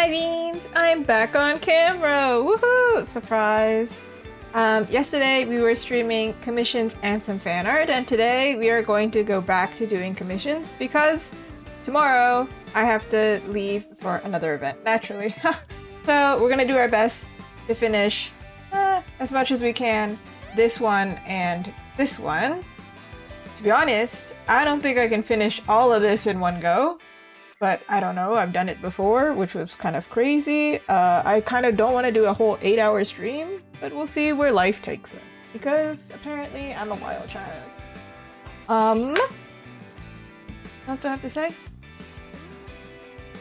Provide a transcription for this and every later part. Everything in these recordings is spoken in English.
Hi Beans! I'm back on camera! Woohoo! Surprise! Yesterday we were streaming commissions and some fan art, and today we are going to go back to doing commissions because tomorrow I have to leave for another event, naturally. So we're gonna do our best to finish as much as we can this one and this one. To be honest, I don't think I can finish all of this in one go. But I don't know, I've done it before, which was kind of crazy. I kind of don't want to do a whole 8-hour stream, but we'll see where life takes us. Because apparently I'm a wild child. What else do I have to say?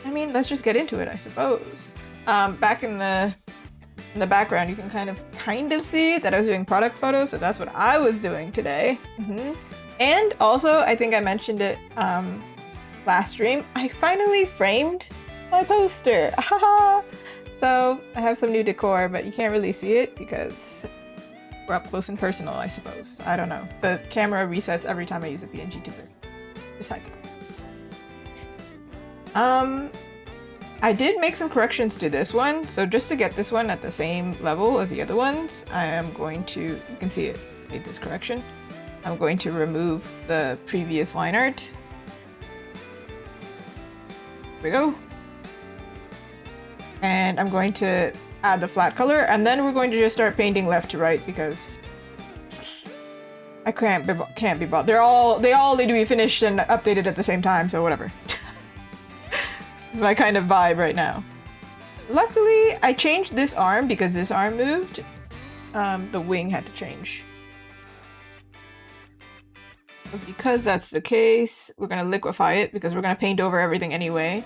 I mean, let's just get into it, I suppose. Back in the background, you can kind of see that I was doing product photos, so that's what I was doing today. And also, I think I mentioned it last stream, I finally framed my poster. So I have some new decor, but you can't really see it because we're up close and personal, I suppose. I don't know. The camera resets every time I use a PNG tuber. Just like I did make some corrections to this one, so just to get this one at the same level as the other ones, I am going to, you can see it, made this correction. I'm going to remove the previous line art. Here we go. And I'm going to add the flat color, and then we're going to just start painting left to right because I can't be bothered. They all need to be finished and updated at the same time, so whatever. It's my kind of vibe right now. Luckily, I changed this arm because this arm moved. The wing had to change. Because that's the case, we're gonna liquefy it because we're gonna paint over everything anyway.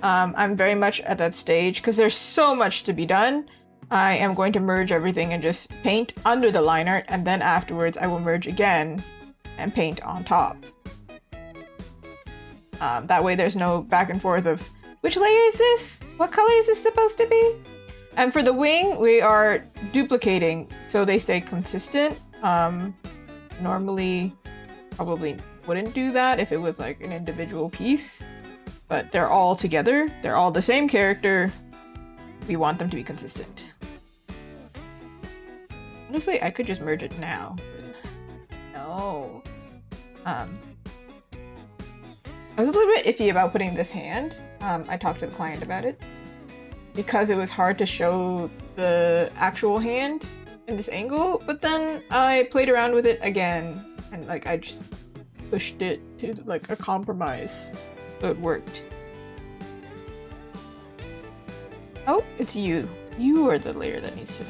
I'm very much at that stage because there's so much to be done. I am going to merge everything and just paint under the line art, and then afterwards I will merge again and paint on top. That way there's no back and forth of which layer is this? What color is this supposed to be? And for the wing, we are duplicating so they stay consistent. Normally probably wouldn't do that if it was like an individual piece, but they're all together. They're all the same character. We want them to be consistent. Honestly, I could just merge it now. No. I was a little bit iffy about putting this hand. I talked to the client about it because it was hard to show the actual hand in this angle, but then I played around with it again. And like I just pushed it to like a compromise, so it worked. Oh, it's you. You are the layer that needs to.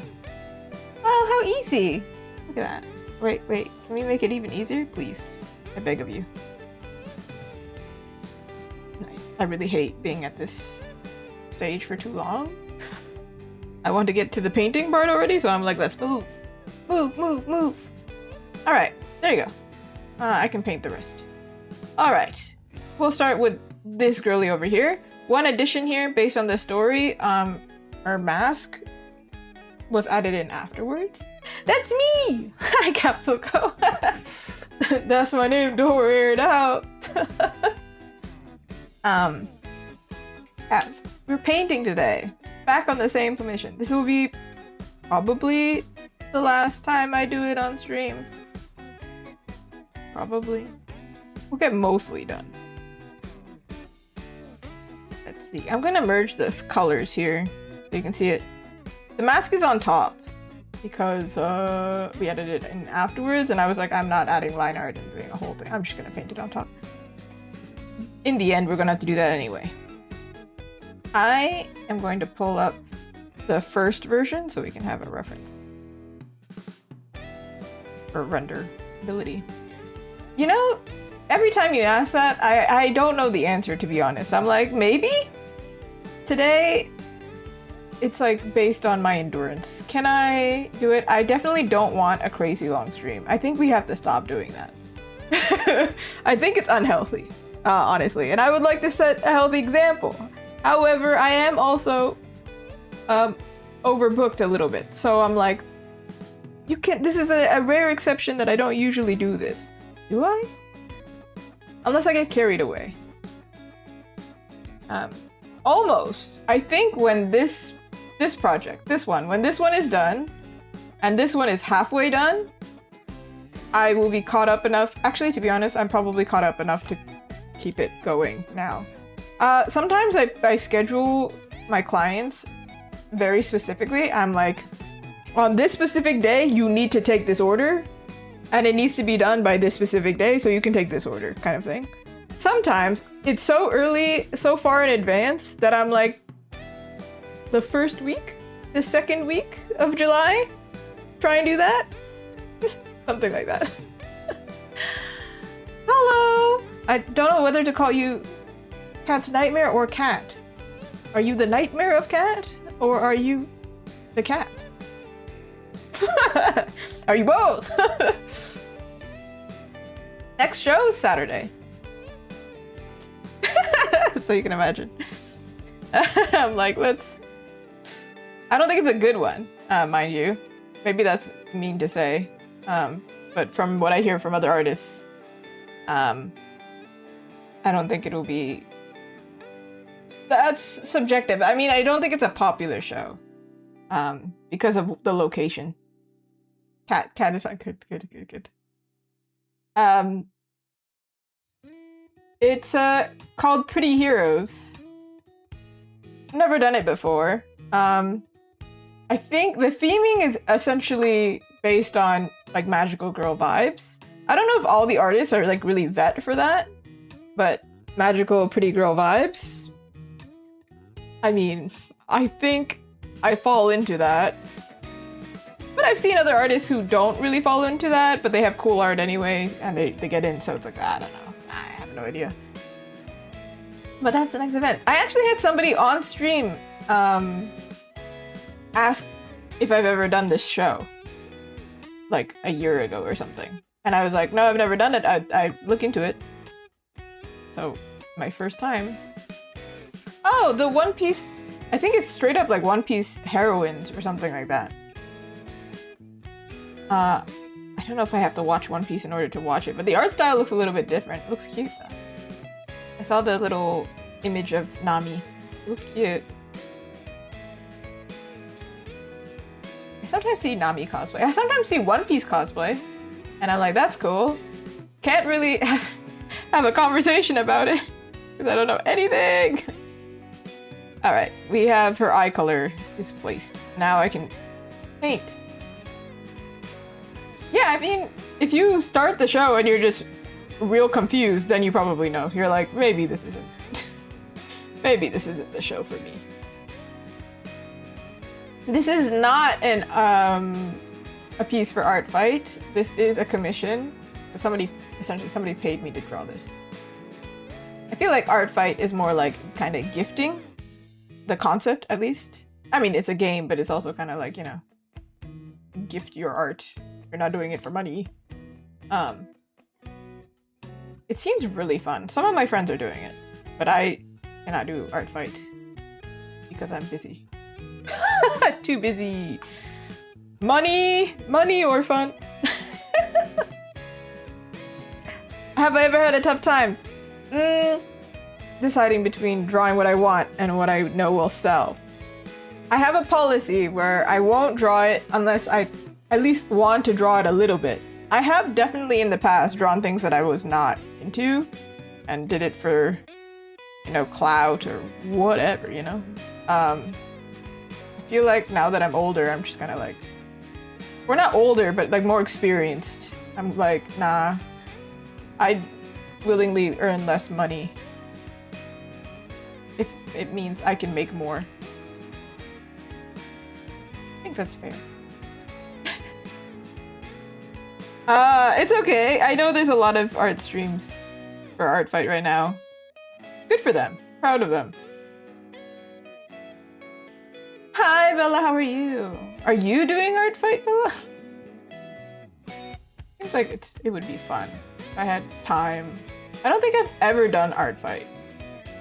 Oh, how easy! Look at that. Wait, can we make it even easier, please? I beg of you. Nice. I really hate being at this stage for too long. I want to get to the painting part already, so I'm like, let's move. Move. All right. There you go. I can paint the rest. Alright. We'll start with this girly over here. One addition here, based on the story, her mask was added in afterwards. That's me! Hi, Capsule Co. That's my name, don't wear it out. We're painting today. Back on the same commission. This will be probably the last time I do it on stream. Probably. We'll get mostly done. Let's see. I'm gonna merge the colors here so you can see it. The mask is on top because we added it in afterwards, and I was like, I'm not adding line art and doing a whole thing. I'm just gonna paint it on top. In the end, we're gonna have to do that anyway. I am going to pull up the first version so we can have a reference. For renderability. You know, every time you ask that, I don't know the answer, to be honest. I'm like, maybe? Today, it's like based on my endurance. Can I do it? I definitely don't want a crazy long stream. I think we have to stop doing that. I think it's unhealthy, honestly. And I would like to set a healthy example. However, I am also overbooked a little bit. So I'm like, this is a rare exception that I don't usually do this. Do I? Unless I get carried away. almost. I think when this project, when this one is done, and this one is halfway done, I will be caught up enough. Actually, to be honest, I'm probably caught up enough to keep it going now. Sometimes I schedule my clients very specifically. I'm like, on this specific day, you need to take this order, and it needs to be done by this specific day, so you can take this order, kind of thing. Sometimes it's so early, so far in advance that I'm like, the first week, the second week of July, try and do that. Something like that. Hello! I don't know whether to call you Cat's Nightmare or Cat. Are you the nightmare of Cat? Or are you the cat? Are you both? Next show is Saturday. So you can imagine. I'm like, I don't think it's a good one, mind you. Maybe that's mean to say. But from what I hear from other artists, I don't think it'll be... That's subjective. I mean, I don't think it's a popular show. Because of the location. Cat is fine. Good. It's called Pretty Heroes. Never done it before. I think the theming is essentially based on like magical girl vibes. I don't know if all the artists are like really vet for that, but magical pretty girl vibes. I mean, I think I fall into that. But I've seen other artists who don't really fall into that, but they have cool art anyway, and they get in, so it's like, I don't know. I have no idea. But that's the next event. I actually had somebody on stream ask if I've ever done this show. Like a year ago or something. And I was like, no, I've never done it. I look into it. So, my first time. Oh, the One Piece... I think it's straight up like One Piece heroines or something like that. I don't know if I have to watch One Piece in order to watch it, but the art style looks a little bit different. It looks cute though. I saw the little image of Nami. It looked cute. I sometimes see Nami cosplay. I sometimes see One Piece cosplay. And I'm like, that's cool. Can't really have a conversation about it. Because I don't know anything. Alright, we have her eye color displaced. Now I can paint. Yeah, I mean, if you start the show and you're just real confused, then you probably know. You're like, maybe this isn't... maybe this isn't the show for me. This is not an, a piece for art fight. This is a commission. Essentially somebody paid me to draw this. I feel like art fight is more like kind of gifting. The concept, at least. I mean, it's a game, but it's also kind of like, you know, gift your art. You're not doing it for money. It seems really fun. Some of my friends are doing it, but I cannot do art fight because I'm busy. Too busy. Money or fun. Have I ever had a tough time? Deciding between drawing what I want and what I know will sell. I have a policy where I won't draw it unless I at least want to draw it a little bit. I have definitely in the past drawn things that I was not into and did it for, you know, clout or whatever, you know? I feel like now that I'm older, I'm just kind of like, we're not older, but like more experienced. I'm like, nah, I'd willingly earn less money if it means I can make more. I think that's fair. It's okay. I know there's a lot of art streams for Art Fight right now. Good for them. Proud of them. Hi, Bella. How are you? Are you doing Art Fight, Bella? Seems like it would be fun if I had time. I don't think I've ever done Art Fight.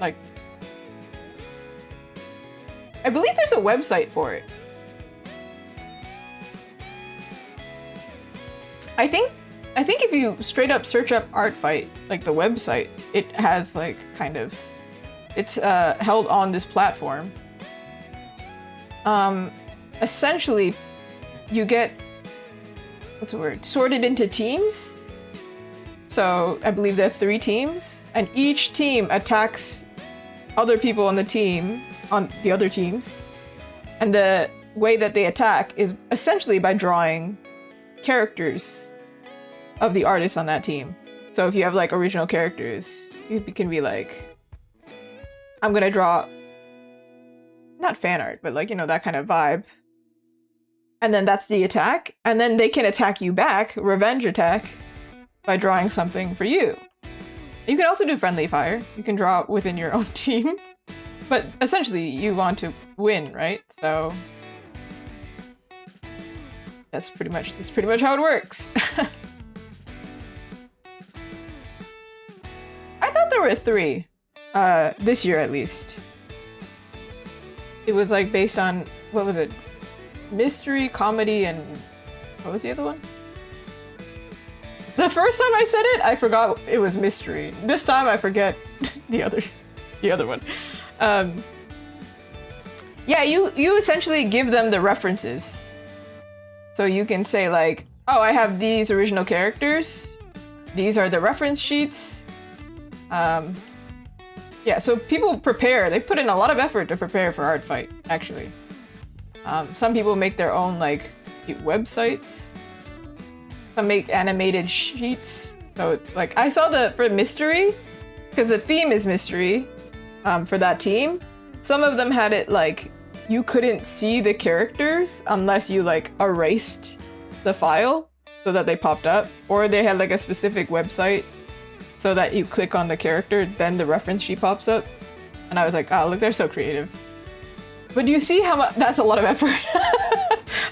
Like, I believe there's a website for it. I think if you straight up search up Art Fight, like the website, it has like kind of It's held on this platform. Essentially, you get, what's the word? Sorted into teams. So I believe there are 3 teams, and each team attacks other people on the team, on the other teams. And the way that they attack is essentially by drawing characters of the artists on that team. So if you have like original characters, you can be like, I'm gonna draw, not fan art, but like, you know, that kind of vibe. And then that's the attack. And then they can attack you back, revenge attack, by drawing something for you. You can also do friendly fire. You can draw within your own team. But essentially, you want to win, right? So that's pretty much how it works. I thought there were 3, this year at least. It was like based on, what was it? Mystery, comedy, and what was the other one? The first time I said it, I forgot it was mystery. This time I forget the other one. Yeah, you essentially give them the references. So you can say like, oh, I have these original characters. These are the reference sheets. Yeah, so people prepare. They put in a lot of effort to prepare for Art Fight, actually. Some people make their own like websites. Some make animated sheets. So it's like, I saw for mystery, because the theme is mystery for that team. Some of them had it like, you couldn't see the characters unless you like erased the file so that they popped up. Or they had like a specific website so that you click on the character, then the reference sheet pops up. And I was like, oh, look, they're so creative. But do you see how much? That's a lot of effort.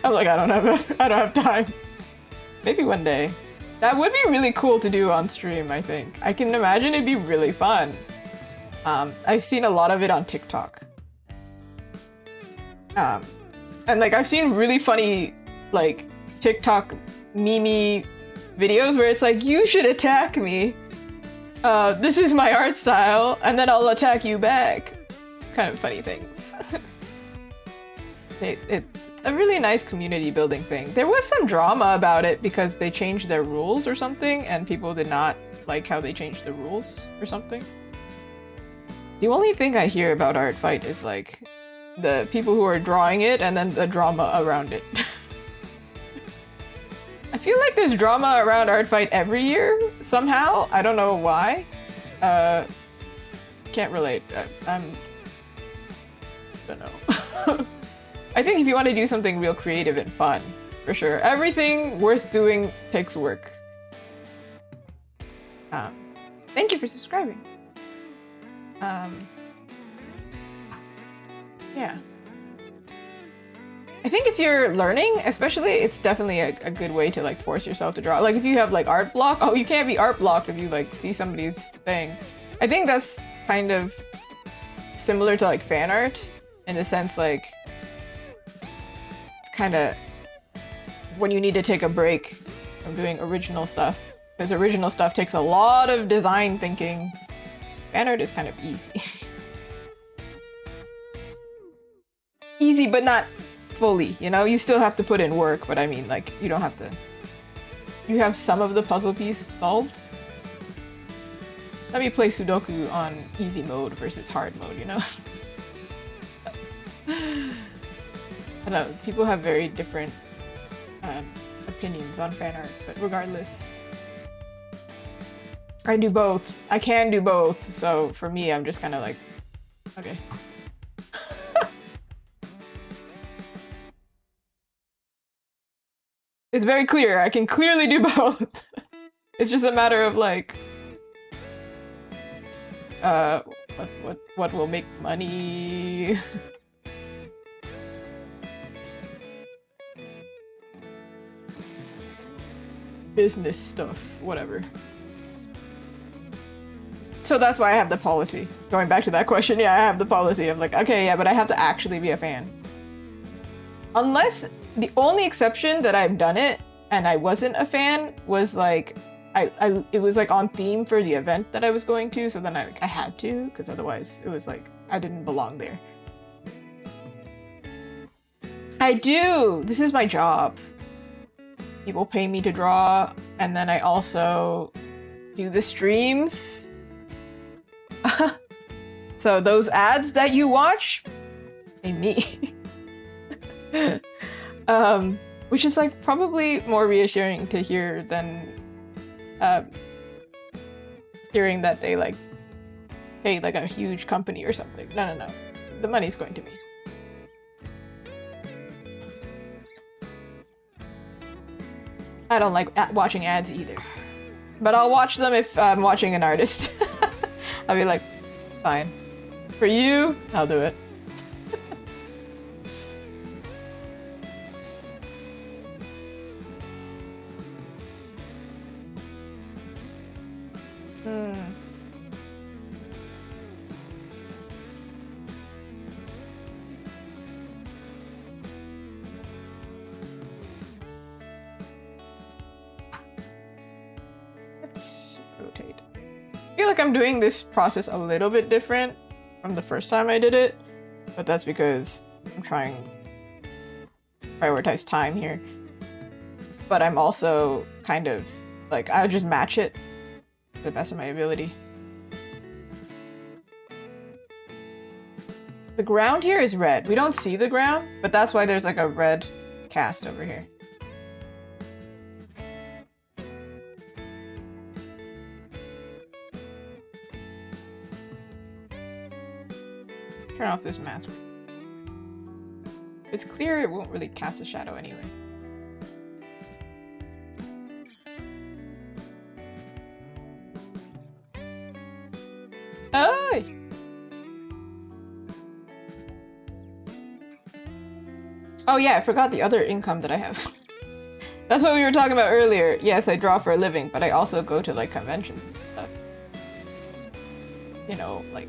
I'm like, I don't have time. Maybe one day. That would be really cool to do on stream, I think. I can imagine it'd be really fun. I've seen a lot of it on TikTok. And like I've seen really funny like TikTok meme videos where it's like, you should attack me. This is my art style, and then I'll attack you back. Kind of funny things. It's a really nice community building thing. There was some drama about it because they changed their rules or something, and people did not like how they changed the rules or something. The only thing I hear about Art Fight is like the people who are drawing it and then the drama around it. I feel like there's drama around Art Fight every year somehow. I don't know why. Can't relate. I don't know. I think if you want to do something real creative and fun, for sure. Everything worth doing takes work. Thank you for subscribing. Yeah. I think if you're learning, especially, it's definitely a good way to like force yourself to draw. Like if you have like art block, oh, you can't be art blocked if you like see somebody's thing. I think that's kind of similar to like fan art in the sense like it's kind of when you need to take a break from doing original stuff, because original stuff takes a lot of design thinking. Fan art is kind of easy. Easy, but not fully, you know? You still have to put in work, but I mean, like, you don't have to... You have some of the puzzle piece solved. Let me play Sudoku on easy mode versus hard mode, you know? I don't know, people have very different opinions on fan art, but regardless... I do both. I can do both, so for me, I'm just kind of like, okay. It's very clear. I can clearly do both. It's just a matter of like, what will make money? Business stuff, whatever. So that's why I have the policy. Going back to that question, yeah, I have the policy of like, okay, yeah, but I have to actually be a fan. Unless, the only exception that I've done it and I wasn't a fan was like, it was like on theme for the event that I was going to, so then I had to, because otherwise it was like I didn't belong there. I do! This is my job. People pay me to draw, and then I also do the streams. So those ads that you watch, pay me. Which is like probably more reassuring to hear than hearing that they like pay like a huge company or something. No. The money's going to me. I don't like watching ads either. But I'll watch them if I'm watching an artist. I'll be like, fine. For you, I'll do it. Let's rotate. I feel like I'm doing this process a little bit different from the first time I did it, but that's because I'm trying to prioritize time here. But I'm also kind of like, I'll just match it to the best of my ability. The ground here is red. We don't see the ground, but that's why there's like a red cast over here. Turn off this mask. If it's clear, it won't really cast a shadow anyway. Oh! Oh yeah, I forgot the other income that I have. That's what we were talking about earlier. Yes, I draw for a living, but I also go to like conventions and stuff. You know, like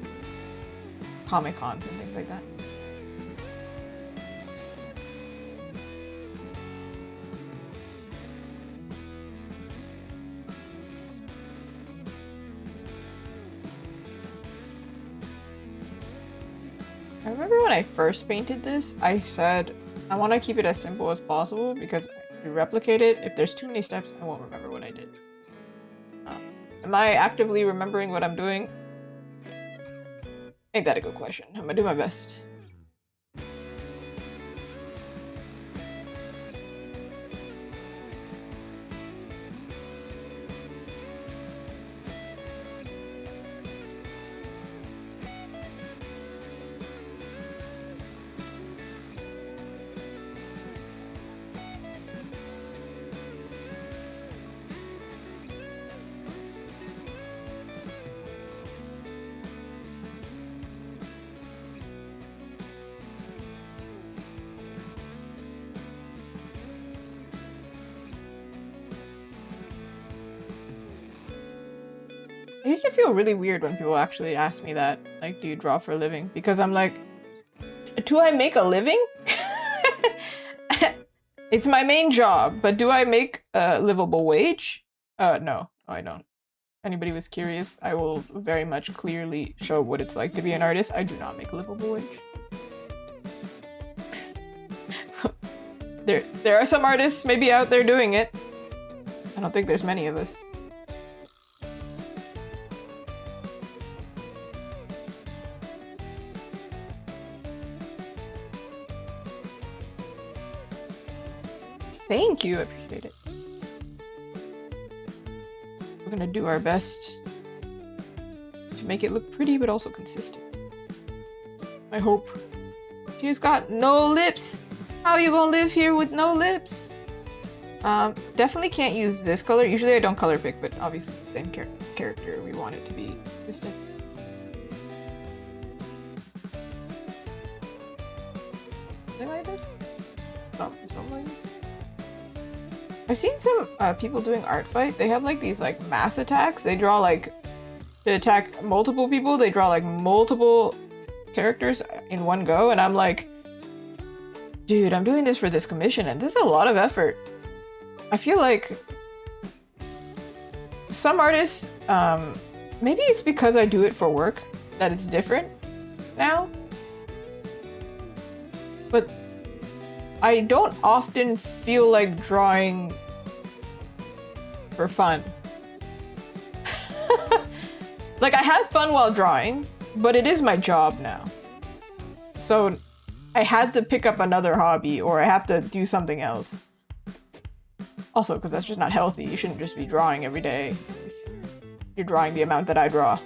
Comic Cons and things like that. I remember when I first painted this, I said I want to keep it as simple as possible because to replicate it, if there's too many steps, I won't remember what I did. Am I actively remembering what I'm doing? Ain't that a good question? I'm gonna do my best. I used to feel really weird when people actually ask me that, like, do you draw for a living? Because I'm like, do I make a living? It's my main job, but do I make a livable wage? No, I don't. Anybody was curious, I will very much clearly show what it's like to be an artist. I do not make a livable wage. There are some artists maybe out there doing it. I don't think there's many of us. Thank you, I appreciate it. We're gonna do our best to make it look pretty but also consistent. I hope. She's got no lips! How are you gonna live here with no lips? Definitely can't use this color. Usually I don't color pick, but obviously it's the same character. We want it to be consistent. Something like this? Oh, something like this? I've seen some people doing art fight. They have like these like mass attacks. They draw like, to attack multiple people, they draw like multiple characters in one go. And I'm like, dude, I'm doing this for this commission and this is a lot of effort. I feel like some artists, maybe it's because I do it for work that it's different now. But I don't often feel like drawing for fun. Like, I have fun while drawing, but it is my job now. So I had to pick up another hobby, or I have to do something else. Also, because that's just not healthy. You shouldn't just be drawing every day. You're drawing the amount that I draw.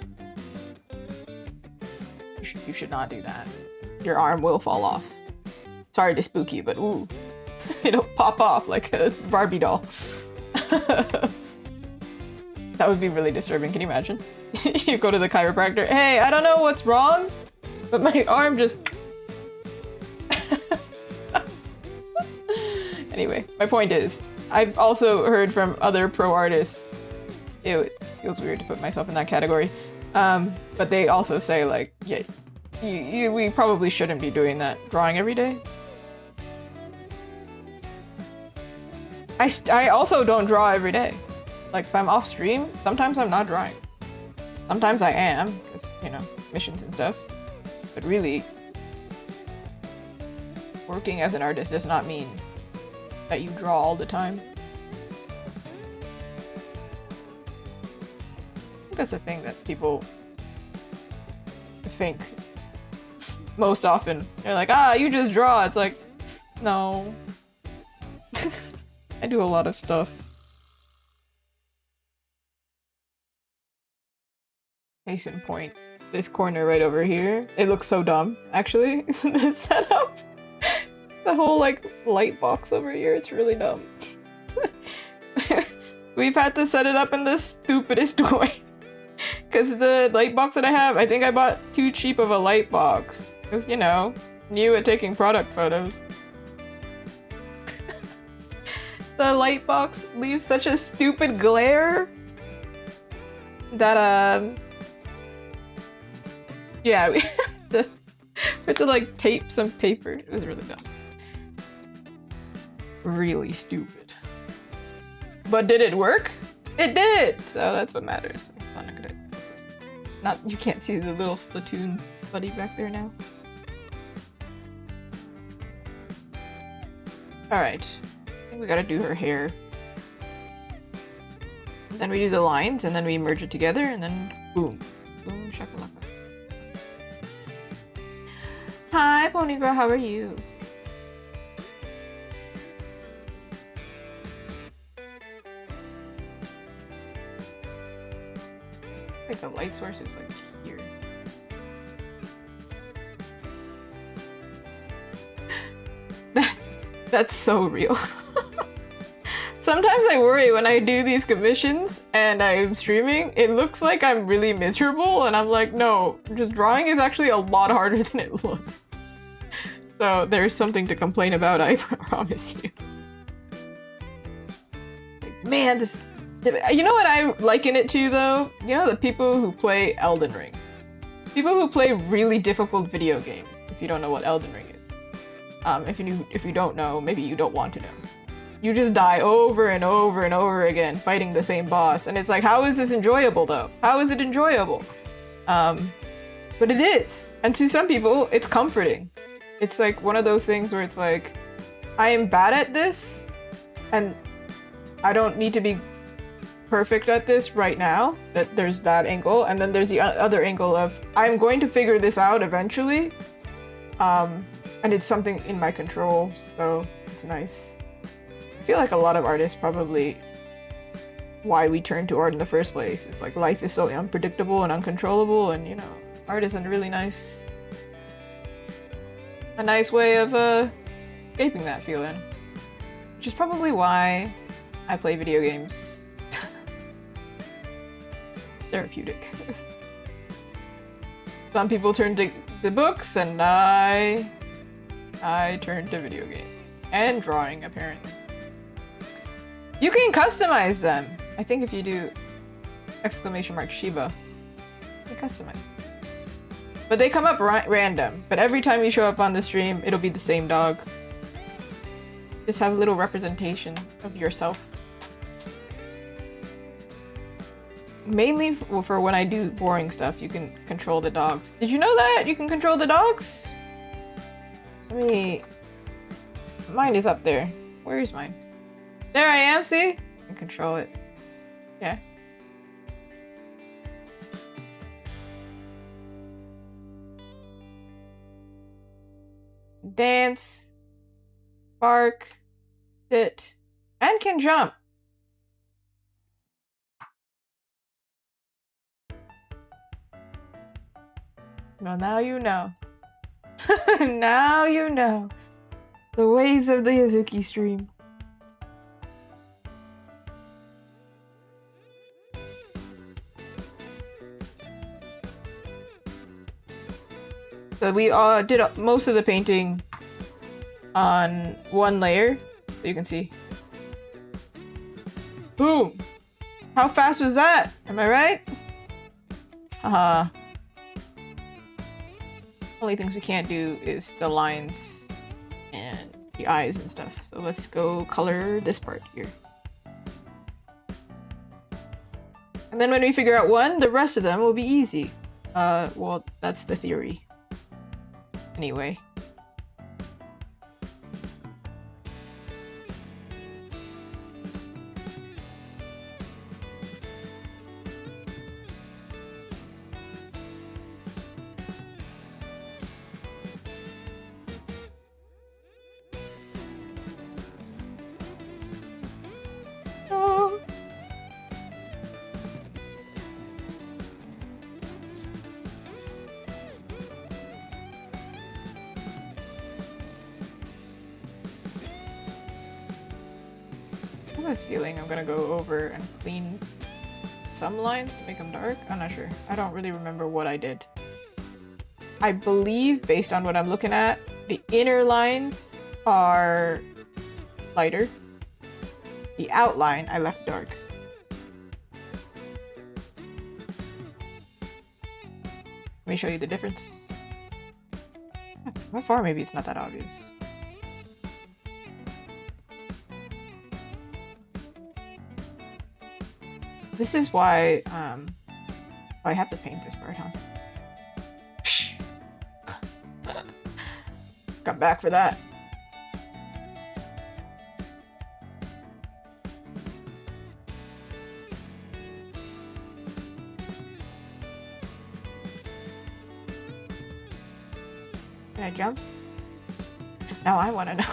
You should not do that. Your arm will fall off. Sorry to spook you, but ooh. It'll pop off like a Barbie doll. That would be really disturbing, can you imagine? You go to the chiropractor, hey, I don't know what's wrong, but my arm just... Anyway, my point is, I've also heard from other pro artists, it feels weird to put myself in that category, but they also say like, yeah, we probably shouldn't be doing that, drawing every day. I also don't draw every day. Like, if I'm off stream, sometimes I'm not drawing. Sometimes I am, because, you know, missions and stuff. But really, working as an artist does not mean that you draw all the time. I think that's a thing that people think most often. They're like, ah, you just draw. It's like, no. I do a lot of stuff. Case in point, this corner right over here. It looks so dumb, actually. The setup. The whole, like, light box over here, it's really dumb. We've had to set it up in the stupidest way. Because the light box that I have, I think I bought too cheap of a light box. Because, you know, new at taking product photos. The light box leaves such a stupid glare that, yeah, we had to like tape some paper. It was really dumb. Really stupid. But did it work? It did! So that's what matters. I'm not gonna... Not, you can't see the little Splatoon buddy back there now. Alright. I think we gotta do her hair. Then we do the lines, and then we merge it together, and then boom. Boom, shakalaka. Hi, Ponyville, how are you? I think the light source is like here. That's so real. Sometimes I worry when I do these commissions and I'm streaming, it looks like I'm really miserable, and I'm like, no, just drawing is actually a lot harder than it looks. So there's something to complain about, I promise you. Like, man, this... You know what I liken it to, though? You know the people who play Elden Ring? People who play really difficult video games, if you don't know what Elden Ring is. If you don't know, maybe you don't want to know. You just die over and over and over again fighting the same boss, and it's like, how is this enjoyable, though? How is it enjoyable? But it is. And to some people, it's comforting. It's like one of those things where it's like, I am bad at this, and I don't need to be perfect at this right now. That there's that angle, and then there's the other angle of, I'm going to figure this out eventually. And it's something in my control, so it's nice. I feel like a lot of artists probably why we turn to art in the first place. It's like life is so unpredictable and uncontrollable, and you know, art is a really nice way of escaping that feeling. Which is probably why I play video games. Therapeutic. Some people turn to books, and I turn to video games. And drawing, apparently. You can customize them! I think if you do !Shiba, you can customize them. But they come up random. But every time you show up on the stream, it'll be the same dog. Just have a little representation of yourself. mainly for when I do boring stuff, you can control the dogs. Did you know that? You can control the dogs? Let me... Mine is up there. Where is mine? There I am, see? I can control it. Yeah. Dance, bark, sit, and can jump. Well, now you know. Now you know the ways of the Azuki stream. So we did most of the painting on one layer, so you can see. Boom! How fast was that? Am I right? Haha. Only things we can't do is the lines and the eyes and stuff. So let's go color this part here. And then when we figure out one, the rest of them will be easy. Well, that's the theory. Anyway. Oh. I have a feeling I'm gonna go over and clean some lines to make them dark. I'm not sure. I don't really remember what I did. I believe, based on what I'm looking at, the inner lines are lighter. The outline I left dark. Let me show you the difference. How far maybe it's not that obvious. This is why I have to paint this part, huh? Come back for that. Can I jump? Now I want to know.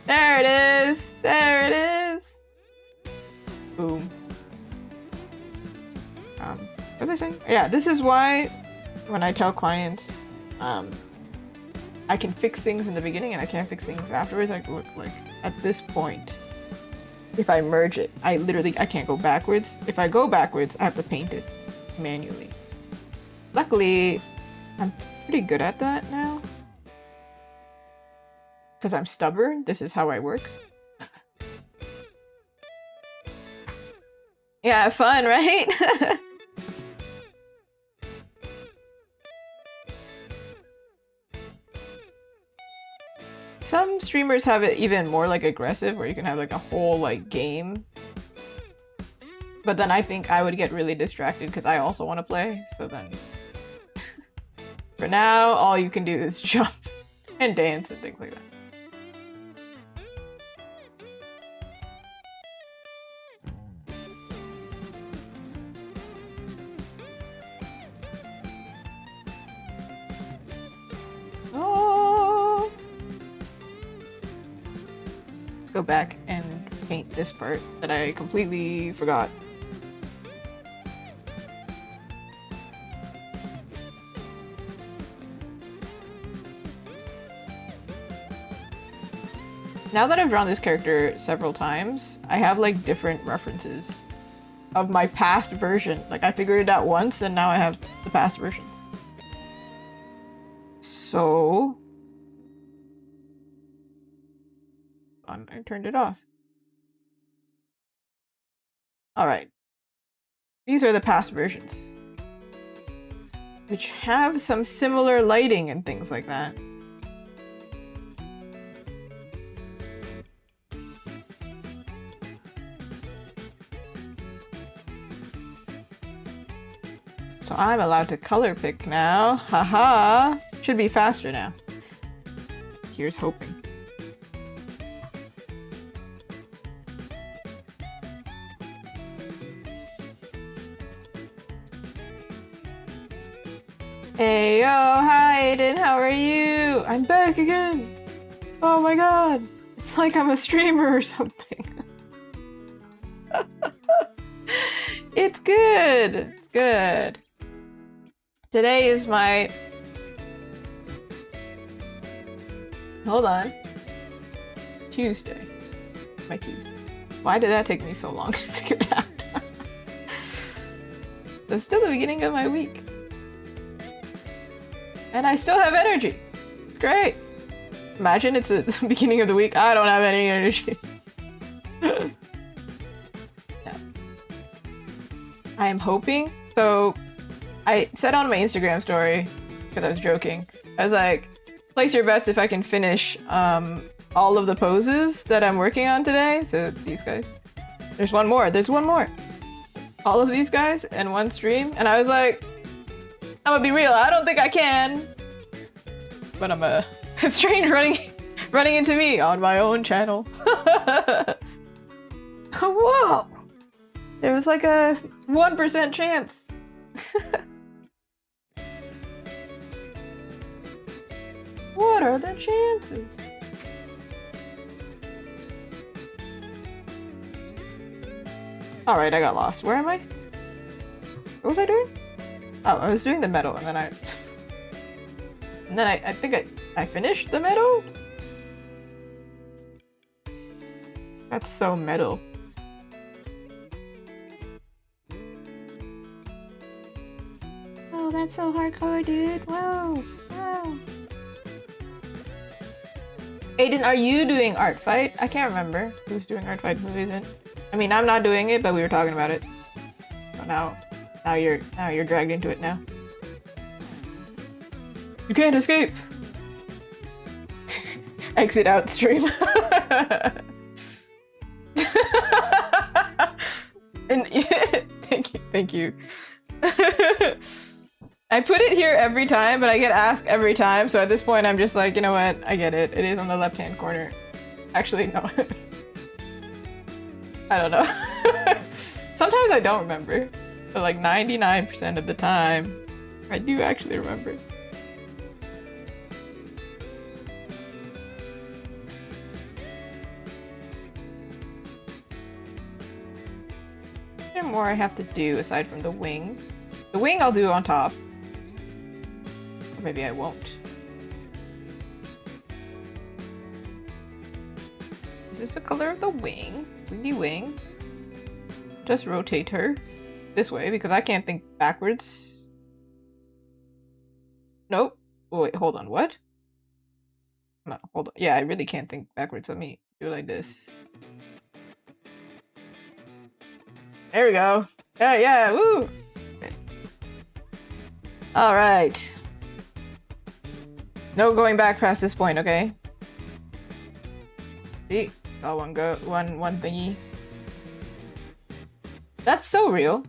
There it is! There it is! Boom. What was I saying? Yeah, this is why when I tell clients I can fix things in the beginning and I can't fix things afterwards. Like at this point, if I merge it, I can't go backwards. If I go backwards, I have to paint it manually. Luckily, I'm pretty good at that now. Because I'm stubborn, this is how I work. Yeah, fun, right? Some streamers have it even more like aggressive, where you can have like a whole like game. But then I think I would get really distracted because I also want to play, so then... For now, all you can do is jump and dance and things like that. Oh! Go back and paint this part that I completely forgot. Now that I've drawn this character several times, I have like different references of my past version. Like I figured it out once and now I have the past versions. So... I turned it off. Alright. These are the past versions, which have some similar lighting and things like that. So I'm allowed to color pick now. Haha. Should be faster now. Here's hoping. Hey yo, hi Aiden, how are you? I'm back again! Oh my god! It's like I'm a streamer or something. It's good! It's good. Today is my... Hold on. Tuesday. My Tuesday. Why did that take me so long to figure it out? It's still the beginning of my week. And I still have energy. It's great. Imagine it's the beginning of the week. I don't have any energy. No. I am hoping. So I said on my Instagram story, because I was joking, I was like, place your bets if I can finish all of the poses that I'm working on today. So these guys. There's one more. There's one more. All of these guys in one stream. And I was like, I'm gonna be real, I don't think I can. But I'm a strange running into me on my own channel. Whoa! There was like a 1% chance. What are the chances? Alright, I got lost. Where am I? What was I doing? Oh, I was doing the metal, and then I think I finished the metal? That's so metal. Oh, that's so hardcore, dude. Whoa. Wow. Aiden, are you doing art fight? I can't remember who's doing art fight, who isn't. I mean, I'm not doing it, but we were talking about it. So now you're dragged into it now. You can't escape! Exit out stream. And thank you. I put it here every time, but I get asked every time, so at this point I'm just like, you know what, I get it. It is on the left-hand corner. Actually, no. I don't know. Sometimes I don't remember. But like 99% of the time, I do actually remember. Is there more I have to do aside from the wing? The wing I'll do on top. Or maybe I won't. Is this the color of the wing? Windy wing. Just rotate her this way because I can't think backwards. Nope. Oh, wait, hold on. What? No, hold on. Yeah, I really can't think backwards. Let me do it like this. There we go. Yeah, yeah, woo! Okay. Alright. No going back past this point, okay? See? Got one thingy. That's so real.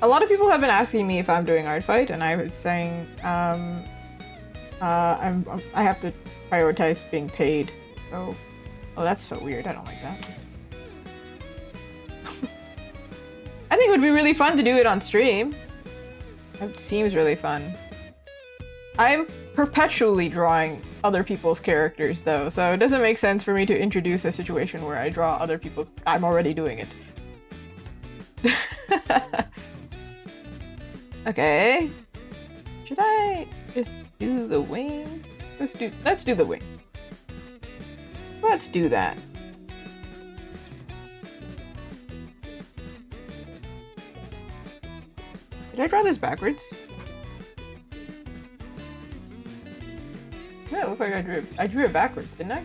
A lot of people have been asking me if I'm doing art fight, and I was saying, I have to prioritize being paid. So, oh, that's so weird. I don't like that. I think it would be really fun to do it on stream. It seems really fun. I'm perpetually drawing other people's characters, though, so it doesn't make sense for me to introduce a situation where I draw other people's. I'm already doing it. Okay. Should I just do the wing? Let's do the wing. Let's do that. Did I draw this backwards? No, it looked like I drew it backwards, didn't I?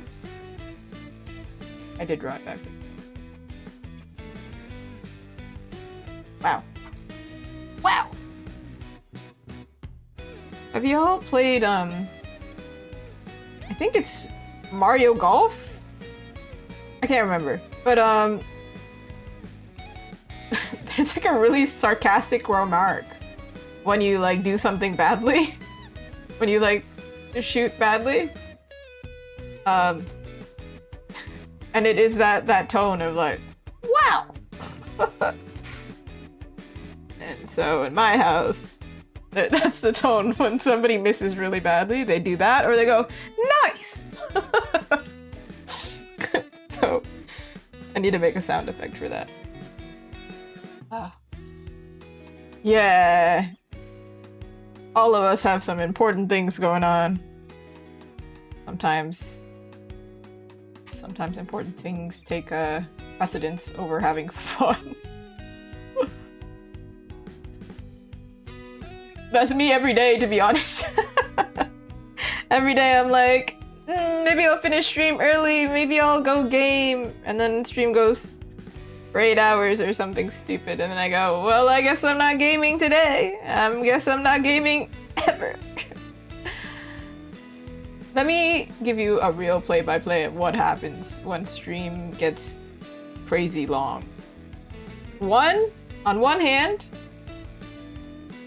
I did draw it backwards. Wow. Wow! Have you all played, I think it's Mario Golf? I can't remember. But, there's like a really sarcastic remark when you like do something badly. When you like shoot badly. And it is that tone of like, wow! And so in my house, that's the tone when somebody misses really badly. They do that, or they go, nice! So, I need to make a sound effect for that. Yeah. All of us have some important things going on. Sometimes important things take precedence over having fun. That's me every day, to be honest. Every day I'm like, maybe I'll finish stream early, maybe I'll go game, and then stream goes for 8 hours or something stupid, and then I go, well, I guess I'm not gaming today. I guess I'm not gaming ever. Let me give you a real play-by-play of what happens when stream gets crazy long. On one hand,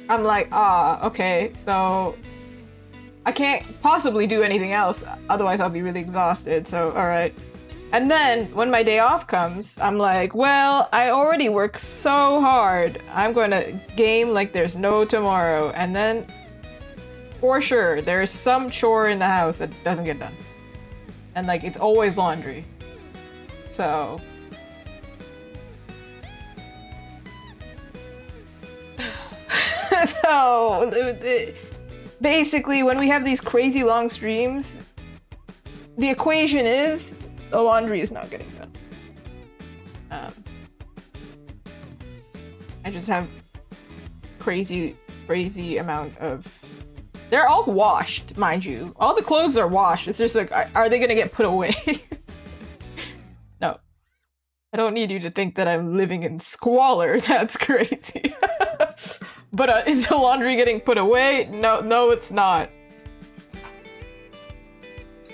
I'm like, okay, so I can't possibly do anything else, otherwise I'll be really exhausted, so alright. And then, when my day off comes, I'm like, well, I already work so hard, I'm going to game like there's no tomorrow, and then, for sure, there's some chore in the house that doesn't get done. And like, it's always laundry. So... So, basically, when we have these crazy long streams, the equation is the laundry is not getting done. I just have crazy amount of... They're all washed, mind you. All the clothes are washed. It's just like, are they gonna get put away? No. I don't need you to think that I'm living in squalor. That's crazy. But is the laundry getting put away? No, it's not.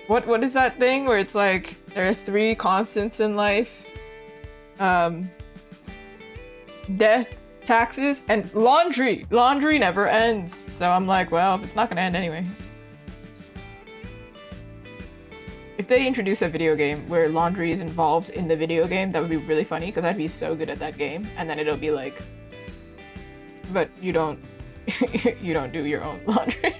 What is that thing where it's like there are 3 constants in life? Death, taxes, and laundry. Laundry never ends. So I'm like, well, it's not gonna end anyway. If they introduce a video game where laundry is involved in the video game, that would be really funny because I'd be so good at that game. And then it'll be like, but you don't you don't do your own laundry.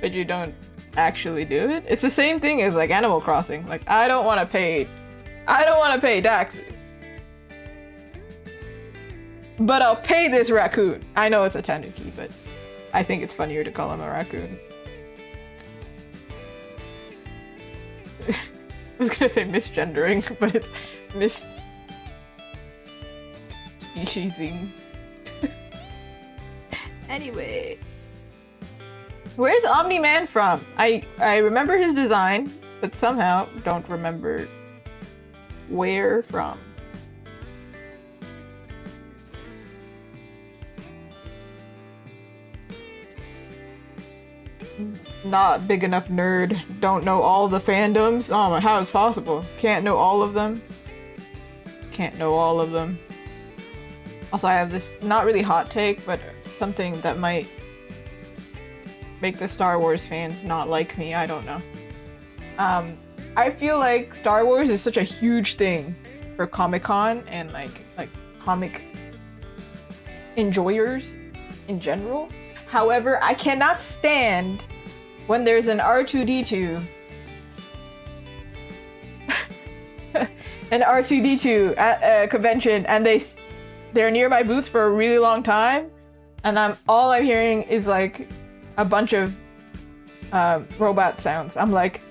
But you don't actually do it. It's the same thing as like Animal Crossing. Like, I don't want to pay taxes, but I'll pay this raccoon. I know it's a tanuki, but I think it's funnier to call him a raccoon. I was gonna say misgendering, but it's mis-speciesing. Anyway, where's Omni-Man from? I remember his design, but somehow don't remember where from. Not big enough nerd. Don't know all the fandoms. Oh, how is possible? Can't know all of them. Can't know all of them. Also, I have this not really hot take, but something that might make the Star Wars fans not like me. I don't know. I feel like Star Wars is such a huge thing for Comic-Con and like comic enjoyers in general. However, I cannot stand when there's an R2-D2 an R2-D2 at a convention and they're near my booth for a really long time, and all I'm hearing is like a bunch of robot sounds. I'm like,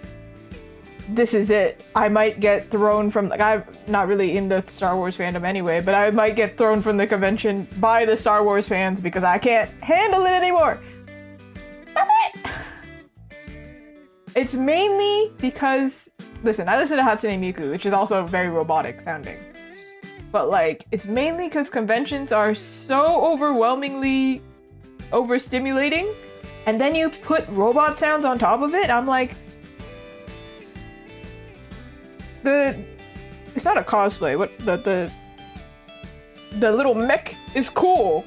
this is it. I might get thrown from, like, I'm not really in the Star Wars fandom anyway, but I might get thrown from the convention by the Star Wars fans because I can't handle it anymore. Stop it! It's mainly because, listen, I listen to Hatsune Miku, which is also very robotic sounding. But like, it's mainly because conventions are so overwhelmingly overstimulating, and then you put robot sounds on top of it, I'm like, it's not a cosplay, what the little mech is cool,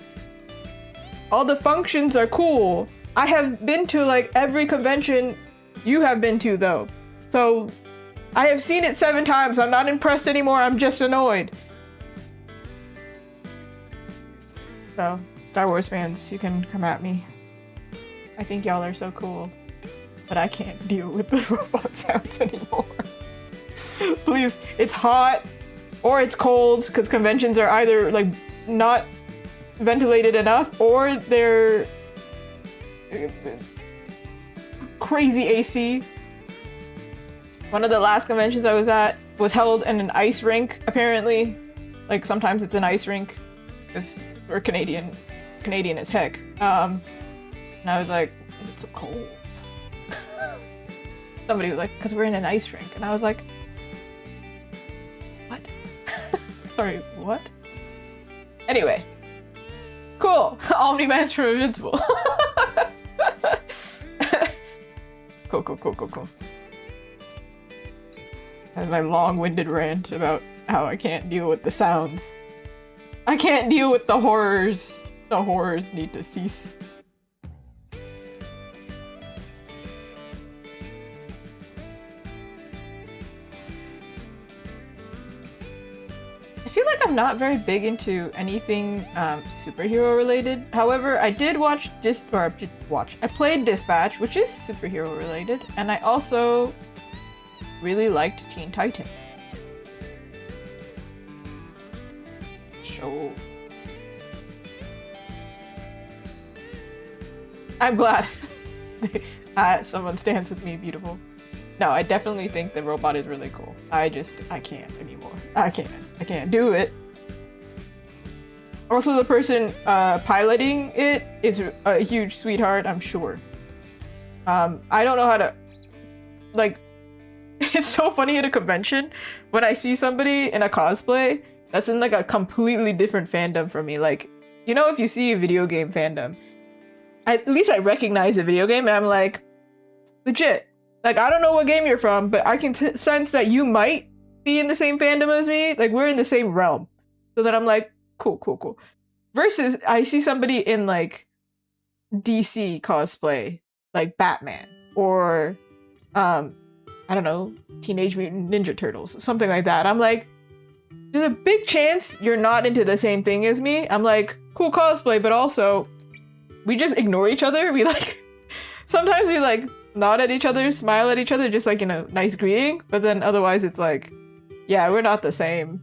All the functions are cool. I have been to like every convention you have been to though. So I have seen it 7 times. I'm not impressed anymore. I'm just annoyed. So, Star Wars fans, you can come at me. I think y'all are so cool. But I can't deal with the robot sounds anymore. Please, it's hot or it's cold because conventions are either like not ventilated enough or they're crazy AC. One of the last conventions I was at was held in an ice rink, apparently. Like, sometimes it's an ice rink, because we're Canadian as heck. And I was like, is it so cold? Somebody was like, because we're in an ice rink. And I was like, what? Sorry, what? Anyway. Cool. Omni-Man's from Invincible. Cool. And my long-winded rant about how I can't deal with the sounds. I can't deal with the horrors. The horrors need to cease. I feel like I'm not very big into anything superhero related. However, I did watch I played Dispatch, which is superhero related, and I also really liked Teen Titans. So I'm glad someone stands with me, beautiful. No, I definitely think the robot is really cool. I can't anymore. I can't do it. Also, the person piloting it is a huge sweetheart, I'm sure. I don't know how to, like, it's so funny at a convention when I see somebody in a cosplay that's in like a completely different fandom from me. Like, you know, if you see a video game fandom, at least I recognize a video game and I'm like, legit. Like, I don't know what game you're from, but I can sense that you might be in the same fandom as me. Like, we're in the same realm. So then I'm like, cool. Versus, I see somebody in, like, DC cosplay, like Batman, or, I don't know, Teenage Mutant Ninja Turtles, something like that. I'm like, there's a big chance you're not into the same thing as me. I'm like, cool cosplay, but also, we just ignore each other. We, like, sometimes we, like, nod at each other, smile at each other, just like in a nice greeting, but then otherwise it's like, yeah, we're not the same.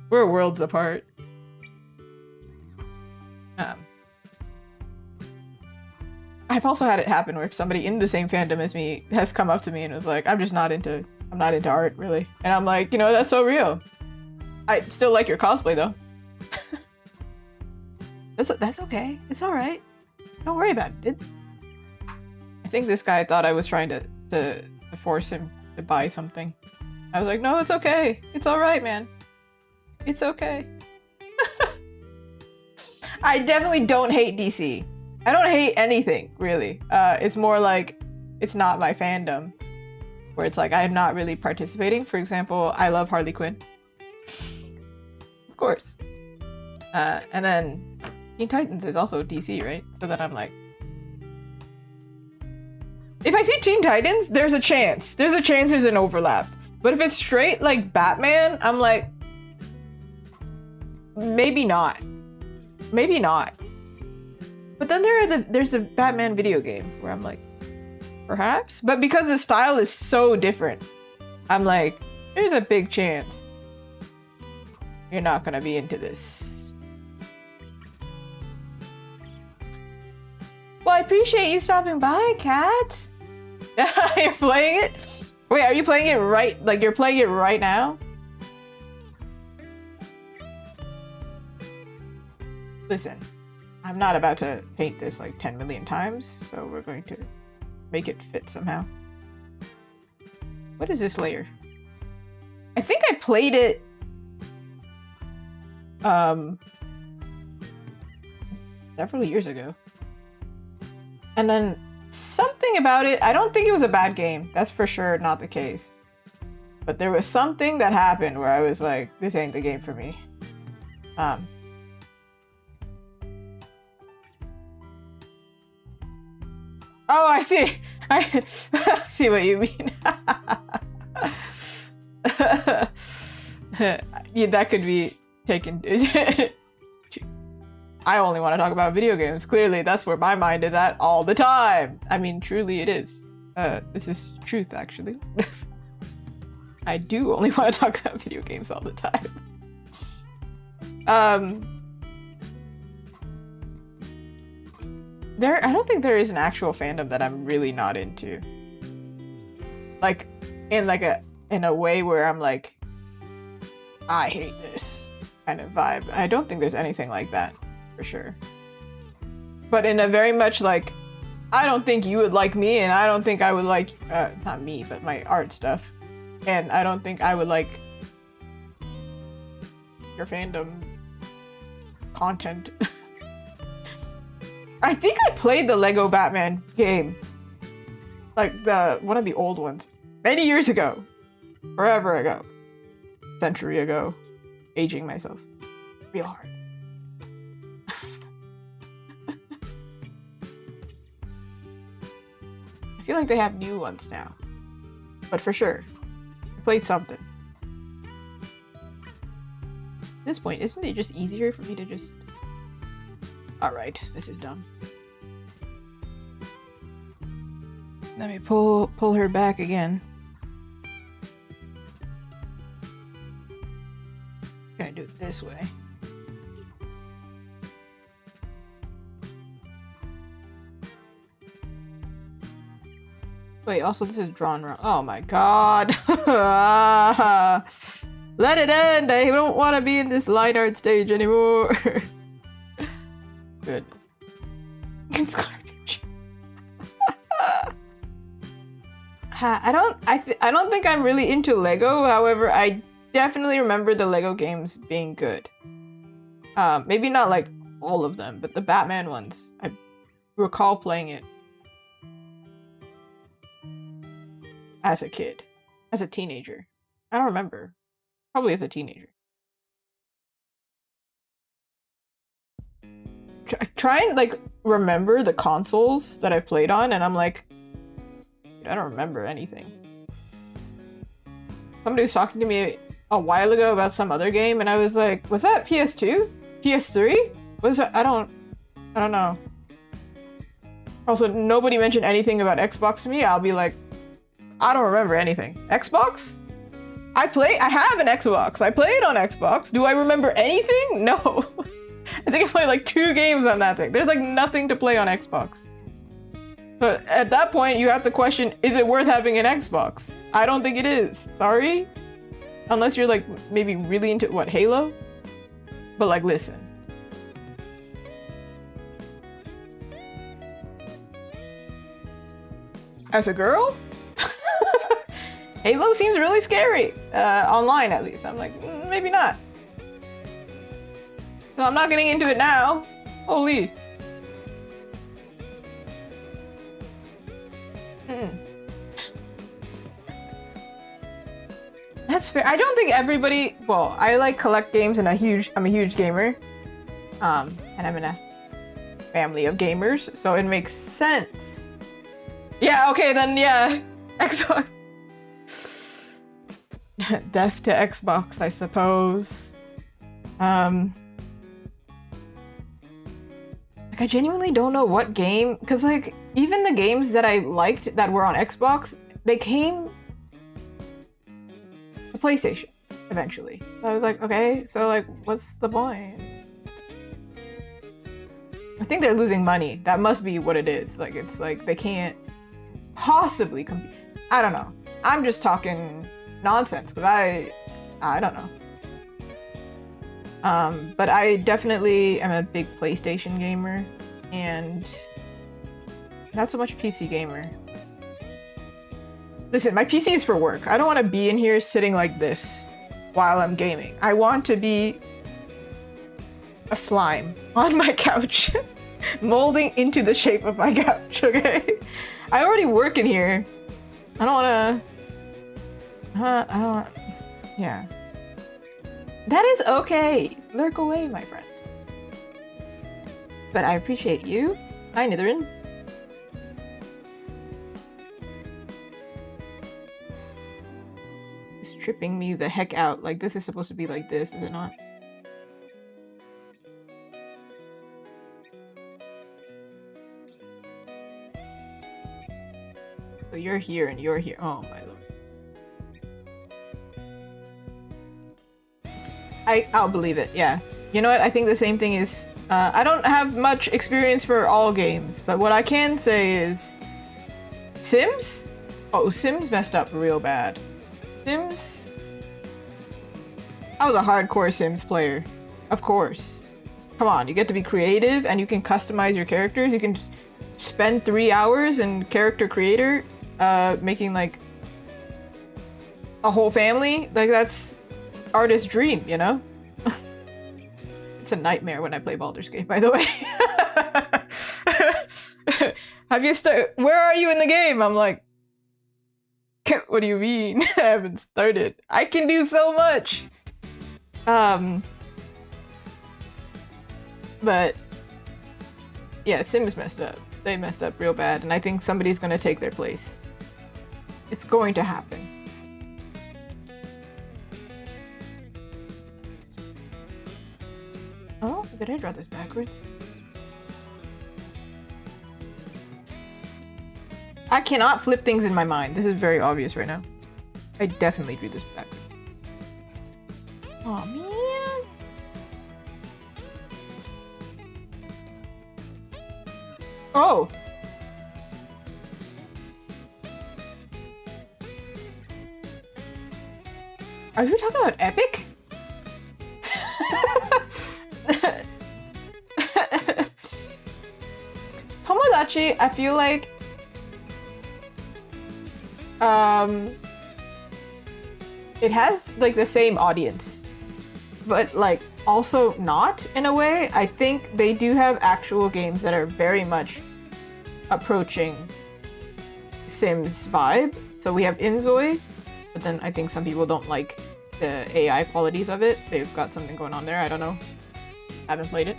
We're worlds apart. I've also had it happen where somebody in the same fandom as me has come up to me and was like, I'm not into art, really. And I'm like, you know, that's so real. I still like your cosplay, though. That's okay. It's alright. Don't worry about it. I think this guy thought I was trying to force him to buy something. I was like, no, it's okay. It's alright, man. It's okay. I definitely don't hate DC. I don't hate anything, really. It's more like, it's not my fandom. Where it's like, I'm not really participating. For example, I love Harley Quinn. Of course. And then Teen Titans is also DC, right? So then I'm like, if I see Teen Titans, there's a chance. There's an overlap. But if it's straight like Batman, I'm like, maybe not. Maybe not. But then there's a Batman video game where I'm like, perhaps? But because the style is so different, I'm like, there's a big chance you're not gonna be into this. Well, I appreciate you stopping by, Kat. You're playing it? Wait, are you playing it right? Like, you're playing it right now? Listen, I'm not about to paint this like 10 million times, so we're going to make it fit somehow. What is this layer? I think I played it several years ago. And then something about it, I don't think it was a bad game. That's for sure not the case. But there was something that happened where I was like, this ain't the game for me. Oh, I see. I see what you mean. Yeah, that could be taken. I only want to talk about video games. Clearly, that's where my mind is at all the time. I mean, truly it is. This is truth, actually. I do only want to talk about video games all the time. I don't think there is an actual fandom that I'm really not into. Like, in a way where I'm like, I hate this kind of vibe. I don't think there's anything like that, for sure. But in a very much like, I don't think you would like me, and I don't think I would like, not me, but my art stuff. And I don't think I would like your fandom content. I think I played the Lego Batman game. Like one of the old ones. Many years ago. Forever ago. Century ago. Aging myself. Real hard. I feel like they have new ones now. But for sure. I played something. At this point, isn't it just easier for me to just... Alright, this is dumb. Let me pull her back again. Gonna do it this way. Wait, also this is drawn wrong. Oh my god. Let it end! I don't want to be in this line art stage anymore. Good. It's garbage. I don't think I'm really into Lego. However, I definitely remember the Lego games being good. Maybe not like all of them, but the Batman ones. I recall playing it as a kid, as a teenager. I don't remember. Probably as a teenager. Try and like remember the consoles that I've played on, and I'm like, I don't remember anything. Somebody was talking to me a while ago about some other game, and I was like, was that PS2? PS3? Was that? I don't know. Also, nobody mentioned anything about Xbox to me. I'll be like, I don't remember anything. Xbox? I have an Xbox. I play it on Xbox. Do I remember anything? No. I think I played like 2 games on that thing. There's like nothing to play on Xbox. But at that point, you have to question, is it worth having an Xbox? I don't think it is. Sorry? Unless you're like maybe really into, what, Halo? But like, listen. As a girl? Halo seems really scary. Online, at least. I'm like, maybe not. No, I'm not getting into it now. Holy. That's fair. I don't think everybody... Well, I like collect games and I'm a huge gamer. And I'm in a family of gamers, so it makes sense. Yeah, okay, then yeah. Xbox. Death to Xbox, I suppose. Like, I genuinely don't know what game, because like, even the games that I liked that were on Xbox, they came to PlayStation, eventually. So I was like, okay, so like, what's the point? I think they're losing money. That must be what it is. Like, it's like, they can't possibly compete. I don't know. I'm just talking nonsense, because I don't know. But I definitely am a big PlayStation gamer, and not so much PC gamer. Listen, my PC is for work. I don't want to be in here sitting like this while I'm gaming. I want to be a slime on my couch, molding into the shape of my couch, okay? I already work in here. I don't want to... Yeah. That is okay. Lurk away, my friend. But I appreciate you. Hi, Nitherin. tripping me the heck out. Like, this is supposed to be like this, is it not? So you're here and you're here. Oh my lord. I'll believe it, yeah. You know what? I think the same thing is... I don't have much experience for all games, but what I can say is... Sims? Oh, Sims messed up real bad. Sims... I was a hardcore Sims player. Of course. Come on, you get to be creative and you can customize your characters. You can just spend 3 hours in character creator, making like a whole family. Like, that's artist's dream, you know? It's a nightmare when I play Baldur's Gate, by the way. Have you where are you in the game? I'm like, what do you mean? I haven't started. I can do so much. But yeah, Sims messed up. They messed up real bad, and I think somebody's gonna take their place. It's going to happen. Oh, did I draw this backwards? I cannot flip things in my mind. This is very obvious right now. I definitely drew this backwards. Oh man. Oh. Are you talking about Epic? Tomodachi, I feel like it has like the same audience, but like also not in a way. I think they do have actual games that are very much approaching Sims vibe. So we have Inzoi, but then I think some people don't like the AI qualities of it. They've got something going on there. I don't know. Haven't played it.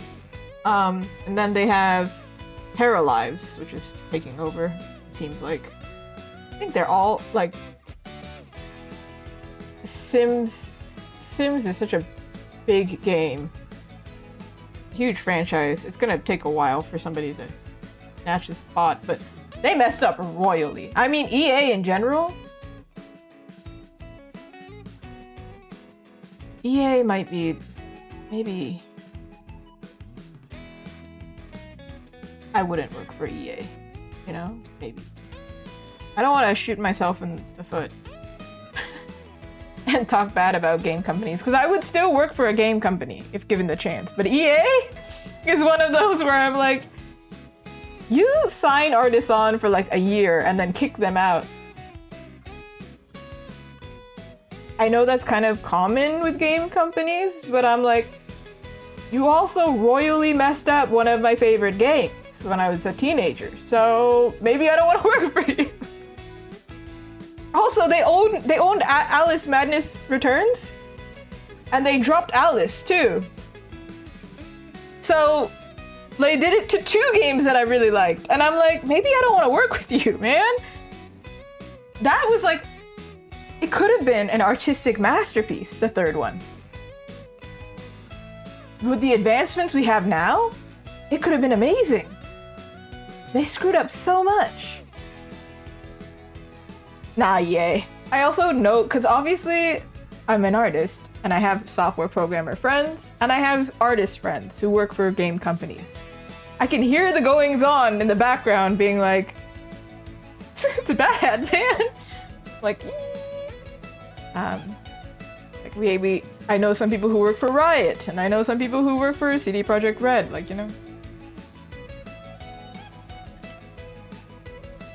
And then they have Paralives, which is taking over. It seems like. I think they're all like Sims. Sims is such a big game, huge franchise. It's gonna take a while for somebody to snatch the spot, but they messed up royally. I mean, EA in general. EA might be, maybe. I wouldn't work for EA, you know? Maybe. I don't want to shoot myself in the foot and talk bad about game companies, because I would still work for a game company if given the chance. But EA is one of those where I'm like, you sign artists on for like a year and then kick them out. I know that's kind of common with game companies, but I'm like, you also royally messed up one of my favorite games when I was a teenager, so maybe I don't want to work for you. Also, they owned Alice Madness Returns, and they dropped Alice too. So they did it to 2 games that I really liked, and I'm like, maybe I don't want to work with you, man. That was like, it could have been an artistic masterpiece, the 3rd one. With the advancements we have now, it could have been amazing. They screwed up so much. Nah, yay. I also know, because obviously I'm an artist, and I have software programmer friends, and I have artist friends who work for game companies. I can hear the goings on in the background being like, it's bad, man. Like, I know some people who work for Riot, and I know some people who work for CD Projekt Red, like, you know.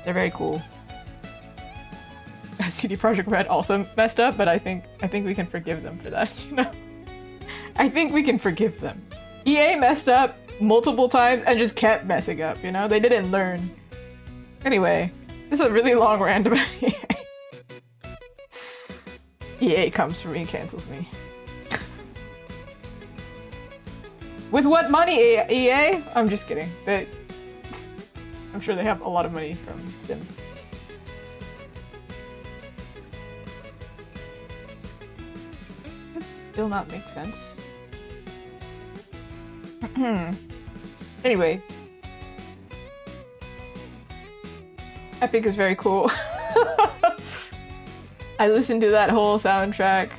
They're very cool. CD Projekt Red also messed up, but I think we can forgive them for that, you know? I think we can forgive them. EA messed up multiple times and just kept messing up, you know? They didn't learn. Anyway, this is a really long rant about EA. EA comes for me, cancels me. With what money, EA? I'm just kidding. I'm sure they have a lot of money from Sims. still not make sense. Anyway. Epic is very cool. I listened to that whole soundtrack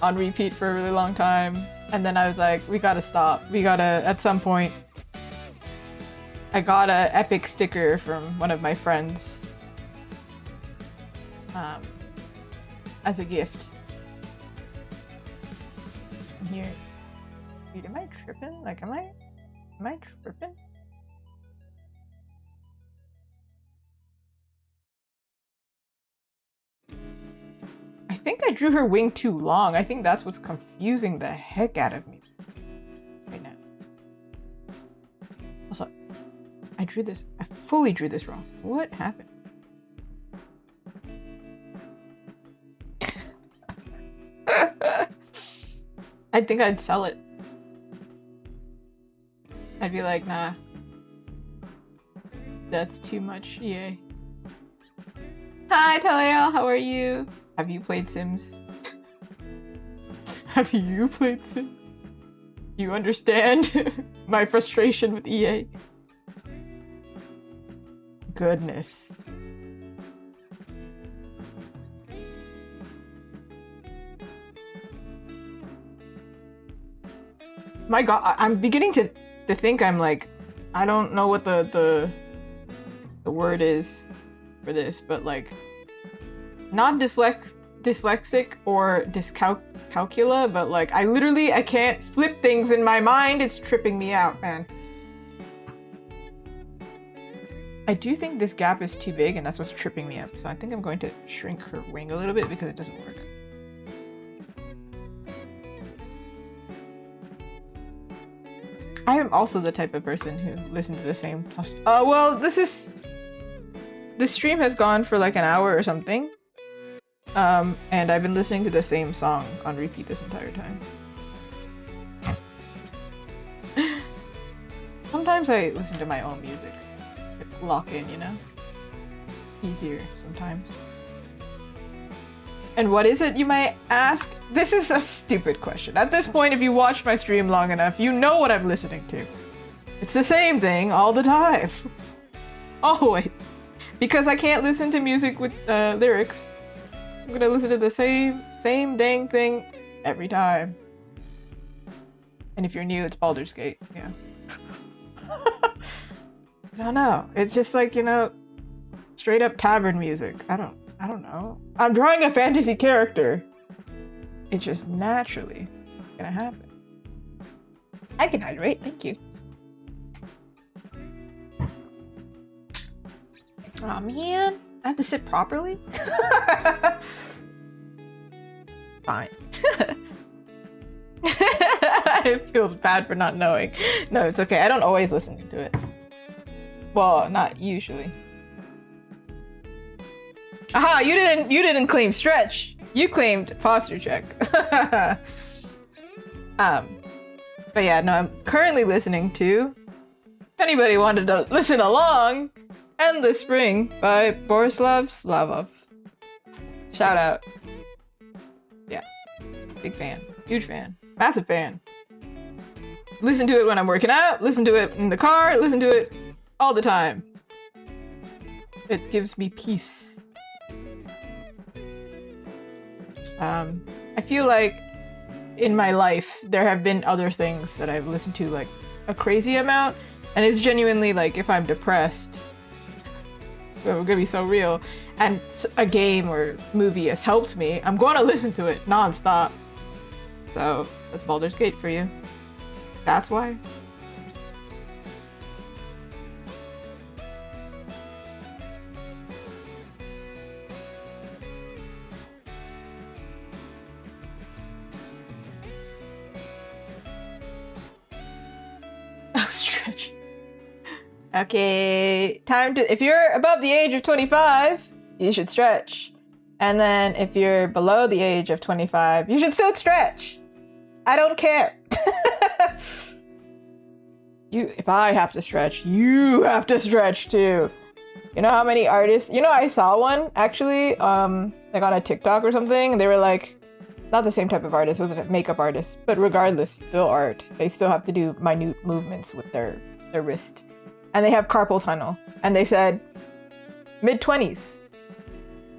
on repeat for a really long time, and then I was like, we gotta stop. We gotta, at some point. I got a Epic sticker from one of my friends as a gift. Here. Dude, am I tripping? Like, am I tripping? I think I drew her wing too long. I think that's what's confusing the heck out of me right now. Also, I fully drew this wrong. What happened? I think I'd sell it. I'd be like, nah. That's too much, EA. Hi, Taliel, how are you? Have you played Sims? Have you played Sims? You understand my frustration with EA? Goodness. My god, I'm beginning to think I'm like, I don't know what the word is for this, but like, not dyslexic or dyscalcula, but like, I can't flip things in my mind. It's tripping me out, man. I do think this gap is too big, and that's what's tripping me up. So I think I'm going to shrink her wing a little bit because it doesn't work. I am also the type of person who listens to the same well, the stream has gone for like an hour or something. And I've been listening to the same song on repeat this entire time. Sometimes I listen to my own music. Lock in, you know? Easier sometimes. And what is it, you might ask? This is a stupid question. At this point, if you watch my stream long enough, you know what I'm listening to. It's the same thing all the time. Always. Because I can't listen to music with lyrics. I'm gonna listen to the same dang thing every time. And if you're new, it's Baldur's Gate, yeah. I don't know. It's just like, you know, straight up tavern music. I don't know. I'm drawing a fantasy character. It's just naturally gonna happen. I can hydrate, thank you. Oh man, I have to sit properly? Fine. It feels bad for not knowing. No, it's okay. I don't always listen to it. Well, not usually. Aha, you didn't claim stretch. You claimed posture check. But yeah, no, I'm currently listening to, if anybody wanted to listen along, Endless Spring by Borislav Slavov. Shout out. Yeah. Big fan. Huge fan. Massive fan. Listen to it when I'm working out, listen to it in the car, listen to it all the time. It gives me peace. I feel like in my life there have been other things that I've listened to like a crazy amount, and it's genuinely like if I'm depressed, we're gonna be so real, and a game or movie has helped me, I'm going to listen to it non-stop. So that's Baldur's Gate for you. That's why. Oh, stretch. Okay, time to, if you're above the age of 25, you should stretch. And then if you're below the age of 25, you should still stretch. I don't care. If I have to stretch, you have to stretch too. You know how many artists, you know, I saw one actually, like on a TikTok or something, and they were like, not the same type of artist, wasn't a makeup artist, but regardless, still art. They still have to do minute movements with their wrist. And they have carpal tunnel. And they said, mid-20s,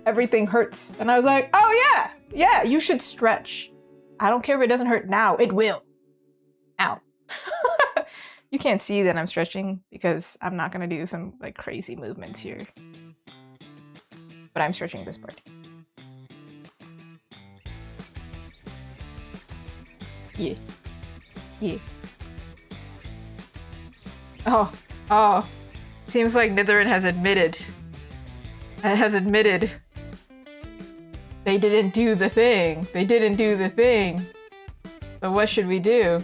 everything hurts. And I was like, oh yeah, you should stretch. I don't care if it doesn't hurt now, it will. Ow. You can't see that I'm stretching because I'm not gonna do some like crazy movements here. But I'm stretching this part. Yeah. Oh. Seems like Nitherin has admitted. They didn't do the thing. So what should we do?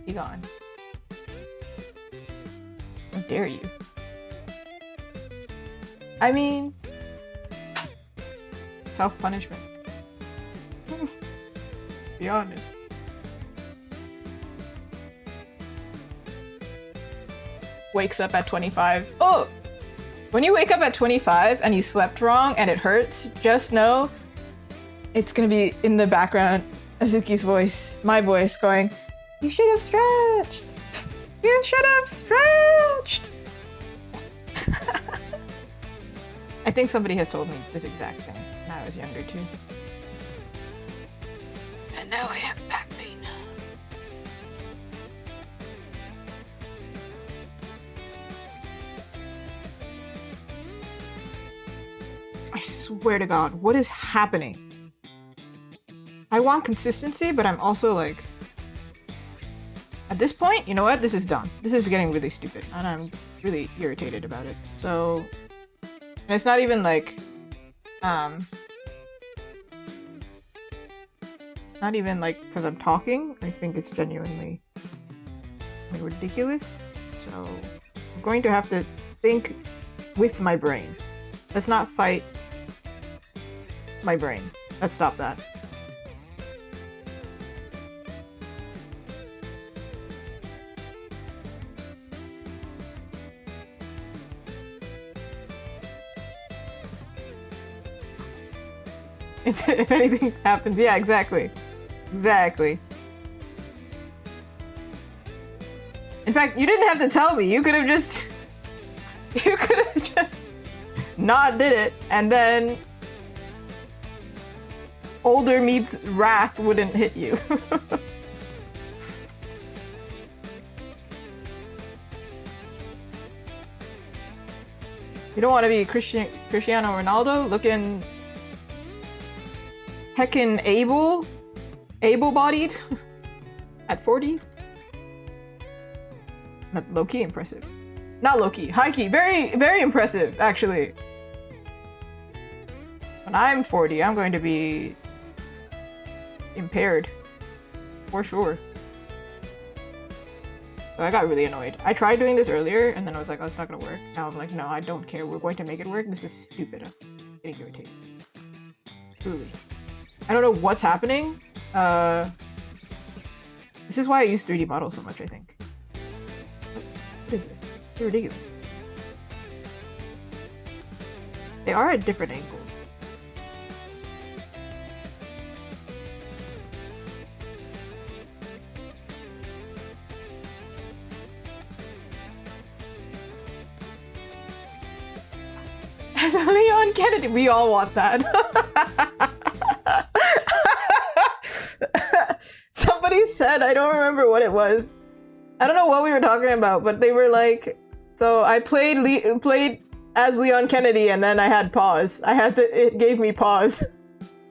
Be gone. How dare you? I mean, self-punishment. Be honest. Wakes up at 25. Oh! When you wake up at 25 and you slept wrong and it hurts, just know it's gonna be in the background, Azuki's voice, my voice, going, you should have stretched! You should have stretched! I think somebody has told me this exact thing when I was younger too. And now I have back pain. I swear to God, what is happening? I want consistency, but I'm also like... At this point, you know what? This is done. This is getting really stupid, and I'm really irritated about it. So... And it's not even like... Not even like because I'm talking. I think it's genuinely like, ridiculous. So I'm going to have to think with my brain. Let's not fight my brain. Let's stop that. It's, if anything happens, yeah, exactly. Exactly. In fact, you didn't have to tell me. You could have just... You could have just not did it, and then... Older meets wrath wouldn't hit you. You don't want to be Cristiano Ronaldo looking... Heckin' able-bodied at 40? Not low-key impressive. Not low-key, high-key. Very, very impressive, actually. When I'm 40, I'm going to be impaired. For sure. So I got really annoyed. I tried doing this earlier, and then I was like, oh, it's not gonna work. Now I'm like, no, I don't care. We're going to make it work. This is stupid. I'm getting irritated. Truly. I don't know what's happening. This is why I use 3D models so much, I think. What is this? It's ridiculous. They are at different angles. As a Leon Kennedy, we all want that. Somebody said, I don't remember what it was. I don't know what we were talking about, but they were like, so I played as Leon Kennedy and then I had pause. It gave me pause.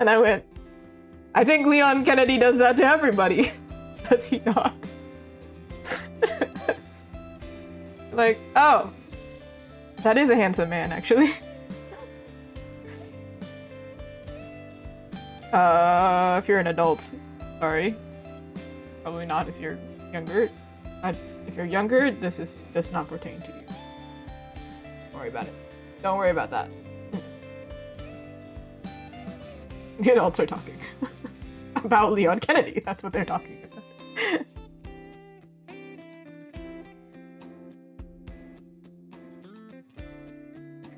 And I went, I think Leon Kennedy does that to everybody. Does he not? Like, oh, that is a handsome man, actually. If you're an adult, sorry. Probably not if you're younger. If you're younger, this does not pertain to you. Don't worry about it. Don't worry about that. The adults are talking about Leon Kennedy. That's what they're talking about.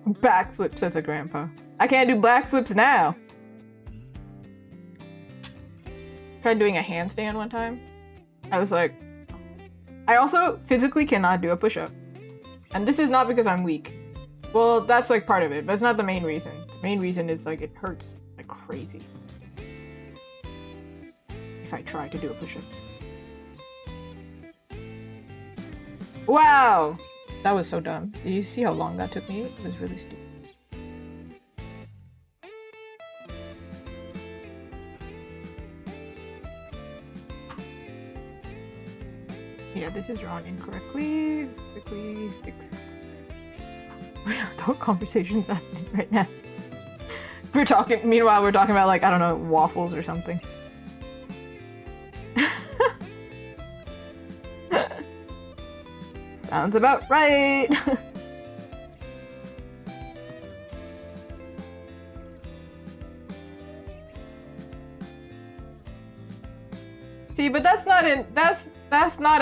Backflip, says a grandpa. I can't do backflips now. Tried doing a handstand one time. I was like, I also physically cannot do a push-up. And this is not because I'm weak. Well, that's like part of it, but it's not the main reason. The main reason is like it hurts like crazy if I try to do a push-up. Wow! That was so dumb. Did you see how long that took me? It was really stupid. Yeah, this is drawn incorrectly. Quickly fix. Adult conversations happening right now. We're talking. Meanwhile, we're talking about like, I don't know, waffles or something. Sounds about right. See, but that's not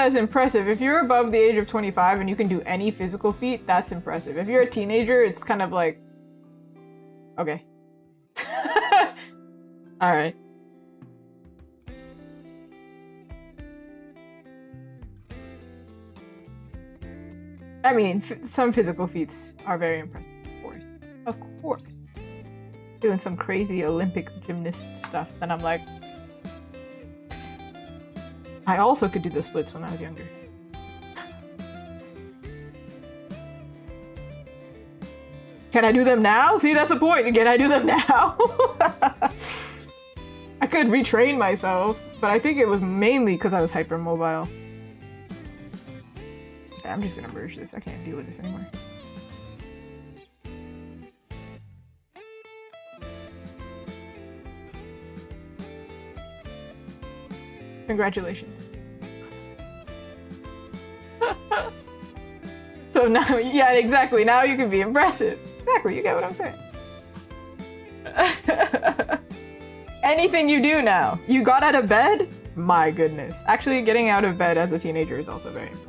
as impressive. If you're above the age of 25 and you can do any physical feat, that's impressive. If you're a teenager, it's kind of like, okay. All right. I mean, some physical feats are very impressive, of course. Of course. Doing some crazy Olympic gymnast stuff, then I'm like, I also could do the splits when I was younger. Can I do them now? See, that's the point. Can I do them now? I could retrain myself, but I think it was mainly because I was hypermobile. Okay, I'm just gonna merge this. I can't deal with this anymore. Congratulations. So now, yeah, exactly. Now you can be impressive. Exactly, you get what I'm saying. Anything you do now. You got out of bed? My goodness. Actually, getting out of bed as a teenager is also very important.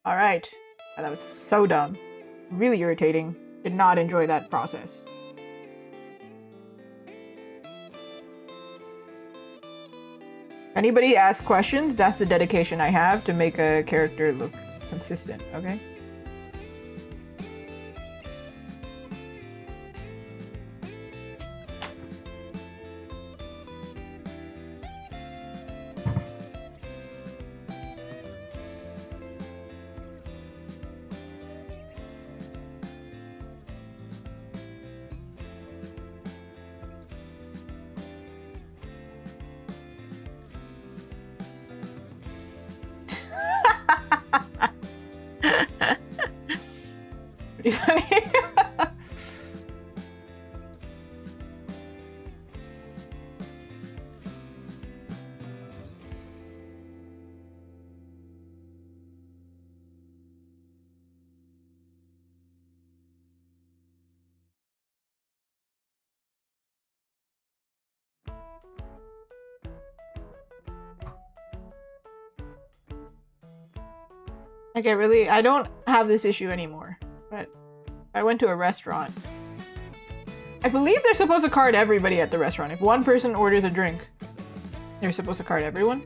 Alright. Oh, that was so dumb. Really irritating. Did not enjoy that process. Anybody ask questions? That's the dedication I have to make a character look consistent, okay? Pretty funny. Okay, really, I don't have this issue anymore, but I went to a restaurant. I believe they're supposed to card everybody at the restaurant. If one person orders a drink, they're supposed to card everyone.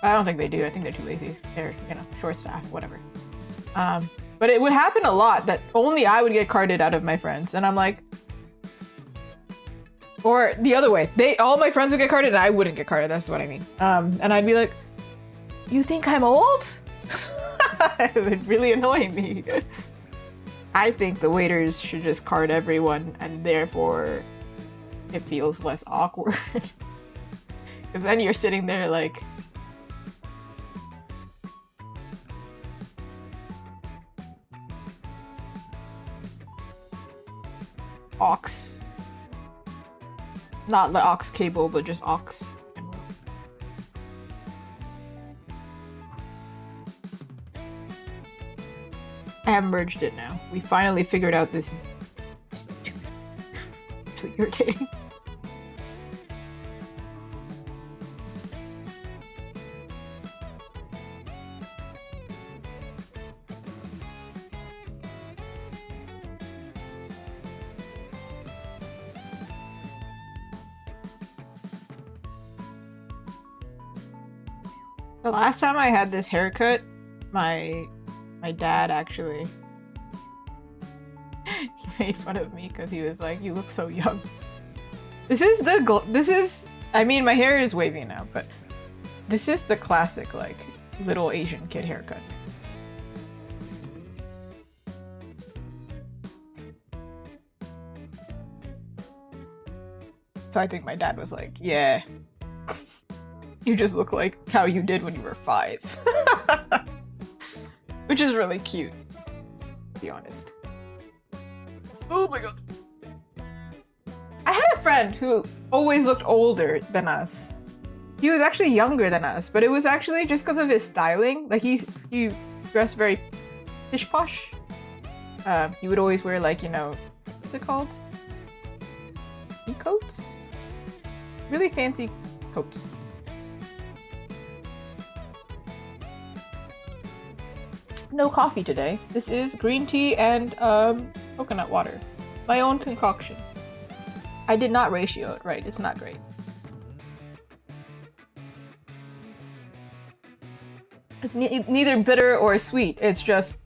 I don't think they do. I think they're too lazy. They're, you know, short-staffed, whatever. But it would happen a lot that only I would get carded out of my friends, and I'm like... Or the other way. All my friends would get carded and I wouldn't get carded, that's what I mean. And I'd be like, you think I'm old? It would really annoy me. I think the waiters should just card everyone, and therefore it feels less awkward. Because then you're sitting there like... Not the aux cable, but just aux. I have merged it now. We finally figured out this. It's so irritating. The last time I had this haircut, my dad actually he made fun of me because he was like, "You look so young." I mean, my hair is wavy now, but this is the classic like little Asian kid haircut. So I think my dad was like, "Yeah. You just look like how you did when you were 5." Which is really cute, to be honest. Oh my god. I had a friend who always looked older than us. He was actually younger than us, but it was actually just because of his styling. Like he dressed very pish posh. He would always wear like, you know, what's it called? Pea coats? Really fancy coats. No coffee today. This is green tea and coconut water. My own concoction. I did not ratio it right. It's not great. It's neither bitter or sweet. It's just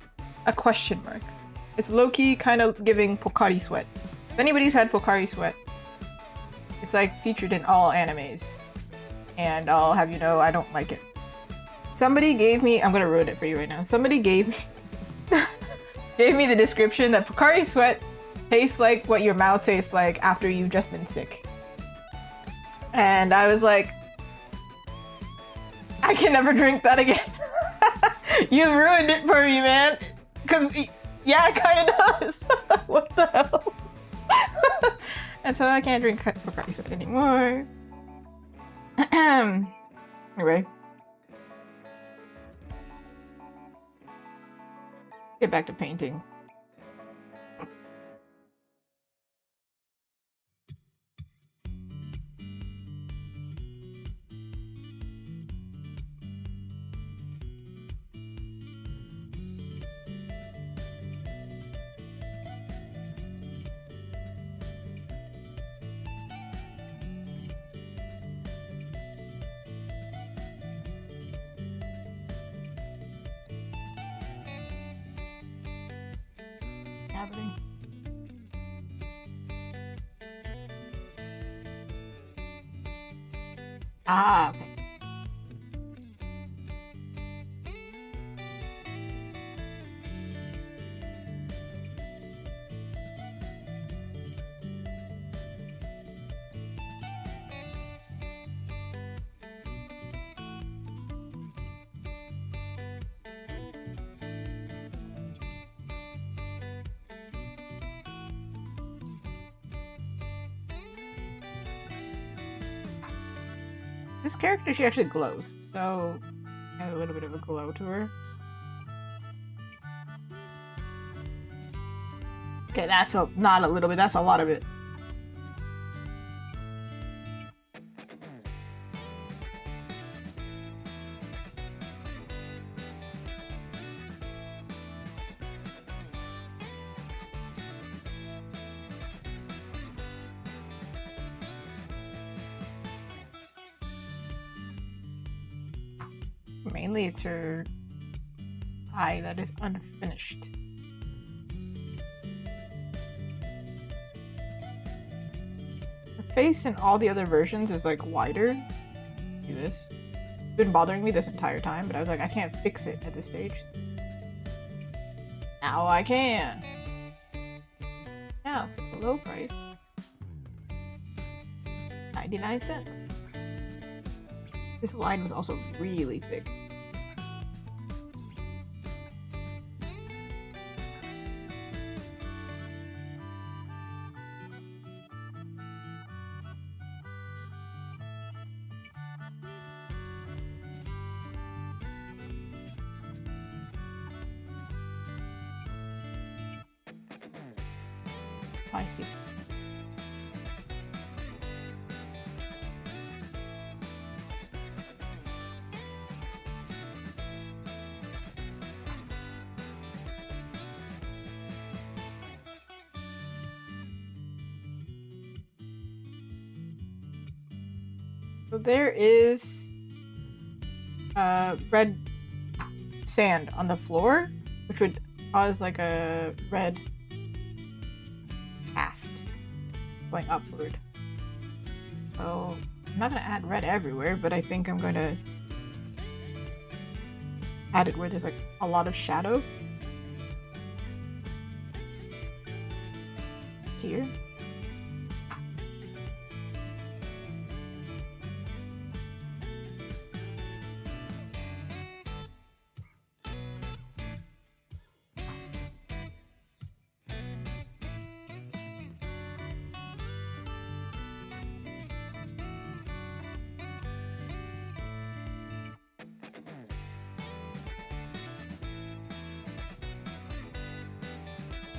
a question mark. It's low-key kind of giving Pocari Sweat. If anybody's had Pocari Sweat, it's like featured in all animes. And I'll have you know, I don't like it. Somebody gave me, I'm gonna ruin it for you right now. Somebody gave me the description that Pocari Sweat tastes like what your mouth tastes like after you've just been sick. And I was like, I can never drink that again. You ruined it for me, man. Cause yeah, it kinda does. What the hell? And so I can't drink Pocari Sweat anymore. Anyway. Get back to painting. Happening. Ah, okay. This character, she actually glows, so I have a little bit of a glow to her. Okay, that's not a little bit, that's a lot of it. Mainly it's her eye that is unfinished. Her face in all the other versions is like wider. Do this. It's been bothering me this entire time, but I was like, I can't fix it at this stage. Now I can. Now, for the low price, 99 cents. This line was also really thick. I see. So there is red sand on the floor, which would cause like a red cast going upward. So I'm not gonna add red everywhere, but I think I'm going to add it where there's like a lot of shadow. Here.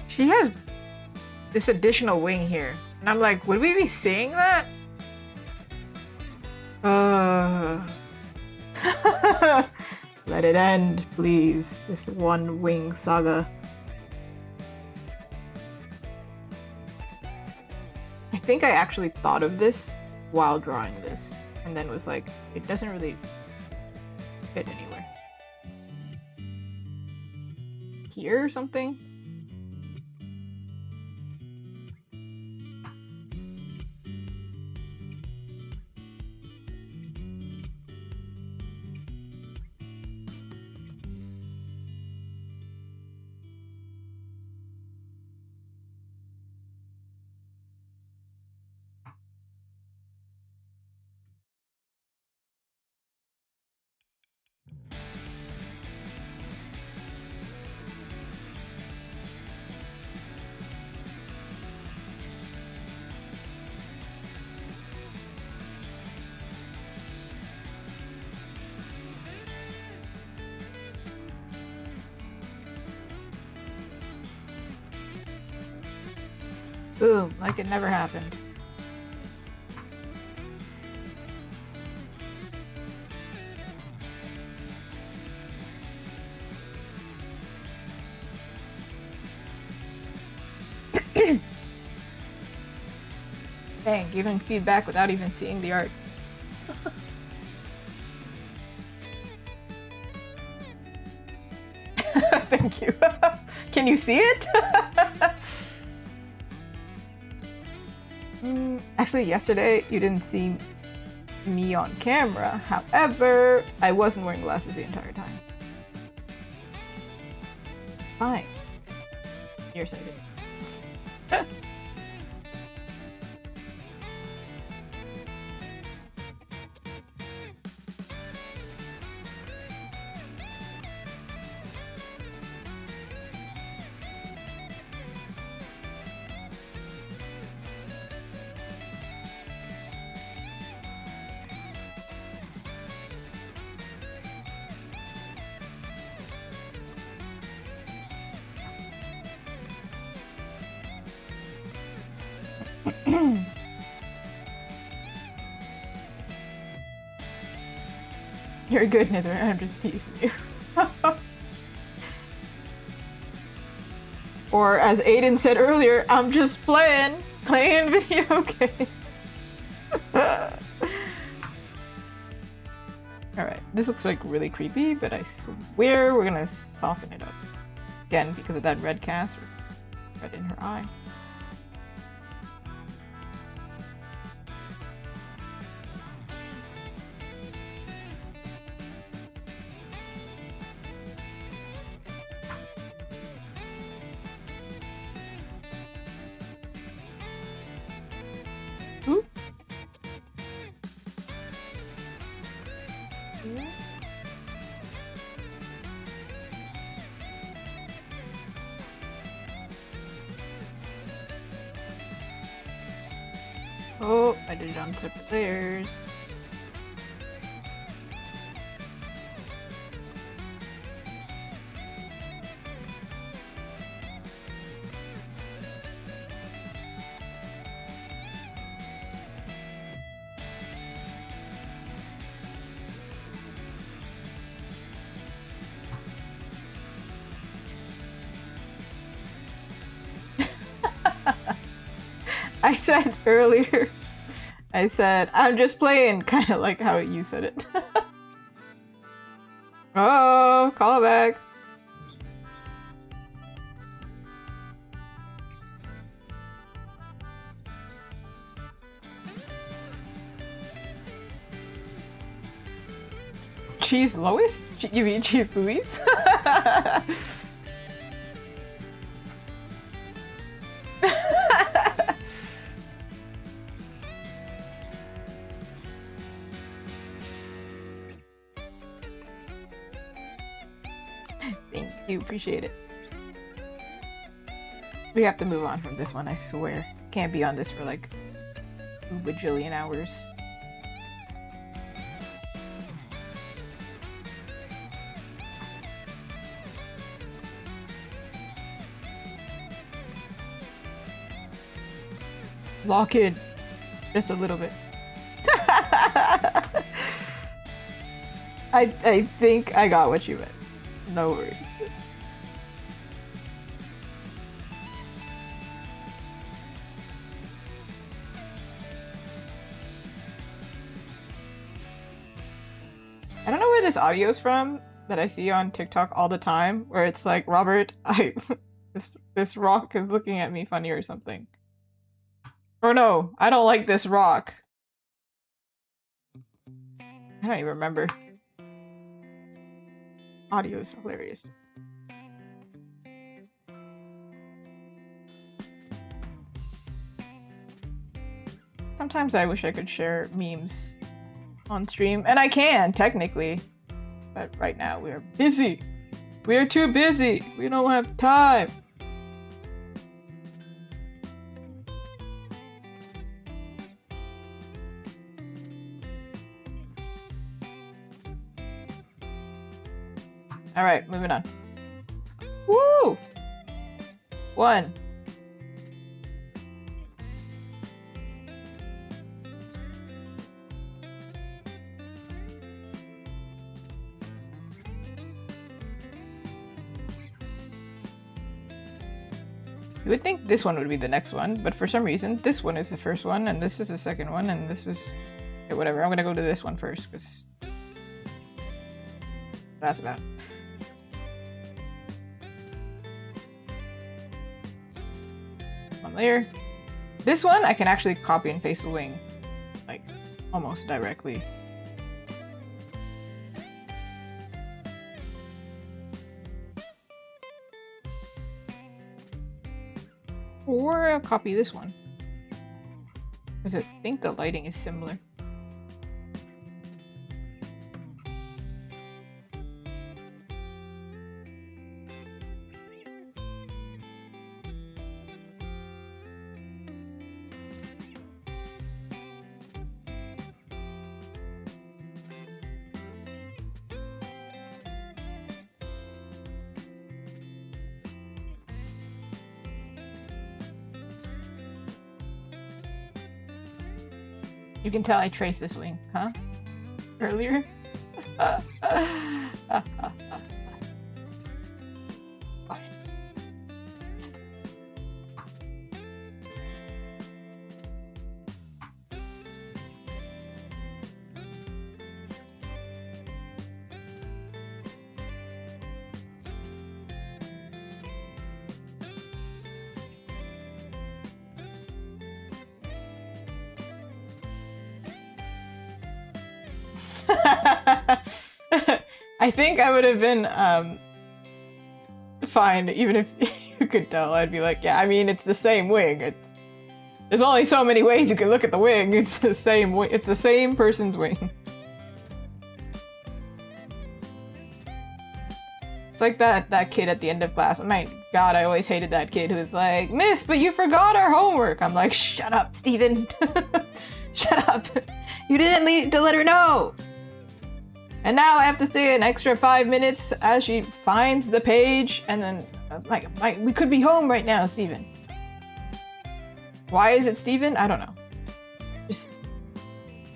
She has this additional wing here. And I'm like, would we be seeing that? Let it end, please. This one wing saga. I think I actually thought of this while drawing this. And then was like, it doesn't really fit anywhere. Here or something? Boom, like it never happened. Dang, giving feedback without even seeing the art. Thank you. Can you see it? Actually, yesterday you didn't see me on camera. However, I wasn't wearing glasses the entire time. It's fine. Nearsighted. You're good, Nether. I'm just teasing you. Or as Aiden said earlier, I'm just playing video games. Alright, this looks like really creepy, but I swear we're gonna soften it up. Again, because of that red cast, or red in her eye. Oh, I did it on separate layers. I said earlier, I said, I'm just playing, kind of like how you said it. Oh, call back. Cheese Lois? You mean Cheese Louise? Thank you, appreciate it. We have to move on from this one, I swear. Can't be on this for like a bajillion hours. Lock in. Just a little bit. I think I got what you meant. No worries. I don't know where this audio is from that I see on TikTok all the time, where it's like, Robert, this rock is looking at me funny or something. Or no, I don't like this rock. I don't even remember. Audio is hilarious. Sometimes I wish I could share memes on stream, and I can, technically. But right now we are busy. We are too busy. We don't have time. Alright, moving on. Woo! 1. You would think this one would be the next one, but for some reason, this one is the first one, and this is the second one, and this is... Okay, whatever, I'm gonna go to this one first, because... That's about it. One layer. This one, I can actually copy and paste the wing, like, almost directly. Or I'll copy this one, because I think the lighting is similar. You can tell I traced this wing, huh? Earlier? I think I would have been fine even if you could tell. I'd be like, yeah, I mean, it's the same wing. There's only so many ways you can look at the wing. It's the same it's the same person's wing. It's like that kid at the end of class. Oh my god, I always hated that kid who was like, Miss, but you forgot our homework. I'm like, shut up, Steven. Shut up. You didn't need to let her know. And now I have to stay an extra 5 minutes as she finds the page, and then we could be home right now, Steven. Why is it Steven? I don't know. Just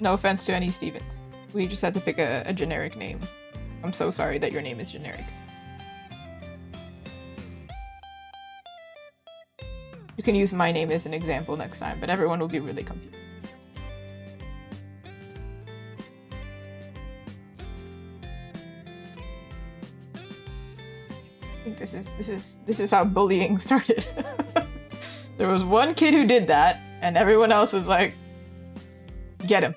no offense to any Stevens. We just had to pick a generic name. I'm so sorry that your name is generic. You can use my name as an example next time, but everyone will be really confused. I think this is how bullying started. There was one kid who did that, and everyone else was like, get him.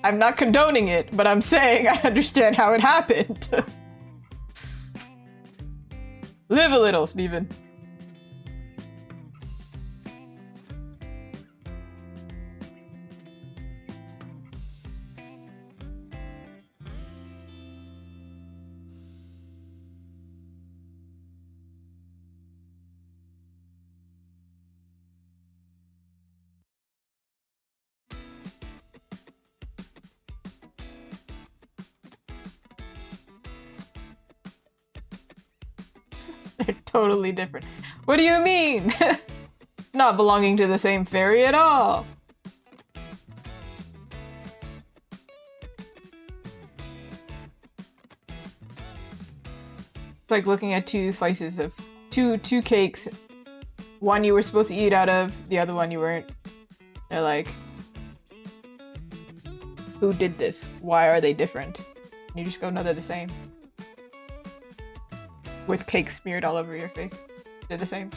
I'm not condoning it, but I'm saying I understand how it happened. Live a little, Steven. They're totally different. What do you mean? Not belonging to the same fairy at all. It's like looking at two slices of two cakes. One you were supposed to eat out of, the other one you weren't. They're like, who did this? Why are they different? And you just go, no, they're the same. With cake smeared all over your face. They're the same.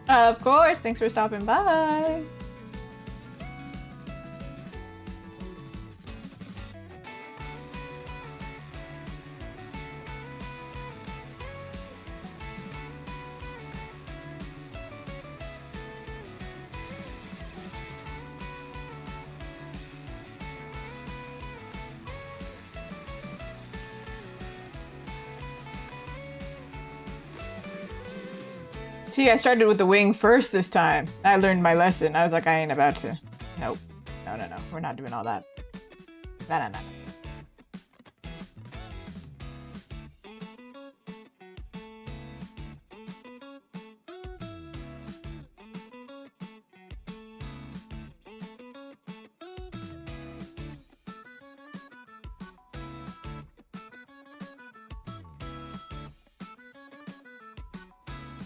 Of course, thanks for stopping by. See, I started with the wing first this time. I learned my lesson. I was like, I ain't about to. Nope. No. We're not doing all that. No.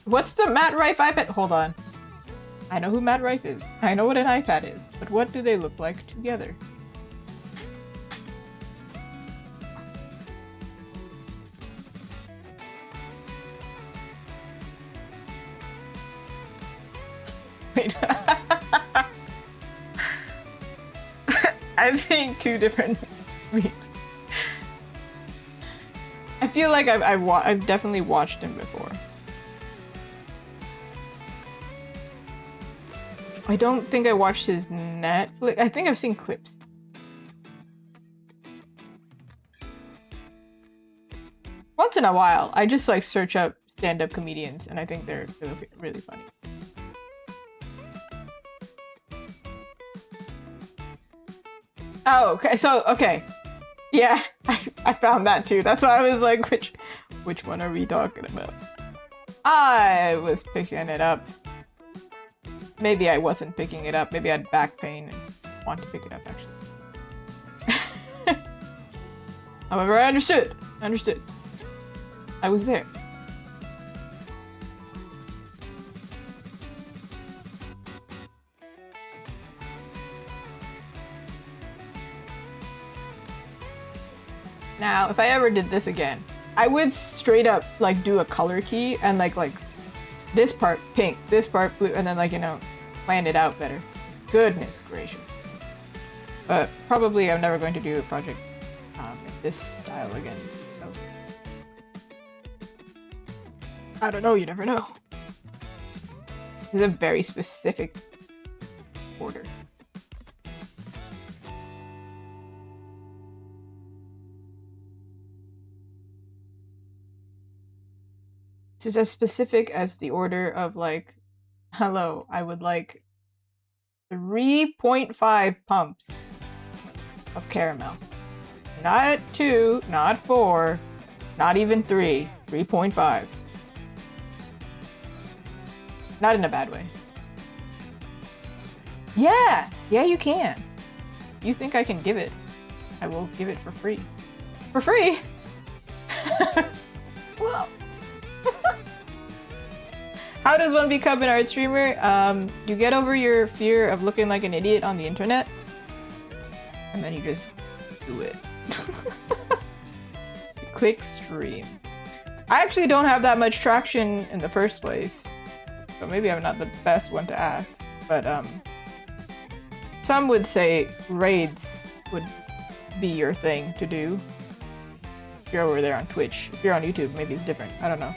What's the Matt Rife iPad? Hold on. I know who Matt Rife is. I know what an iPad is. But what do they look like together? Wait. I'm seeing two different memes. I feel like I've definitely watched him before. I don't think I watched his Netflix. I think I've seen clips. Once in a while, I just like search up stand-up comedians, and I think they're really funny. Oh, okay. So, okay. Yeah, I found that too. That's why I was like, which one are we talking about? I was picking it up. Maybe I wasn't picking it up. Maybe I had back pain and want to pick it up, actually. However, I understood. I was there. Now, if I ever did this again, I would straight up like do a color key and like this part pink, this part blue, and then like, you know, plan it out better. Goodness gracious. But probably I'm never going to do a project in this style again. So. I don't know, you never know. This is a very specific order. This is as specific as the order of like, hello, I would like 3.5 pumps of caramel. Not 2, not 4, not even 3, 3.5. Not in a bad way. Yeah, you can. You think I can give it? I will give it for free. For free? How does one become an art streamer? You get over your fear of looking like an idiot on the internet, and then you just do it. Click stream. I actually don't have that much traction in the first place, so maybe I'm not the best one to ask, but some would say raids would be your thing to do. If you're over there on Twitch. If you're on YouTube, maybe it's different. I don't know.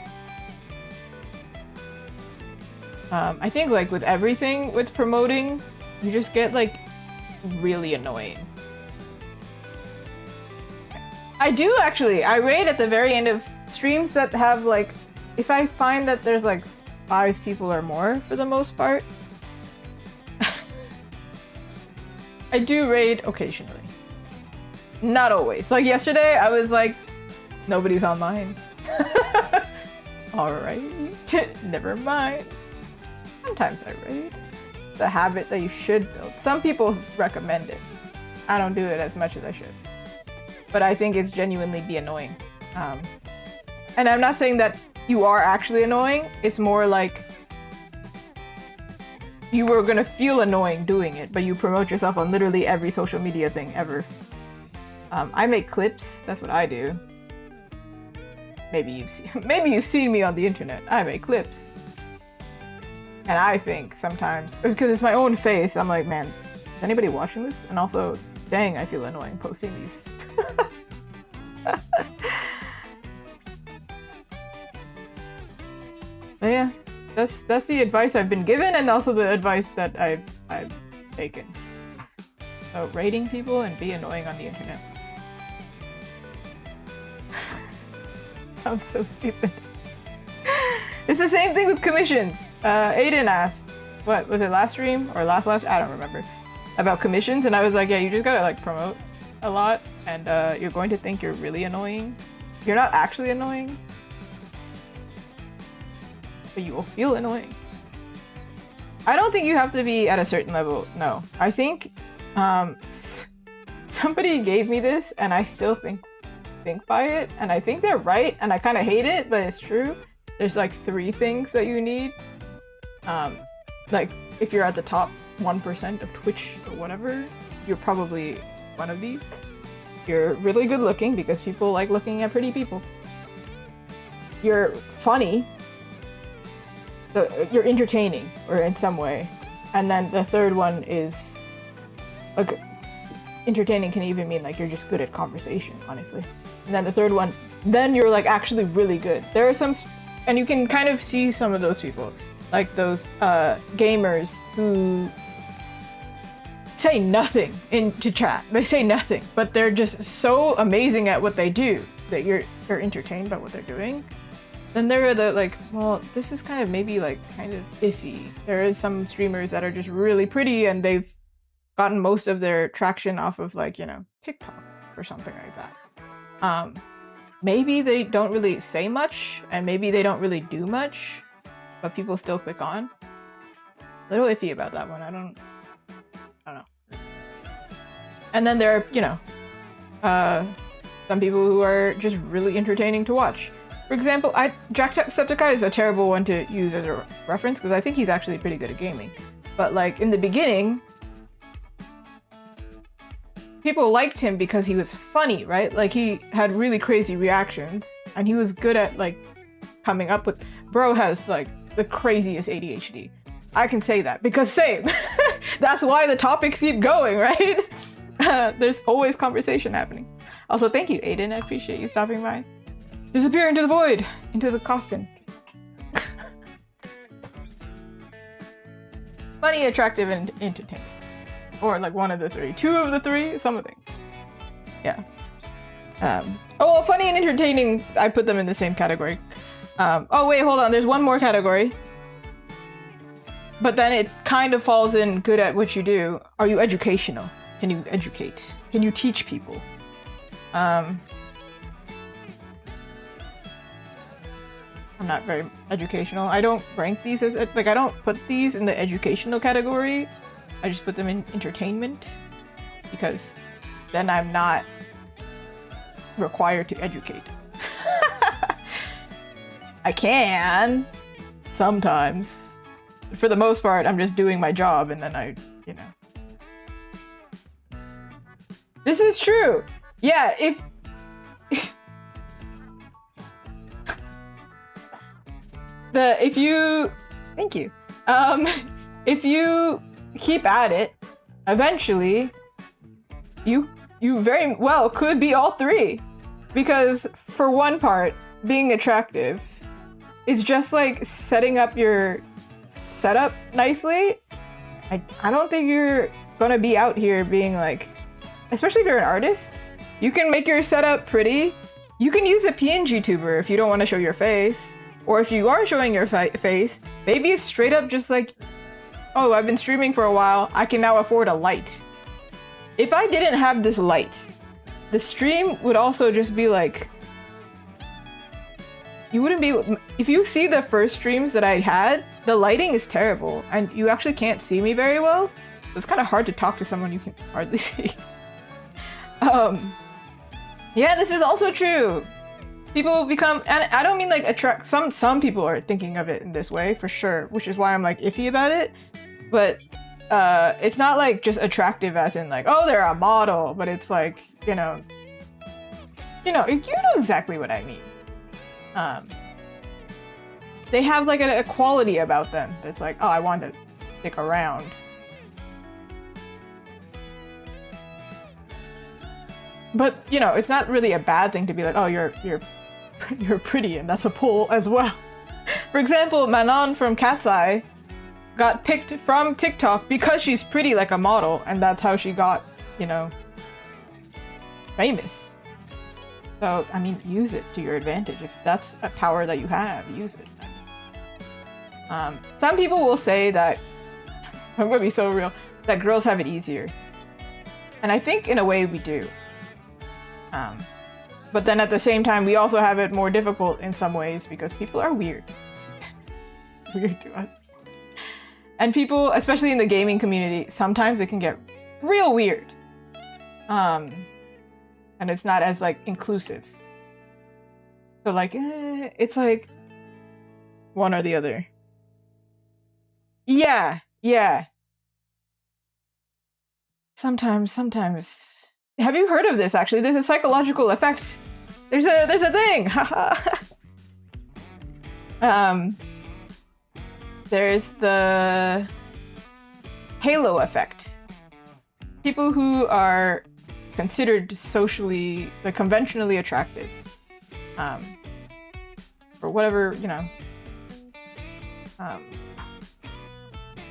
I think like with everything with promoting, you just get like really annoying. I do actually. I raid at the very end of streams that have like, if I find that there's like 5 people or more for the most part. I do raid occasionally. Not always. Like yesterday, I was like, nobody's online. Alright. Never mind. Sometimes I raid. The habit that you should build. Some people recommend it. I don't do it as much as I should. But I think it's genuinely be annoying. And I'm not saying that you are actually annoying. It's more like you were gonna feel annoying doing it, but you promote yourself on literally every social media thing ever. I make clips. That's what I do. Maybe you've seen me on the internet. I make clips. And I think sometimes, because it's my own face, I'm like, man, is anybody watching this? And also, dang, I feel annoying posting these. But yeah, that's the advice I've been given, and also the advice that I've taken. So rating people and be annoying on the internet. Sounds so stupid. It's the same thing with commissions. Aiden asked, what was it, last stream or last? I don't remember. About commissions, and I was like, yeah, you just gotta like promote a lot, and you're going to think you're really annoying. You're not actually annoying, but you will feel annoying. I don't think you have to be at a certain level. No, I think somebody gave me this, and I still think by it, and I think they're right, and I kind of hate it, but it's true. There's like 3 things that you need. Like if you're at the top 1% of Twitch or whatever, you're probably one of these. You're really good looking because people like looking at pretty people. You're funny. You're entertaining, or in some way. And then the third one is like, entertaining can even mean like you're just good at conversation, honestly. And then the third one, then you're like actually really good. There are some, and you can kind of see some of those people, like those gamers who say nothing into chat. They say nothing, but they're just so amazing at what they do that you're entertained by what they're doing. Then there are the like, well, this is kind of maybe like kind of iffy. There is some streamers that are just really pretty and they've gotten most of their traction off of like, you know, TikTok or something like that. Maybe they don't really say much and maybe they don't really do much, but people still click on. A little iffy about that one. I don't know. And then there are, you know, some people who are just really entertaining to watch. For example, Jacksepticeye is a terrible one to use as a reference because I think he's actually pretty good at gaming. But like in the beginning, people liked him because he was funny, right? Like he had really crazy reactions and he was good at like coming up with, bro has like the craziest ADHD. I can say that because same. That's why the topics keep going, right? There's always conversation happening. Also, thank you, Aiden. I appreciate you stopping by. Disappear into the void, into the coffin. Funny, attractive, and entertaining. Or like one of the 3. 2 of the 3, something. Yeah. Oh, funny and entertaining, I put them in the same category. Oh wait, hold on, there's one more category. But then it kind of falls in good at what you do. Are you educational? Can you educate? Can you teach people? I'm not very educational. I don't rank these as, like, I don't put these in the educational category. I just put them in entertainment because then I'm not required to educate. I can sometimes. For the most part, I'm just doing my job and then I, you know. This is true. Yeah, if if you thank you. If you keep at it, eventually you very well could be all three. Because for one part, being attractive is just like setting up your setup nicely. I don't think you're gonna be out here being like, especially if you're an artist, you can make your setup pretty. You can use a PNG tuber if you don't want to show your face. Or if you are showing your face, maybe it's straight up just like, oh, I've been streaming for a while, I can now afford a light. If I didn't have this light, the stream would also just be like, you wouldn't be, if you see the first streams that I had, the lighting is terrible and you actually can't see me very well. It's kind of hard to talk to someone you can hardly see. Yeah, this is also true. People become, and I don't mean like attract, some people are thinking of it in this way for sure, which is why I'm like iffy about it. But it's not like just attractive as in like, oh, they're a model, but it's like, you know exactly what I mean. They have like a quality about them that's like, oh, I want to stick around. But, you know, it's not really a bad thing to be like, oh, you're pretty, and that's a pull as well. For example, Manon from Cat's Eye got picked from TikTok because she's pretty like a model, and that's how she got, you know, famous. So, I mean, use it to your advantage. If that's a power that you have, use it. Some people will say that, I'm gonna be so real, that girls have it easier. And I think in a way we do. But then at the same time, we also have it more difficult in some ways because people are weird. Weird to us. And people, especially in the gaming community, sometimes it can get real weird. And it's not as like inclusive. So like, it's like one or the other. Yeah. Sometimes. Have you heard of this actually? There's a psychological effect. There's a thing. There's the halo effect. People who are considered socially, like conventionally attractive, or whatever, you know,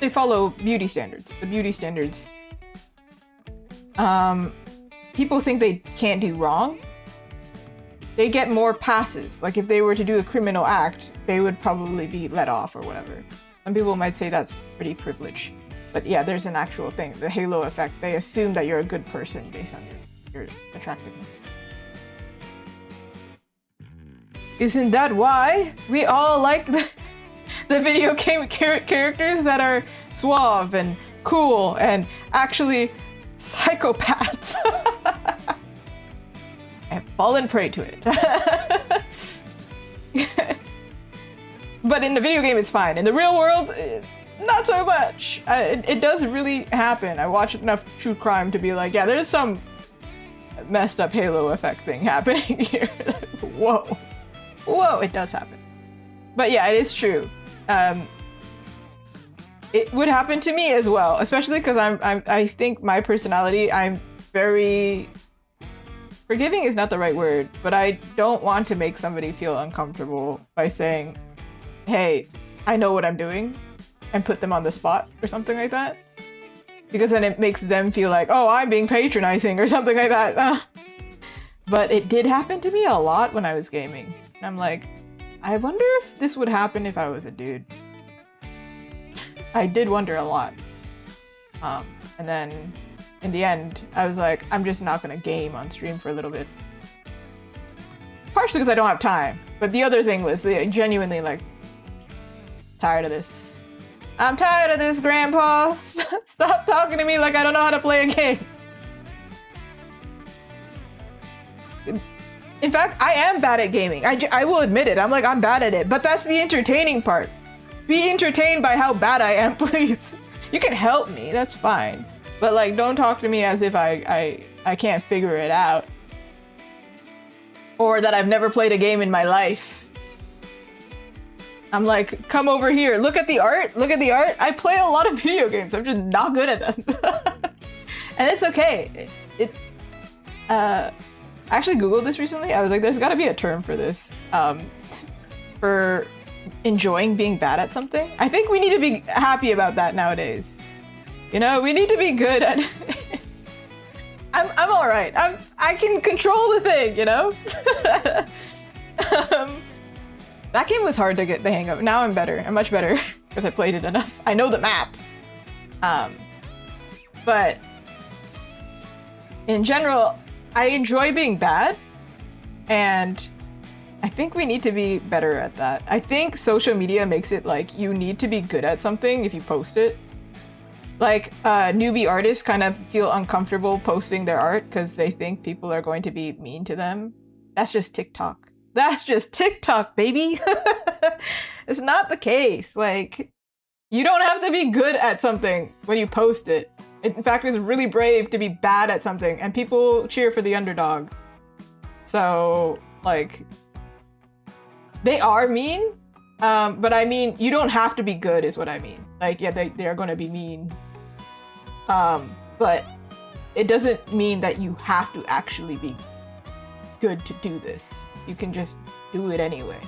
they follow beauty standards. The beauty standards. People think they can't do wrong. They get more passes. Like if they were to do a criminal act, they would probably be let off or whatever. Some people might say that's pretty privileged. But yeah, there's an actual thing, the halo effect. They assume that you're a good person based on your attractiveness. Isn't that why we all like the video game characters that are suave and cool and actually psychopaths? I've fallen prey to it. But in the video game, it's fine. In the real world, not so much. It does really happen. I watch enough true crime to be like, yeah, there's some messed up halo effect thing happening here. Whoa, it does happen. But yeah, it is true. It would happen to me as well, especially because I think my personality, I'm very forgiving is not the right word, but I don't want to make somebody feel uncomfortable by saying, hey, I know what I'm doing, and put them on the spot or something like that. Because then it makes them feel like, oh, I'm being patronizing or something like that. But it did happen to me a lot when I was gaming. And I'm like, I wonder if this would happen if I was a dude. I did wonder a lot. And then in the end, I was like, I'm just not gonna game on stream for a little bit. Partially because I don't have time. But the other thing was genuinely like, tired of this. I'm tired of this, Grandpa. Stop talking to me like I don't know how to play a game. In fact, I am bad at gaming. I will admit it. I'm bad at it. But that's the entertaining part. Be entertained by how bad I am, please. You can help me. That's fine. But like, don't talk to me as if I can't figure it out. Or that I've never played a game in my life. I'm like, come over here. Look at the art. Look at the art. I play a lot of video games. I'm just not good at them. And it's okay. I actually Googled this recently. I was like, there's gotta be a term for this. For enjoying being bad at something. I think we need to be happy about that nowadays. You know, we need to be good at... I'm all right. I can control the thing, you know? That game was hard to get the hang of. Now I'm better. I'm much better because I played it enough. I know the map. But in general, I enjoy being bad, and I think we need to be better at that. I think social media makes it like you need to be good at something if you post it. Like newbie artists kind of feel uncomfortable posting their art because they think people are going to be mean to them. That's just TikTok. That's just TikTok, baby. It's not the case. Like, you don't have to be good at something when you post it. In fact, it's really brave to be bad at something, and people cheer for the underdog. So, like, they are mean, but I mean, you don't have to be good is what I mean. Like, yeah, they are going to be mean. But it doesn't mean that you have to actually be good to do this. You can just do it anyway.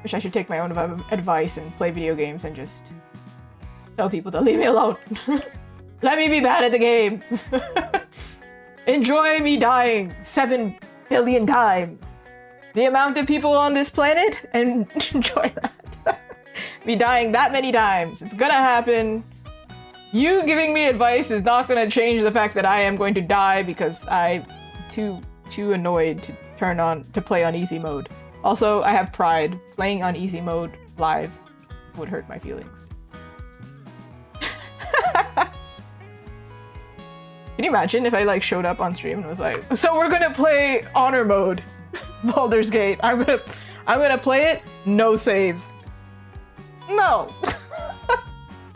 Wish I should take my own advice and play video games and just tell people to leave me alone. Let me be bad at the game. Enjoy me dying 7 billion times. The amount of people on this planet, and enjoy that. Me dying that many times. It's gonna happen. You giving me advice is not gonna change the fact that I am going to die because I'm too annoyed to play on easy mode. Also, I have pride. Playing on easy mode live would hurt my feelings. Can you imagine if I like showed up on stream and was like, so we're gonna play honor mode, Baldur's Gate. I'm gonna play it, no saves. No.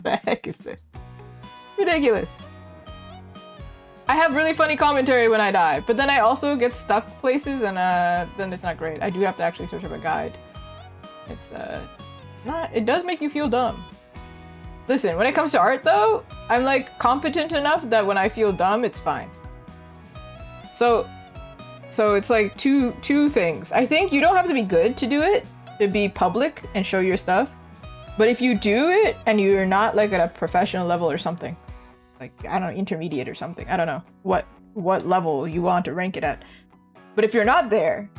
The heck is this? Ridiculous. I have really funny commentary when I die, but then I also get stuck places and then it's not great. I do have to actually search up a guide. It's it does make you feel dumb. Listen, when it comes to art though, I'm like competent enough that when I feel dumb, it's fine. So it's like two things. I think you don't have to be good to do it, to be public and show your stuff. But if you do it and you're not like at a professional level or something, like, I don't know, intermediate or something. I don't know what level you want to rank it at. But if you're not there,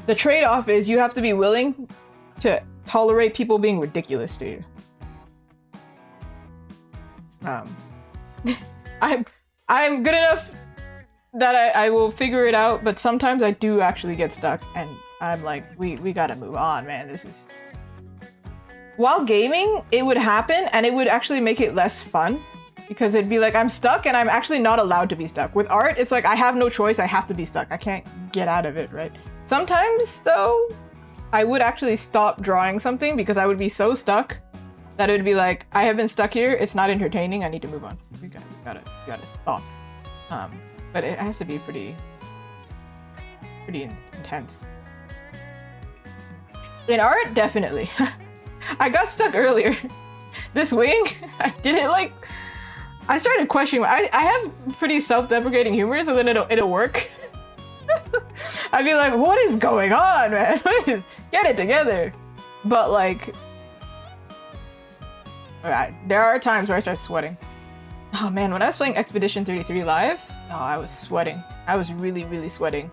the trade-off is you have to be willing to tolerate people being ridiculous to you. I'm good enough that I will figure it out, but sometimes I do actually get stuck and I'm like, we gotta move on, man. This is... While gaming, it would happen and it would actually make it less fun. Because it'd be like, I'm stuck and I'm actually not allowed to be stuck. With art, it's like, I have no choice, I have to be stuck. I can't get out of it, right? Sometimes, though, I would actually stop drawing something because I would be so stuck that it would be like, I have been stuck here, it's not entertaining, I need to move on. You gotta stop. But it has to be pretty intense. In art, definitely. I got stuck earlier. This wing, I didn't like... I started questioning. I have pretty self-deprecating humor, so then it'll work. I'd be like, "What is going on, man? Get it together." But like, there are times where I start sweating. Oh man, when I was playing Expedition 33 live, oh, I was sweating. I was really sweating.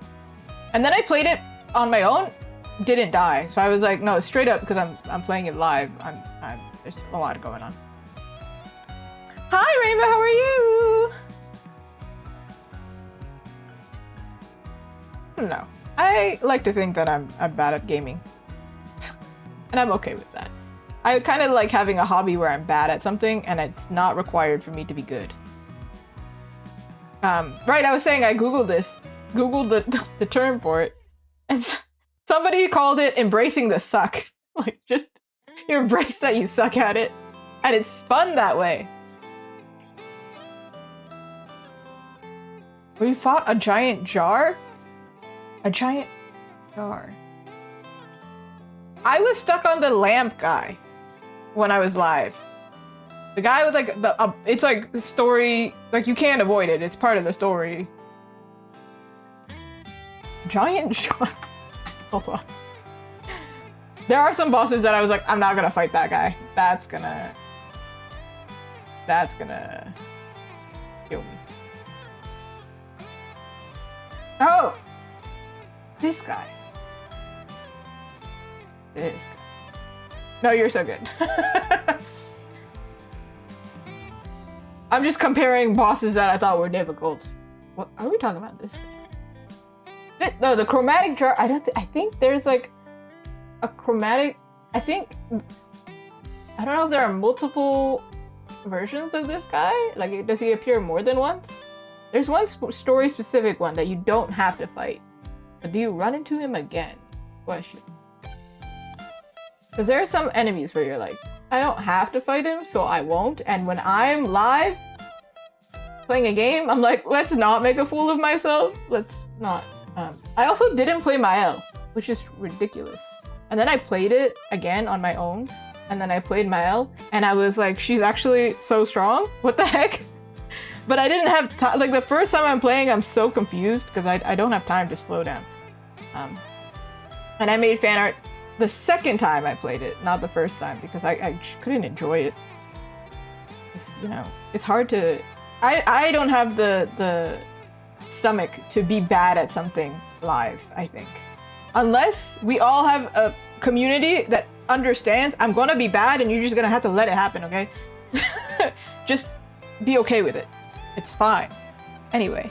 And then I played it on my own, didn't die. So I was like, no, straight up, because I'm playing it live. There's a lot going on. Hi, Rainbow, how are you? No, I like to think that I'm bad at gaming. And I'm okay with that. I kind of like having a hobby where I'm bad at something and it's not required for me to be good. Right, I was saying I googled this Googled the term for it, and somebody called it embracing the suck. Like, just you embrace that you suck at it, and it's fun that way. We fought a giant jar? A giant jar. I was stuck on the lamp guy when I was live. The guy with like the it's like the story, like you can't avoid it. It's part of the story. Giant jar. Hold on. There are some bosses that I was like, I'm not gonna fight that guy. That's gonna kill me. Oh! This guy. This guy. No, you're so good. I'm just comparing bosses that I thought were difficult. What are we talking about? This guy? No, the chromatic jar. I think there's like a chromatic. I don't know if there are multiple versions of this guy. Like, does he appear more than once? There's one story-specific one that you don't have to fight. But do you run into him again? Question. Because there are some enemies where you're like, I don't have to fight him, so I won't. And when I'm live playing a game, I'm like, let's not make a fool of myself. Let's not. I also didn't play Mael, which is ridiculous. And then I played it again on my own. And then I played Mael, and I was like, she's actually so strong? What the heck? But I didn't have time. Like, the first time I'm playing, I'm so confused because I don't have time to slow down. And I made fan art the second time I played it, not the first time, because I couldn't enjoy it. You know, it's hard to... I don't have the stomach to be bad at something live, I think. Unless we all have a community that understands I'm gonna be bad and you're just gonna have to let it happen, okay? Just be okay with it. It's fine. Anyway.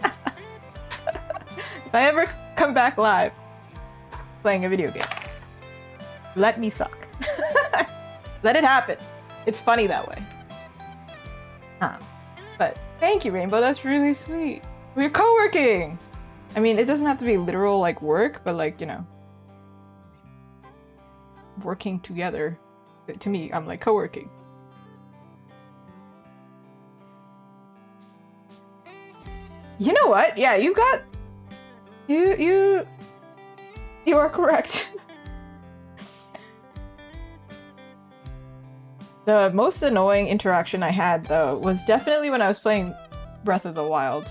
If I ever come back live playing a video game, let me suck. Let it happen. It's funny that way. But thank you, Rainbow. That's really sweet. We're co-working. I mean, it doesn't have to be literal like work, but like, you know, working together. To me, I'm like co-working. You know what? Yeah, you are correct. The most annoying interaction I had, though, was definitely when I was playing Breath of the Wild.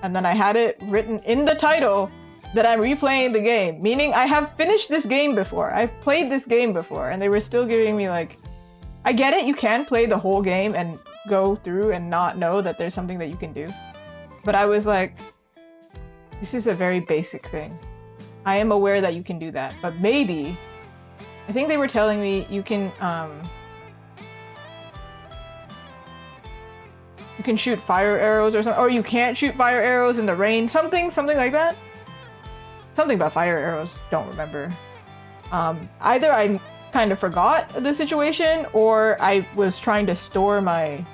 And then I had it written in the title that I'm replaying the game, meaning I have finished this game before. I've played this game before, and they were still giving me like... I get it, you can play the whole game and go through and not know that there's something that you can do. But I was like, this is a very basic thing. I am aware that you can do that, but maybe... I think they were telling me you can shoot fire arrows or something, or you can't shoot fire arrows in the rain, something like that. Something about fire arrows, don't remember. Either I kind of forgot the situation, or I was trying to store my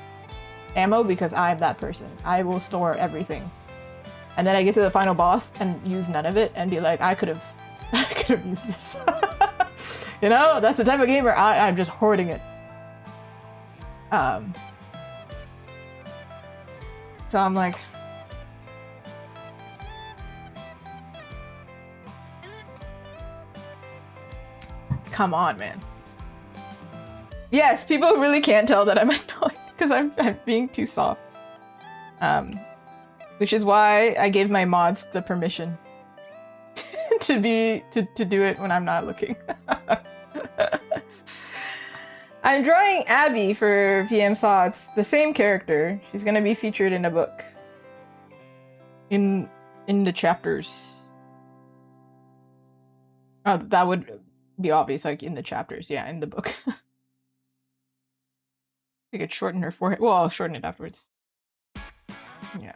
ammo because I'm that person. I will store everything. And then I get to the final boss and use none of it and be like, I could have used this. You know, that's the type of gamer I'm just hoarding it. So I'm like, come on, man. Yes, people really can't tell that I'm annoyed because I'm being too soft. Which is why I gave my mods the permission to do it when I'm not looking. I'm drawing Abby for VM Sods, the same character. She's gonna be featured in a book. In the chapters. Oh, that would be obvious, like in the chapters, yeah, in the book. I could shorten her forehead. Well, I'll shorten it afterwards. Yeah.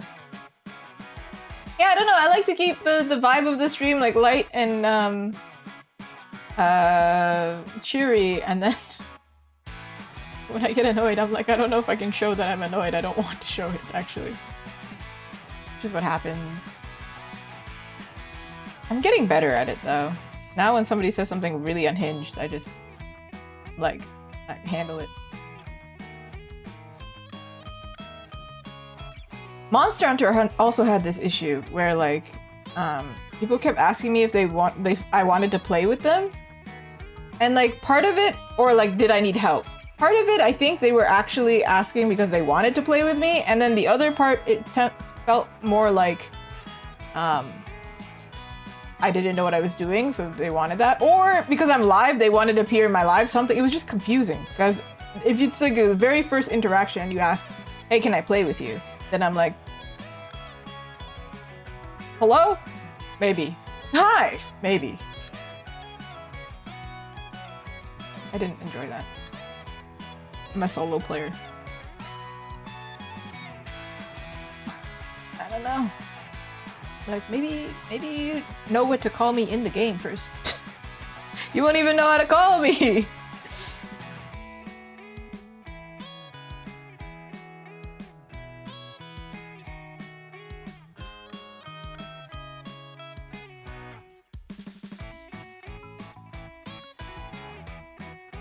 Yeah, I don't know, I like to keep the vibe of the stream like light and cheery, and then when I get annoyed, I'm like, I don't know if I can show that I'm annoyed. I don't want to show it, actually. Which is what happens. I'm getting better at it though. Now when somebody says something really unhinged, I just like I handle it. Monster Hunter also had this issue where like people kept asking me if I wanted to play with them. And like part of it, or like did I need help? Part of it, I think they were actually asking because they wanted to play with me, and then the other part, it felt more like I didn't know what I was doing, so they wanted that. Or because I'm live, they wanted to appear in my live, something. It was just confusing, because if it's like the very first interaction, you ask, hey, can I play with you? Then I'm like, hello? Maybe. Hi! Maybe. I didn't enjoy that. I'm a solo player. I don't know. Like, maybe you know what to call me in the game first. You won't even know how to call me!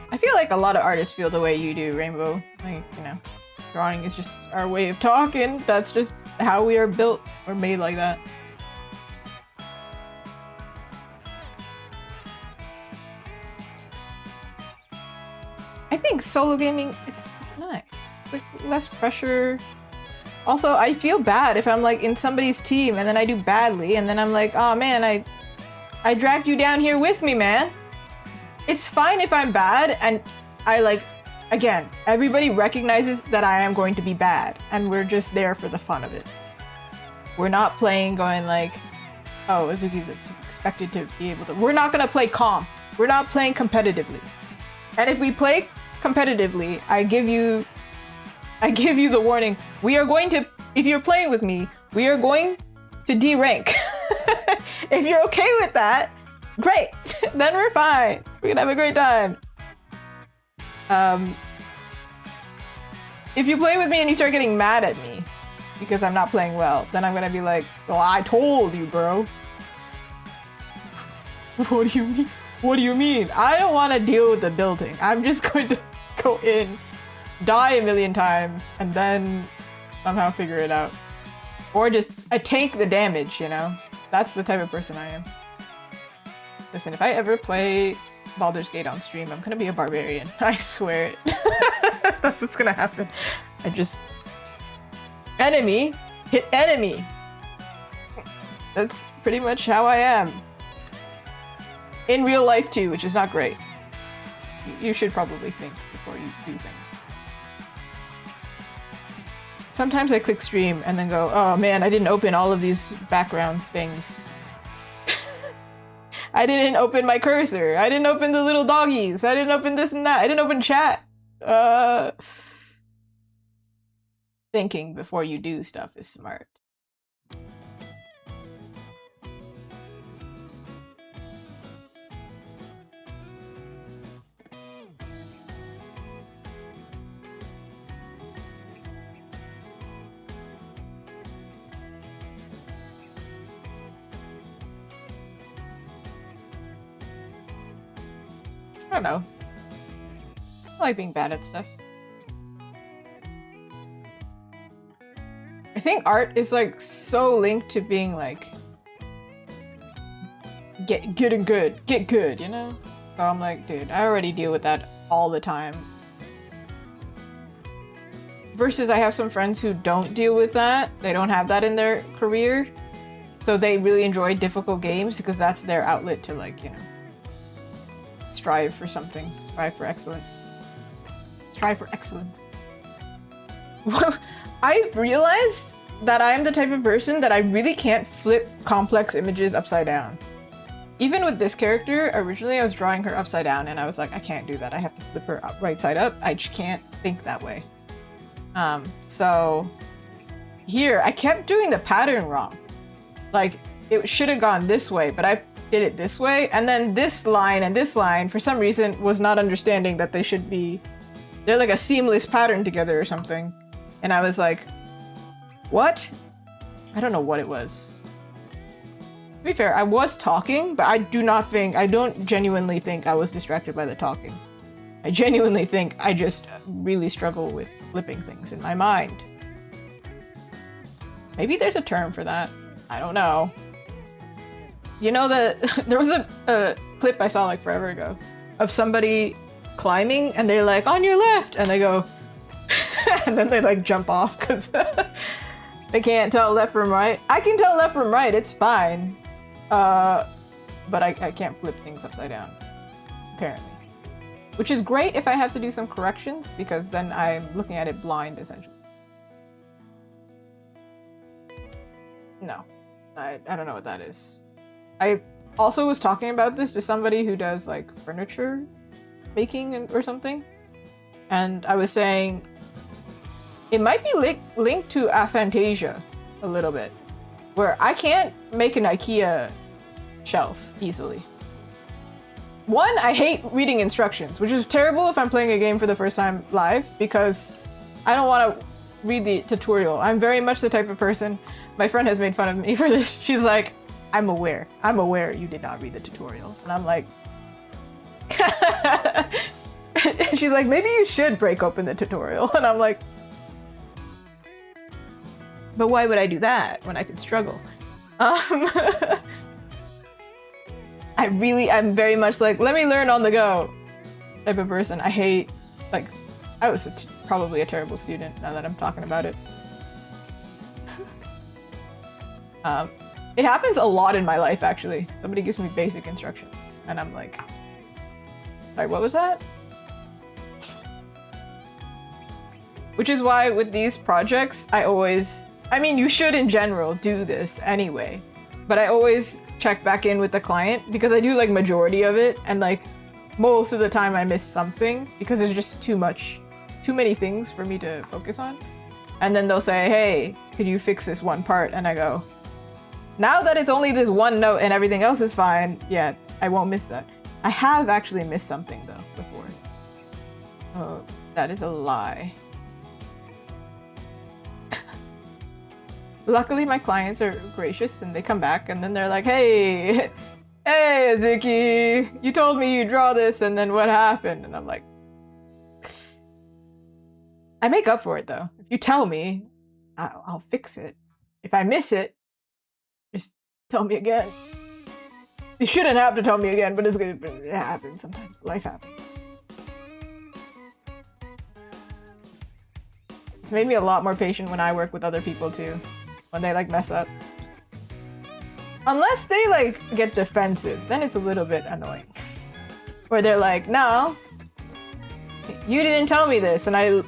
I feel like a lot of artists feel the way you do, Rainbow. Like, you know, drawing is just our way of talking. That's just how we are built or made like that. I think solo gaming, it's nice. It's like less pressure. Also, I feel bad if I'm like in somebody's team and then I do badly and then I'm like, oh man, I dragged you down here with me, man. It's fine if I'm bad and I like, again, everybody recognizes that I am going to be bad and we're just there for the fun of it. We're not playing going like, oh, Azuki's expected to be able to. We're not gonna play calm. We're not playing competitively. And if we play competitively, I give you the warning. We are going to, if you're playing with me, we are going to D-rank. If you're okay with that, great. Then we're fine. We're gonna have a great time. If you play with me and you start getting mad at me because I'm not playing well, then I'm gonna be like, well, I told you, bro. What do you mean? What do you mean? I don't want to deal with the building. I'm just going to go in, die a million times, and then somehow figure it out. Or just tank the damage, you know? That's the type of person I am. Listen, if I ever play Baldur's Gate on stream, I'm gonna be a barbarian. I swear it. That's what's gonna happen. I just... Enemy! Hit enemy! That's pretty much how I am. In real life too, which is not great. You should probably think before you do things. Sometimes I click stream and then go, oh man, I didn't open all of these background things. I didn't open my cursor. I didn't open the little doggies. I didn't open this and that. I didn't open chat. Thinking before you do stuff is smart. I don't know. I like being bad at stuff. I think art is like so linked to being like get good, you know? So I'm like, dude, I already deal with that all the time. Versus I have some friends who don't deal with that. They don't have that in their career. So they really enjoy difficult games because that's their outlet to like, you know, strive for something. Strive for excellence. Strive for excellence. I've realized that I'm the type of person that I really can't flip complex images upside down. Even with this character, originally I was drawing her upside down and I was like, I can't do that. I have to flip her right side up. I just can't think that way. So here, I kept doing the pattern wrong. Like, it should have gone this way, but I did it this way. And then this line and this line, for some reason, was not understanding that they should be... They're like a seamless pattern together or something. And I was like, what? I don't know what it was. To be fair, I was talking, but I don't genuinely think I was distracted by the talking. I genuinely think I just really struggle with flipping things in my mind. Maybe there's a term for that. I don't know. You know that there was a clip I saw like forever ago of somebody climbing and they're like, on your left, and they go, and then they like jump off because they can't tell left from right. I can tell left from right, it's fine. But I can't flip things upside down, apparently. Which is great if I have to do some corrections, because then I'm looking at it blind, essentially. No, I don't know what that is. I also was talking about this to somebody who does like furniture making or something. And I was saying, it might be linked to aphantasia a little bit, where I can't make an IKEA shelf easily. One, I hate reading instructions, which is terrible if I'm playing a game for the first time live, because I don't want to read the tutorial. I'm very much the type of person, my friend has made fun of me for this. She's like, I'm aware you did not read the tutorial. And I'm like, she's like, maybe you should break open the tutorial. And I'm like, but why would I do that when I could struggle? I'm very much like, let me learn on the go type of person. I hate, like, I was probably a terrible student now that I'm talking about it. It happens a lot in my life, actually. Somebody gives me basic instruction and I'm like, sorry, what was that? Which is why with these projects, I mean, you should in general do this anyway, but I always check back in with the client because I do like majority of it, and like most of the time I miss something because there's just too many things for me to focus on. And then they'll say, hey, could you fix this one part? And I go, now that it's only this one note and everything else is fine, yeah, I won't miss that. I have actually missed something though before. Oh, that is a lie. Luckily, my clients are gracious and they come back and then they're like, hey, hey, Azuki, you told me you draw this and then what happened? And I'm like, I make up for it though. If you tell me, I'll fix it. If I miss it, just tell me again. You shouldn't have to tell me again, but it happens sometimes. Life happens. It's made me a lot more patient when I work with other people too. When they like mess up. Unless they like get defensive, then it's a little bit annoying. Where they're like, no, you didn't tell me this. And I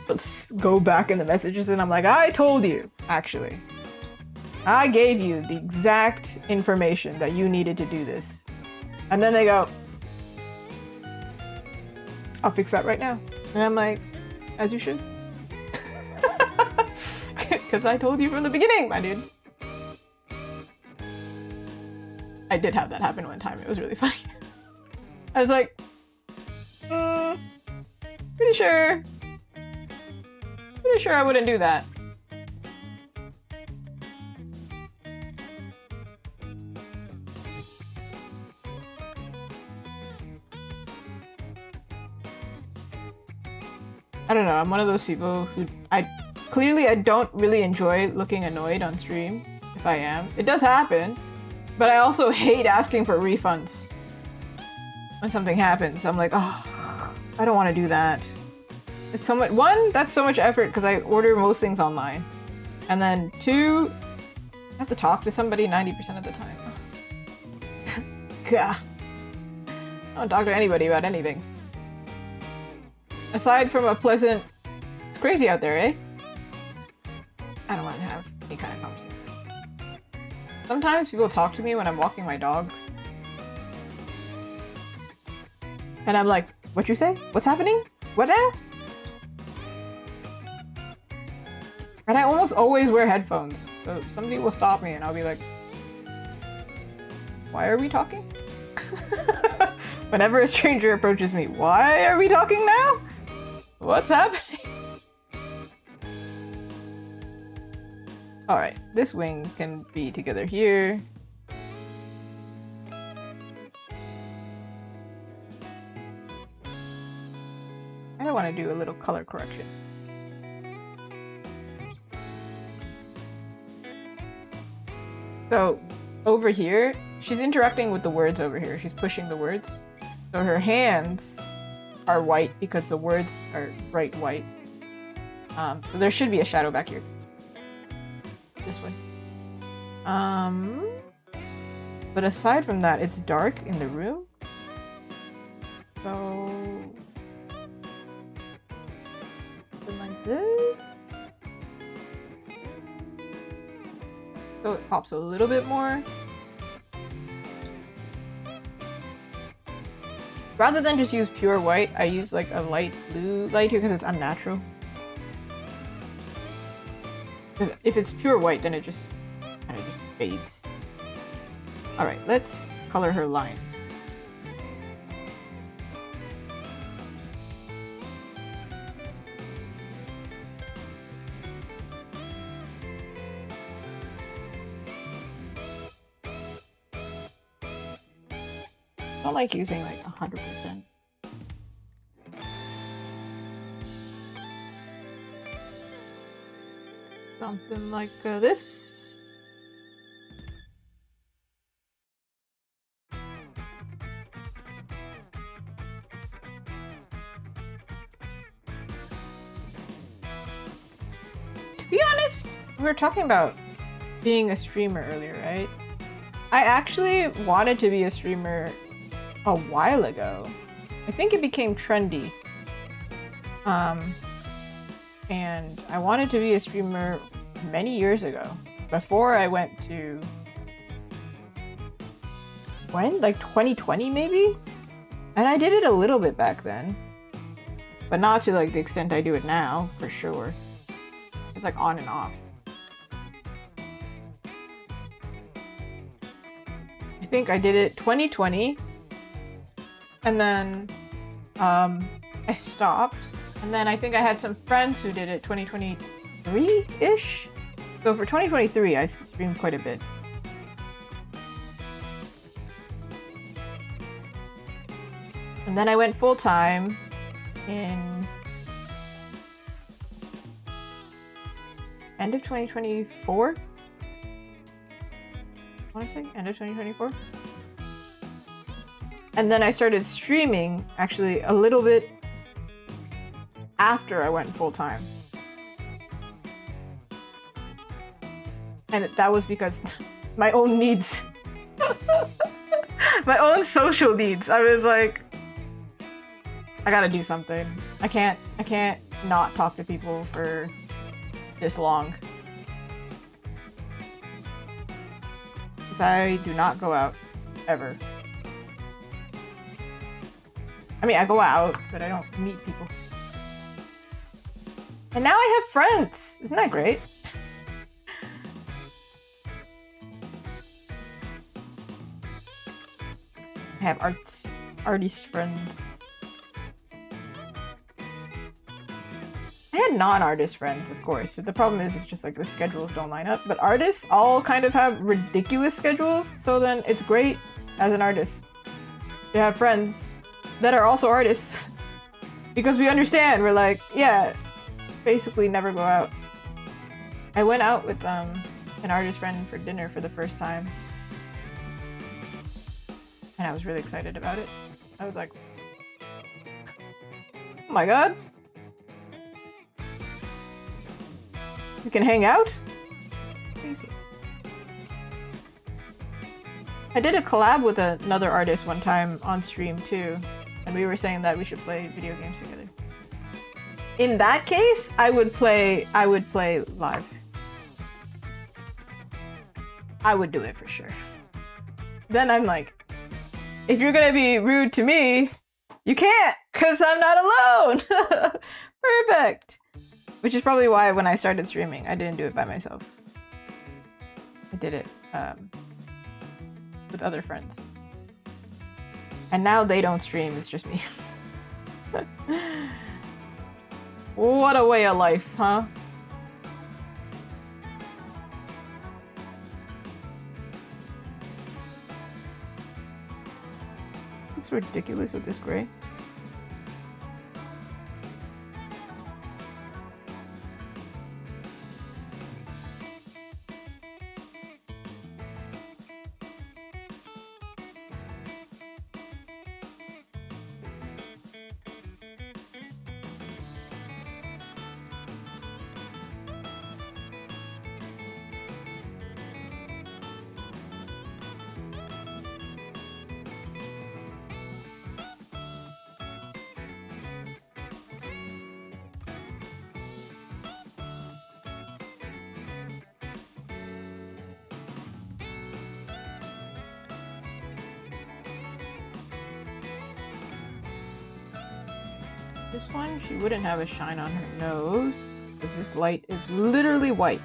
go back in the messages and I'm like, I told you, actually. I gave you the exact information that you needed to do this. And then they go, I'll fix that right now. And I'm like, as you should. Because I told you from the beginning, my dude. I did have that happen one time. It was really funny. I was like, pretty sure I wouldn't do that. I don't know, I'm one of those people who clearly I don't really enjoy looking annoyed on stream, if I am. It does happen, but I also hate asking for refunds when something happens. I'm like, oh, I don't want to do that. It's so much, one, that's so much effort because I order most things online. And then two, I have to talk to somebody 90% of the time. Gah. I don't talk to anybody about anything. Aside from a pleasant, it's crazy out there, eh? I don't want to have any kind of conversation. Sometimes people talk to me when I'm walking my dogs. And I'm like, what you say? What's happening? What now? And I almost always wear headphones. So somebody will stop me and I'll be like, why are we talking? Whenever a stranger approaches me, why are we talking now? What's happening? Alright, this wing can be together here. want to do a little color correction. So over here, she's interacting with the words over here. She's pushing the words. So her hands are white because the words are bright white. So there should be a shadow back here. This way. But aside from that, it's dark in the room. So something like this. So it pops a little bit more. Rather than just use pure white, I use like a light blue light here because it's unnatural. Because if it's pure white, then it just kind of just fades. Alright, let's color her lines. I don't like using like 100%. Something like this. To be honest, we were talking about being a streamer earlier, right? I actually wanted to be a streamer a while ago. I think it became trendy. And I wanted to be a streamer many years ago. Before I went to... when? Like 2020 maybe? And I did it a little bit back then. But not to like the extent I do it now, for sure. It's like on and off. I think I did it 2020. And then I stopped. And then I think I had some friends who did it 2023-ish. So for 2023, I streamed quite a bit. And then I went full-time in end of 2024? I want to say end of 2024? And then I started streaming, actually, a little bit after I went full-time. And that was because my own needs. My own social needs. I was like, I gotta do something. I can't not talk to people for this long. Because I do not go out, ever. I mean, I go out, but I don't meet people. And now I have friends! Isn't that great? I have artist friends. I had non-artist friends, of course. But the problem is, it's just like the schedules don't line up. But artists all kind of have ridiculous schedules, so then it's great as an artist to have friends that are also artists. Because we understand, we're like, yeah, basically never go out. I went out with an artist friend for dinner for the first time. And I was really excited about it. I was like, oh my god. We can hang out? Crazy. I did a collab with another artist one time on stream too. And we were saying that we should play video games together. In that case, I would play live. I would do it for sure. Then I'm like, if you're gonna be rude to me, you can't, because I'm not alone. Perfect. Which is probably why when I started streaming, I didn't do it by myself. I did it with other friends. And now they don't stream, it's just me. What a way of life, huh? This looks ridiculous with this gray. This one, she wouldn't have a shine on her nose because this light is literally white.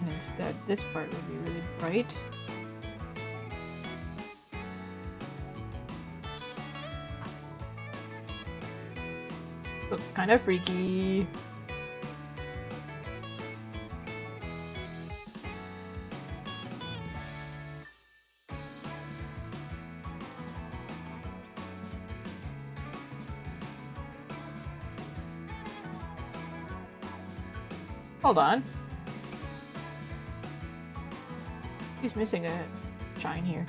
And instead, this part would be really bright. Looks kind of freaky. Hold on. He's missing a shine here.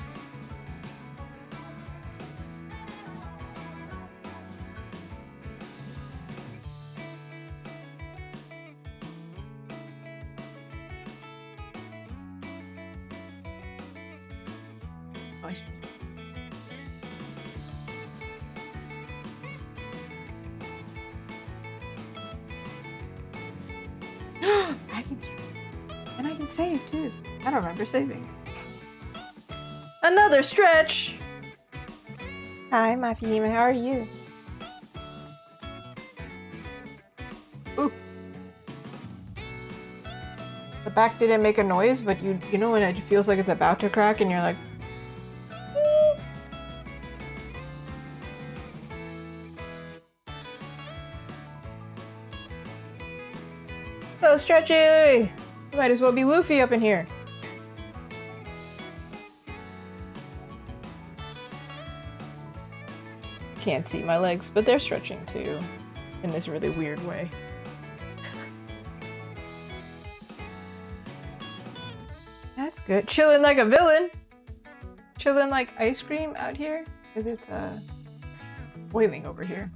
Nice. I can stream. And I can save too. I don't remember saving. Another stretch! Hi, Mafihime, how are you? Ooh. The back didn't make a noise, but you know when it feels like it's about to crack and you're like... So stretchy! Might as well be Luffy up in here. Can't see my legs, but they're stretching too. In this really weird way. That's good. Chilling like a villain! Chilling like ice cream out here? Because it's boiling over here.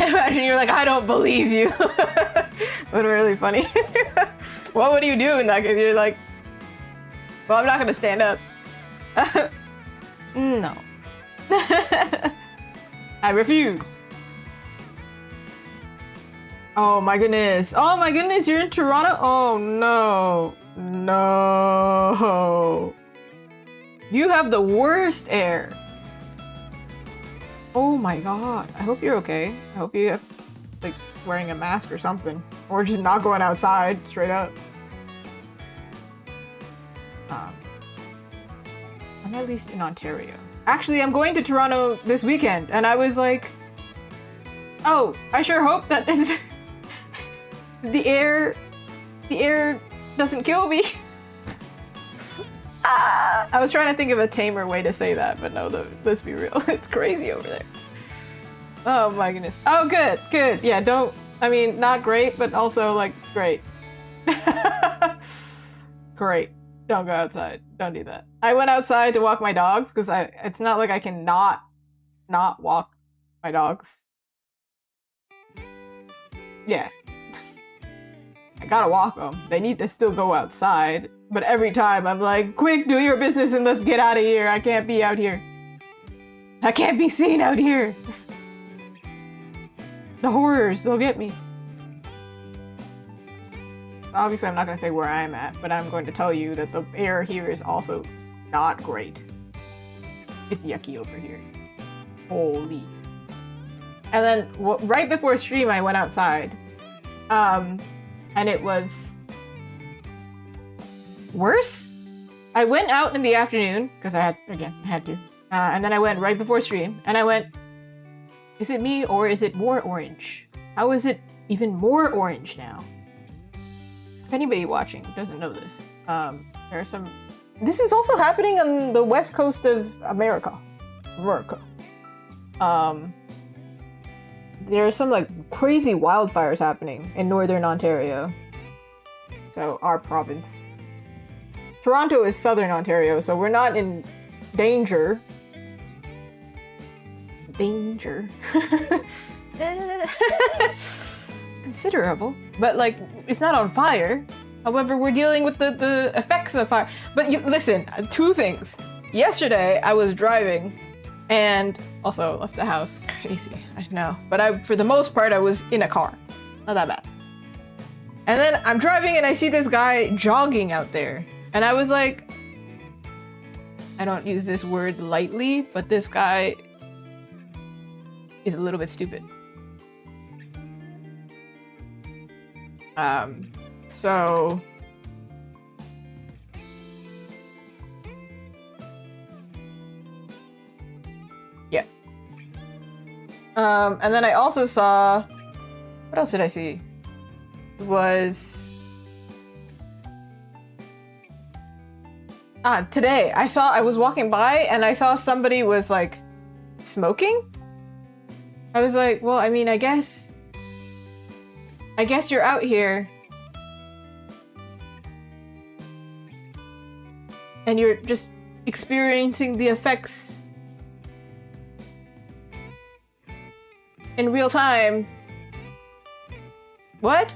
Imagine you're like, I don't believe you. But really funny. What would you do in that case? You're like, well, I'm not gonna stand up. No. I refuse. Oh my goodness. Oh my goodness, you're in Toronto? Oh no. No. You have the worst air. Oh my god. I hope you're okay. I hope you have, like, wearing a mask or something. Or just not going outside, straight up. I'm at least in Ontario. Actually, I'm going to Toronto this weekend, and I was like, oh, I sure hope that this the air doesn't kill me. I was trying to think of a tamer way to say that, but no, let's be real. It's crazy over there. Oh my goodness. Oh, good, good. Yeah, don't, I mean, not great, but also, like, great. Great. Don't go outside. Don't do that. I went outside to walk my dogs, because it's not like I can not walk my dogs. Yeah. I gotta walk them. They need to still go outside. But every time I'm like, quick, do your business and let's get out of here. I can't be out here. I can't be seen out here. The horrors, they'll get me. Obviously, I'm not going to say where I'm at, but I'm going to tell you that the air here is also not great. It's yucky over here. Holy. And then right before stream, I went outside. And it was worse. I went out in the afternoon because I had to. And then I went right before stream, and I went, is it me or is it more orange? How is it even more orange now? If anybody watching doesn't know this, there are some... This is also happening on the west coast of America. There are some, like, crazy wildfires happening in northern Ontario. So, our province. Toronto is southern Ontario, so we're not in danger. Considerable. But, like, it's not on fire. However, we're dealing with the effects of fire. But listen, two things. Yesterday, I was driving and also left the house. Crazy, I know. But for the most part, I was in a car. Not that bad. And then I'm driving and I see this guy jogging out there. And I was like, I don't use this word lightly, but this guy is a little bit stupid. So yeah. And then I also saw, what else did I see? It was today I was walking by and I saw somebody was like smoking. I was like, well, I mean, I guess you're out here and you're just experiencing the effects in real time. What?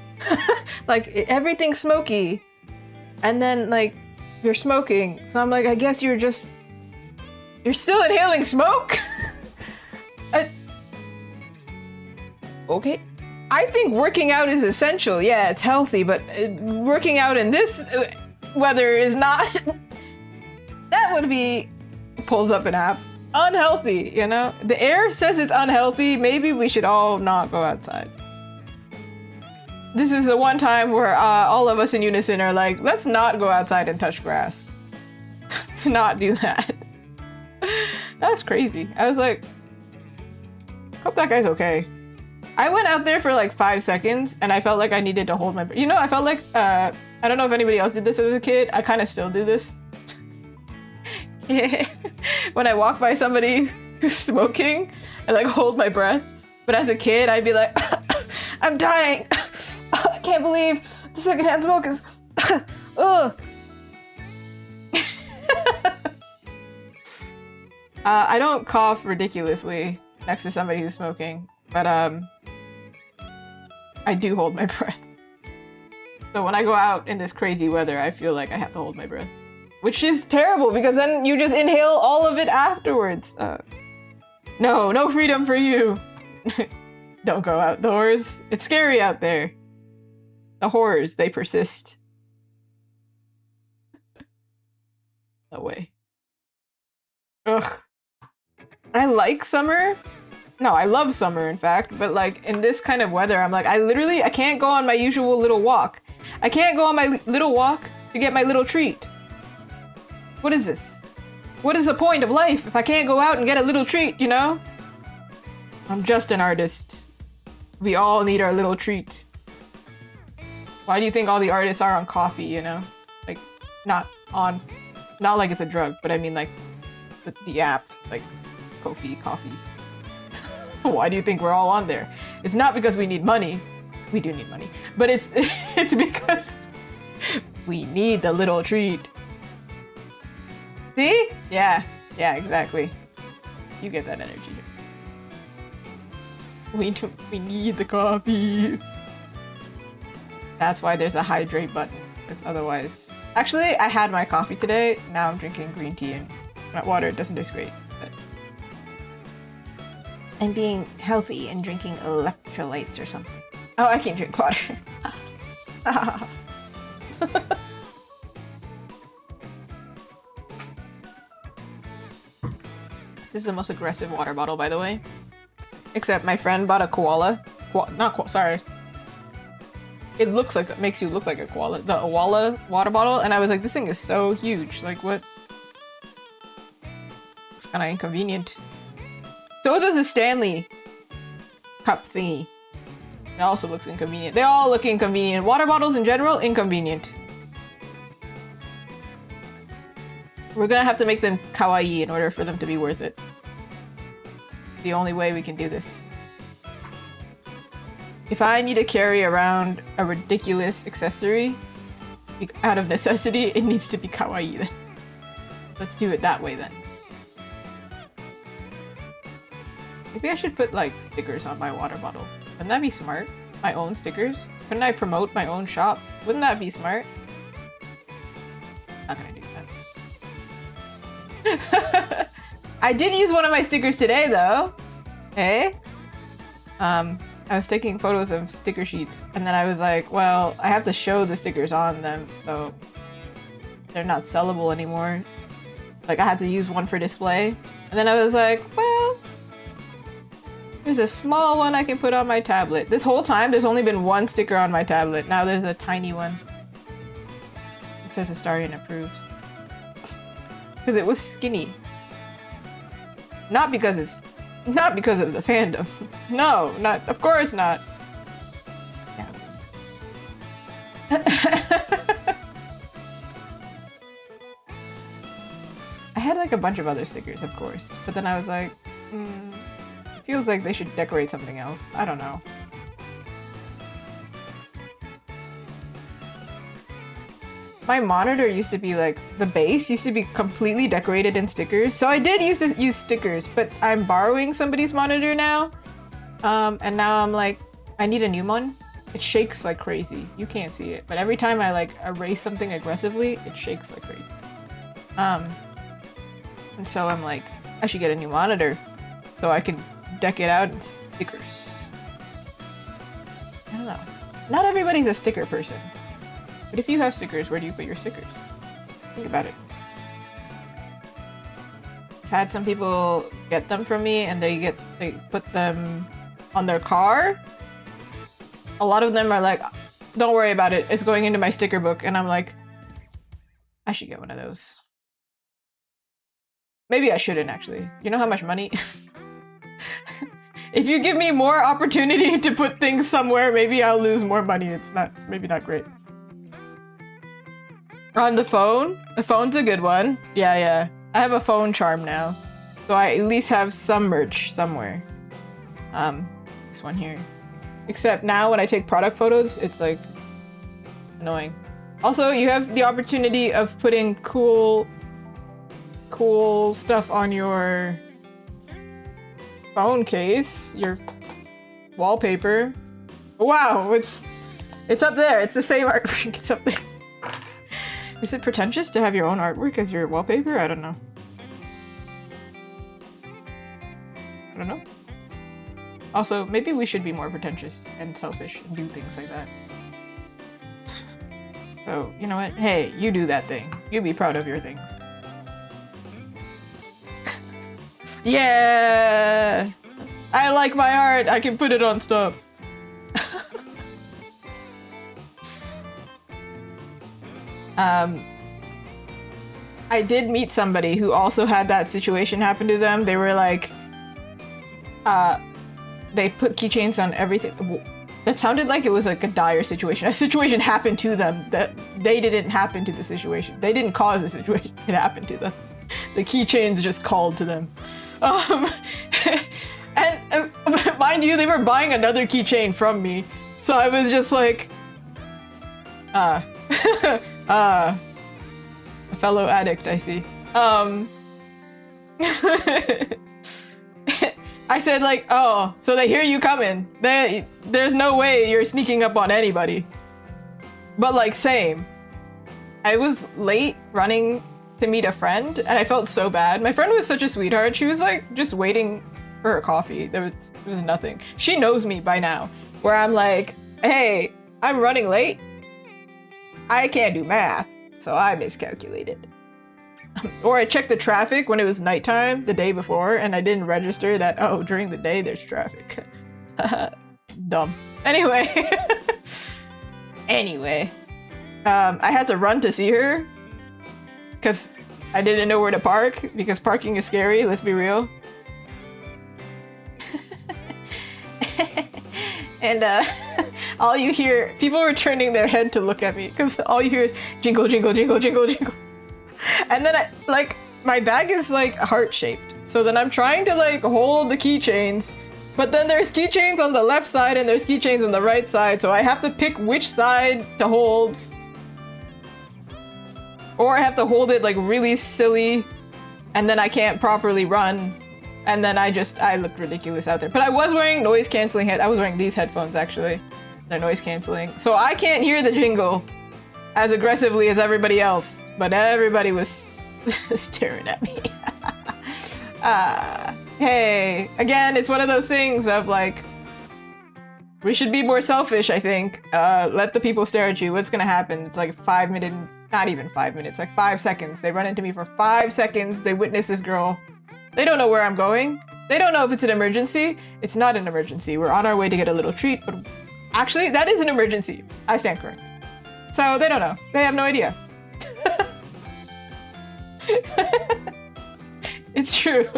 Like, everything's smoky. And then, like, you're smoking. So I'm like, I guess you're still inhaling smoke? Okay. I think working out is essential. Yeah, it's healthy, but working out in this weather is not. That would be, pulls up an app, unhealthy, you know? The air says it's unhealthy. Maybe we should all not go outside. This is the one time where all of us in unison are like, let's not go outside and touch grass. Let's not do that. That's crazy. I was like, hope that guy's okay. I went out there for like 5 seconds and I felt like I needed to hold my breath. You know, I felt like, I don't know if anybody else did this as a kid. I kind of still do this. Yeah. When I walk by somebody who's smoking, I like hold my breath. But as a kid, I'd be like, I'm dying. I can't believe the secondhand smoke is. Ugh. I don't cough ridiculously next to somebody who's smoking, but I do hold my breath. So when I go out in this crazy weather, I feel like I have to hold my breath. Which is terrible, because then you just inhale all of it afterwards. No freedom for you. Don't go outdoors. It's scary out there. The horrors, they persist. No way. Ugh. I like summer. No, I love summer, in fact, but like in this kind of weather, I'm like, I can't go on my usual little walk. I can't go on my little walk to get my little treat. What is this? What is the point of life if I can't go out and get a little treat, you know? I'm just an artist. We all need our little treat. Why do you think all the artists are on coffee, you know? Like, not like it's a drug, but I mean like the app, like Kofi, coffee. Why do you think we're all on there? It's not because we need money. We do need money. But it's because we need the little treat. See? Yeah, exactly. You get that energy. We need the coffee. That's why there's a hydrate button, because otherwise... Actually, I had my coffee today. Now I'm drinking green tea and water. It doesn't taste great. But... I'm being healthy and drinking electrolytes or something. Oh, I can drink water. This is the most aggressive water bottle, by the way. Except my friend bought a koala. Sorry. It makes you look like a koala. The Awala water bottle, and I was like, this thing is so huge. Like, what? It's kind of inconvenient. So does a Stanley cup thingy. It also looks inconvenient. They all look inconvenient. Water bottles in general, inconvenient. We're gonna have to make them kawaii in order for them to be worth it. The only way we can do this. If I need to carry around a ridiculous accessory out of necessity, it needs to be kawaii then. Let's do it that way then. Maybe I should put like stickers on my water bottle. Wouldn't that be smart? My own stickers? Couldn't I promote my own shop? Wouldn't that be smart? Not gonna do that. I did use one of my stickers today though. Hey? I was taking photos of sticker sheets and then I was like, well, I have to show the stickers on them, so they're not sellable anymore. Like I had to use one for display. And then I was like, well, there's a small one I can put on my tablet. This whole time, there's only been one sticker on my tablet. Now there's a tiny one. It says Astarian approves. Because it was skinny. Not because of the fandom. No, not, of course not. I had like a bunch of other stickers, of course, but then I was like, it feels like they should decorate something else. I don't know. My monitor used to be like, the base used to be completely decorated in stickers. So I did use stickers, but I'm borrowing somebody's monitor now. And now I'm like, I need a new one. It shakes like crazy. You can't see it, but every time I like erase something aggressively, it shakes like crazy. And so I'm like, I should get a new monitor so I can deck it out in stickers. I don't know. Not everybody's a sticker person. But if you have stickers, where do you put your stickers? Think about it. I've had some people get them from me and they put them on their car. A lot of them are like, don't worry about it, it's going into my sticker book. And I'm like, I should get one of those. Maybe I shouldn't actually. You know how much money? If you give me more opportunity to put things somewhere, maybe I'll lose more money. It's maybe not great. On the phone? The phone's a good one. Yeah. I have a phone charm now. So I at least have some merch somewhere. This one here. Except now when I take product photos, it's like annoying. Also, you have the opportunity of putting cool stuff on your phone case, your wallpaper. Wow, it's up there. It's the same artwork. It's up there. Is it pretentious to have your own artwork as your wallpaper? I don't know. Also, maybe we should be more pretentious and selfish and do things like that. So, you know what? Hey, you do that thing. You be proud of your things. Yeah! I like my art! I can put it on stuff. I did meet somebody who also had that situation happen to them. They were like, they put keychains on everything. That sounded like it was like a dire situation. A situation happened to them that they didn't happen to the situation. They didn't cause the situation. It happened to them. The keychains just called to them. And mind you, they were buying another keychain from me. So I was just like, a fellow addict, I see. I said like, oh, so they hear you coming. There's no way you're sneaking up on anybody. But like, same. I was late running to meet a friend and I felt so bad. My friend was such a sweetheart. She was like just waiting for her coffee. There was nothing. She knows me by now. Where I'm like, hey, I'm running late. I can't do math, so I miscalculated. Or I checked the traffic when it was nighttime the day before and I didn't register that, oh, during the day there's traffic. Dumb. Anyway. I had to run to see her because I didn't know where to park because parking is scary, let's be real. And all you hear, people were turning their head to look at me because all you hear is jingle, jingle, jingle, jingle, jingle. And then my bag is like heart-shaped. So then I'm trying to like hold the keychains, but then there's keychains on the left side and there's keychains on the right side. So I have to pick which side to hold. Or I have to hold it like really silly and then I can't properly run. And then I look ridiculous out there. But I was wearing noise canceling I was wearing these headphones actually. They're noise canceling. So I can't hear the jingle as aggressively as everybody else, but everybody was staring at me. Hey, again, it's one of those things of like, we should be more selfish, I think. Let the people stare at you. What's gonna happen? It's like a 5-minute not even 5 minutes, like 5 seconds. They run into me for 5 seconds. They witness this girl. They don't know where I'm going. They don't know if it's an emergency. It's not an emergency. We're on our way to get a little treat, but actually, that is an emergency. I stand corrected. So they don't know. They have no idea. It's true.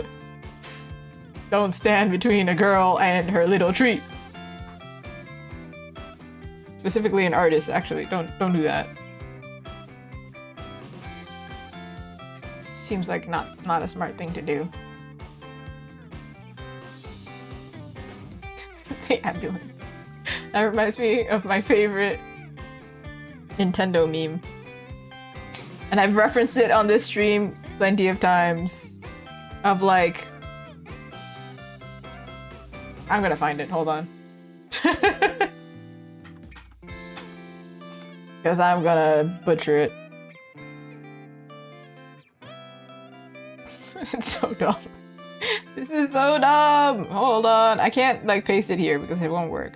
Don't stand between a girl and her little treat. Specifically an artist, actually. Don't do that. Seems like not a smart thing to do. The ambulance. That reminds me of my favorite Nintendo meme. And I've referenced it on this stream plenty of times. Of like... I'm gonna find it, hold on. Because I'm gonna butcher it. It's so dumb. This is so dumb! Hold on, I can't like paste it here because it won't work.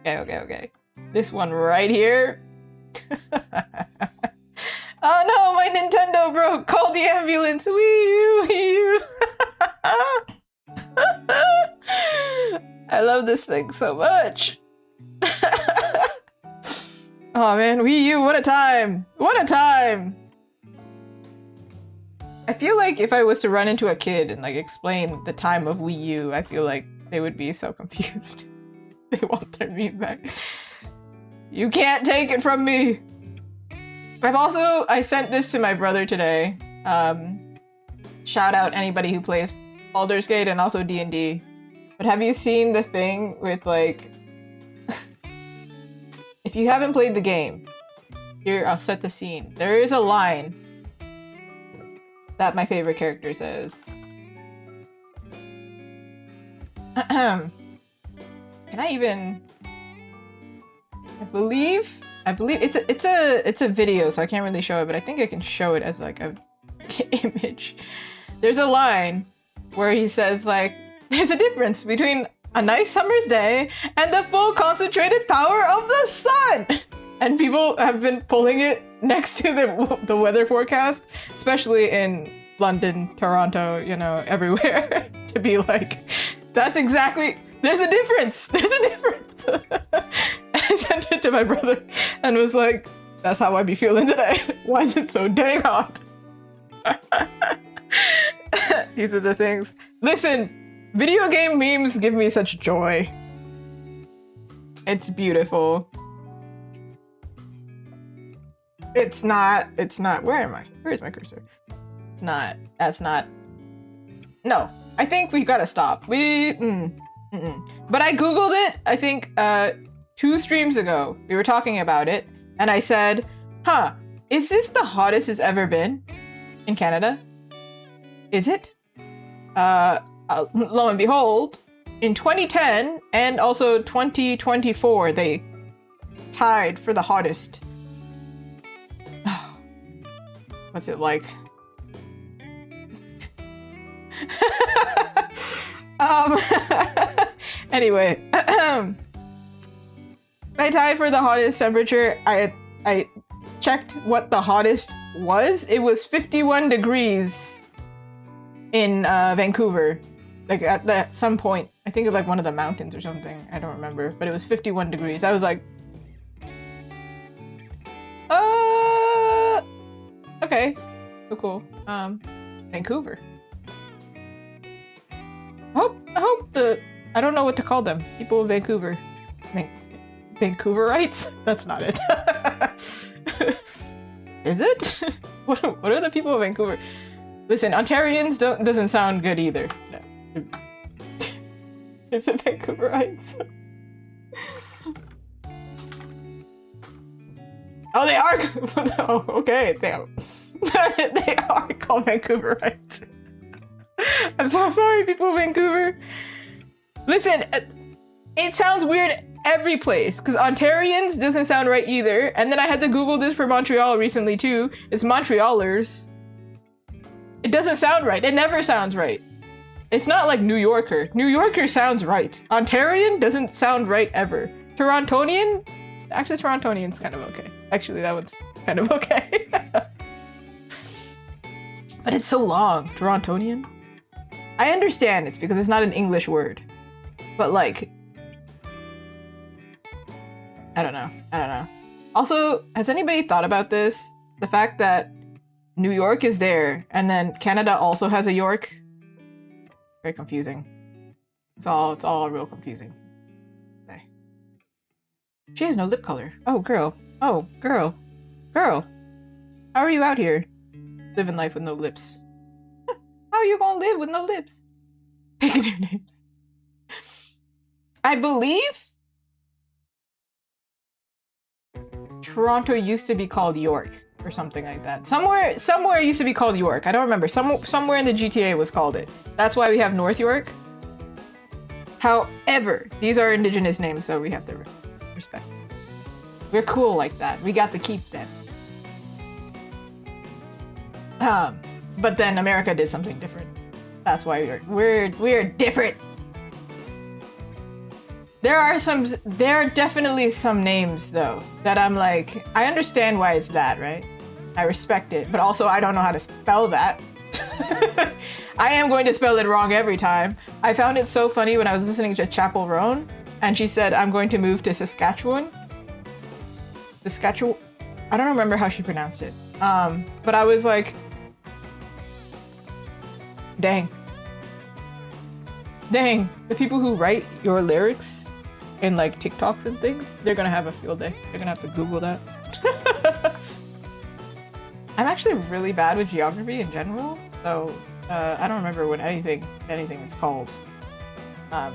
Okay. This one right here. Oh no, my Nintendo broke! Call the ambulance! Wii U! I love this thing so much! Oh man, Wii U, what a time! What a time! I feel like if I was to run into a kid and like explain the time of Wii U, I feel like they would be so confused. They want their meme back. You can't take it from me! I sent this to my brother today. Shout out anybody who plays Baldur's Gate and also D&D. But have you seen the thing with like... If you haven't played the game, here, I'll set the scene. There is a line that my favorite character says. Can I even... I believe it's a video, so I can't really show it, but I think I can show it as like a image. There's a line where he says like, there's a difference between a nice summer's day and the full concentrated power of the sun! And people have been pulling it next to the weather forecast, especially in London, Toronto, you know, everywhere, to be like, that's exactly, there's a difference! There's a difference! I sent it to my brother and was like, that's how I be feeling today. Why is it so dang hot? These are the things. Listen, video game memes give me such joy. It's beautiful. It's not, where am I? Where's my cursor? That's not. No, I think we gotta stop. But I Googled it, I think, 2 streams ago. We were talking about it, and I said, huh, is this the hottest it's ever been in Canada? Is it? Lo and behold, in 2010 and also 2024, they tied for the hottest. What's it like? Anyway, I tied for the hottest temperature. I checked what the hottest was. It was 51 degrees in Vancouver. Like at some point, I think it's like one of the mountains or something. I don't remember, but it was 51 degrees. I was like, okay, cool. Vancouver. I hope I don't know what to call them. People of Vancouver. Vancouverites? That's not it. Is it? What are the people of Vancouver? Listen, Ontarians doesn't sound good either. No. Is it Vancouverites? Oh, they are. Oh, okay. They are called Vancouverites. I'm so sorry, people of Vancouver. Listen, it sounds weird every place, because Ontarians doesn't sound right either. And then I had to Google this for Montreal recently too. It's Montrealers. It doesn't sound right. It never sounds right. It's not like New Yorker. New Yorker sounds right. Ontarian doesn't sound right ever. Torontonian? Actually, Torontonian's kind of okay. Actually, that one's kind of okay. But it's so long. Torontonian? I understand it's because it's not an English word. But like... I don't know. Also, has anybody thought about this? The fact that New York is there, and then Canada also has a York? Very confusing. It's all real confusing. Okay. She has no lip color. Oh, girl. Oh, girl. Girl. How are you out here? Living life with no lips. How are you gonna live with no lips? Picking your names. I believe Toronto used to be called York or something like that. Somewhere used to be called York. I don't remember. Somewhere in the GTA was called it. That's why we have North York. However, these are indigenous names, so we have to respect. We're cool like that. We got to keep them. But then America did something different. That's why we're different. There are definitely some names though that I'm like, I understand why it's that, right? I respect it, but also I don't know how to spell that. I am going to spell it wrong every time. I found it so funny when I was listening to Chapel Roan and she said, I'm going to move to Saskatchewan. Saskatchewan? I don't remember how she pronounced it. But I was like, dang, the people who write your lyrics in like TikToks and things, they're gonna have a field day. They're gonna have to Google that. I'm actually really bad with geography in general, so I don't remember what anything is called. And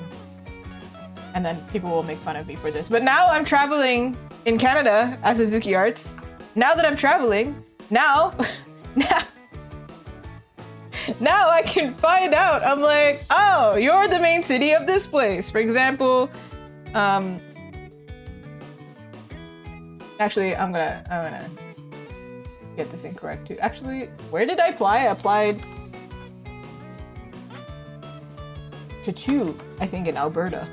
then people will make fun of me for this. But now I'm traveling in Canada as Suzuki Arts. Now that I'm traveling, now I can find out. I'm like, oh, you're the main city of this place. For example, actually, I'm gonna get this incorrect too. Actually, where did I apply? I applied to 2, I think, in Alberta.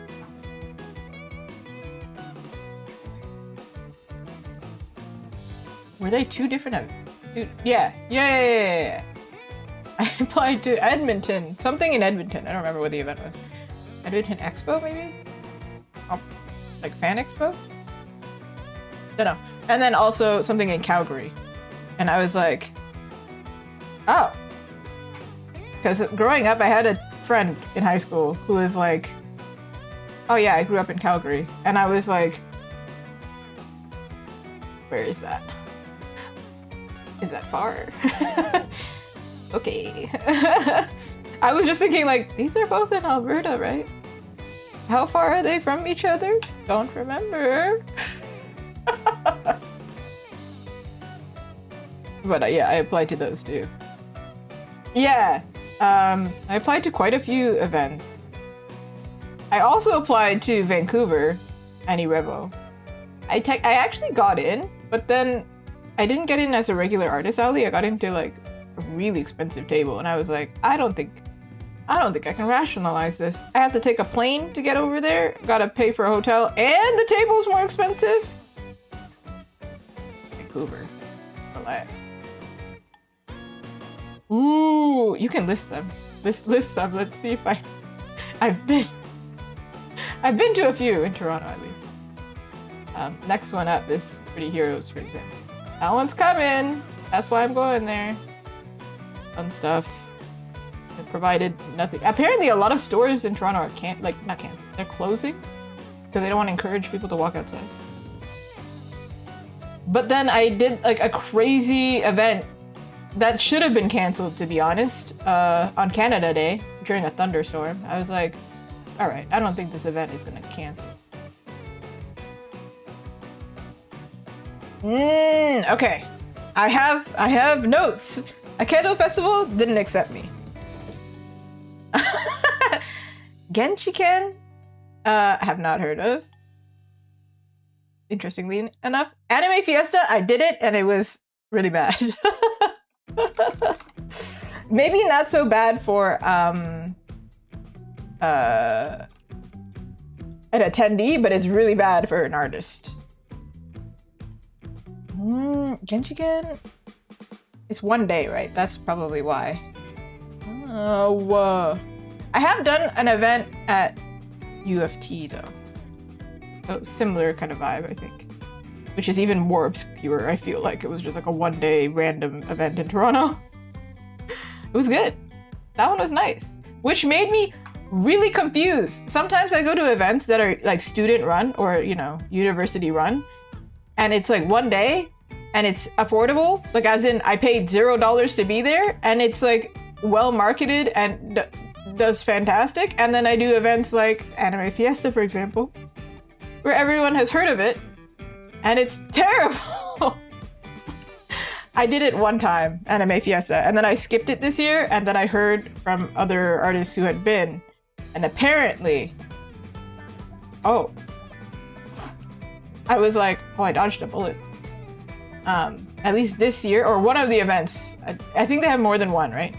Were they 2 different? Yeah. I applied to Edmonton. Something in Edmonton. I don't remember what the event was. Edmonton Expo, maybe? Oh, like Fan Expo? Don't know. And then also something in Calgary. And I was like, oh. Because growing up, I had a friend in high school who was like, oh yeah, I grew up in Calgary. And I was like, where is that? Is that far? Okay. I was just thinking like, these are both in Alberta, right? How far are they from each other? Don't remember. But yeah, I applied to those too. Yeah, I applied to quite a few events. I also applied to Vancouver, Annie Revo. I actually got in, but then I didn't get in as a regular artist alley. I got into like a really expensive table, and I was like, I don't think I can rationalize this. I have to take a plane to get over there. Gotta pay for a hotel, and the table's more expensive. Vancouver, relax. Ooh, you can list them. List some. Let's see if I've been to a few in Toronto at least. Next one up is Pretty Heroes, for example. That one's coming. That's why I'm going there. Fun stuff. It provided nothing. Apparently, a lot of stores in Toronto are not canceled. They're closing because they don't want to encourage people to walk outside. But then I did like a crazy event that should have been canceled, to be honest, on Canada Day during a thunderstorm. I was like, all right, I don't think this event is gonna cancel. Okay. I have notes. A Kendo Festival didn't accept me. Genshiken, I have not heard of. Interestingly enough, Anime Fiesta, I did it and it was really bad. Maybe not so bad for an attendee, but it's really bad for an artist. Genshiken? It's one day, right? That's probably why. Oh, I have done an event at UFT though. So similar kind of vibe, I think. Which is even more obscure, I feel like. It was just like a one-day random event in Toronto. It was good. That one was nice. Which made me really confused. Sometimes I go to events that are like student run or, you know, university run. And it's like one day and it's affordable. Like as in I paid $0 to be there and it's like well marketed and does fantastic. And then I do events like Anime Fiesta, for example, where everyone has heard of it. And it's terrible. I did it one time, Anime Fiesta, and then I skipped it this year, and then I heard from other artists who had been, and apparently, oh, I was like, oh, I dodged a bullet. At least this year, or one of the events, I think they have more than one, right?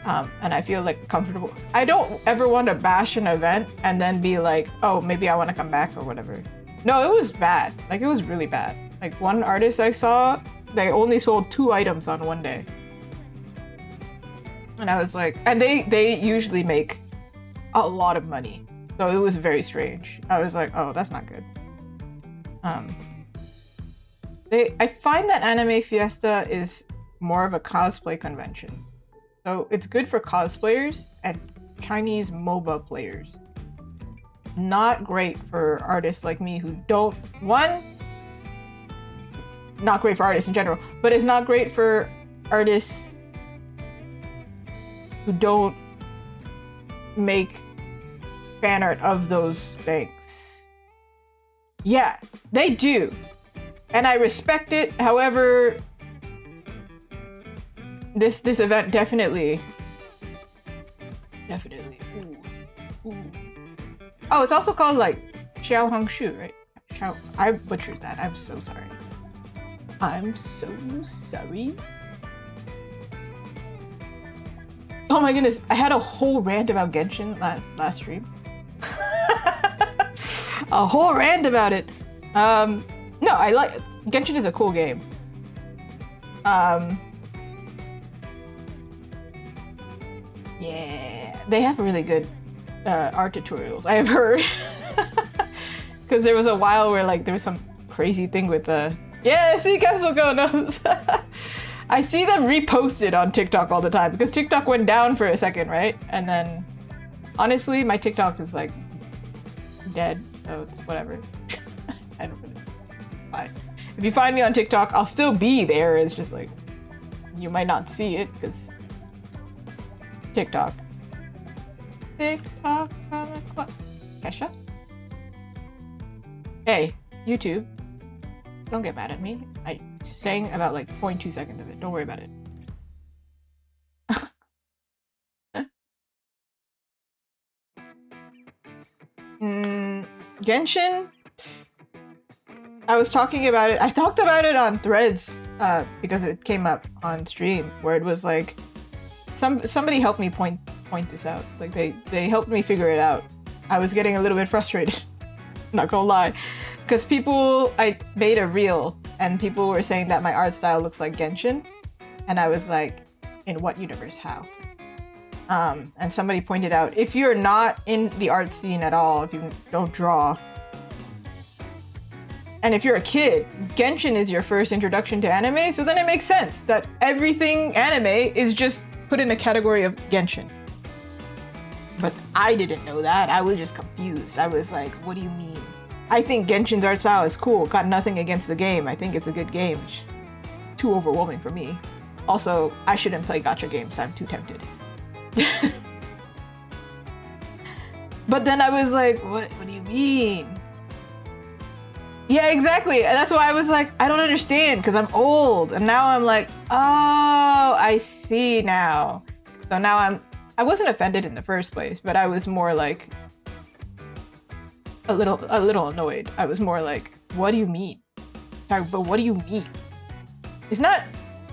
And I feel like comfortable. I don't ever want to bash an event and then be like, oh, maybe I want to come back or whatever. No, it was bad. Like, it was really bad. Like, one artist I saw, they only sold 2 items on one day. And I was like, and they usually make a lot of money. So it was very strange. I was like, oh, that's not good. I find that Anime Fiesta is more of a cosplay convention. So it's good for cosplayers and Chinese MOBA players. Not great for artists like me who don't, not great for artists in general, but it's not great for artists who don't make fan art of those things. Yeah, they do. And I respect it. However, this event definitely. Ooh. Oh, it's also called like Xiao Hong Shu, right? I butchered that. I'm so sorry. I'm so sorry. Oh my goodness, I had a whole rant about Genshin last stream. A whole rant about it. No, I like Genshin is a cool game. Yeah, they have really good art tutorials, I have heard. Because there was a while where like there was some crazy thing with yeah, see, Capsule Go knows. I see them reposted on TikTok all the time because TikTok went down for a second, right? And then honestly, my TikTok is like dead, so it's whatever. I don't really. Bye. If you find me on TikTok, I'll still be there. It's just like you might not see it because TikTok. TikTok on the clock. Kesha? Hey, YouTube. Don't get mad at me. I sang about like 0.2 seconds of it. Don't worry about it. Genshin? I was talking about it. I talked about it on Threads because it came up on stream where it was like somebody helped me point this out. Like they helped me figure it out. I was getting a little bit frustrated. Not gonna lie. Because I made a reel and people were saying that my art style looks like Genshin. And I was like, in what universe? How? And somebody pointed out, if you're not in the art scene at all, if you don't draw, and if you're a kid, Genshin is your first introduction to anime, so then it makes sense that everything anime is just put in a category of Genshin. But I didn't know that. I was just confused. I was like, what do you mean? I think Genshin's art style is cool. Got nothing against the game. I think it's a good game. It's just too overwhelming for me. Also, I shouldn't play gacha games. I'm too tempted. But then I was like, what do you mean? Yeah, exactly. And that's why I was like, I don't understand because I'm old. And now I'm like, oh, I see now. So now I wasn't offended in the first place, but I was more like a little annoyed. I was more like, what do you mean? Sorry, but what do you mean? It's not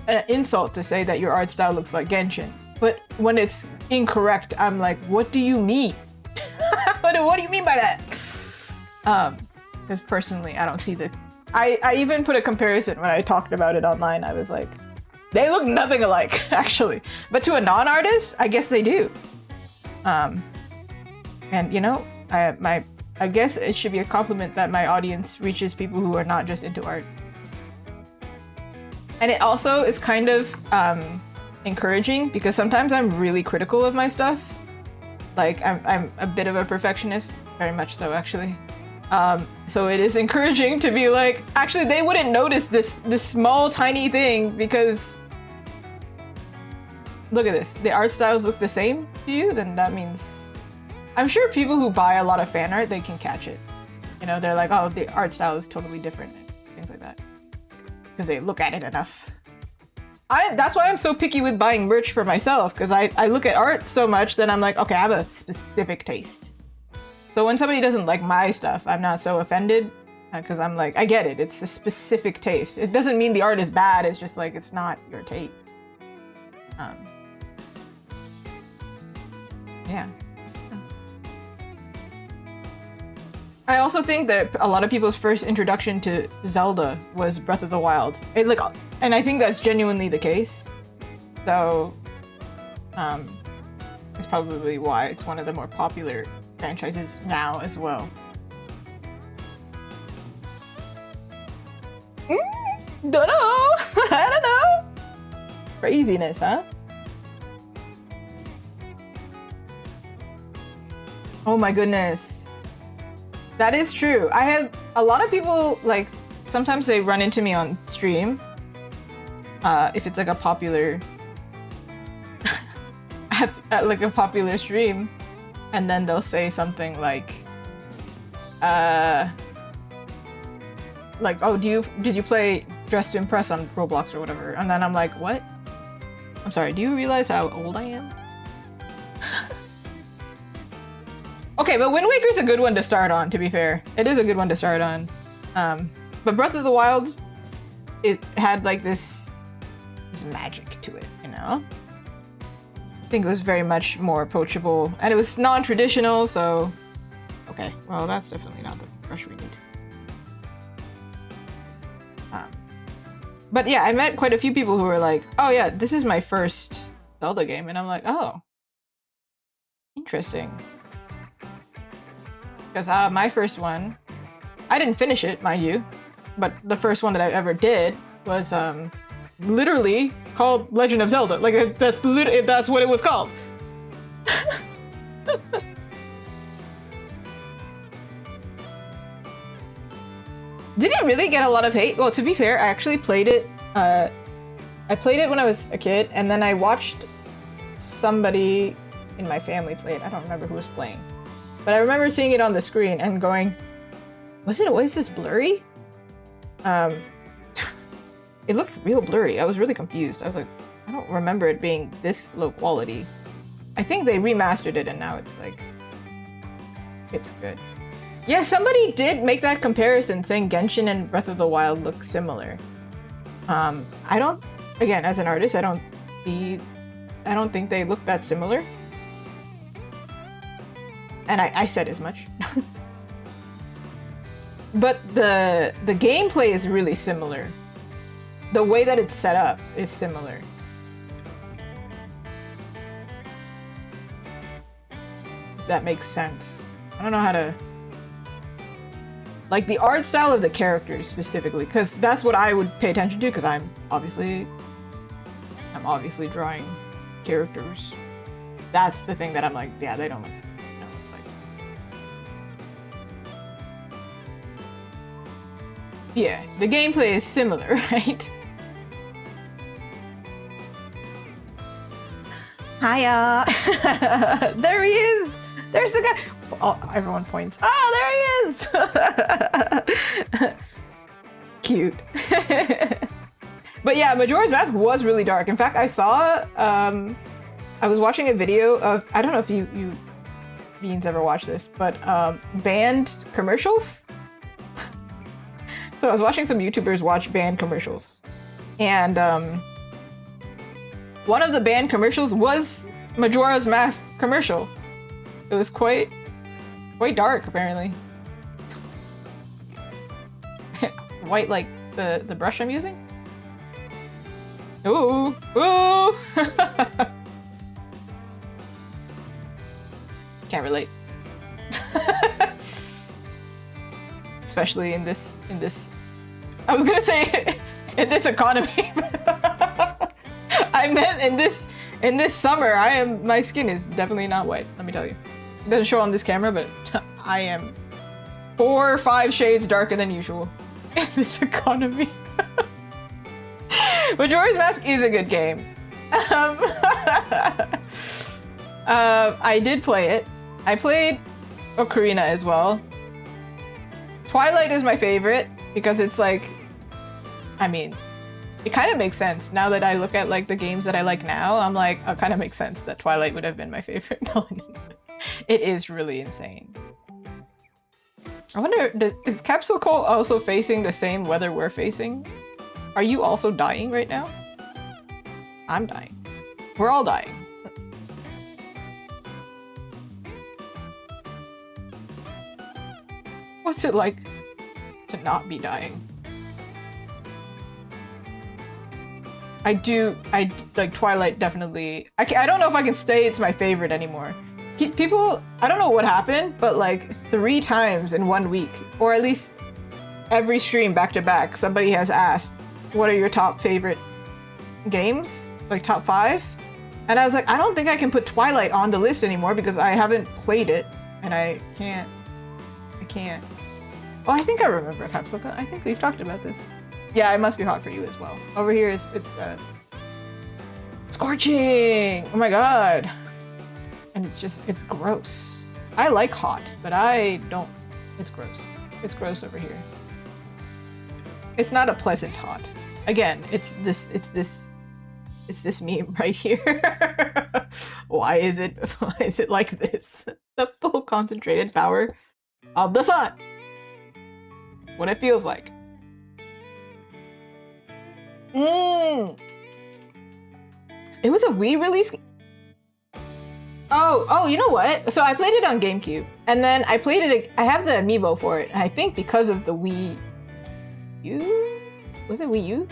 an insult to say that your art style looks like Genshin, but when it's incorrect, I'm like, what do you mean? What do you mean by that? Because personally, I don't see the I even put a comparison when I talked about it online. I was like, they look nothing alike, actually. But to a non-artist, I guess they do. And you know, I guess it should be a compliment that my audience reaches people who are not just into art. And it also is kind of encouraging because sometimes I'm really critical of my stuff. Like I'm a bit of a perfectionist, very much so actually. So it is encouraging to be like, actually they wouldn't notice this small tiny thing because look at this. The art styles look the same to you, then that means I'm sure people who buy a lot of fan art, they can catch it. You know, they're like, oh, the art style is totally different, things like that. Because they look at it enough. That's why I'm so picky with buying merch for myself, because I look at art so much that I'm like, okay, I have a specific taste. So when somebody doesn't like my stuff, I'm not so offended, because I'm like, I get it, it's a specific taste. It doesn't mean the art is bad, it's just like, it's not your taste. Yeah. I also think that a lot of people's first introduction to Zelda was Breath of the Wild. And I think that's genuinely the case. So, it's probably why it's one of the more popular franchises now as well. Don't know! I don't know! Craziness, huh? Oh my goodness. That is true. I have a lot of people, like, sometimes they run into me on stream. If it's like a popular, like a popular stream, and then they'll say something like, oh, did you play Dress to Impress on Roblox or whatever? And then I'm like, what? I'm sorry, do you realize how old I am? Okay, but Wind Waker's a good one to start on, to be fair. It is a good one to start on. But Breath of the Wild, it had like this magic to it, you know? I think it was very much more approachable, and it was non-traditional, so... Okay, well that's definitely not the brush we need. But yeah, I met quite a few people who were like, oh yeah, this is my first Zelda game, and I'm like, oh. Interesting. Because my first one, I didn't finish it, mind you, but the first one that I ever did was literally called Legend of Zelda. Like that's what it was called. Did it really get a lot of hate? Well, to be fair, I actually played it. I played it when I was a kid, and then I watched somebody in my family play it. I don't remember who was playing. But I remember seeing it on the screen and going, was it always this blurry? It looked real blurry. I was really confused. I was like, I don't remember it being this low quality. I think they remastered it and now it's like, it's good. Yeah, somebody did make that comparison saying Genshin and Breath of the Wild look similar. I don't, again, as an artist, I don't think they look that similar. And I said as much. But the gameplay is really similar. The way that it's set up is similar. If that makes sense. I don't know how to... Like the art style of the characters specifically, because that's what I would pay attention to, because I'm obviously drawing characters. That's the thing that I'm like, yeah, they don't look... Yeah, the gameplay is similar, right? Hiya! There he is! There's the guy! Oh, everyone points. Oh, there he is! Cute. But yeah, Majora's Mask was really dark. In fact, I saw, I was watching a video of, I don't know if you Beans ever watch this, but banned commercials. So I was watching some YouTubers watch banned commercials, and one of the banned commercials was Majora's Mask commercial. It was quite dark, apparently. white like the brush I'm using? Ooh, ooh! Can't relate. Especially in this. I was gonna say in this economy. I meant in this summer. My skin is definitely not white. Let me tell you. It doesn't show on this camera, but I am 4 or 5 shades darker than usual in this economy. Majora's Mask is a good game. I did play it. I played Ocarina as well. Twilight is my favorite because it's like, I mean, it kind of makes sense now that I look at like the games that I like now. I'm like, oh, it kind of makes sense that Twilight would have been my favorite. It is really insane. I wonder, is Capsule Cole also facing the same weather we're facing? Are you also dying right now? I'm dying. We're all dying. What's it like to not be dying? I like Twilight definitely. I don't know if I can say it's my favorite anymore. People, I don't know what happened, but like 3 times in 1 week, or at least every stream back to back, somebody has asked, what are your top favorite games? Like top 5? And I was like, I don't think I can put Twilight on the list anymore because I haven't played it and I can't. Oh, I think I remember Capsuka. I think we've talked about this. Yeah, it must be hot for you as well. Over here it's scorching! Oh my god. And it's gross. I like hot, but I don't, it's gross. It's gross over here. It's not a pleasant hot. Again, it's this meme right here. Why is it like this? The full concentrated power of the sun. What it feels like. It was a Wii release. Oh, you know what? So I played it on GameCube, and then I played it. I have the amiibo for it, and I think because of the Wii U, was it Wii U?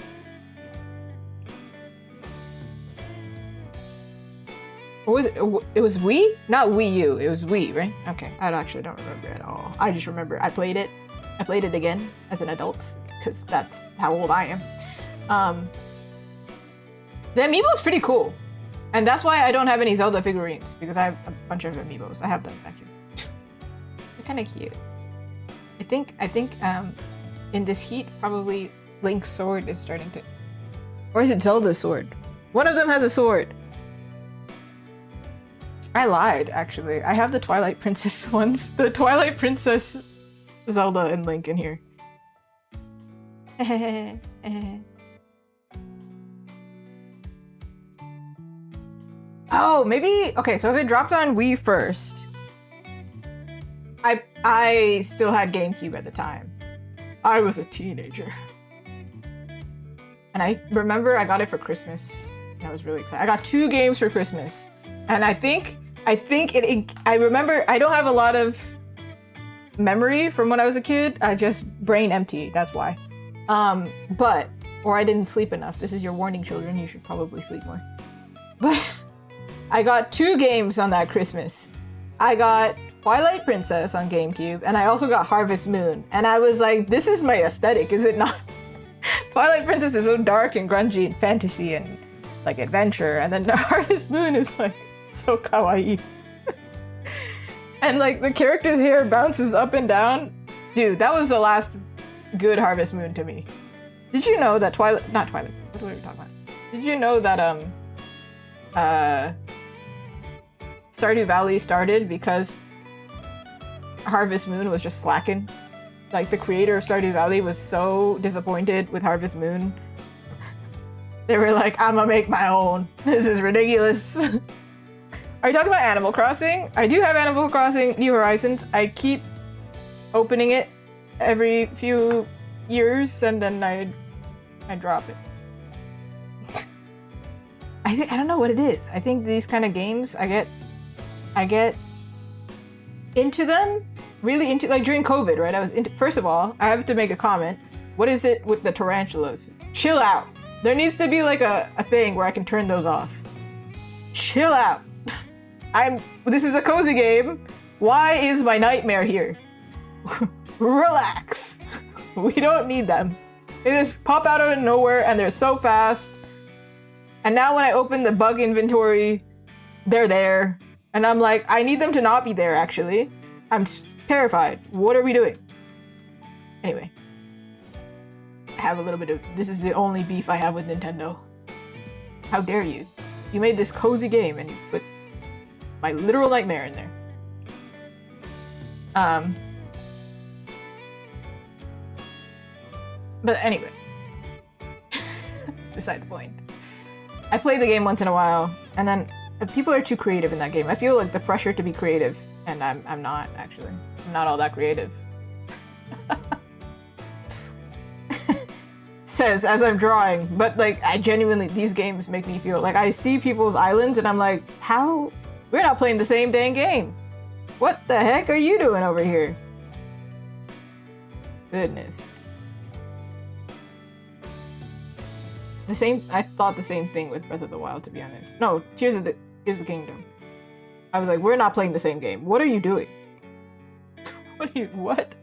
Or was it? It was Wii, not Wii U. It was Wii, right? Okay, I actually don't remember at all. I just remember I played it. I played it again as an adult because that's how old I am. The amiibo is pretty cool. And that's why I don't have any Zelda figurines, because I have a bunch of amiibos. I have them back here. They're kind of cute. I think in this heat, probably Link's sword is starting to... Or is it Zelda's sword? One of them has a sword! I lied, actually. I have the Twilight Princess ones. The Twilight Princess Zelda and Link in here. Oh, maybe... Okay, so if it dropped on Wii first... I still had GameCube at the time. I was a teenager. And I remember I got it for Christmas. And I was really excited. I got 2 games for Christmas. And I remember... I don't have a lot of memory from when I was a kid. I just brain empty, that's why. Or I didn't sleep enough. This is your warning, children. You should probably sleep more. But... I got 2 games on that Christmas. I got Twilight Princess on GameCube, and I also got Harvest Moon. And I was like, this is my aesthetic, is it not? Twilight Princess is so dark and grungy and fantasy and like adventure, and then Harvest Moon is like so kawaii. And like the character's hair bounces up and down. Dude, that was the last good Harvest Moon to me. Did you know that not Twilight, what were we talking about? Did you know that Stardew Valley started because Harvest Moon was just slacking? Like the creator of Stardew Valley was so disappointed with Harvest Moon. They were like, I'm gonna make my own. This is ridiculous. Are you talking about Animal Crossing? I do have Animal Crossing New Horizons. I keep opening it every few years and then I drop it. I don't know what it is. I think these kind of games, I get into them, really into, like during COVID, right? First of all, I have to make a comment. What is it with the tarantulas? Chill out. There needs to be like a thing where I can turn those off. Chill out. This is a cozy game. Why is my nightmare here? Relax. We don't need them. They just pop out of nowhere and they're so fast. And now when I open the bug inventory, they're there. And I'm like, I need them to not be there, actually. I'm terrified. What are we doing? Anyway. I have a little bit of... This is the only beef I have with Nintendo. How dare you? You made this cozy game and you put my literal nightmare in there. But anyway. It's beside the point. I play the game once in a while, and then people are too creative in that game. I feel like the pressure to be creative, and I'm not, actually. I'm not all that creative. Says as I'm drawing, but like I genuinely, these games make me feel like I see people's islands and I'm like, how? We're not playing the same dang game. What the heck are you doing over here? Goodness. I thought the same thing with Breath of the Wild, to be honest. No, Tears of the Kingdom. I was like, we're not playing the same game. What are you doing? What?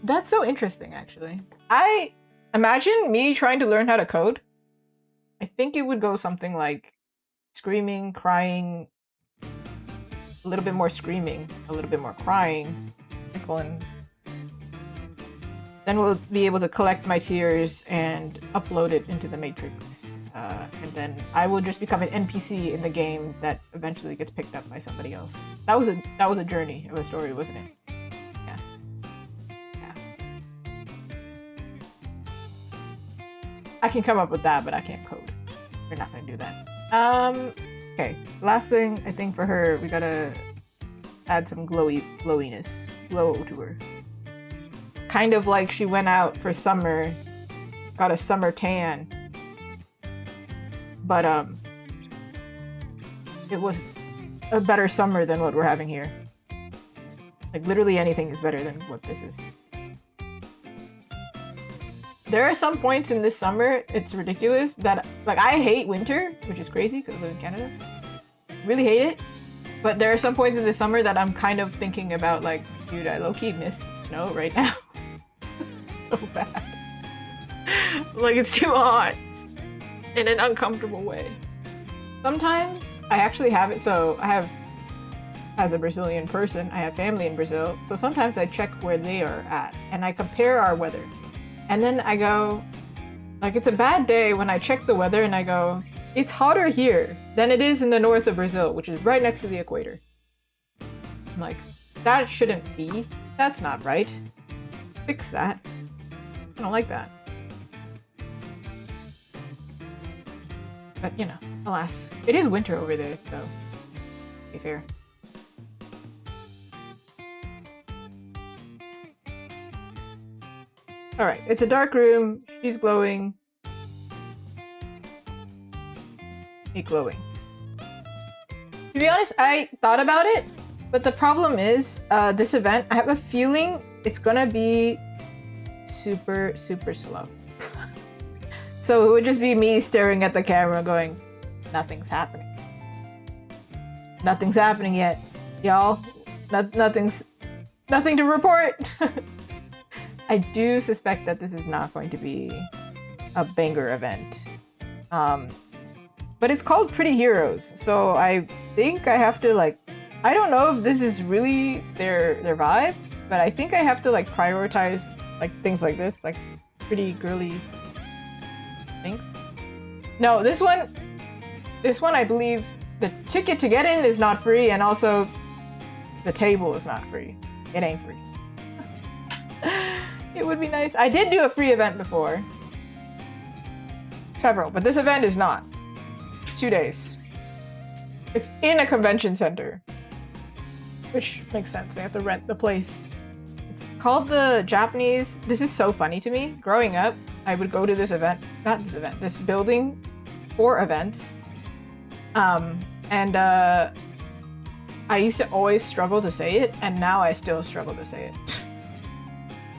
That's so interesting, actually. I imagine me trying to learn how to code. I think it would go something like screaming, crying, a little bit more screaming, a little bit more crying, tickling. Then we'll be able to collect my tears and upload it into the Matrix. And then I will just become an NPC in the game that eventually gets picked up by somebody else. That was a journey of a story, wasn't it? Yeah. I can come up with that, but I can't code. We're not gonna do that. Okay. Last thing, I think for her, we gotta add some glowiness. Glow to her. Kind of like she went out for summer, got a summer tan. But, it was a better summer than what we're having here. Like, literally anything is better than what this is. There are some points in this summer, it's ridiculous, that, like, I hate winter, which is crazy because I live in Canada. Really hate it. But there are some points in the summer that I'm kind of thinking about, like, dude, I low-key miss snow right now. So bad. Like, it's too hot. In an uncomfortable way. Sometimes I actually have it, so I have, as a Brazilian person, I have family in Brazil, so sometimes I check where they are at, and I compare our weather. And then I go, like, it's a bad day when I check the weather and I go, it's hotter here than it is in the north of Brazil, which is right next to the equator. I'm like, that shouldn't be. That's not right. Fix that. I don't like that. But, you know, alas. It is winter over there, though. To be fair. Alright, it's a dark room. She's glowing. Me glowing. To be honest, I thought about it, but the problem is, this event, I have a feeling it's gonna be super, super slow. So it would just be me staring at the camera going, nothing's happening. Nothing's happening yet, y'all. Nothing to report. I do suspect that this is not going to be a banger event. But it's called Pretty Heroes, so I think I have to, like, I don't know if this is really their vibe, but I think I have to, like, prioritize, like, things like this, like pretty girly things. No, this one I believe the ticket to get in is not free, and also the table is not free. It ain't free. It would be nice. I did do a free event before. Several, but this event is not. It's 2 days. It's in a convention center. Which makes sense. They have to rent the place. It's called the Japanese... This is so funny to me. Growing up, I would go to this event. Not this event. This building for events. I used to always struggle to say it, and now I still struggle to say it.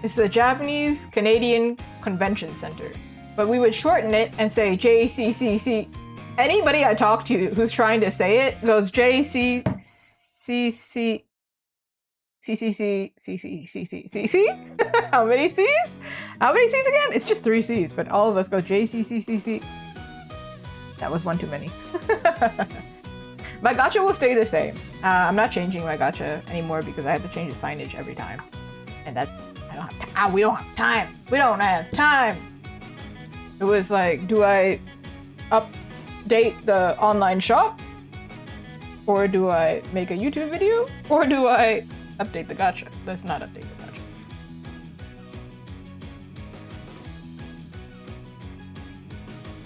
It's the Japanese Canadian Convention Center. But we would shorten it and say JCCC. Anybody I talk to who's trying to say it goes JCCC. CCC. How many C's? How many C's again? It's just 3 C's, but all of us go JCCCC. That was one too many. My gacha will stay the same. I'm not changing my gacha anymore because I have to change the signage every time. And that, I don't have time. We don't have time. We don't have time. It was like, do I update the online shop? Or do I make a YouTube video? Or do I update the gacha? Let's not update the gacha.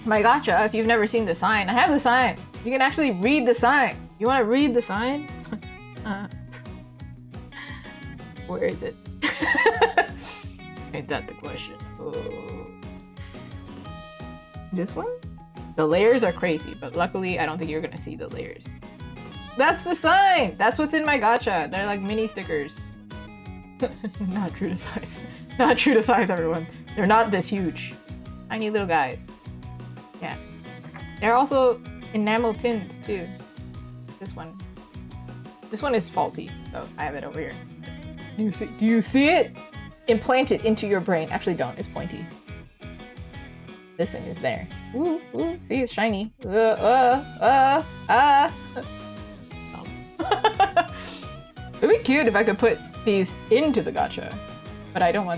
My gacha, if you've never seen the sign, I have the sign. You can actually read the sign. You want to read the sign? Where is it? Ain't that the question? Oh. This one? The layers are crazy, but luckily I don't think you're gonna see the layers. That's the sign! That's what's in my gacha. They're like mini stickers. Not true to size. Not true to size, everyone. They're not this huge. Tiny little guys. Yeah. They're also enamel pins too. This one. This one is faulty, so I have it over here. Do you see it? Implant it into your brain. Actually don't, it's pointy. This one is there. Ooh, ooh, see, it's shiny. It'd be cute if I could put these into the gacha, but I don't know.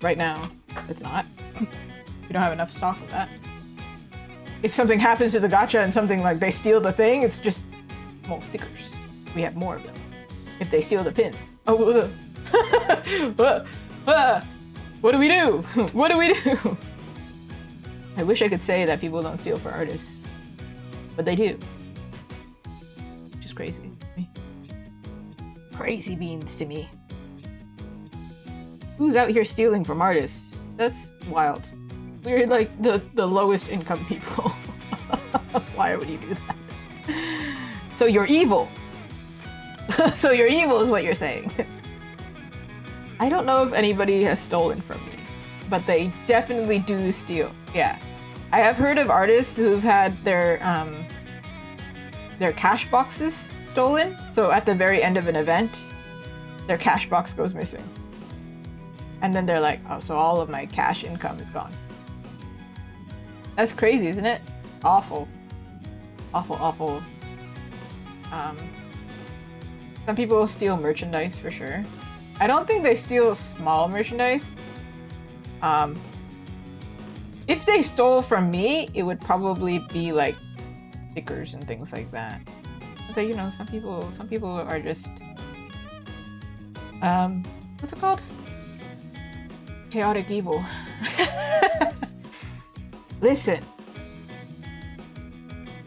Right now, it's not. We don't have enough stock of that. If something happens to the gacha and something like they steal the thing, it's just more stickers. We have more of them. If they steal the pins. Oh, what do we do? What do we do? I wish I could say that people don't steal for artists, but they do. Which is crazy. Crazy beans to me. Who's out here stealing from artists? That's wild. We're like the lowest income people. Why would you do that? So you're evil. So you're evil is what you're saying. I don't know if anybody has stolen from me, but they definitely do steal. Yeah. I have heard of artists who've had their cash boxes stolen. So at the very end of an event, their cash box goes missing. And then they're like, oh, so all of my cash income is gone. That's crazy, isn't it? Awful. Awful, awful. Some people steal merchandise for sure. I don't think they steal small merchandise. If they stole from me, it would probably be like stickers and things like that. But you know, some people are just what's it called? Chaotic evil. Listen,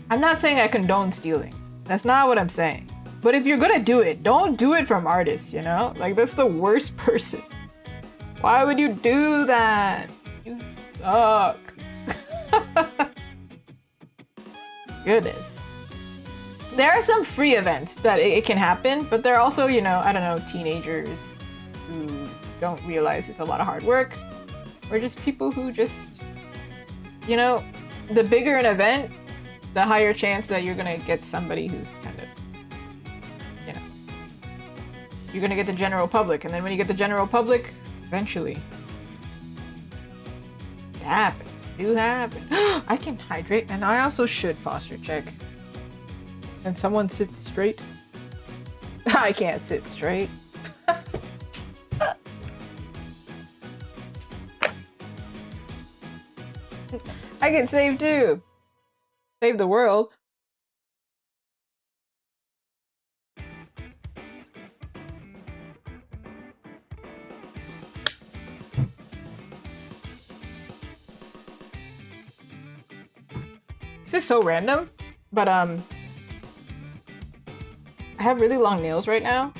I'm not saying I condone stealing. That's not what I'm saying. But if you're gonna do it, don't do it from artists, you know? Like, that's the worst person. Why would you do that? You suck. Goodness. There are some free events that it can happen, but there are also, you know, I don't know, teenagers who don't realize it's a lot of hard work, or just people who just, you know, the bigger an event, the higher chance that you're gonna get somebody who's kind of, you know, you're gonna get the general public, and then when you get the general public, eventually, it happens. Do happen. I can hydrate, and I also should posture check. And someone sits straight. I can't sit straight. I can save too. Save the world. This is so random, but I have really long nails right now,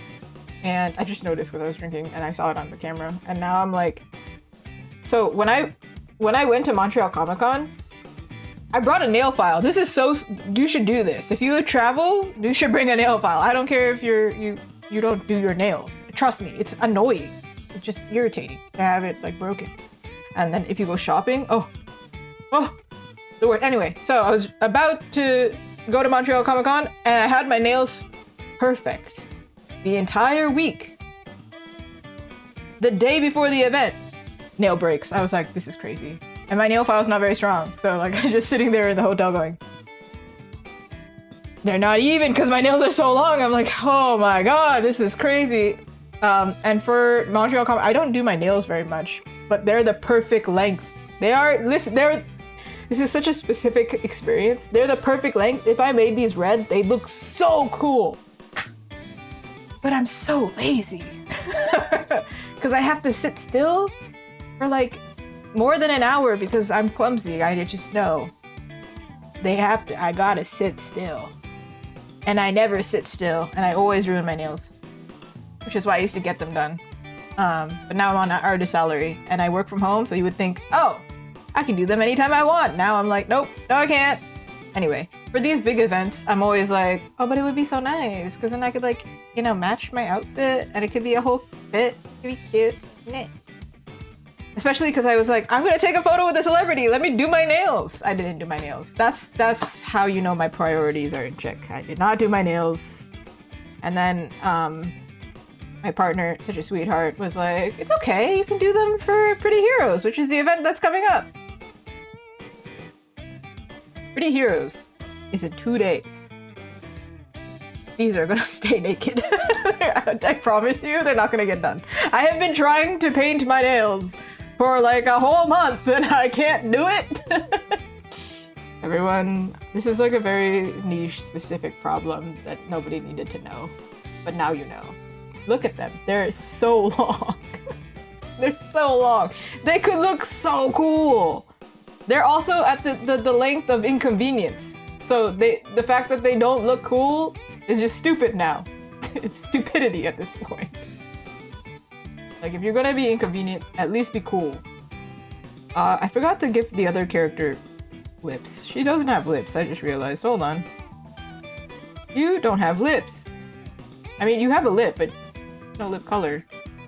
and I just noticed because I was drinking and I saw it on the camera, and now I'm like, so when I went to Montreal Comic Con, I brought a nail file. This is so, you should do this. If you travel, you should bring a nail file. I don't care if you don't do your nails. Trust me, it's annoying. it's just irritating to have it like broken. And then if you go shopping, oh, the word. Anyway, so I was about to go to Montreal Comic Con and I had my nails perfect the entire week. The day before the event, nail breaks. I was like, this is crazy. And my nail file's not very strong. So like I'm just sitting there in the hotel going, they're not even because my nails are so long. I'm like, oh my god, this is crazy. And for Montreal Comic, I don't do my nails very much, but they're the perfect length. They are, listen, this is such a specific experience. They're the perfect length. If I made these red, they'd look so cool. But I'm so lazy. Because I have to sit still for like more than an hour because I'm clumsy. I just know. I gotta sit still. And I never sit still, and I always ruin my nails. Which is why I used to get them done. But now I'm on an artist salary, and I work from home, so you would think, oh, I can do them anytime I want. Now I'm like, nope, no I can't. Anyway, for these big events, I'm always like, oh, but it would be so nice, because then I could like, you know, match my outfit, and it could be a whole fit, it could be cute. Nah. Especially because I was like, I'm gonna take a photo with a celebrity, let me do my nails. I didn't do my nails. That's how you know my priorities are in check. I did not do my nails. And then, my partner, such a sweetheart, was like, it's okay, you can do them for Pretty Heroes, which is the event that's coming up. Pretty Heroes is in 2 days. These are gonna stay naked. I promise you, they're not gonna get done. I have been trying to paint my nails for like a whole month and I can't do it. Everyone, this is like a very niche specific problem that nobody needed to know, but now you know. Look at them, they're so long. They're so long. They could look so cool. They're also at the length of inconvenience. So the fact that they don't look cool is just stupid now. It's stupidity at this point. Like if you're gonna be inconvenient, at least be cool. I forgot to give the other character lips. She doesn't have lips, I just realized. Hold on. You don't have lips. I mean, you have a lip, but no lip color.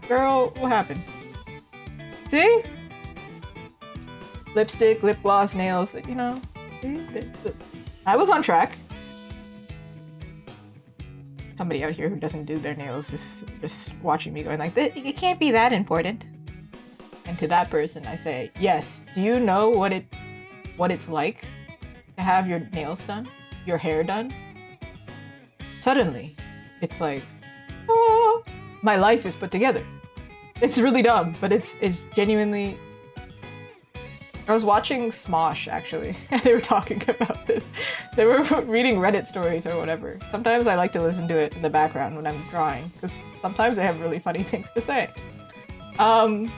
Girl, what happened? See? Lipstick, lip gloss, nails, you know. See? I was on track. Somebody out here who doesn't do their nails is just watching me going like, it can't be that important. And to that person I say, yes, do you know what it's like to have your nails done? Your hair done? Suddenly, it's like, oh, my life is put together. It's really dumb, but it's genuinely... I was watching Smosh, actually, and they were talking about this. They were reading Reddit stories or whatever. Sometimes I like to listen to it in the background when I'm drawing, because sometimes they have really funny things to say. And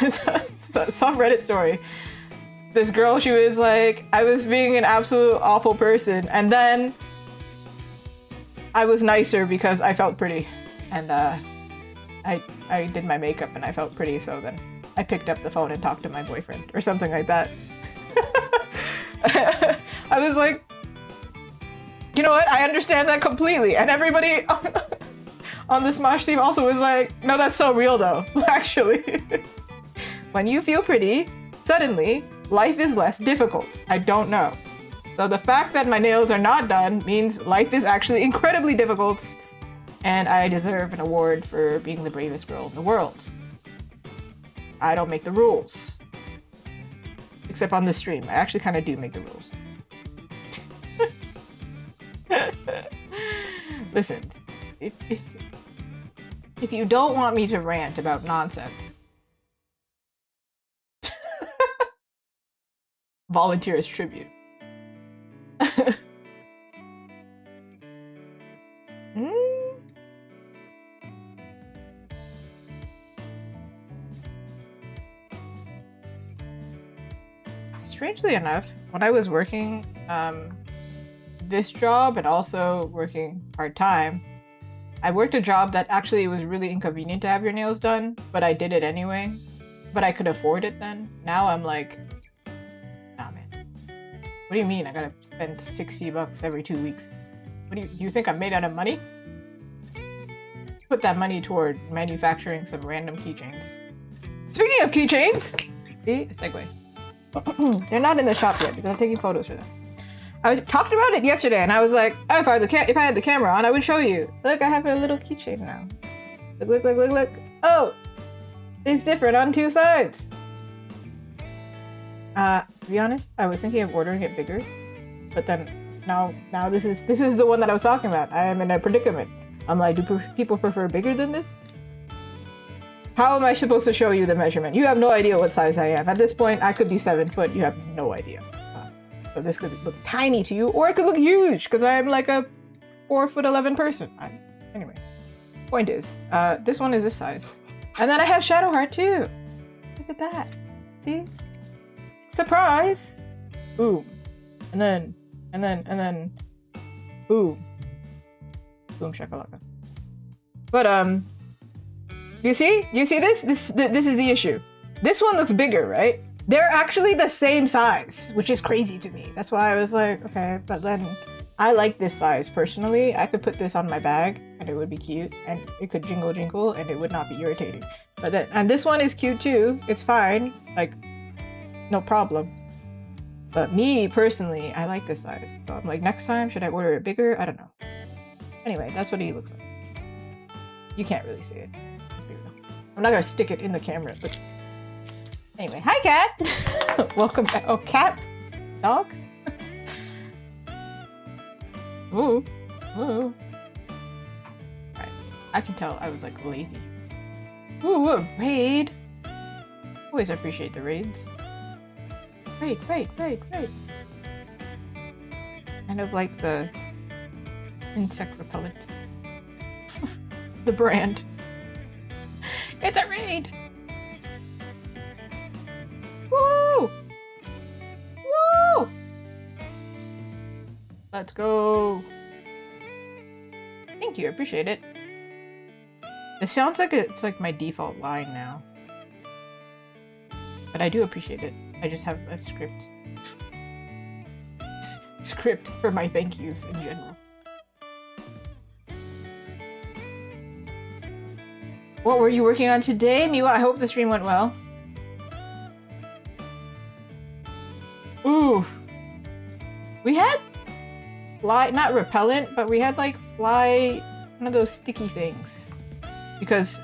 some Reddit story. This girl, she was like, I was being an absolute awful person, and then I was nicer because I felt pretty, and I did my makeup and I felt pretty, so then I picked up the phone and talked to my boyfriend or something like that. I was like, you know what? I understand that completely. And everybody on the Smosh team also was like, no, that's so real though, actually. When you feel pretty, suddenly life is less difficult. I don't know. So the fact that my nails are not done means life is actually incredibly difficult. And I deserve an award for being the bravest girl in the world. I don't make the rules. Except on this stream. I actually kind of do make the rules. Listen, if you don't want me to rant about nonsense, volunteer as tribute. Strangely enough, when I was working this job and also working part-time, I worked a job that actually was really inconvenient to have your nails done, but I did it anyway. But I could afford it then. Now I'm like, nah man. What do you mean I gotta spend $60 every 2 weeks? Do you think I'm made out of money? put that money toward manufacturing some random keychains. Speaking of keychains, see, a segue. They're not in the shop yet because I'm taking photos for them. I talked about it yesterday, and I was like, oh, if I had the camera on, I would show you. Look, I have a little keychain now. Look. Oh, it's different on two sides. To be honest, I was thinking of ordering it bigger, but then now this is the one that I was talking about. I am in a predicament. I'm like, do people prefer bigger than this? How am I supposed to show you the measurement? You have no idea what size I am. At this point, I could be 7 foot. You have no idea. So this could look tiny to you, or it could look huge because I am like a 4'11" person. Anyway, point is, this one is this size, and then I have Shadow Heart too. Look at that. See? Surprise! Boom, and then, boom, boom shakalaka. But you see this? This is the issue. This one looks bigger, right? They're actually the same size, which is crazy to me. That's why I was like, okay, but then I like this size personally. I could put this on my bag and it would be cute and it could jingle and it would not be irritating. But then, and this one is cute too. It's fine, like no problem. But me personally, I like this size. So I'm like, next time, should I order it bigger? I don't know. Anyway, that's what he looks like. You can't really see it. Let's be real. I'm not gonna stick it in the camera, but anyway, hi cat! Welcome back. Oh, cat? Dog? Ooh. Ooh. Alright. I can tell I was like lazy. Ooh, a raid! Always appreciate the raids. Raid. Kind of like the insect repellent. The brand. It's a raid! Woo! Woo! Let's go. Thank you, I appreciate it. It sounds like it's like my default line now. But I do appreciate it. I just have a script. Script for my thank yous in general. What were you working on today, Miwa? I hope the stream went well. Ooh. We had fly, not repellent, but we had like fly, one of those sticky things. Because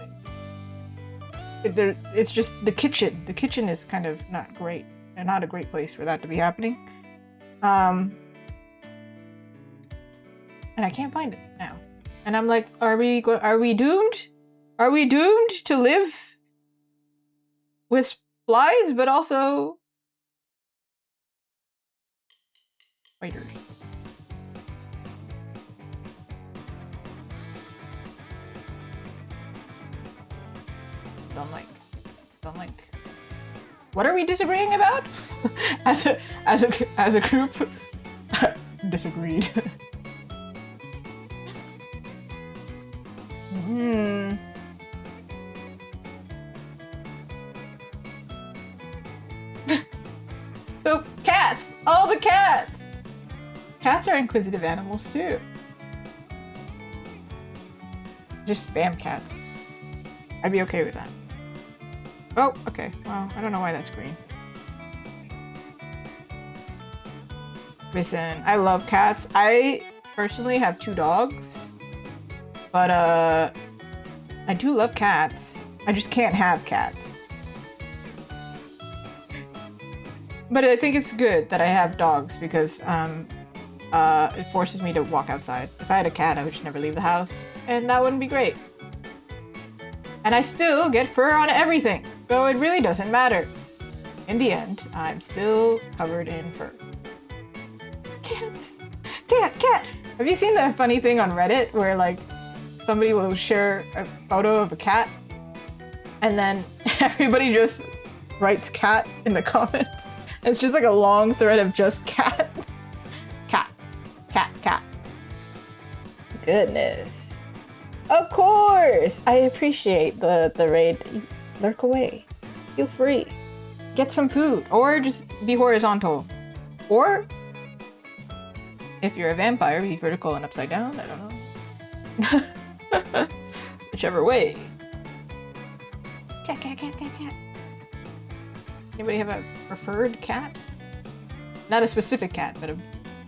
it's just the kitchen. The kitchen is kind of not great. And not a great place for that to be happening. And I can't find it now. And I'm like, are we doomed? Are we doomed to live with flies, but also spiders? Don't like. What are we disagreeing about? as a group, disagreed. So cats, all the cats. Cats are inquisitive animals too. Just spam cats. I'd be okay with that. Oh, okay. Well, I don't know why that's green. Listen, I love cats. I personally have 2 dogs. But, I do love cats. I just can't have cats. But I think it's good that I have dogs because, it forces me to walk outside. If I had a cat, I would just never leave the house. And that wouldn't be great. And I still get fur on everything. So it really doesn't matter. In the end, I'm still covered in fur. Cats! Cat! Have you seen that funny thing on Reddit where like somebody will share a photo of a cat and then everybody just writes cat in the comments? It's just like a long thread of just cat. Cat. Goodness. Of course! I appreciate the raid. Lurk away. Feel free. Get some food. Or just be horizontal. Or, if you're a vampire, be vertical and upside down. I don't know. Whichever way. Cat, cat, cat, cat, cat. Anybody have a preferred cat? Not a specific cat, but a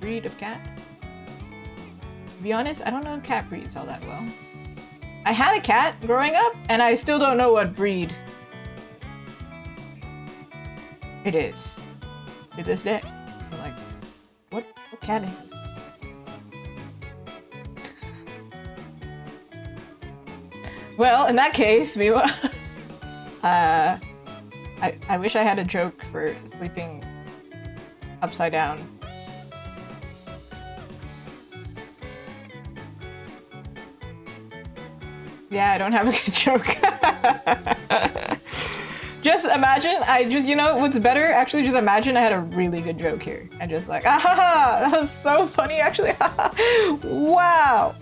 breed of cat? To be honest, I don't know cat breeds all that well. I had a cat growing up, and I still don't know what breed it is. To this day. I'm like, what cat is this? Well, in that case, meanwhile, I wish I had a joke for sleeping upside down. Yeah, I don't have a good joke. Just imagine, you know what's better? Actually, just imagine I had a really good joke here. And just like, ah ha ha, that was so funny actually. Wow.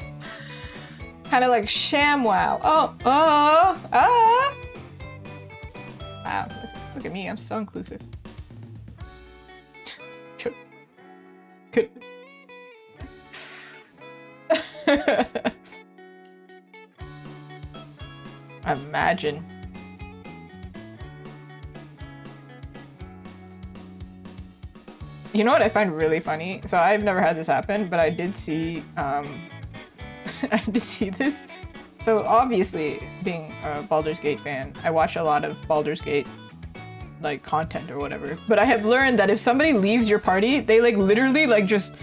Kind of like sham wow. Oh, ah. Wow, look at me, I'm so inclusive. Goodness. Imagine. You know what I find really funny? So I've never had this happen, but I did see I did see this. So obviously, being a Baldur's Gate fan, I watch a lot of Baldur's Gate like content or whatever. But I have learned that if somebody leaves your party, they like literally like just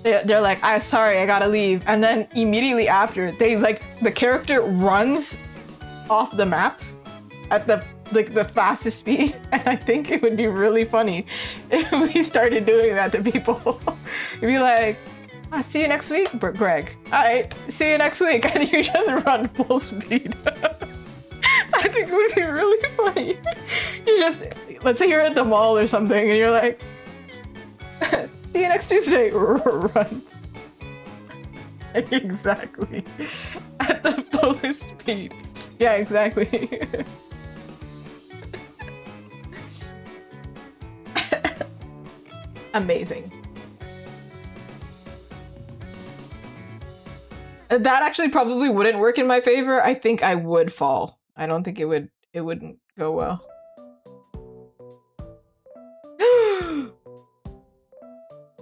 they're like, I'm sorry, I gotta leave. And then immediately after, they like the character runs off the map at the fastest speed. And I think it would be really funny if we started doing that to people. It'd be like, ah, see you next week, Greg. Alright, see you next week. And you just run full speed. I think it would be really funny. You just, let's say you're at the mall or something and you're like, see you next Tuesday. Runs. Exactly. At the fullest speed. Yeah, exactly. Amazing. That actually probably wouldn't work in my favor. I think I would fall. I don't think it wouldn't go well.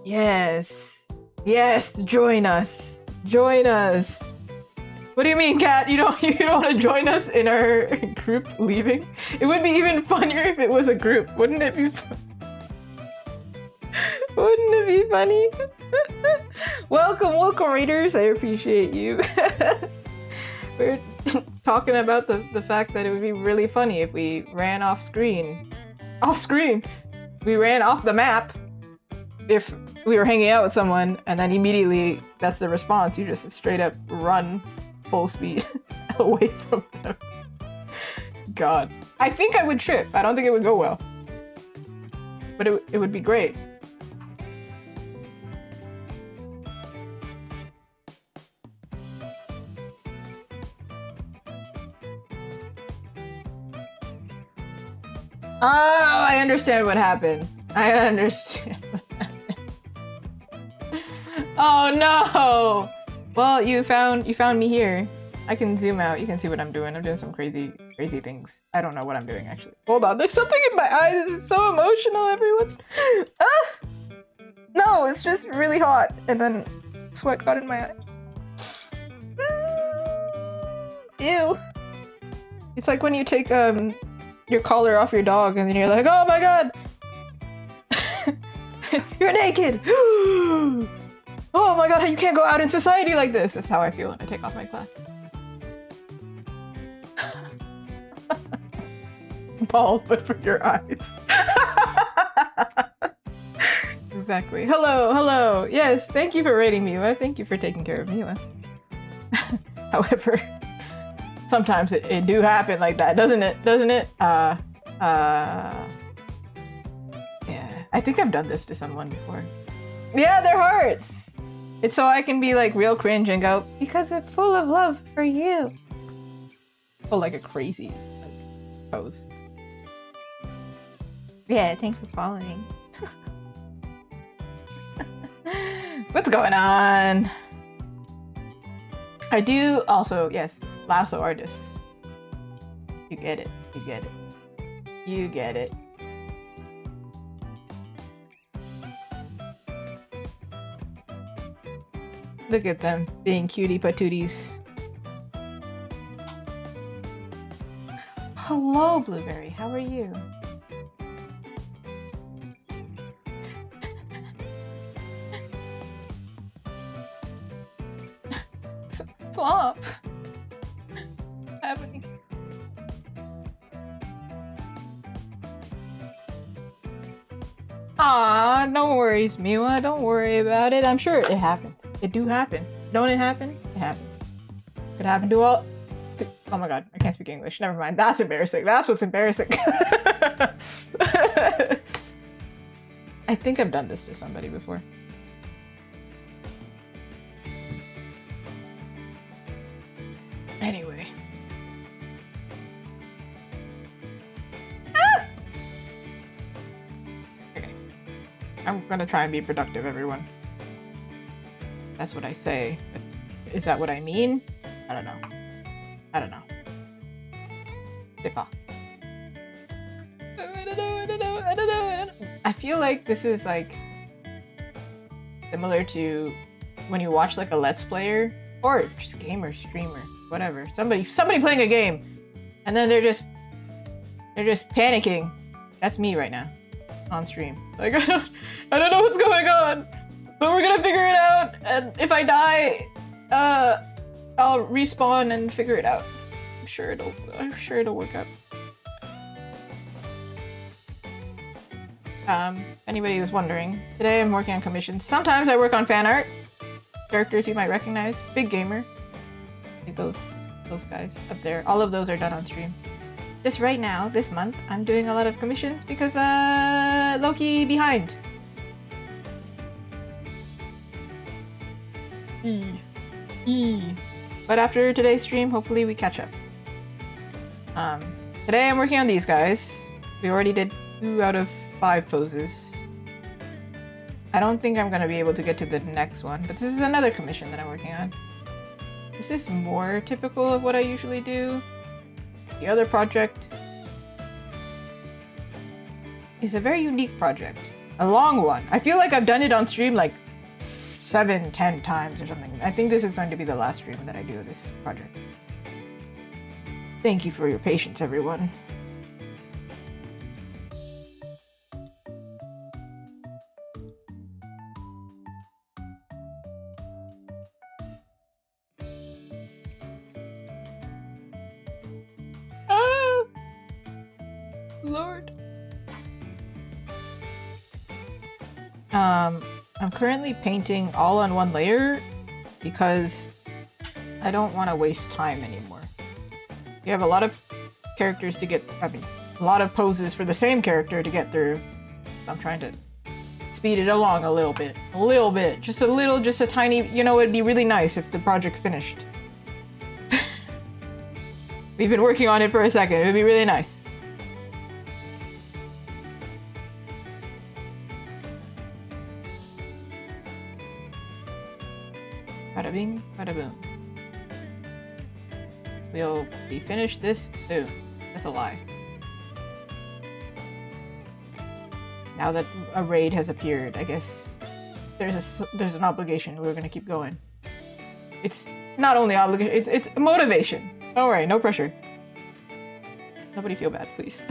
Yes. Yes, join us. Join us. What do you mean, Kat? You don't want to join us in our group leaving? It would be even funnier if it was a group. Wouldn't it be fun? Wouldn't it be funny? Welcome readers. I appreciate you. We're talking about the fact that it would be really funny if we ran off screen. Off screen! We ran off the map if we were hanging out with someone and then immediately that's the response. You just straight up run full speed away from them. God. I think I would trip. I don't think it would go well. But it would be great. Oh, I understand what happened. I understand what happened. Oh no! Well, you found me here. I can zoom out. You can see what I'm doing. I'm doing some crazy things. I don't know what I'm doing actually. Hold on, there's something in my eye. This is so emotional, everyone. Ah! No, it's just really hot, and then sweat got in my eye. Ew. It's like when you take your collar off your dog and then you're like, oh my god! You're naked! Oh my god, you can't go out in society like this! That's how I feel when I take off my glasses. Bald, but for your eyes. Exactly. Hello! Yes, thank you for rating Mila. Thank you for taking care of Mila. However, sometimes it do happen like that, doesn't it? Yeah. I think I've done this to someone before. Yeah, their hearts! It's so I can be like real cringe and go, because it's full of love for you. Oh, like a crazy pose. Yeah, thanks for following. What's going on? I do also, yes, Lasso artists. You get it. You get it. You get it. Look at them being cutie patooties. Hello, Blueberry. How are you? Swamp. What's happening? Aw, no worries, Miwa. Don't worry about it. I'm sure it happens. It do happen. Don't it happen? It happens. Could happen to all. Oh my god, I can't speak English. Never mind. That's embarrassing. That's what's embarrassing. I think I've done this to somebody before. Anyway. Ah! Okay. I'm gonna try and be productive, everyone. That's what I say. But is that what I mean? I don't know. I don't know. Dipa. I don't know. I feel like this is like similar to when you watch like a Let's Player or just gamer, streamer, whatever. Somebody playing a game, and then they're just panicking. That's me right now on stream. Like I don't know what's going on, but we're gonna figure it out. And if I die, I'll respawn and figure it out. I'm sure it'll work out. Anybody who's wondering, today I'm working on commissions. Sometimes I work on fan art. Characters you might recognize. Big gamer. Like those guys up there. All of those are done on stream. Just right now, this month, I'm doing a lot of commissions because low-key behind. But after today's stream, hopefully we catch up. Today I'm working on these guys. We already did 2 out of 5 poses. I don't think I'm gonna be able to get to the next one, but this is another commission that I'm working on. This is more typical of what I usually do. The other project is a very unique project. A long one. I feel like I've done it on stream like 7-10 times or something. I think this is going to be the last stream that I do of this project. Thank you for your patience, everyone. Oh, Lord. I'm currently painting all on one layer because I don't want to waste time anymore. You have a lot of characters to get, a lot of poses for the same character to get through. I'm trying to speed it along a little bit. Just a tiny, you know, it'd be really nice if the project finished. We've been working on it for a second, it would be really nice. Bada bing, bada boom. We'll be finished this soon. That's a lie. Now that a raid has appeared, I guess there's an obligation. We're gonna keep going. It's not only obligation, it's motivation. Don't worry, no pressure. Nobody feel bad, please.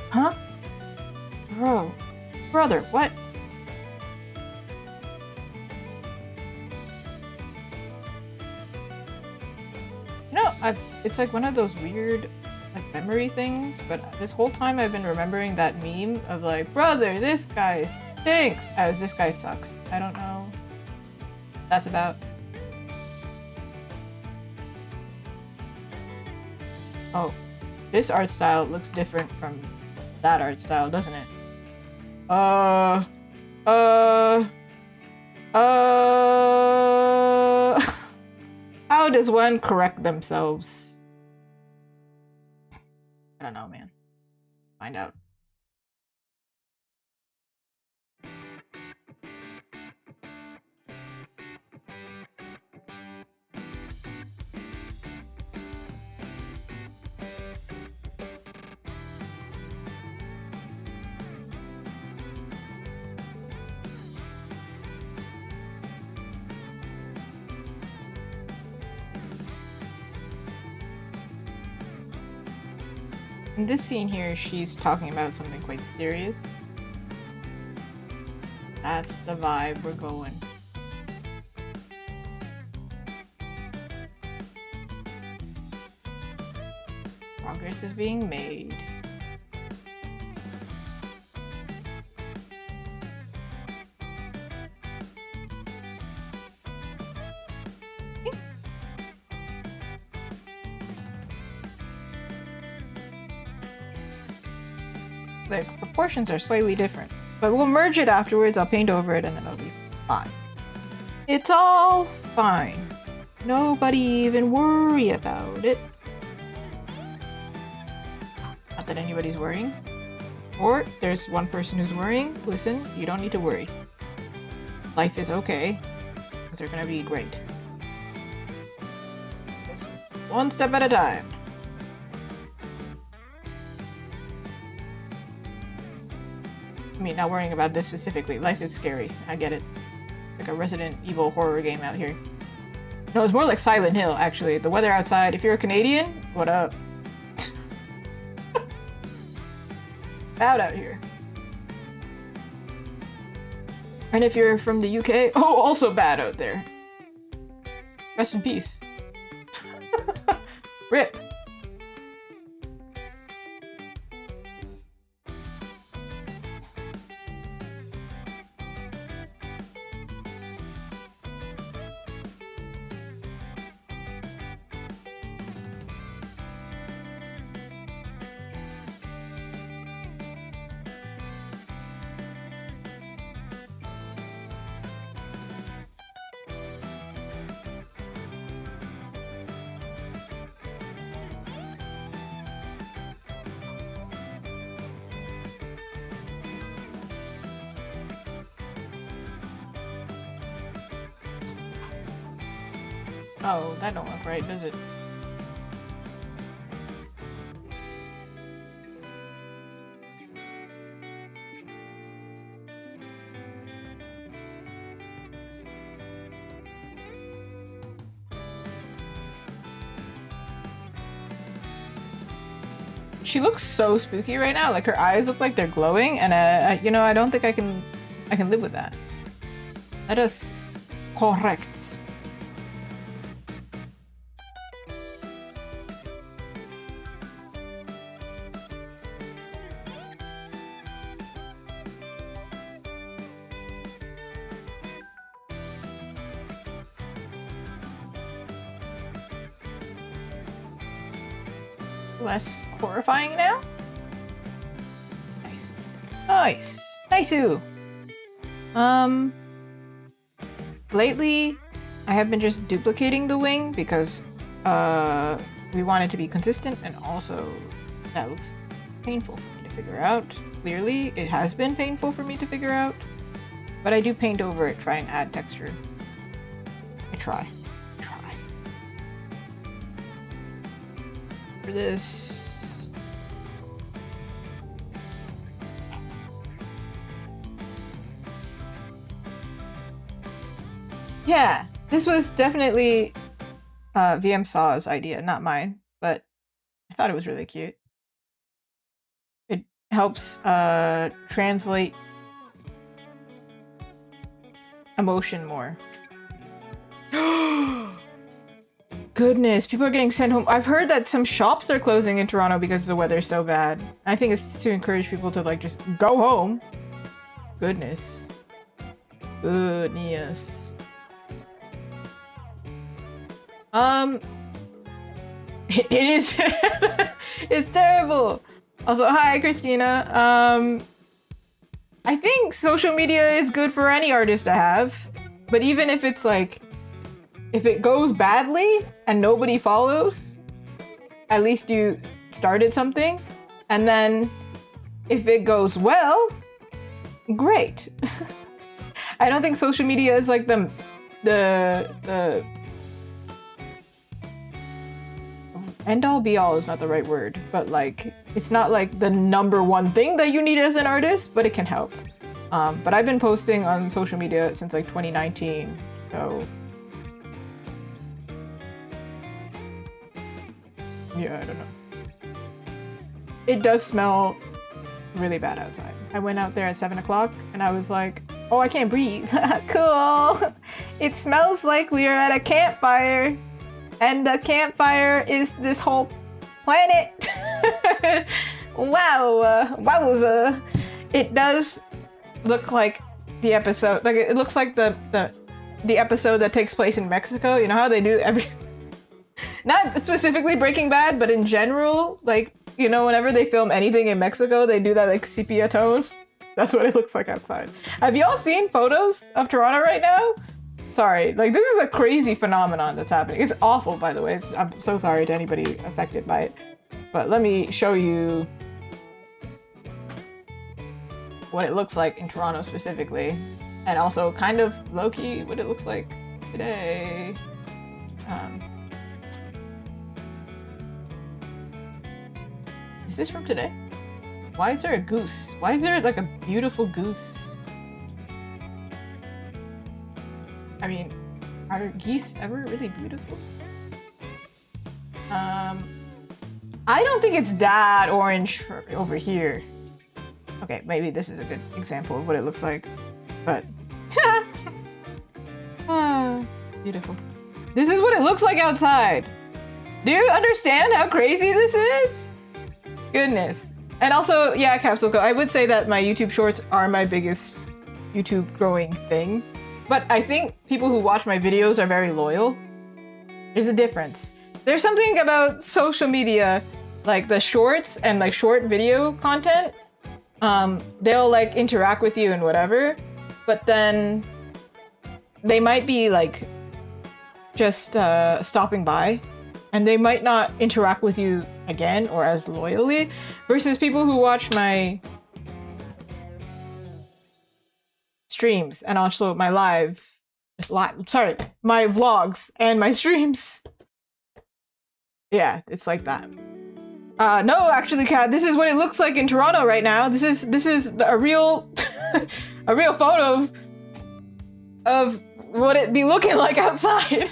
Huh? Brother, what? You know, it's like one of those weird like memory things, but this whole time I've been remembering that meme of like, brother, this guy stinks, as this guy sucks. I don't know what that's about. Oh, this art style looks different from that art style, doesn't it? How does one correct themselves? I don't know, man. Find out. In this scene here, she's talking about something quite serious. That's the vibe we're going. Progress is being made. The proportions are slightly different, but we'll merge it afterwards. I'll paint over it and then it'll be fine. It's all fine. Nobody even worry about it. Not that anybody's worrying. Or there's one person who's worrying. Listen, you don't need to worry. Life is okay. Things are gonna be great. Just one step at a time. I mean, not worrying about this specifically. Life is scary. I get it. Like a Resident Evil horror game out here. No, it's more like Silent Hill, actually. The weather outside. If you're a Canadian, what up? Bad out here. And if you're from the UK, oh, also bad out there. Rest in peace. Rip. Oh, that don't look right, does it? She looks so spooky right now. Like her eyes look like they're glowing, and you know, I don't think I can live with that. That is correct. Less horrifying now? Nice. Nice! Nice-oo! Lately, I have been just duplicating the wing because, we want it to be consistent, and also that looks painful for me to figure out. Clearly, it has been painful for me to figure out, but I do paint over it, try and add texture. I try. For this. Yeah, this was definitely VM Saw's idea, not mine, but I thought it was really cute. It helps translate emotion more. Goodness, people are getting sent home. I've heard that some shops are closing in Toronto because the weather's so bad. I think it's to encourage people to like just go home. Goodness. Goodness. It is. It's terrible. Also, hi Christina. I think social media is good for any artist to have, but even if it's like, if it goes badly and nobody follows, at least you started something. And then if it goes well, great. I don't think social media is like the end all be all is not the right word, but like, it's not like the #1 thing that you need as an artist, but it can help. But I've been posting on social media since like 2019, so yeah, I don't know. it does smell really bad outside. I went out there at 7 o'clock and I was like, oh, I can't breathe. Cool. It smells like we are at a campfire, and the campfire is this whole planet. Wow. Wowza. It does look like the episode, like it looks like the episode that takes place in Mexico. You know how they do every, not specifically Breaking Bad, but in general, like, you know, whenever they film anything in Mexico, they do that like sepia tone. That's what it looks like outside. Have y'all seen photos of Toronto right now? Sorry, like this is a crazy phenomenon that's happening. It's awful, by the way. I'm so sorry to anybody affected by it. But let me show you what it looks like in Toronto specifically, and also kind of low-key what it looks like today. Is this from today? Why is there a goose? Why is there like a beautiful goose? I mean, are geese ever really beautiful? I don't think it's that orange over here. Okay, maybe this is a good example of what it looks like, but beautiful. This is what it looks like outside. Do you understand how crazy this is? Goodness. And also, yeah, Capsule Co. I would say that my YouTube shorts are my biggest YouTube growing thing, but I think people who watch my videos are very loyal. There's a difference. There's something about social media, like the shorts and like short video content. They'll like interact with you and whatever, but then they might be like just stopping by, and they might not interact with you again or as loyally, versus people who watch my streams and also my my vlogs and my streams. Yeah, it's like that. No, actually, Kat, this is what it looks like in Toronto right now. This is a real a real photo of what it be looking like outside.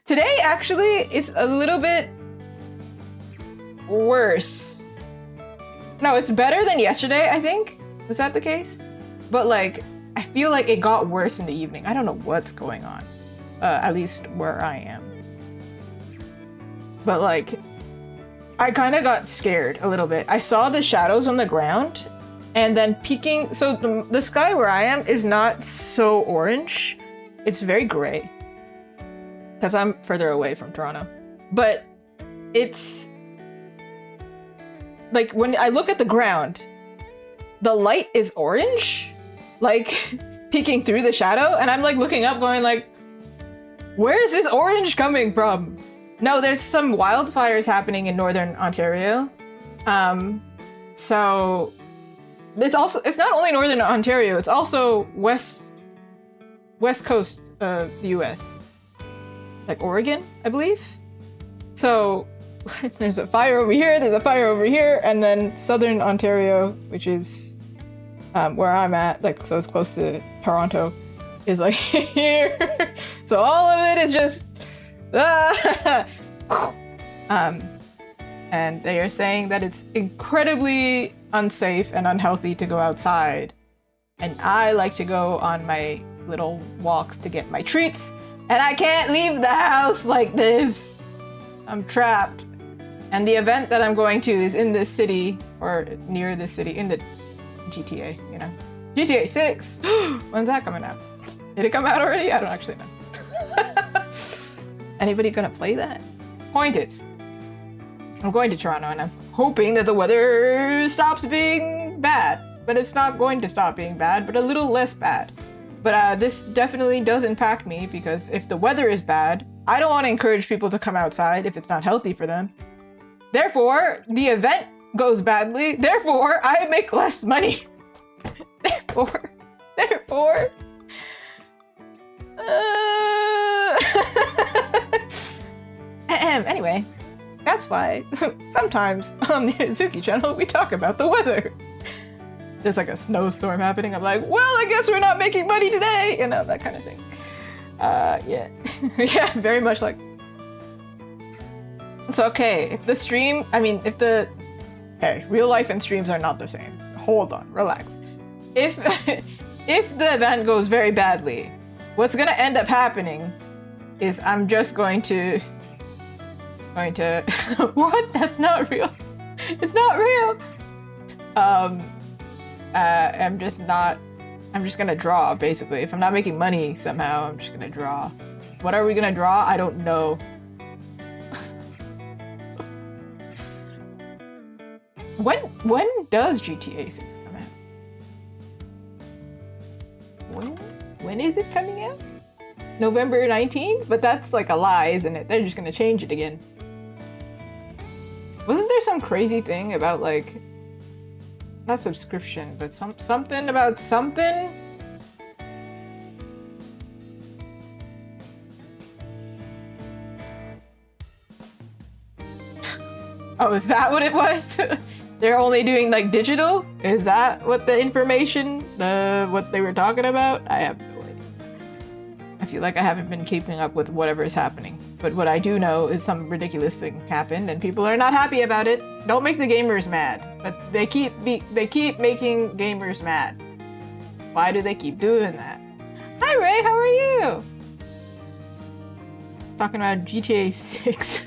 Today, actually, it's a little bit worse. No, it's better than yesterday, I think. Was that the case? But like, I feel like it got worse in the evening. I don't know what's going on. At least where I am. But like, I kind of got scared a little bit. I saw the shadows on the ground, and then peeking. So the sky where I am is not so orange. It's very gray. Because I'm further away from Toronto. But it's like when I look at the ground, the light is orange, like peeking through the shadow, and I'm like looking up going like, where is this orange coming from? No, there's some wildfires happening in northern Ontario. So it's not only northern Ontario, it's also west coast of the US. Like Oregon, I believe. So there's a fire over here, there's a fire over here, and then southern Ontario, which is where I'm at, like, so it's close to Toronto, is like here. So all of it is just and they are saying that it's incredibly unsafe and unhealthy to go outside, and I like to go on my little walks to get my treats, and I can't leave the house like this. I'm trapped. And the event that I'm going to is in this city, or near this city, in the GTA, you know. GTA 6! When's that coming out? Did it come out already? I don't actually know. Anybody gonna play that? Point is, I'm going to Toronto and I'm hoping that the weather stops being bad. But it's not going to stop being bad, but a little less bad. But this definitely does impact me, because if the weather is bad, I don't want to encourage people to come outside if it's not healthy for them. Therefore, the event goes badly. Therefore, I make less money. Therefore. Anyway, that's why sometimes on the Azuki channel we talk about the weather. There's like a snowstorm happening. I'm like, well, I guess we're not making money today. You know, that kind of thing. Yeah. Yeah, very much like. It's okay. If the stream, I mean, if the Hey, real life and streams are not the same. Hold on, relax. If if the event goes very badly, what's gonna end up happening is I'm just going to what? That's not real. It's not real. I'm just gonna draw, basically. If I'm not making money somehow, I'm just gonna draw. What are we gonna draw? I don't know. When does GTA 6 come out? When is it coming out? November 19th? But that's like a lie, isn't it? They're just gonna change it again. Wasn't there some crazy thing about like, not subscription, but something about something? Oh, is that what it was? They're only doing like digital? Is that what the information, what they were talking about? I have no idea. I feel like I haven't been keeping up with whatever is happening. But what I do know is some ridiculous thing happened and people are not happy about it. Don't make the gamers mad. But they keep making gamers mad. Why do they keep doing that? Hi Ray, how are you? Talking about GTA 6.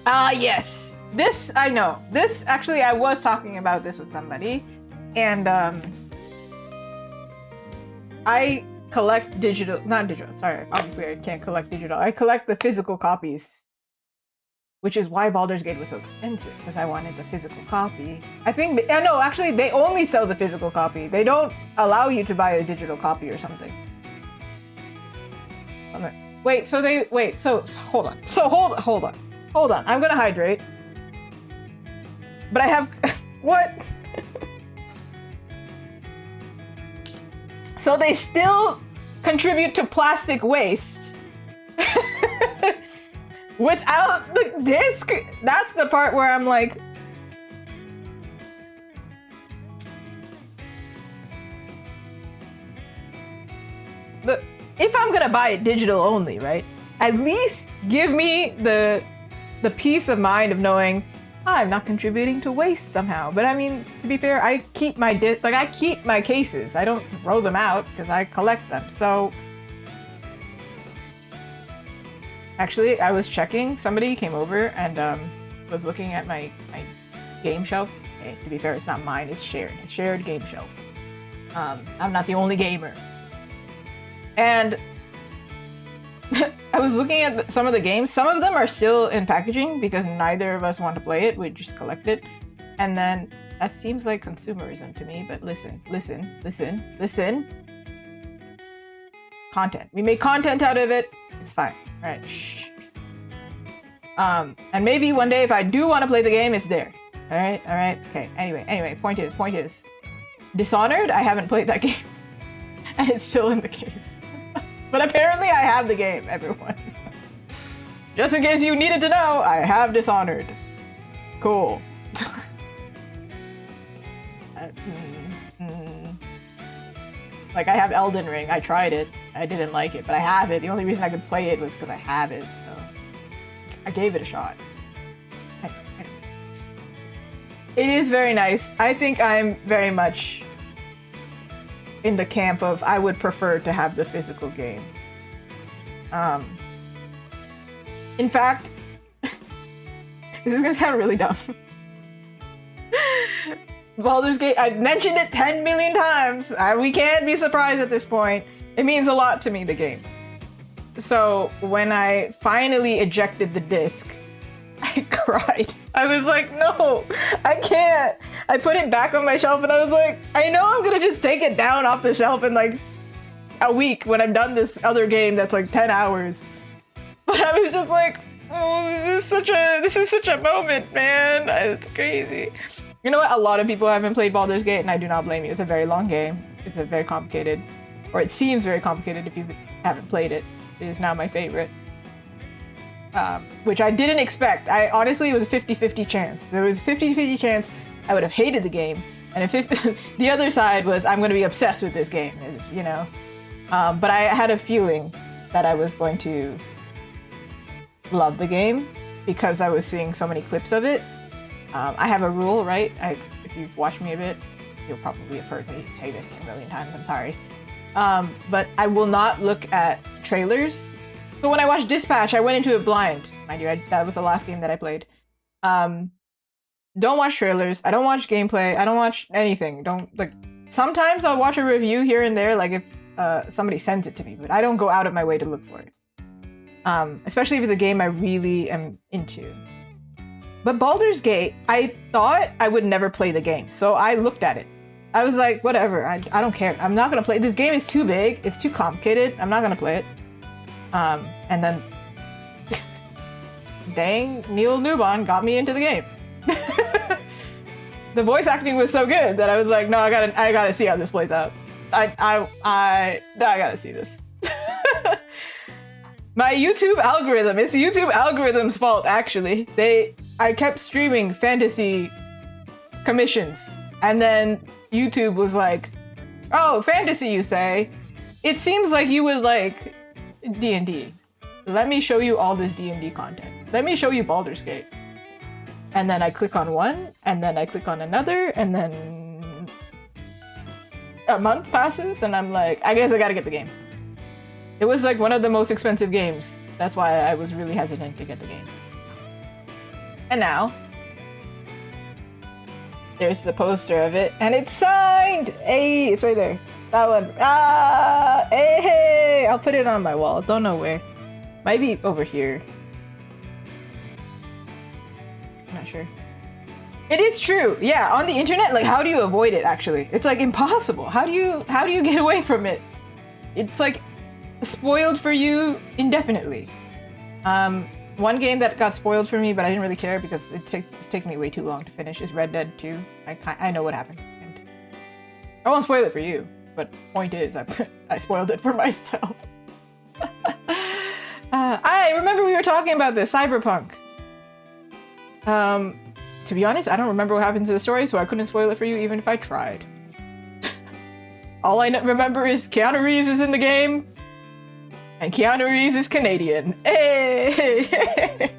Yes. This, I know. This, actually, I was talking about this with somebody. And, I collect not digital, sorry. Obviously, I can't collect digital. I collect the physical copies. Which is why Baldur's Gate was so expensive. Because I wanted the physical copy. I think, no, actually, they only sell the physical copy. They don't allow you to buy a digital copy or something. Wait, so hold on. So hold on. Hold on, I'm gonna hydrate. But I have... what? So they still contribute to plastic waste. Without the disc? That's the part where I'm like... if I'm gonna buy it digital only, right? At least give me the peace of mind of knowing I'm not contributing to waste somehow. But I mean, to be fair, I keep my I keep my cases. I don't throw them out because I collect them. So actually, I was checking. Somebody came over and was looking at my game shelf. Hey, to be fair, it's not mine. It's shared. A shared game shelf. I'm not the only gamer. And I was looking at some of the games. Some of them are still in packaging because neither of us want to play it. We just collect it. And then that seems like consumerism to me, but listen. Content. We make content out of it. It's fine. All right. Shh. And maybe one day if I do want to play the game, it's there. All right. Okay. Anyway, point is, Dishonored, I haven't played that game. And it's still in the case. But apparently I have the game, everyone. Just in case you needed to know, I have Dishonored. Cool. Like, I have Elden Ring. I tried it. I didn't like it, but I have it. The only reason I could play it was because I have it, so... I gave it a shot. It is very nice. I think I'm very much in the camp of I would prefer to have the physical game. In fact, this is gonna sound really dumb. Baldur's Gate, I've mentioned it 10 million times. We can't be surprised at this point. It means a lot to me, the game. So when I finally ejected the disc, I cried. I was like, no, I can't. I put it back on my shelf and I was like, I know I'm gonna just take it down off the shelf in like a week when I'm done this other game that's like 10 hours. But I was just like, oh, this is such a moment, man. It's crazy. You know what? A lot of people haven't played Baldur's Gate and I do not blame you. It's a very long game. It's a very complicated, or it seems very complicated if you haven't played it. It is now my favorite. Which I didn't expect. Honestly, it was a 50-50 chance. There was a 50-50 chance I would have hated the game. And the other side was I'm going to be obsessed with this game, you know? But I had a feeling that I was going to love the game. because I was seeing so many clips of it. I have a rule, right? If you've watched me a bit, you'll probably have heard me say this a million times. I'm sorry. But I will not look at trailers. So when I watched Dispatch, I went into it blind. Mind you, that was the last game that I played. Don't watch trailers. I don't watch gameplay. I don't watch anything. Sometimes I'll watch a review here and there, like if somebody sends it to me, but I don't go out of my way to look for it. Especially if it's a game I really am into. But Baldur's Gate, I thought I would never play the game, so I looked at it. I was like, whatever, I don't care. I'm not gonna play it. This game is too big, it's too complicated, I'm not gonna play it. And then, dang, Neil Newbon got me into the game. The voice acting was so good that I was like, no, I gotta see how this plays out. I gotta see this. My YouTube algorithm, it's YouTube algorithm's fault, actually. I kept streaming fantasy commissions, and then YouTube was like, oh, fantasy, you say? It seems like you would like D&D. Let me show you all this D&D content. Let me show you Baldur's Gate. And then I click on one, and then I click on another, and then a month passes, and I'm like, I guess I gotta get the game. It was like one of the most expensive games. That's why I was really hesitant to get the game. And now, there's the poster of it, and it's signed! Hey, it's right there. That one. Ah! Hey! I'll put it on my wall. Don't know where. Might be over here. I'm not sure. It is true. Yeah, on the internet, like, how do you avoid it, actually? It's, like, impossible. How do you get away from it? It's, like, spoiled for you indefinitely. One game that got spoiled for me, but I didn't really care because it's taken me way too long to finish, is Red Dead 2. I know what happened. And I won't spoil it for you, but point is, I spoiled it for myself. I remember we were talking about this, Cyberpunk. To be honest, I don't remember what happened to the story, so I couldn't spoil it for you even if I tried. All I remember is Keanu Reeves is in the game, and Keanu Reeves is Canadian. Hey!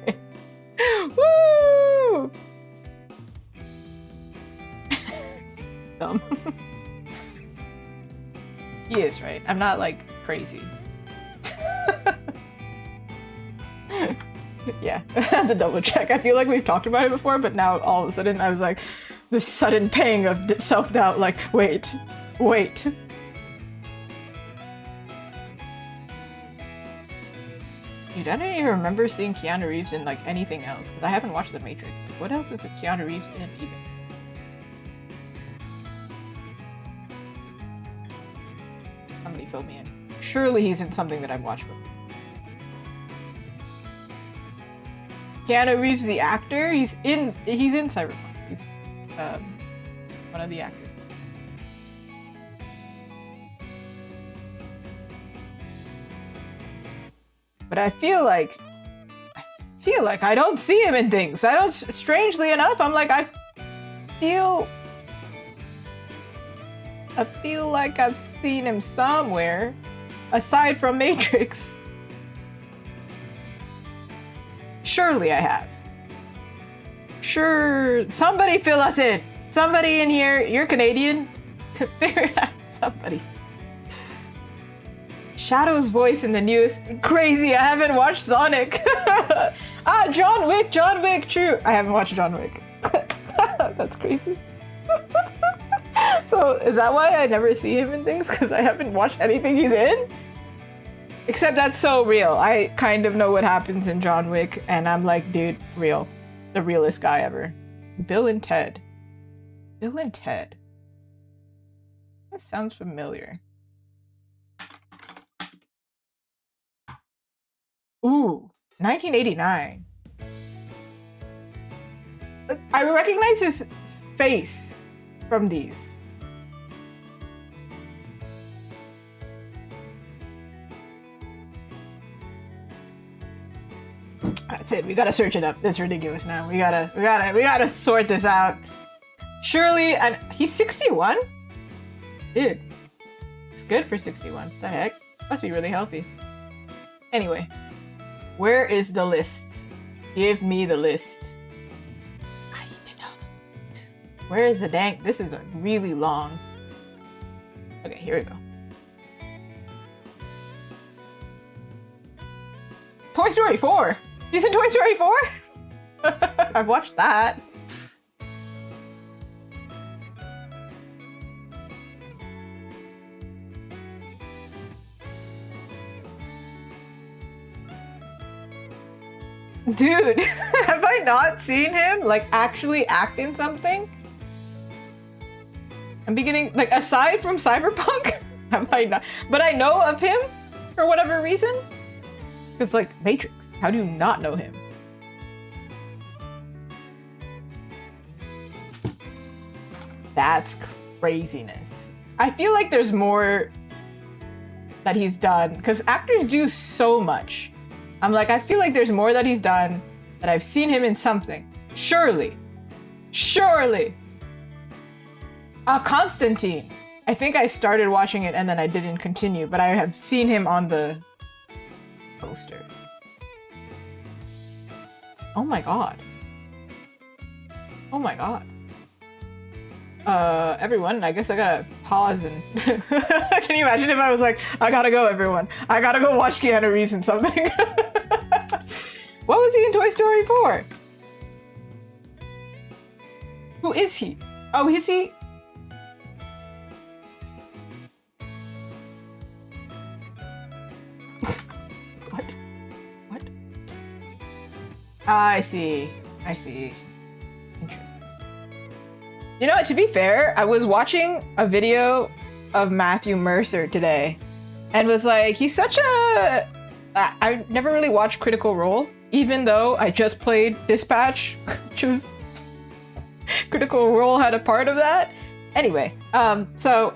Woo! Dumb. He is, right? I'm not, like, crazy. Yeah, I had to double check. I feel like we've talked about it before, but now all of a sudden I was like, this sudden pang of self-doubt, like, wait. Dude, I don't even remember seeing Keanu Reeves in, like, anything else, because I haven't watched The Matrix. Like, what else is Keanu Reeves in, even? Somebody fill me in. Surely he's in something that I've watched before. Keanu Reeves, the actor, he's in Cyberpunk. He's one of the actors. But I feel like I don't see him in things. Strangely enough, I'm like, I feel like I've seen him somewhere aside from Matrix. Surely I have. Sure, somebody fill us in. Somebody in here, you're Canadian. Figure it out, somebody. Shadow's voice in the newest. Crazy, I haven't watched Sonic. Ah, John Wick, true. I haven't watched John Wick. That's crazy. So, is that why I never see him in things? Because I haven't watched anything he's in? Except that's so real. I kind of know what happens in John Wick, and I'm like, dude, real. The realest guy ever. Bill and Ted. Bill and Ted. That sounds familiar. Ooh, 1989. I recognize his face from these. That's it. We gotta search it up. It's ridiculous now. We gotta sort this out. Surely, and he's 61? Dude, it's good for 61. The heck? Must be really healthy. Anyway, where is the list? Give me the list. I need to know. Where is the dang? This is a really long. Okay, here we go. Toy Story 4. He's in Toy Story 4? I've watched that. Dude, have I not seen him like actually act in something? I'm beginning, like, aside from Cyberpunk, have I not? But I know of him for whatever reason. Because, like, Matrix, how do you not know him? That's craziness. I feel like there's more that he's done, because actors do so much. I'm like, I feel like there's more that he's done, that I've seen him in something. Surely. Surely. Constantine. I think I started watching it and then I didn't continue, but I have seen him on the poster. Oh my god. Oh my god. Everyone, I guess I gotta pause and... Can you imagine if I was like, I gotta go, everyone. I gotta go watch Keanu Reeves in something. What was he in Toy Story 4? Who is he? Oh, is he? What? What? I see. I see. Interesting. You know what, to be fair, I was watching a video of Matthew Mercer today and was like, he's such a... I never really watched Critical Role, even though I just played Dispatch, which was... Critical Role had a part of that. Anyway, so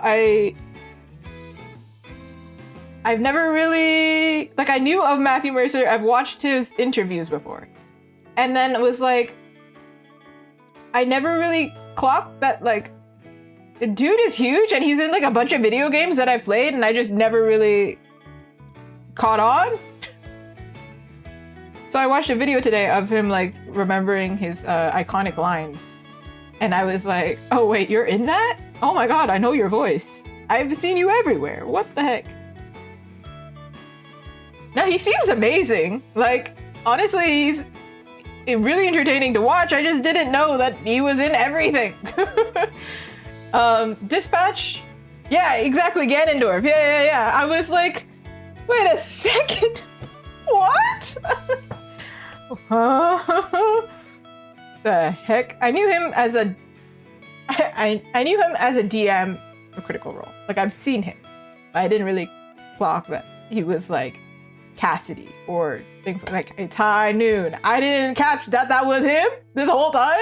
I've never really... Like, I knew of Matthew Mercer, I've watched his interviews before. And then it was like... I never really clocked that, like, the dude is huge and he's in, like, a bunch of video games that I've played and I just never really caught on. So I watched a video today of him, like, remembering his iconic lines. And I was like, oh wait, you're in that? Oh my god, I know your voice. I've seen you everywhere. What the heck? No, he seems amazing. Like, honestly, he's really entertaining to watch. I just didn't know that he was in everything. Dispatch? Yeah, exactly, Ganondorf. Yeah. I was like, wait a second. What? The heck? I knew him as a... I knew him as a DM for Critical Role. Like, I've seen him. But I didn't really clock that he was, like, Cassidy or things like it's high noon. I didn't catch that was him this whole time.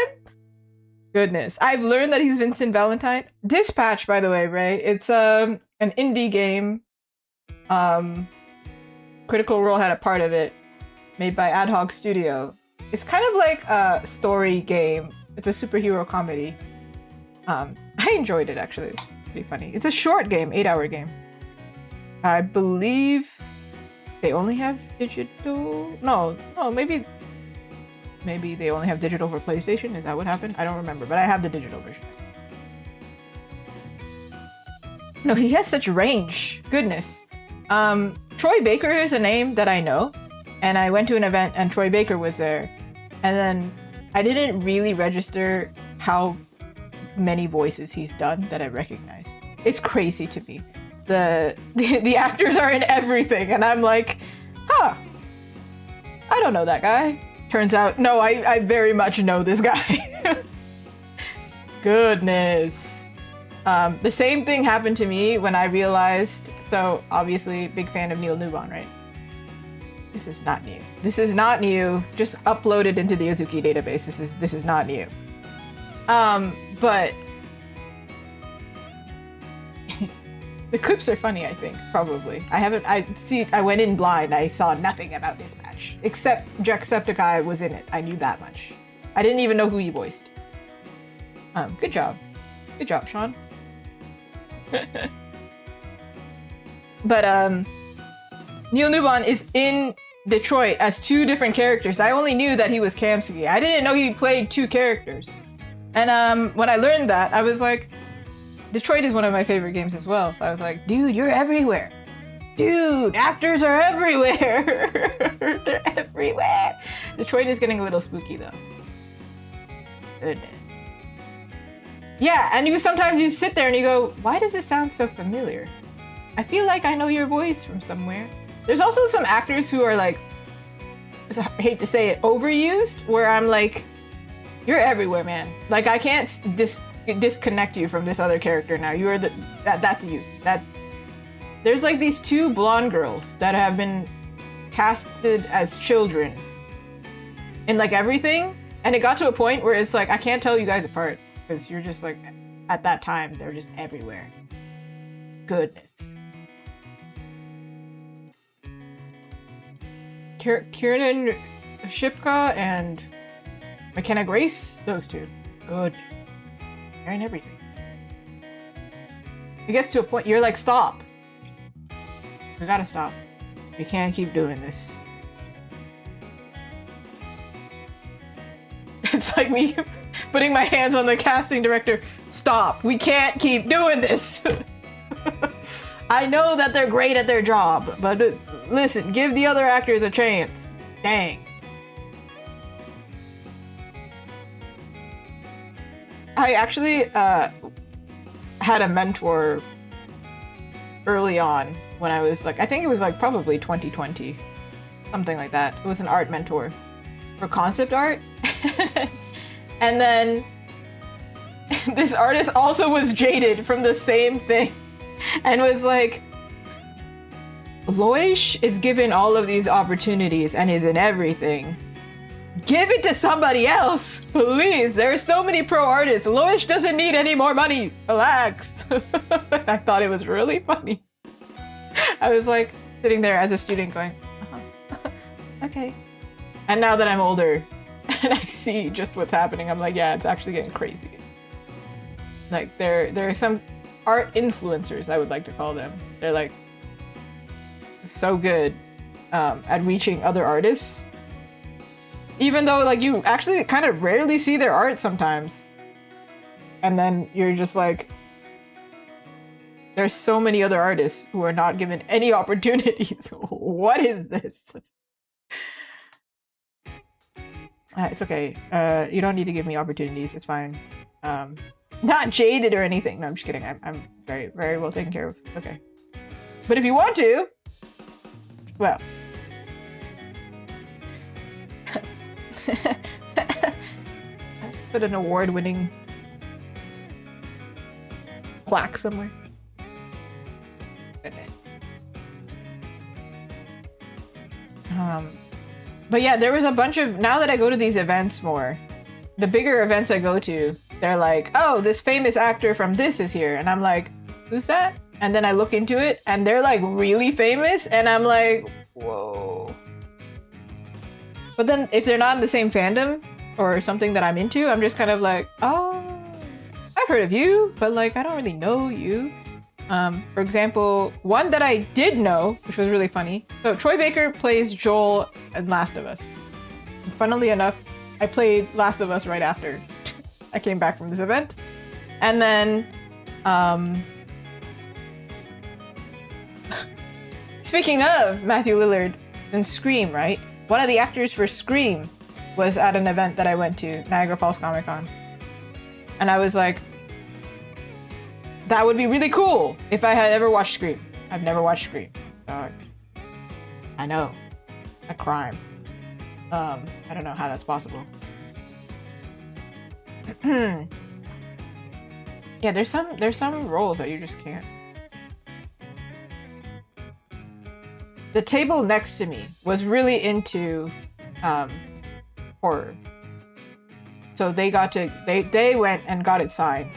Goodness. I've learned that he's Vincent Valentine. Dispatch, by the way, right? It's an indie game. Critical Role had a part of it, made by Ad Hoc Studio. It's kind of like a story game. It's a superhero comedy. I enjoyed it, actually. It's pretty funny. It's a short game, 8-hour game. I believe they only have digital. No, maybe they only have digital for PlayStation. Is that what happened? I don't remember, but I have the digital version. No, he has such range. Goodness. Troy Baker is a name that I know, and I went to an event and Troy Baker was there, and then I didn't really register how many voices he's done that I recognize. It's crazy to me. The actors are in everything, and I'm like, huh, I don't know that guy. Turns out, no, I very much know this guy. Goodness. The same thing happened to me when I realized, so obviously big fan of Neil Newbon, right? This is not new. This is not new. Just upload it into the Azuki database. This is not new. But the clips are funny, I think, probably. I went in blind. I saw nothing about Dispatch. Except Jacksepticeye was in it. I knew that much. I didn't even know who he voiced. Good job. Good job, Sean. But, Neil Newbon is in Detroit as 2 different characters. I only knew that he was Kamsuki. I didn't know he played 2 characters. And when I learned that, I was like, Detroit is one of my favorite games as well. So I was like, dude, you're everywhere. Dude, actors are everywhere. They're everywhere. Detroit is getting a little spooky though. Goodness. Yeah, and sometimes you sit there and you go, why does this sound so familiar? I feel like I know your voice from somewhere. There's also some actors who are like, I hate to say it, overused, where I'm like, you're everywhere, man. Like I can't disconnect you from this other character now. You are that's you. There's like these 2 blonde girls that have been casted as children in like everything, and it got to a point where it's like I can't tell you guys apart because you're just like, at that time they're just everywhere. Goodness. Kiernan Shipka and McKenna Grace, those 2. Good. They're in everything. It gets to a point you're like, stop. We gotta stop. We can't keep doing this. It's like me putting my hands on the casting director. Stop. We can't keep doing this. I know that they're great at their job, but listen, give the other actors a chance. Dang. I actually had a mentor early on when I was like, I think it was like probably 2020, something like that. It was an art mentor for concept art. And then this artist also was jaded from the same thing and was like, Loish is given all of these opportunities and is in everything. Give it to somebody else, please. There are so many pro artists. Loish doesn't need any more money. Relax. I thought it was really funny. I was like sitting there as a student going, okay. And now that I'm older and I see just what's happening, I'm like, yeah, it's actually getting crazy. Like there are some art influencers, I would like to call them. They're like so good at reaching other artists. Even though like you actually kind of rarely see their art sometimes. And then you're just like, there's so many other artists who are not given any opportunities. What is this? It's okay. You don't need to give me opportunities. It's fine. Not jaded or anything. No, I'm just kidding. I'm very, very well taken care of. It's okay. But if you want to, well. Put an award-winning plaque somewhere. Goodness. But yeah, there was a bunch of, now that I go to these events more, the bigger events I go to, they're like, oh, this famous actor from this is here. And I'm like, who's that? And then I look into it and they're like really famous. And I'm like, whoa. But then if they're not in the same fandom or something that I'm into, I'm just kind of like, oh, I've heard of you, but like, I don't really know you. For example, one that I did know, which was really funny. So Troy Baker plays Joel in Last of Us. And funnily enough, I played Last of Us right after I came back from this event. And then, speaking of Matthew Lillard and Scream, right? One of the actors for Scream was at an event that I went to, Niagara Falls Comic Con. And I was like, that would be really cool if I had ever watched Scream. I've never watched Scream. So I know. A crime. I don't know how that's possible. Yeah, there's some roles that you just can't. The table next to me was really into horror. So they went and got it signed.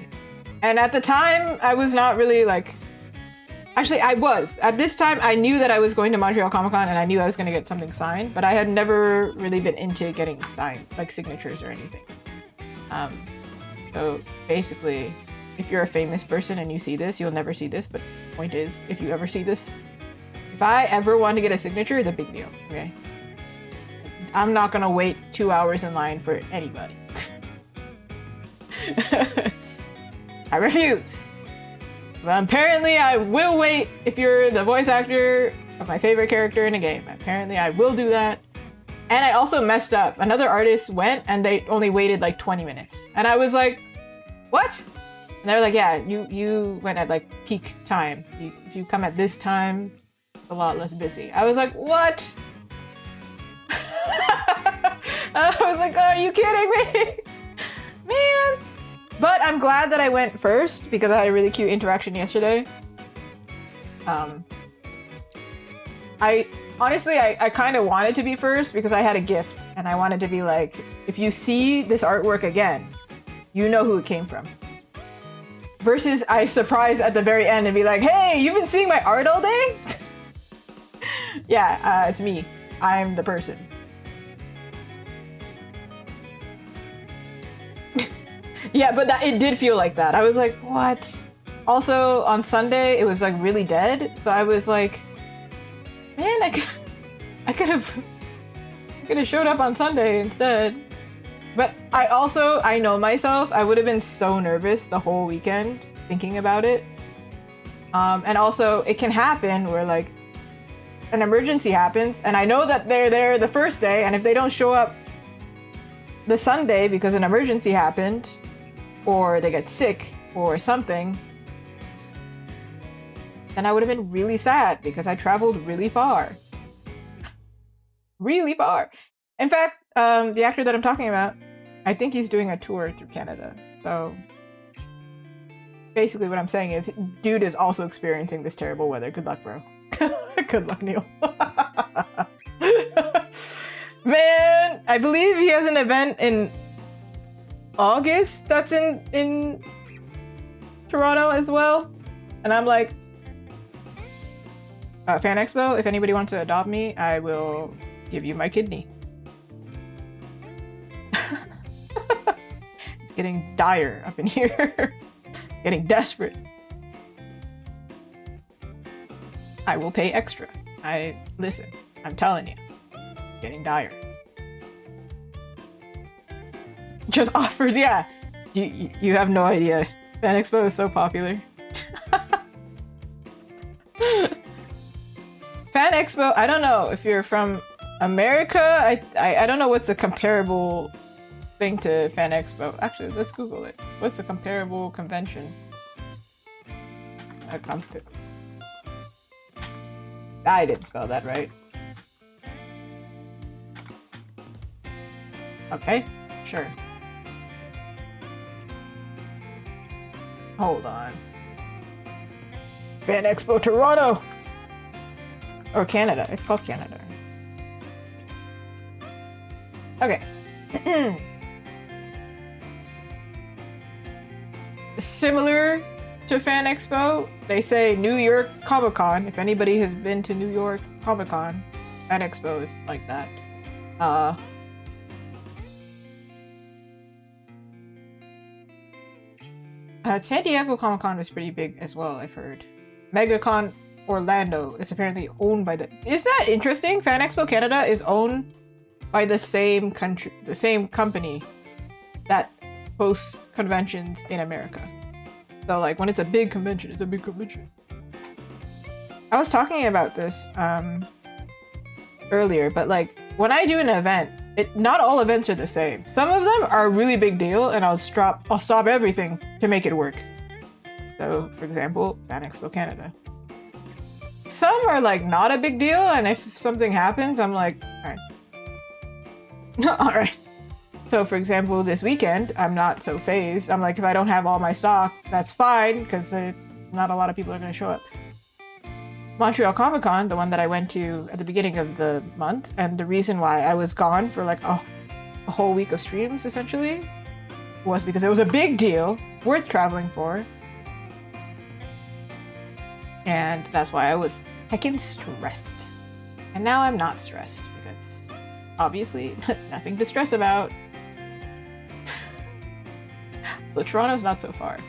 And at the time, I was not really like... Actually, I was. At this time, I knew that I was going to Montreal Comic Con and I knew I was going to get something signed, but I had never really been into getting signed, like signatures or anything. So basically, if you're a famous person and you see this, you'll never see this, but the point is, if you ever see this, if I ever want to get a signature, it's a big deal, okay? I'm not gonna wait 2 hours in line for anybody. I refuse. But apparently I will wait if you're the voice actor of my favorite character in a game. Apparently I will do that. And I also messed up. Another artist went and they only waited like 20 minutes. And I was like, what? And they're like, yeah, you went at like peak time. If you come at this time, it's a lot less busy. I was like, what? I was like, are you kidding me? Man. But I'm glad that I went first because I had a really cute interaction yesterday. I kind of wanted to be first because I had a gift and I wanted to be like, if you see this artwork again, you know who it came from. Versus I surprise at the very end and be like, hey, you've been seeing my art all day? Yeah, it's me. I'm the person. Yeah, but it did feel like that. I was like, what? Also, on Sunday, it was like really dead. So I was like, man, I could have showed up on Sunday instead. But I know myself, I would have been so nervous the whole weekend thinking about it. And also, it can happen where like an emergency happens, and I know that they're there the first day, and if they don't show up the Sunday because an emergency happened, or they get sick or something, then I would have been really sad because I traveled really far. Really far. In fact, the actor that I'm talking about, I think he's doing a tour through Canada. So basically what I'm saying is, dude is also experiencing this terrible weather. Good luck, bro. Good luck, Neil. Man, I believe he has an event in August that's in Toronto as well. And I'm like, Fan Expo, if anybody wants to adopt me, I will give you my kidney. It's getting dire up in here. Getting desperate. I will pay extra. Listen, I'm telling you. Getting dire. Just offers, yeah. You have no idea. Fan Expo is so popular. Fan Expo, I don't know if you're from America. I don't know what's a comparable thing to Fan Expo. Actually, let's Google it. What's a comparable convention? I didn't spell that right. Okay, sure. Hold on. Fan Expo Toronto! Or Canada. It's called Canada. Okay. Similar to Fan Expo, they say New York Comic Con. If anybody has been to New York Comic Con, Fan Expo is like that. San Diego Comic Con was pretty big as well, I've heard. MegaCon Orlando is apparently owned by Is that interesting? Fan Expo Canada is owned by the same company that hosts conventions in America. So like when it's a big convention, it's a big convention. I was talking about this earlier, but like when I do an event, not all events are the same. Some of them are a really big deal and I'll stop everything to make it work. So for example, Fan Expo Canada. Some are like not a big deal, and if something happens, I'm like, alright. Alright. So for example, this weekend, I'm not so phased. I'm like, if I don't have all my stock, that's fine, because not a lot of people are going to show up. Montreal Comic Con, the one that I went to at the beginning of the month, and the reason why I was gone for like a whole week of streams, essentially, was because it was a big deal, worth traveling for. And that's why I was heckin' stressed. And now I'm not stressed, because obviously nothing to stress about. So Toronto's not so far.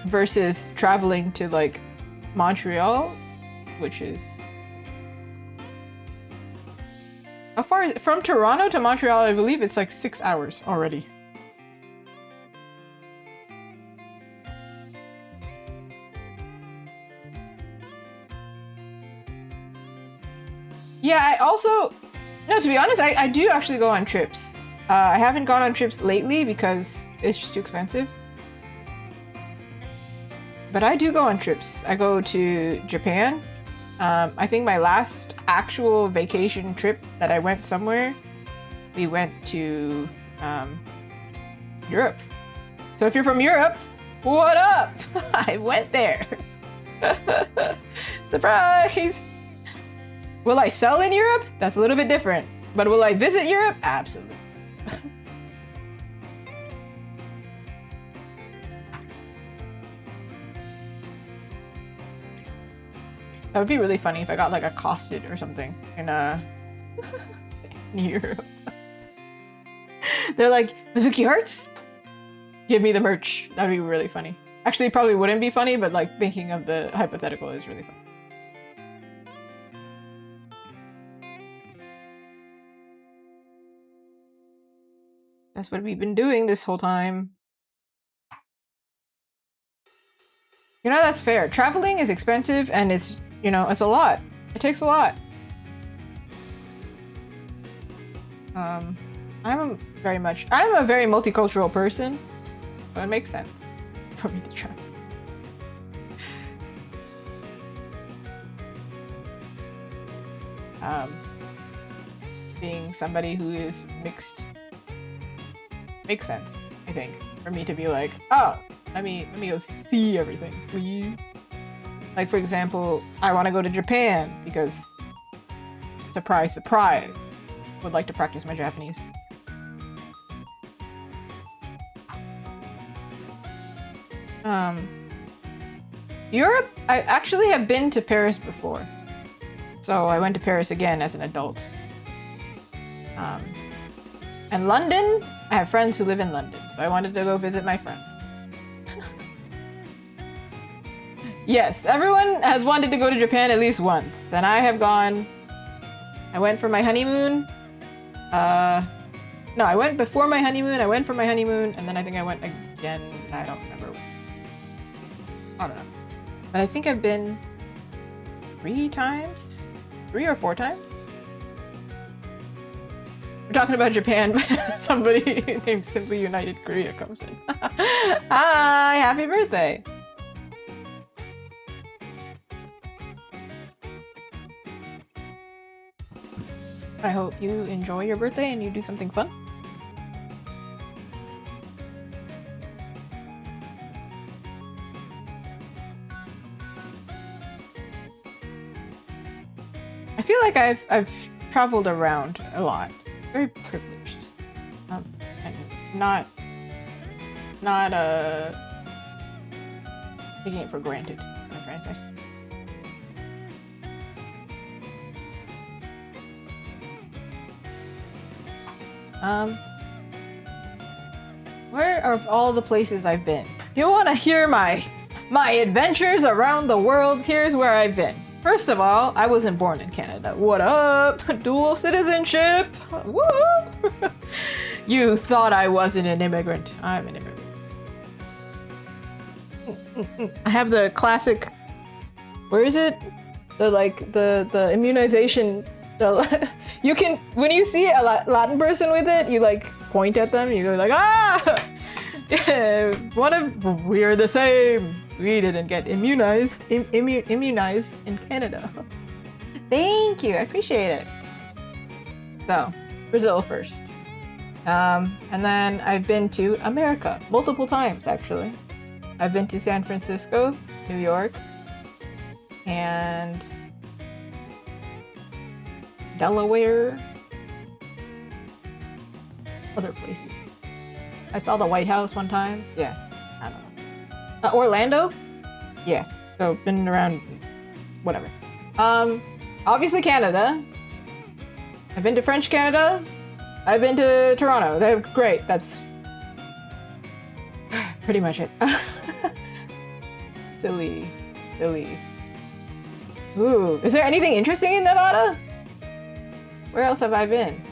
Versus traveling to like Montreal, which is How far is it? From Toronto to Montreal, I believe it's like 6 hours already. Yeah, I also... No, to be honest, I do actually go on trips. I haven't gone on trips lately because it's just too expensive. But I do go on trips. I go to Japan. I think my last actual vacation trip that I went somewhere, we went to Europe. So if you're from Europe, what up? I went there. Surprise! Will I sell in Europe? That's a little bit different. But will I visit Europe? Absolutely. That would be really funny if I got like accosted or something in Europe. They're like, Mizuki Arts? Give me the merch. That'd be really funny. Actually, it probably wouldn't be funny, but like thinking of the hypothetical is really funny. That's what we've been doing this whole time. You know, that's fair. Traveling is expensive and it's, you know, it's a lot. It takes a lot. I'm a very multicultural person, so it makes sense for me to travel. Being somebody who is mixed makes sense, I think, for me to be like, oh, let me go see everything, please. Like, for example, I want to go to Japan because, surprise, surprise, would like to practice my Japanese. Europe, I actually have been to Paris before. So I went to Paris again as an adult. And London, I have friends who live in London, so I wanted to go visit my friend. Yes, everyone has wanted to go to Japan at least once, and I have gone. I went for my honeymoon. No, I went before my honeymoon, I went for my honeymoon, and then I think I went again. I don't remember. I don't know. But I think I've been 3 or 4 times. We're talking about Japan, but somebody named Simply United Korea comes in. Hi, happy birthday! I hope you enjoy your birthday and you do something fun. I feel like I've traveled around a lot. Very privileged. And not taking it for granted, what I'm trying to say. Where are all the places I've been? You want to hear my adventures around the world? Here's where I've been. First of all, I wasn't born in Canada. What up? Dual citizenship? Woo! You thought I wasn't an immigrant. I'm an immigrant. I have the classic. Where is it? The immunization. You can, when you see a Latin person with it, you like point at them. You go like, ah! Yeah, we're the same. We didn't get immunized in Canada. Thank you, I appreciate it. So, Brazil first. And then I've been to America multiple times, actually. I've been to San Francisco, New York, and Delaware, other places. I saw the White House one time. Yeah, I don't know. Orlando? Yeah, so been around, whatever. Obviously Canada. I've been to French Canada. I've been to Toronto. They're great. That's pretty much it. Silly. Ooh, is there anything interesting in Nevada? Where else have I been?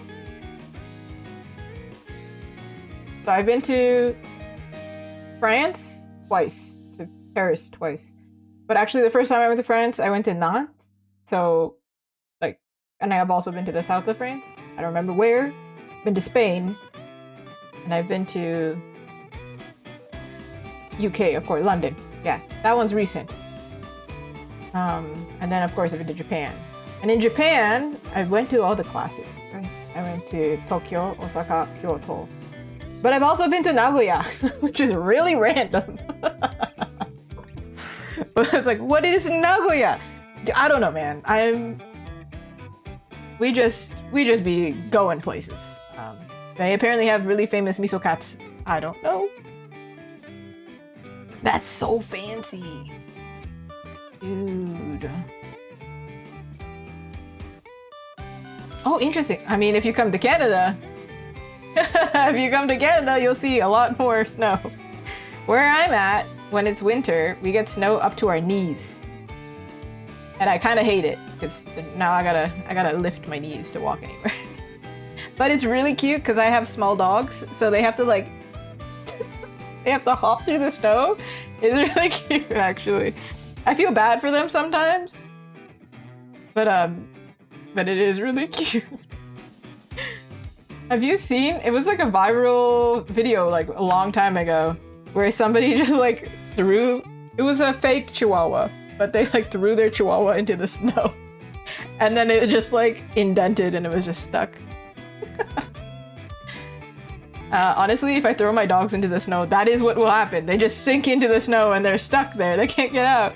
So I've been to France twice, to Paris twice. But actually the first time I went to France, I went to Nantes. So, like, and I've also been to the south of France. I don't remember where. Been to Spain. And I've been to UK, of course, London. Yeah, that one's recent. And then, of course, I've been to Japan. And in Japan, I went to all the classics. Right? I went to Tokyo, Osaka, Kyoto. But I've also been to Nagoya, which is really random. But it's like, what is Nagoya? I don't know, man. We just be going places. They apparently have really famous miso cats. I don't know. That's so fancy. Dude. Oh, interesting. I mean, if you come to Canada, you'll see a lot more snow. Where I'm at, when it's winter, we get snow up to our knees. And I kind of hate it, because now I gotta lift my knees to walk anywhere. But it's really cute, because I have small dogs, so they have to like, they have to hop through the snow. It's really cute, actually. I feel bad for them sometimes. But it is really cute. Have you seen, it was like a viral video like a long time ago where somebody just like threw, it was a fake chihuahua, but they like threw their chihuahua into the snow. And then it just like indented and it was just stuck. Honestly, if I throw my dogs into the snow, that is what will happen. They just sink into the snow and they're stuck there. They can't get out.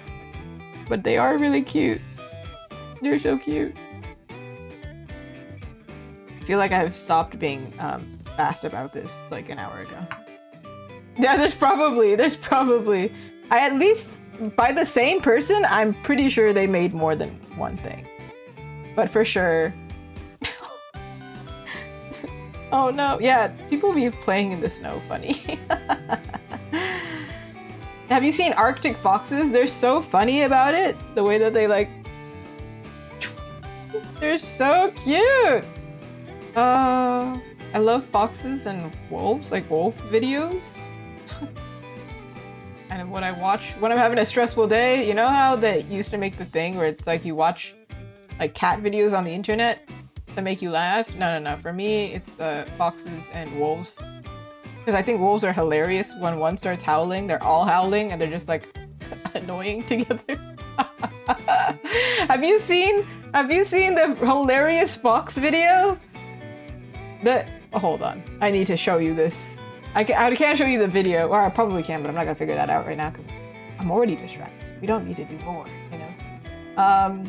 But they are really cute. They're so cute. I feel like I've stopped being fast about this like an hour ago. Yeah, there's probably. I at least, by the same person, I'm pretty sure they made more than one thing. But for sure. Oh no, yeah, people be playing in the snow funny. Have you seen Arctic foxes? They're so funny about it. The way that they like... They're so cute! I love foxes and wolves, like wolf videos. And when I watch, when I'm having a stressful day, you know how they used to make the thing where it's like you watch like cat videos on the internet to make you laugh? No. For me, it's the foxes and wolves. Because I think wolves are hilarious. When one starts howling, they're all howling and they're just like annoying together. Have you seen the hilarious fox video? Oh, hold on. I need to show you this. I can't show you the video, or I probably can, but I'm not gonna figure that out right now because I'm already distracted. We don't need to do more, you know?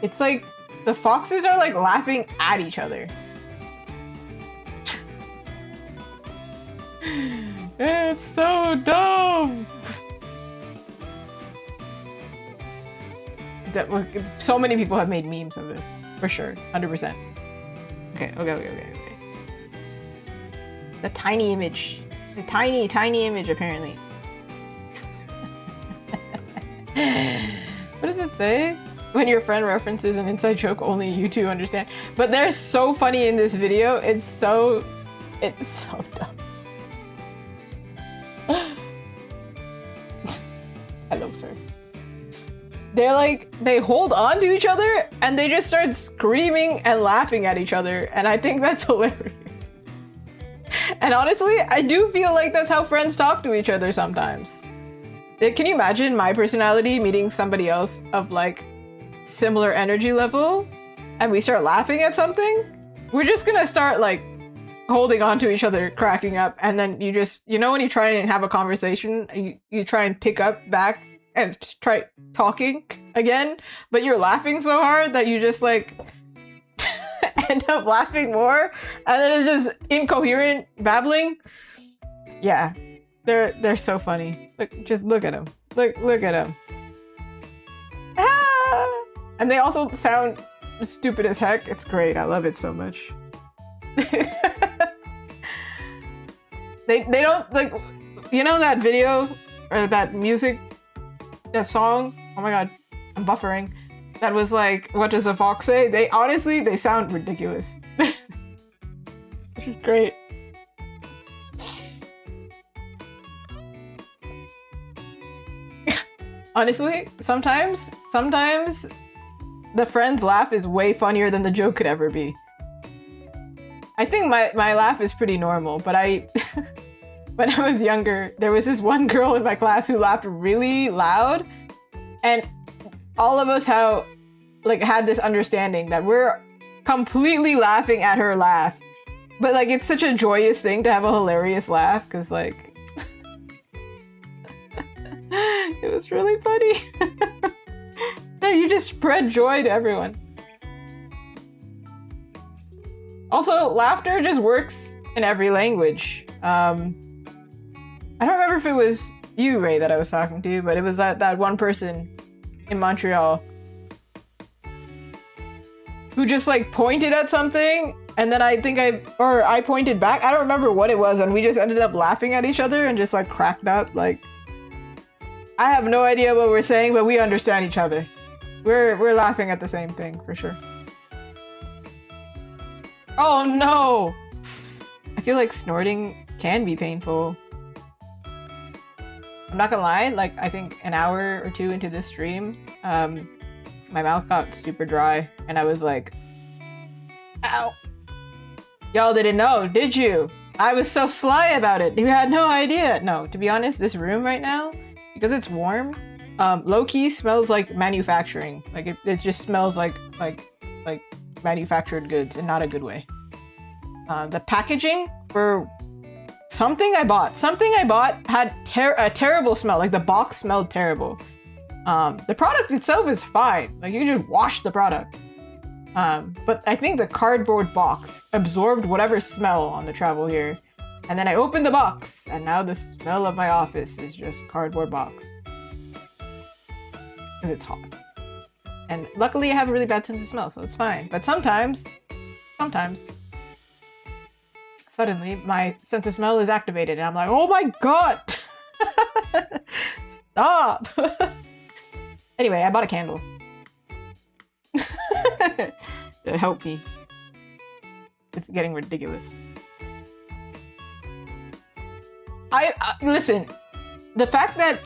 It's like the foxes are like laughing at each other. It's so dumb. So many people have made memes of this, for sure, 100%. Okay. The tiny image, tiny image, apparently. What does it say? When your friend references an inside joke only you two understand. But they're so funny in this video. It's so dumb. Hello, sir. They're like, they hold on to each other and they just start screaming and laughing at each other. And I think that's hilarious. And honestly, I do feel like that's how friends talk to each other sometimes. Can you imagine my personality meeting somebody else of like similar energy level and we start laughing at something? We're just gonna start like holding on to each other, cracking up, and then you just, you know when you try and have a conversation, you try and pick up back and try talking again, but you're laughing so hard that you just like end up laughing more, and then it's just incoherent babbling. Yeah, they're so funny. Just look at them. Look at them. Ah! And they also sound stupid as heck. It's great. I love it so much. They don't like, you know that video or that music, that song, oh my god, I'm buffering, that was like, what does a fox say? They honestly, they sound ridiculous. Which is great. Honestly, sometimes the friend's laugh is way funnier than the joke could ever be. I think my laugh is pretty normal, but when I was younger, there was this one girl in my class who laughed really loud, and all of us had this understanding that we're completely laughing at her laugh. But like, it's such a joyous thing to have a hilarious laugh, because like, it was really funny. You just spread joy to everyone. Also, laughter just works in every language. I don't remember if it was you, Ray, that I was talking to, but it was that one person in Montreal who just like pointed at something, and then I pointed back. I don't remember what it was, and we just ended up laughing at each other and just like cracked up. Like, I have no idea what we're saying, but we understand each other. We're laughing at the same thing for sure. Oh no! I feel like snorting can be painful. I'm not gonna lie, like, I think an hour or two into this stream, my mouth got super dry, and I was like, ow! Y'all didn't know, did you? I was so sly about it. You had no idea. No, to be honest, this room right now, because it's warm, low-key smells like manufacturing. Like, it just smells like manufactured goods, in not a good way. The packaging for something I bought had a terrible smell. Like, the box smelled terrible. The product itself is fine. Like, you can just wash the product. But I think the cardboard box absorbed whatever smell on the travel here. And then I opened the box, and now the smell of my office is just cardboard box. Because it's hot. And luckily I have a really bad sense of smell, so it's fine. But sometimes, suddenly my sense of smell is activated, and I'm like, oh my god! Stop! Anyway, I bought a candle. To help me. It's getting ridiculous. Listen, the fact that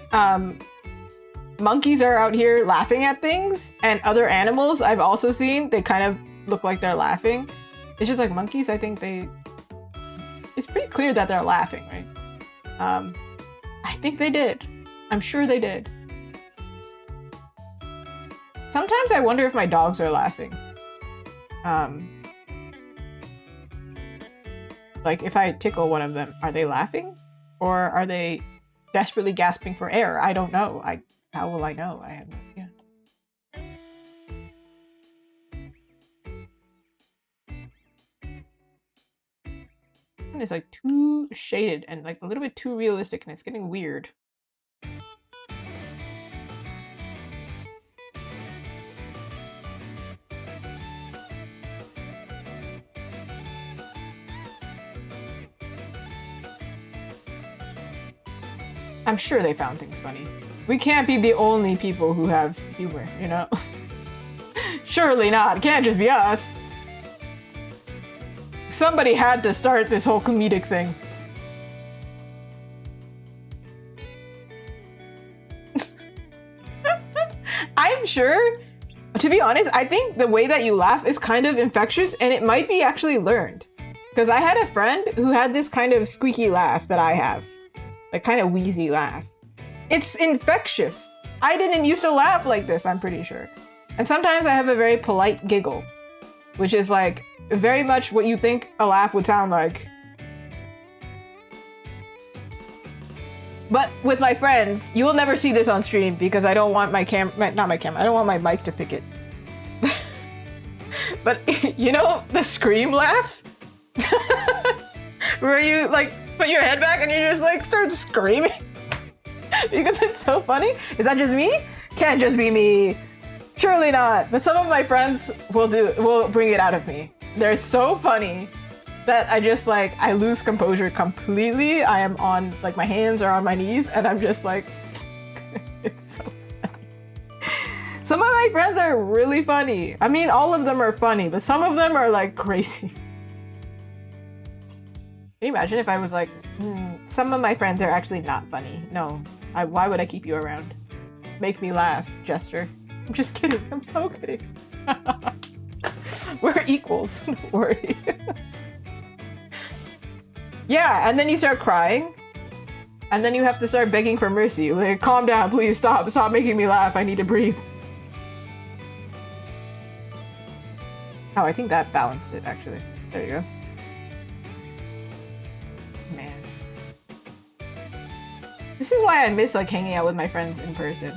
monkeys are out here laughing at things, and other animals I've also seen, they kind of look like they're laughing. It's just like monkeys, I think it's pretty clear that they're laughing, right? I think they did. I'm sure they did. Sometimes I wonder if my dogs are laughing. Like, if I tickle one of them, are they laughing? Or are they desperately gasping for air? I don't know. How will I know? I have no idea. And it's like too shaded and like a little bit too realistic, and it's getting weird. I'm sure they found things funny. We can't be the only people who have humor, you know? Surely not. It can't just be us. Somebody had to start this whole comedic thing. I'm sure, to be honest, I think the way that you laugh is kind of infectious, and it might be actually learned. Because I had a friend who had this kind of squeaky laugh that I have. Like, kind of wheezy laugh. It's infectious. I didn't used to laugh like this, I'm pretty sure. And sometimes I have a very polite giggle, which is like very much what you think a laugh would sound like. But with my friends, you will never see this on stream because I don't want I don't want my mic to pick it. But you know the scream laugh? Where you like put your head back and you just like start screaming because it's so funny. Is that just me? Can't just be me. Surely not. But some of my friends will bring it out of me. They're so funny that I just like I lose composure completely. I am on like my hands are on my knees and I'm just like it's so funny. Some of my friends are really funny. I mean, all of them are funny, but some of them are like crazy. Can you imagine if I was like, some of my friends are actually not funny. No, why would I keep you around? Make me laugh, Jester. I'm just kidding. I'm so kidding. We're equals. Don't worry. Yeah, and then you start crying. And then you have to start begging for mercy. Like, calm down, please, stop making me laugh. I need to breathe. Oh, I think that balanced it, actually. There you go. Man. This is why I miss, like, hanging out with my friends in person.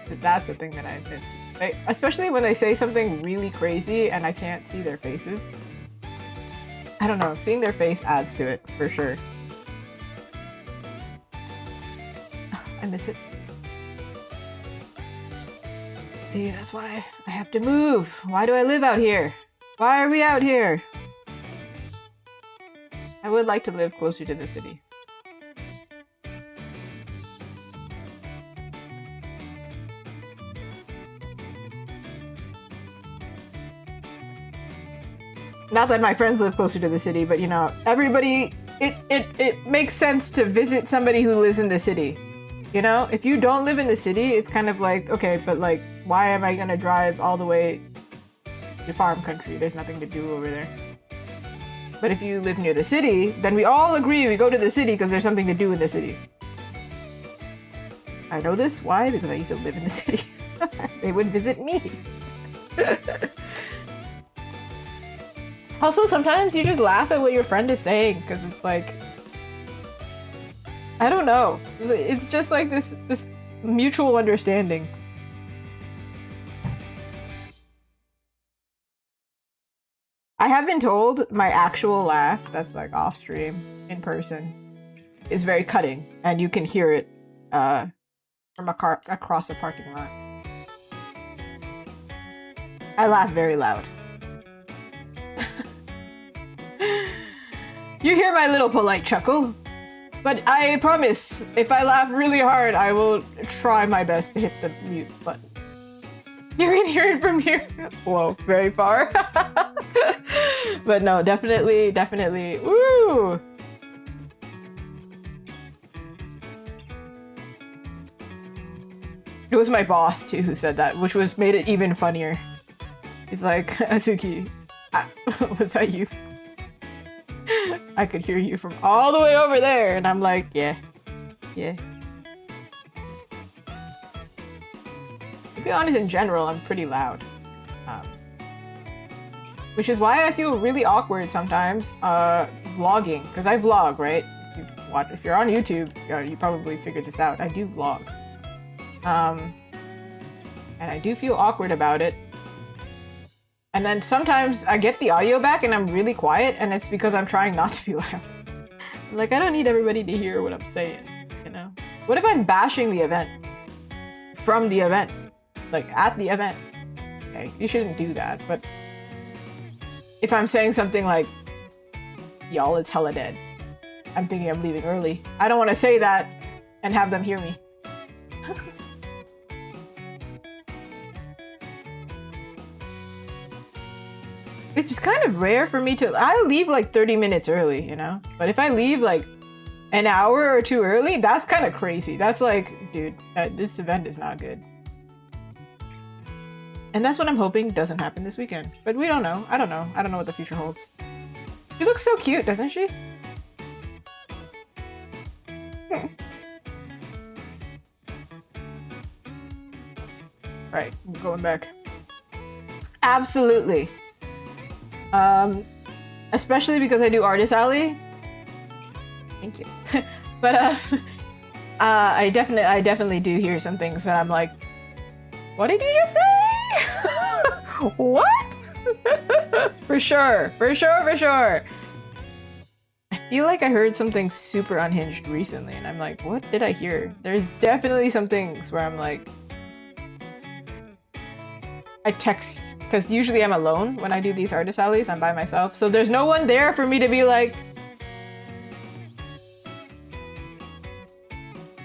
But that's the thing that I miss. Like, especially when they say something really crazy and I can't see their faces. I don't know, seeing their face adds to it, for sure. I miss it. See, that's why I have to move. Why do I live out here? Why are we out here? I would like to live closer to the city. Not that my friends live closer to the city, but you know, everybody, it makes sense to visit somebody who lives in the city. You know, if you don't live in the city, it's kind of like, okay, but like, why am I gonna drive all the way to farm country? There's nothing to do over there. But if you live near the city, then we all agree we go to the city because there's something to do in the city. I know this. Why? Because I used to live in the city. They would visit me. Also, sometimes you just laugh at what your friend is saying because it's like, I don't know. It's just like this mutual understanding. I have been told my actual laugh, that's like off stream, in person, is very cutting, and you can hear it from across a parking lot. I laugh very loud. You hear my little polite chuckle? But I promise, if I laugh really hard, I will try my best to hit the mute button. You can hear it from here. Whoa, very far. But no, definitely. Woo! It was my boss too who said that, which made it even funnier. He's like, Azuki, was that you? I could hear you from all the way over there, and I'm like, yeah. To be honest, in general, I'm pretty loud. Which is why I feel really awkward sometimes vlogging, because I vlog, right? If you're on YouTube, you probably figured this out. I do vlog. And I do feel awkward about it. And then sometimes I get the audio back and I'm really quiet, and it's because I'm trying not to be loud. Like, I don't need everybody to hear what I'm saying, you know? What if I'm bashing the event? From the event. Like, at the event. Okay, you shouldn't do that, but if I'm saying something like, y'all, it's hella dead, I'm thinking I'm leaving early, I don't want to say that and have them hear me. It's just kind of rare for me to... I leave like 30 minutes early, you know? But if I leave like an hour or two early, that's kind of crazy. That's like, dude, this event is not good. And that's what I'm hoping doesn't happen this weekend. But we don't know. I don't know. I don't know what the future holds. She looks so cute, doesn't she? Right, I'm going back. Absolutely. Especially because I do Artist Alley. Thank you. But I definitely do hear some things that I'm like, what did you just say? What? For sure. I feel like I heard something super unhinged recently, and I'm like, what did I hear? There's definitely some things where I'm like, I text, because usually I'm alone when I do these artist alleys. I'm by myself, so there's no one there for me to be like,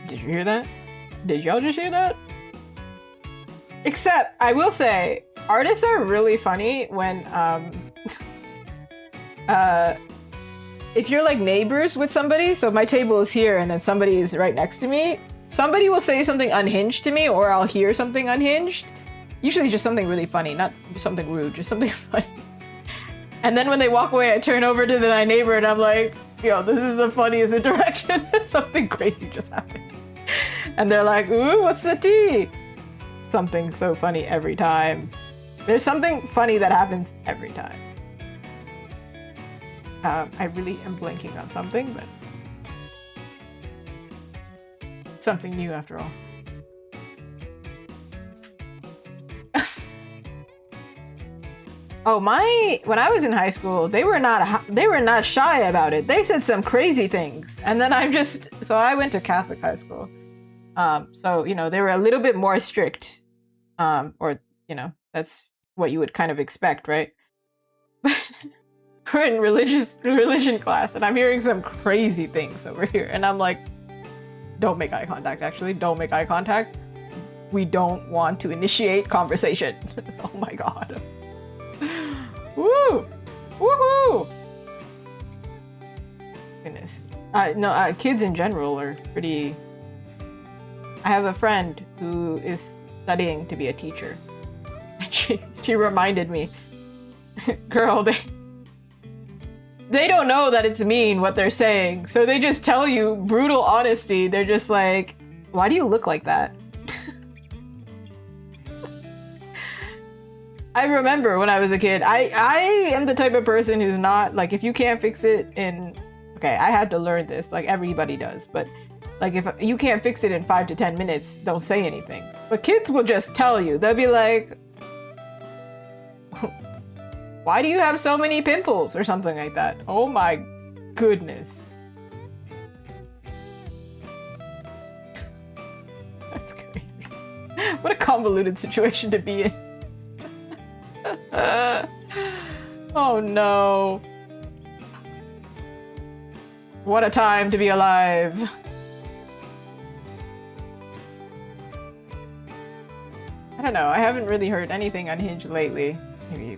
did you hear that? Did y'all just hear that? Except, I will say, artists are really funny when, if you're like neighbors with somebody, so my table is here and then somebody is right next to me, somebody will say something unhinged to me or I'll hear something unhinged. Usually just something really funny, not something rude, just something funny. And then when they walk away, I turn over to my neighbor and I'm like, yo, this is the funniest interaction. Something crazy just happened. And they're like, ooh, what's the tea? Something so funny every time. There's something funny that happens every time. I really am blanking on something, but something new after all. Oh, when I was in high school, they were not shy about it. They said some crazy things. And then so I went to Catholic high school. So, you know, they were a little bit more strict. Or, you know, that's what you would kind of expect, right? But we're in religion class and I'm hearing some crazy things over here. And I'm like, don't make eye contact, actually. Don't make eye contact. We don't want to initiate conversation. Oh my God. Woo! Woohoo! Goodness. No, kids in general are pretty... I have a friend who is studying to be a teacher. And she reminded me, girl, they don't know that it's mean what they're saying. So they just tell you brutal honesty. They're just like, why do you look like that? I remember when I was a kid, I am the type of person who's not, like, if you can't fix it in, okay, I had to learn this, like everybody does, but like if you can't fix it in 5 to 10 minutes, don't say anything. But kids will just tell you, they'll be like, why do you have so many pimples or something like that? Oh my goodness. That's crazy. What a convoluted situation to be in. Oh no. What a time to be alive. I don't know, I haven't really heard anything unhinged lately. Maybe.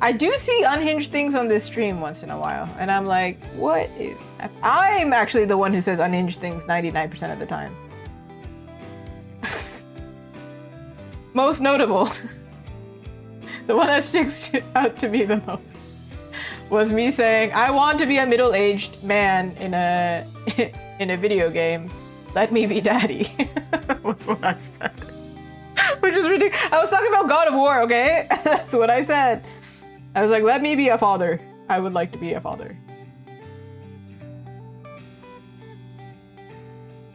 I do see unhinged things on this stream once in a while, and I'm like, what is... I'm actually the one who says unhinged things 99% of the time. Most notable. The one that sticks out to me the most was me saying, I want to be a middle-aged man in a video game. Let me be daddy. Was what I said. Which is ridiculous. I was talking about God of War, okay? That's what I said. I was like, let me be a father. I would like to be a father.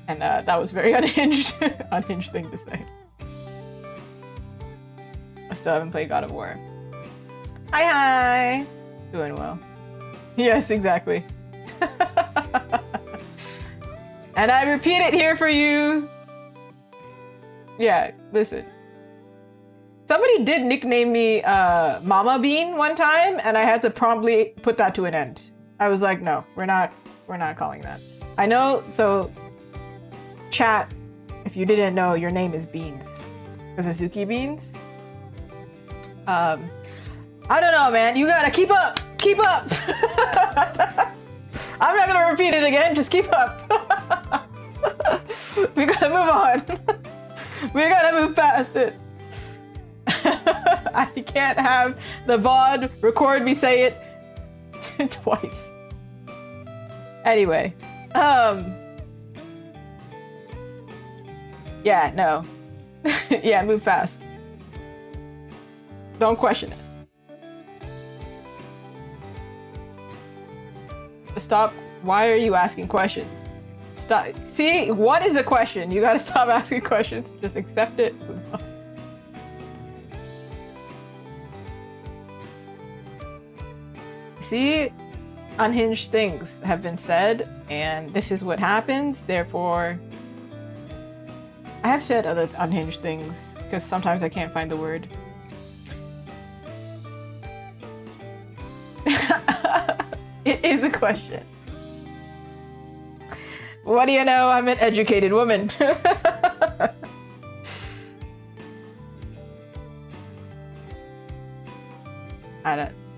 And that was very unhinged. Unhinged thing to say. I still haven't played God of War. Hi! Doing well. Yes, exactly. And I repeat it here for you. Yeah, listen. Somebody did nickname me Mama Bean one time, and I had to promptly put that to an end. I was like, no, we're not calling that. I know, so chat, if you didn't know, your name is Beans. Suzuki Beans. I don't know, man. You gotta keep up! Keep up! I'm not gonna repeat it again, just keep up. We gotta move on. We gotta move past it. I can't have the VOD record me say it twice. Anyway, yeah, no. Yeah, move fast. Don't question it. Stop. Why are you asking questions? Stop. See, what is a question? You gotta stop asking questions. Just accept it. See, unhinged things have been said, and this is what happens. Therefore, I have said other unhinged things because sometimes I can't find the word. It is a question. What do you know? I'm an educated woman.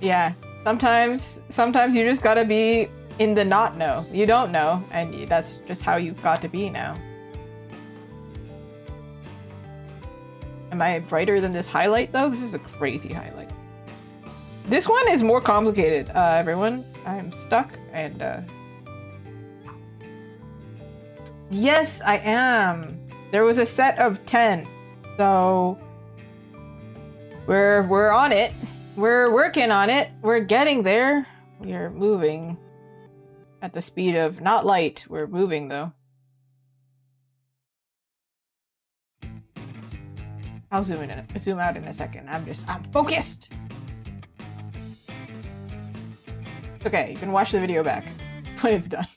Yeah. Sometimes you just gotta be in the not know. You don't know, and that's just how you've got to be now. Am I brighter than this highlight though? This is a crazy highlight. This one is more complicated, everyone. I'm stuck and yes, I am. There was a set of 10. So we're on it. We're working on it. We're getting there. We're moving at the speed of not light. We're moving though. I'll zoom out in a second. I'm focused. Okay, you can watch the video back when it's done.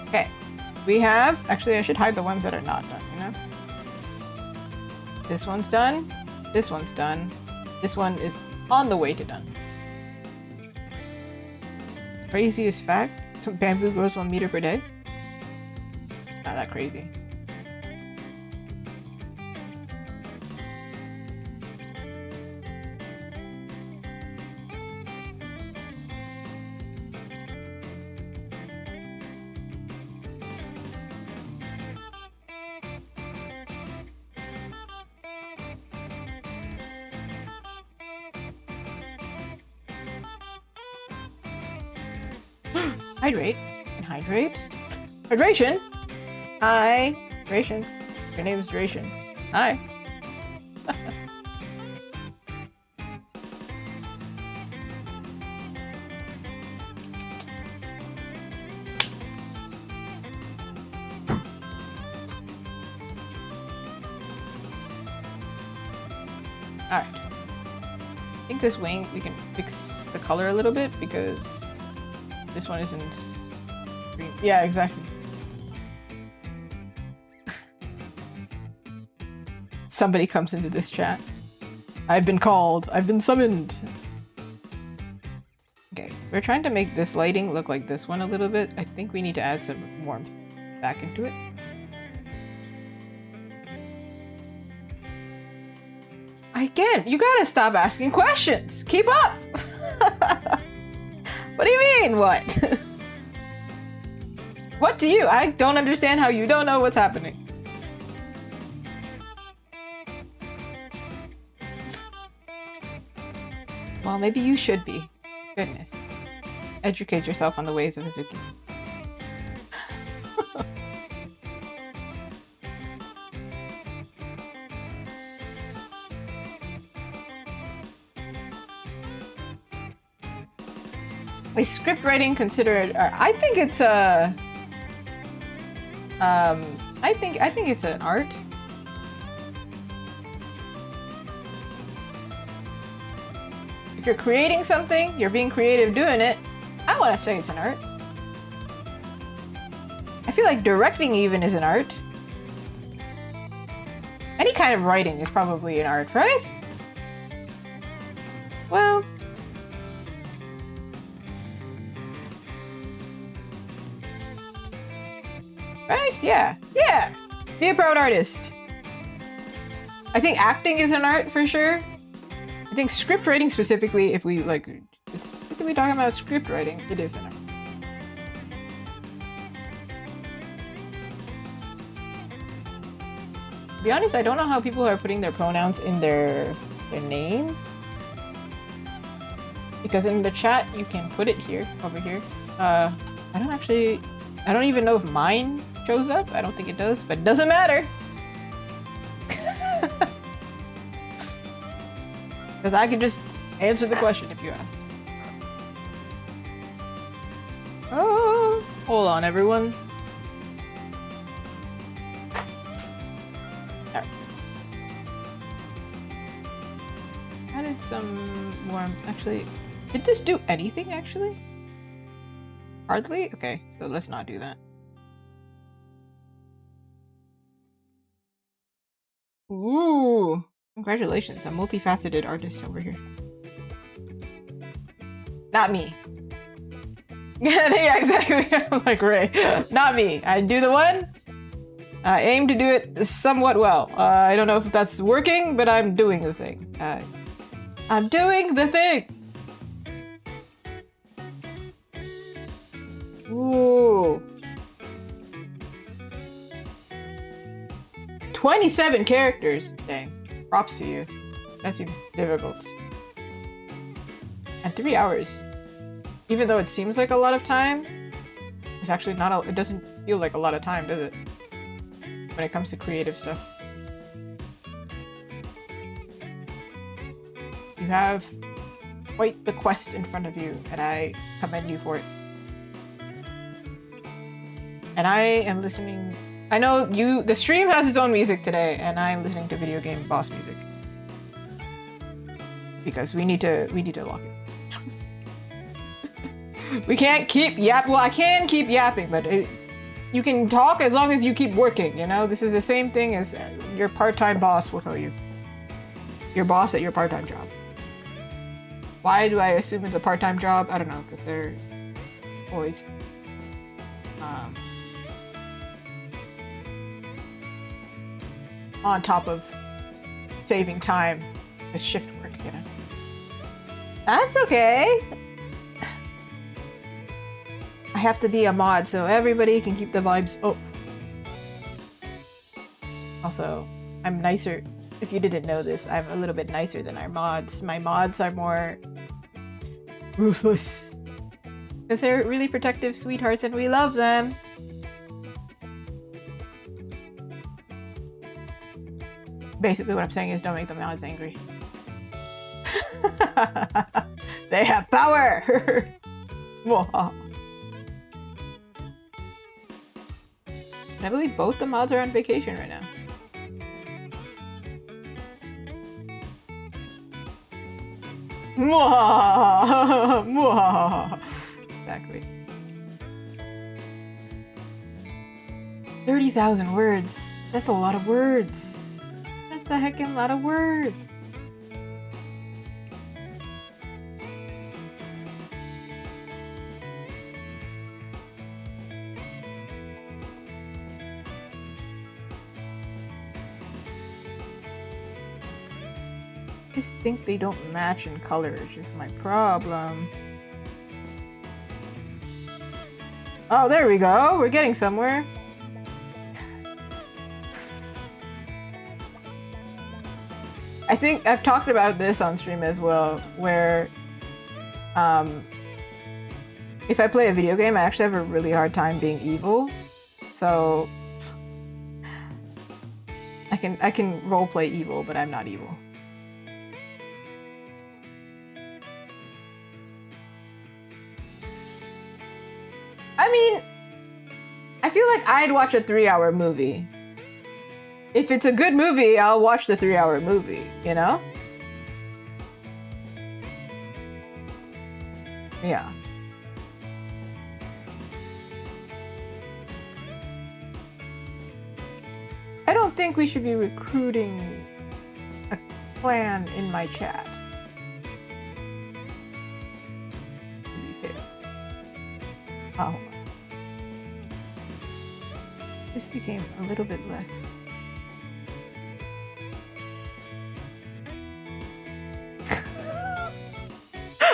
Okay, we have, actually I should hide the ones that are not done, you know? This one's done, this one's done, this one is on the way to done. Craziest fact, bamboo grows 1 meter per day. Not that crazy. Hydrate. And hydrate. Hydration! Hi. Dration. Your name is Dration. Hi. Alright. I think this wing, we can fix the color a little bit because this one isn't green. Yeah, exactly. Somebody comes into this chat. I've been called. I've been summoned. Okay, we're trying to make this lighting look like this one a little bit. I think we need to add some warmth back into it. Again, you gotta stop asking questions. Keep up. What do you mean, what? What do you? I don't understand how you don't know what's happening. Well, maybe you should be. Goodness. Educate yourself on the ways of Izuki. Is script writing considered? I think it's a. I think it's an art. If you're creating something, you're being creative doing it. I want to say it's an art. I feel like directing even is an art. Any kind of writing is probably an art, right? Well. Right? Yeah. Yeah! Be a proud artist. I think acting is an art for sure. I think script writing specifically, if we like specifically talking about script writing, it is an art. To be honest, I don't know how people are putting their pronouns in their name. Because in the chat you can put it here, over here. I don't even know if mine shows up. I don't think it does, but it doesn't matter. Because I can just answer the question if you ask. Oh, hold on, everyone. Alright. Added some more. Actually, did this do anything, actually? Hardly? Okay, so let's not do that. Ooh! Congratulations, a multifaceted artist over here. Not me. Yeah, exactly. I'm like, Ray, not me. I do the one. I aim to do it somewhat well. I don't know if that's working, but I'm doing the thing. I'm doing the thing! Ooh. 27 characters! Dang. Props to you. That seems difficult. And 3 hours. Even though it seems like a lot of time, it's actually not it doesn't feel like a lot of time, does it? When it comes to creative stuff. You have quite the quest in front of you, and I commend you for it. And I am listening... I know the stream has its own music today, and I'm listening to video game boss music. Because we need to lock it. We can't keep well, I can keep yapping, but you can talk as long as you keep working, you know? This is the same thing as your part-time boss will tell you. Your boss at your part-time job. Why do I assume it's a part-time job? I don't know, because they're always on top of saving time with shift work, you know? That's okay! I have to be a mod so everybody can keep the vibes up. Also, I'm nicer. If you didn't know this, I'm a little bit nicer than our mods. My mods are more ruthless. Because they're really protective sweethearts and we love them. Basically what I'm saying is don't make the mods angry. They have power! I believe both the mods are on vacation right now. Exactly. 30,000 words. That's a lot of words. That's a heckin' lot of words. I just think they don't match in color, it's just my problem. Oh, there we go! We're getting somewhere. I think I've talked about this on stream as well, where if I play a video game, I actually have a really hard time being evil. So I can roleplay evil, but I'm not evil. I mean, I feel like I'd watch a 3-hour movie. If it's a good movie, I'll watch the 3-hour movie, you know? Yeah. I don't think we should be recruiting a clan in my chat. To be fair. Oh, hold on. This became a little bit less.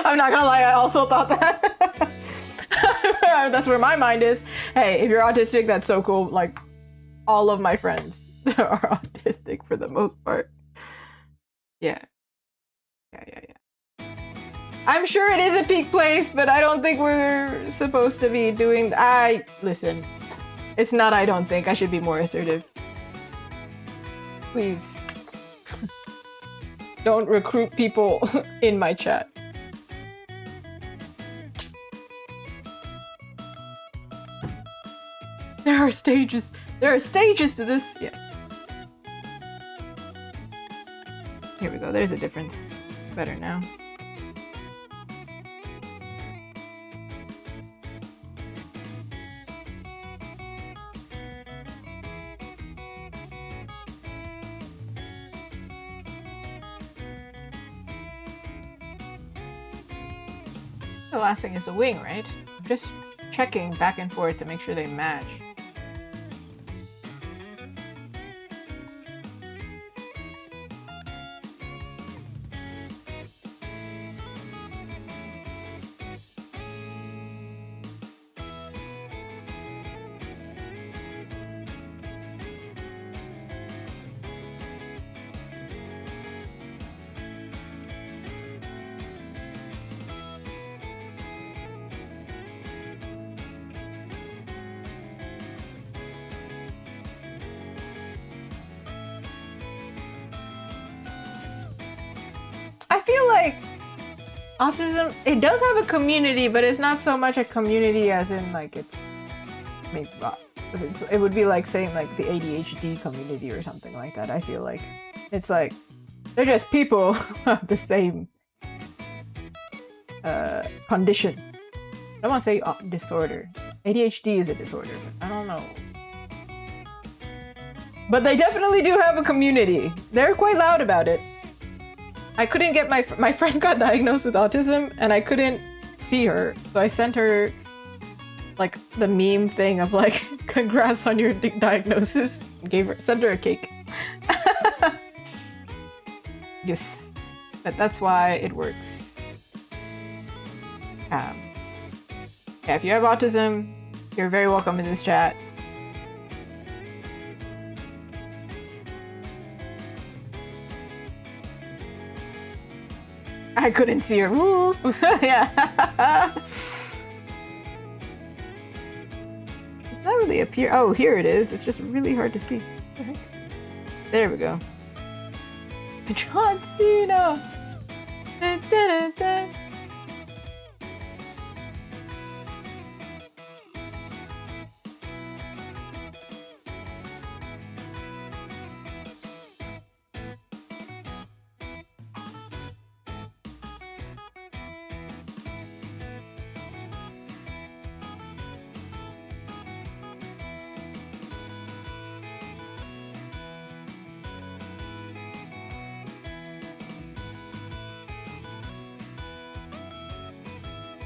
I'm not gonna lie, I also thought that. That's where my mind is. Hey, if you're autistic, that's so cool. Like, all of my friends are autistic for the most part. Yeah. I'm sure it is a peak place, but I don't think we're supposed to be doing... Listen. It's not I don't think. I should be more assertive. Please. Don't recruit people in my chat. There are stages. There are stages to this. Yes. Here we go. There's a difference. Better now. The last thing is the wing, right? just checking back and forth to make sure they match. I feel like autism, it does have a community, but it's not so much a community as in like it's, I mean, it would be like saying like the ADHD community or something like that. I feel like it's like they're just people of the same condition. I don't want to say disorder. ADHD is a disorder, but I don't know. But they definitely do have a community. They're quite loud about it. I couldn't get my friend got diagnosed with autism and I couldn't see her, so I sent her like the meme thing of like congrats on your diagnosis. Sent her a cake. Yes, but that's why it works. Yeah, if you have autism, you're very welcome in this chat. I couldn't see her. Woo! Yeah. Does that really appear? Oh, here it is. It's just really hard to see. What the heck? There we go. John Cena! Dun, dun, dun, dun.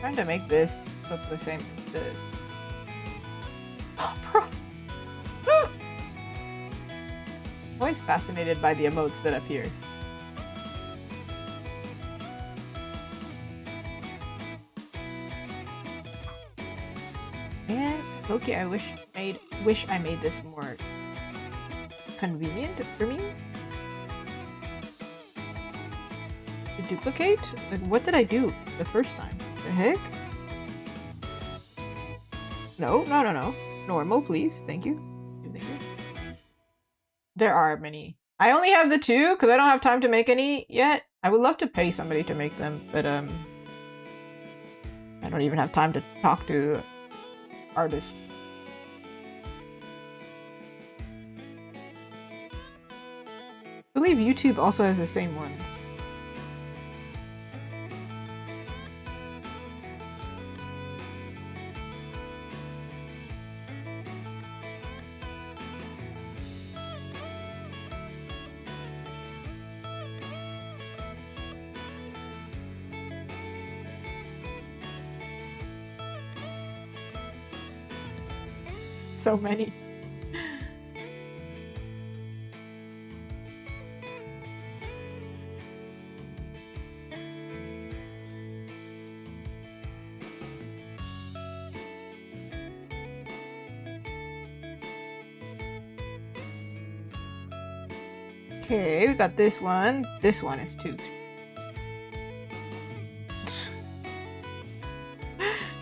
Trying to make this look the same as this. Oh, pros! Always fascinated by the emotes that appear. And okay, I wish I made this more convenient for me. To duplicate? Like, what did I do the first time? The heck? No. Normal, please. Thank you. Thank you. There are many. I only have the 2 because I don't have time to make any yet. I would love to pay somebody to make them, but I don't even have time to talk to artists. I believe YouTube also has the same ones. So many. Okay, we got this one. This one is 2.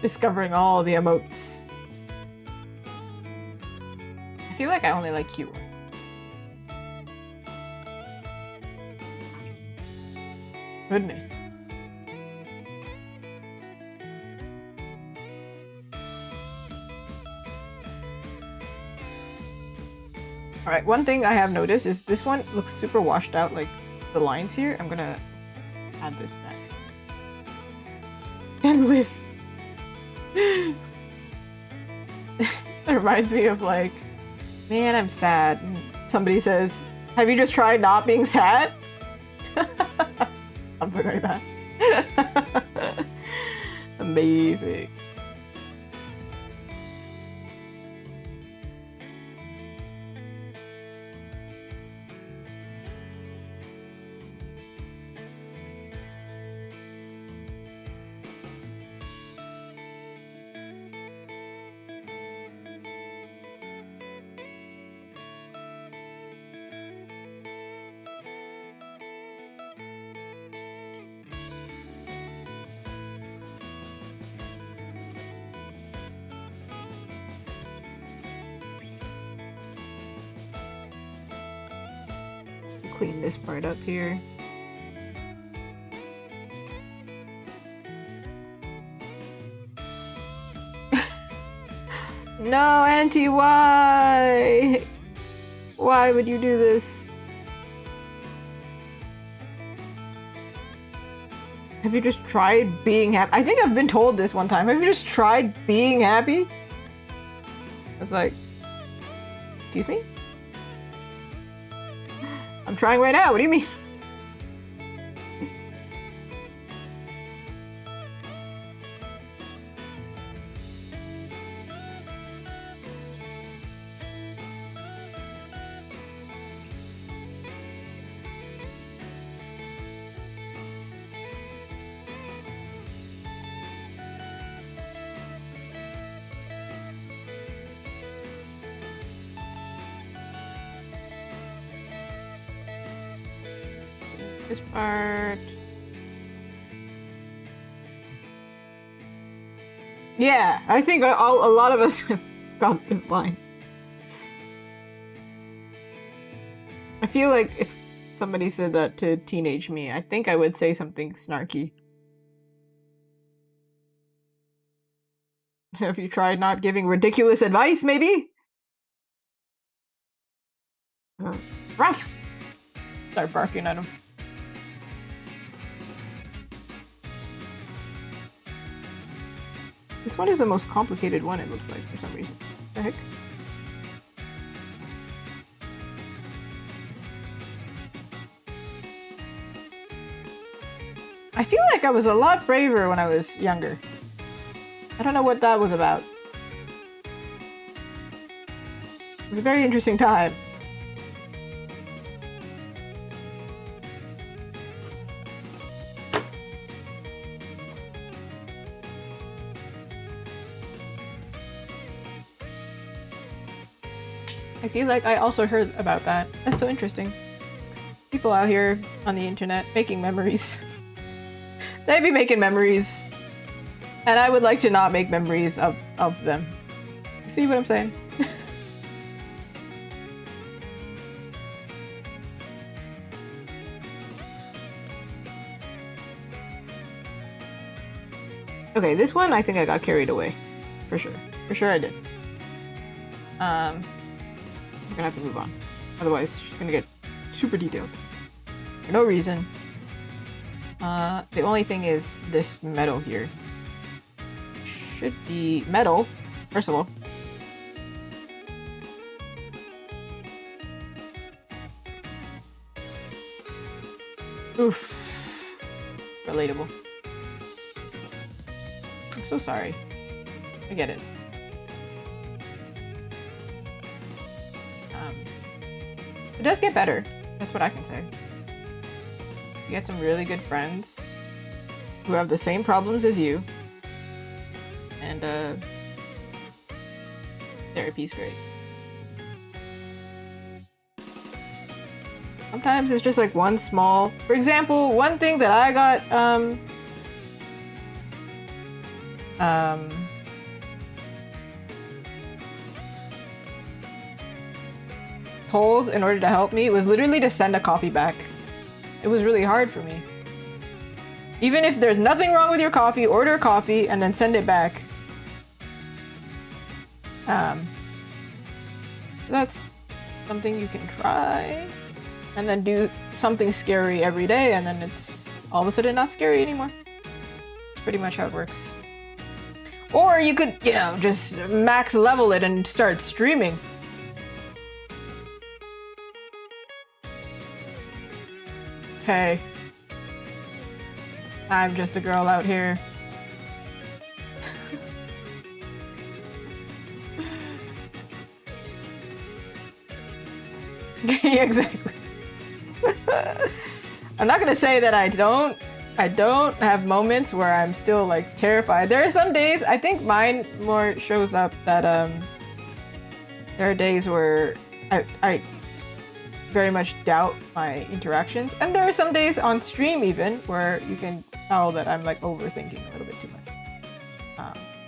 Discovering all the emotes. I feel like I only like cute one. Goodness. Alright, one thing I have noticed is this one looks super washed out, like the lines here. I'm gonna add this back. And with... It reminds me of like, man, I'm sad. And somebody says, have you just tried not being sad? Something like that. Amazing. clean this part up here. No, Auntie, why? Why would you do this? Have you just tried being happy? I think I've been told this one time. Have you just tried being happy? I was like, excuse me? I'm trying right now. What do you mean? This part. Yeah, I think a lot of us have got this line. I feel like if somebody said that to teenage me, I think I would say something snarky. Have you tried not giving ridiculous advice, maybe? Ruff! Start barking at him. This one is the most complicated one, it looks like, for some reason. What the heck? I feel like I was a lot braver when I was younger. I don't know what that was about. It was a very interesting time. I feel like I also heard about that. That's so interesting. People out here on the internet making memories. They be making memories. And I would like to not make memories of them. See what I'm saying? Okay, this one I think I got carried away. For sure. For sure I did. We're gonna have to move on. Otherwise, she's gonna get super detailed. For no reason. The only thing is this metal here. Should be metal, first of all. Oof. Relatable. I'm so sorry. I get it. It does get better. That's what I can say. You get some really good friends who have the same problems as you. And therapy's great. Sometimes it's just like one small... For example, one thing that I got told in order to help me was literally to send a coffee back. It was really hard for me. Even if there's nothing wrong with your coffee, order coffee and then send it back. That's something you can try. And then do something scary every day and then it's all of a sudden not scary anymore. Pretty much how it works. Or you could, you know, just max level it and start streaming. Hey, I'm just a girl out here. Yeah, exactly. I'm not gonna say that I don't have moments where I'm still like terrified. There are some days, I think mine more shows up that there are days where I very much doubt my interactions, and there are some days on stream even where you can tell that I'm like overthinking a little bit too much.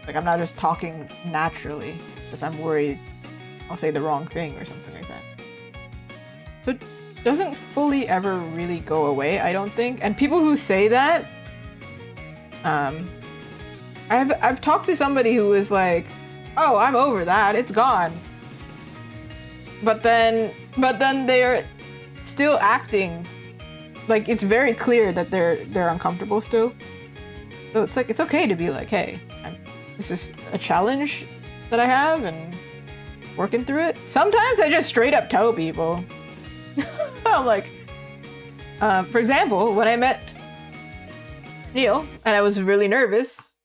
Like I'm not just talking naturally because I'm worried I'll say the wrong thing or something like that. So doesn't fully ever really go away, I don't think. And people who say that, I've talked to somebody who was like, "Oh, I'm over that. It's gone." But then they're still acting like it's very clear that they're uncomfortable still. So it's like it's okay to be like, "Hey, this is a challenge that I have and working through it." Sometimes I just straight up tell people. I'm like, for example, when I met Neil and I was really nervous,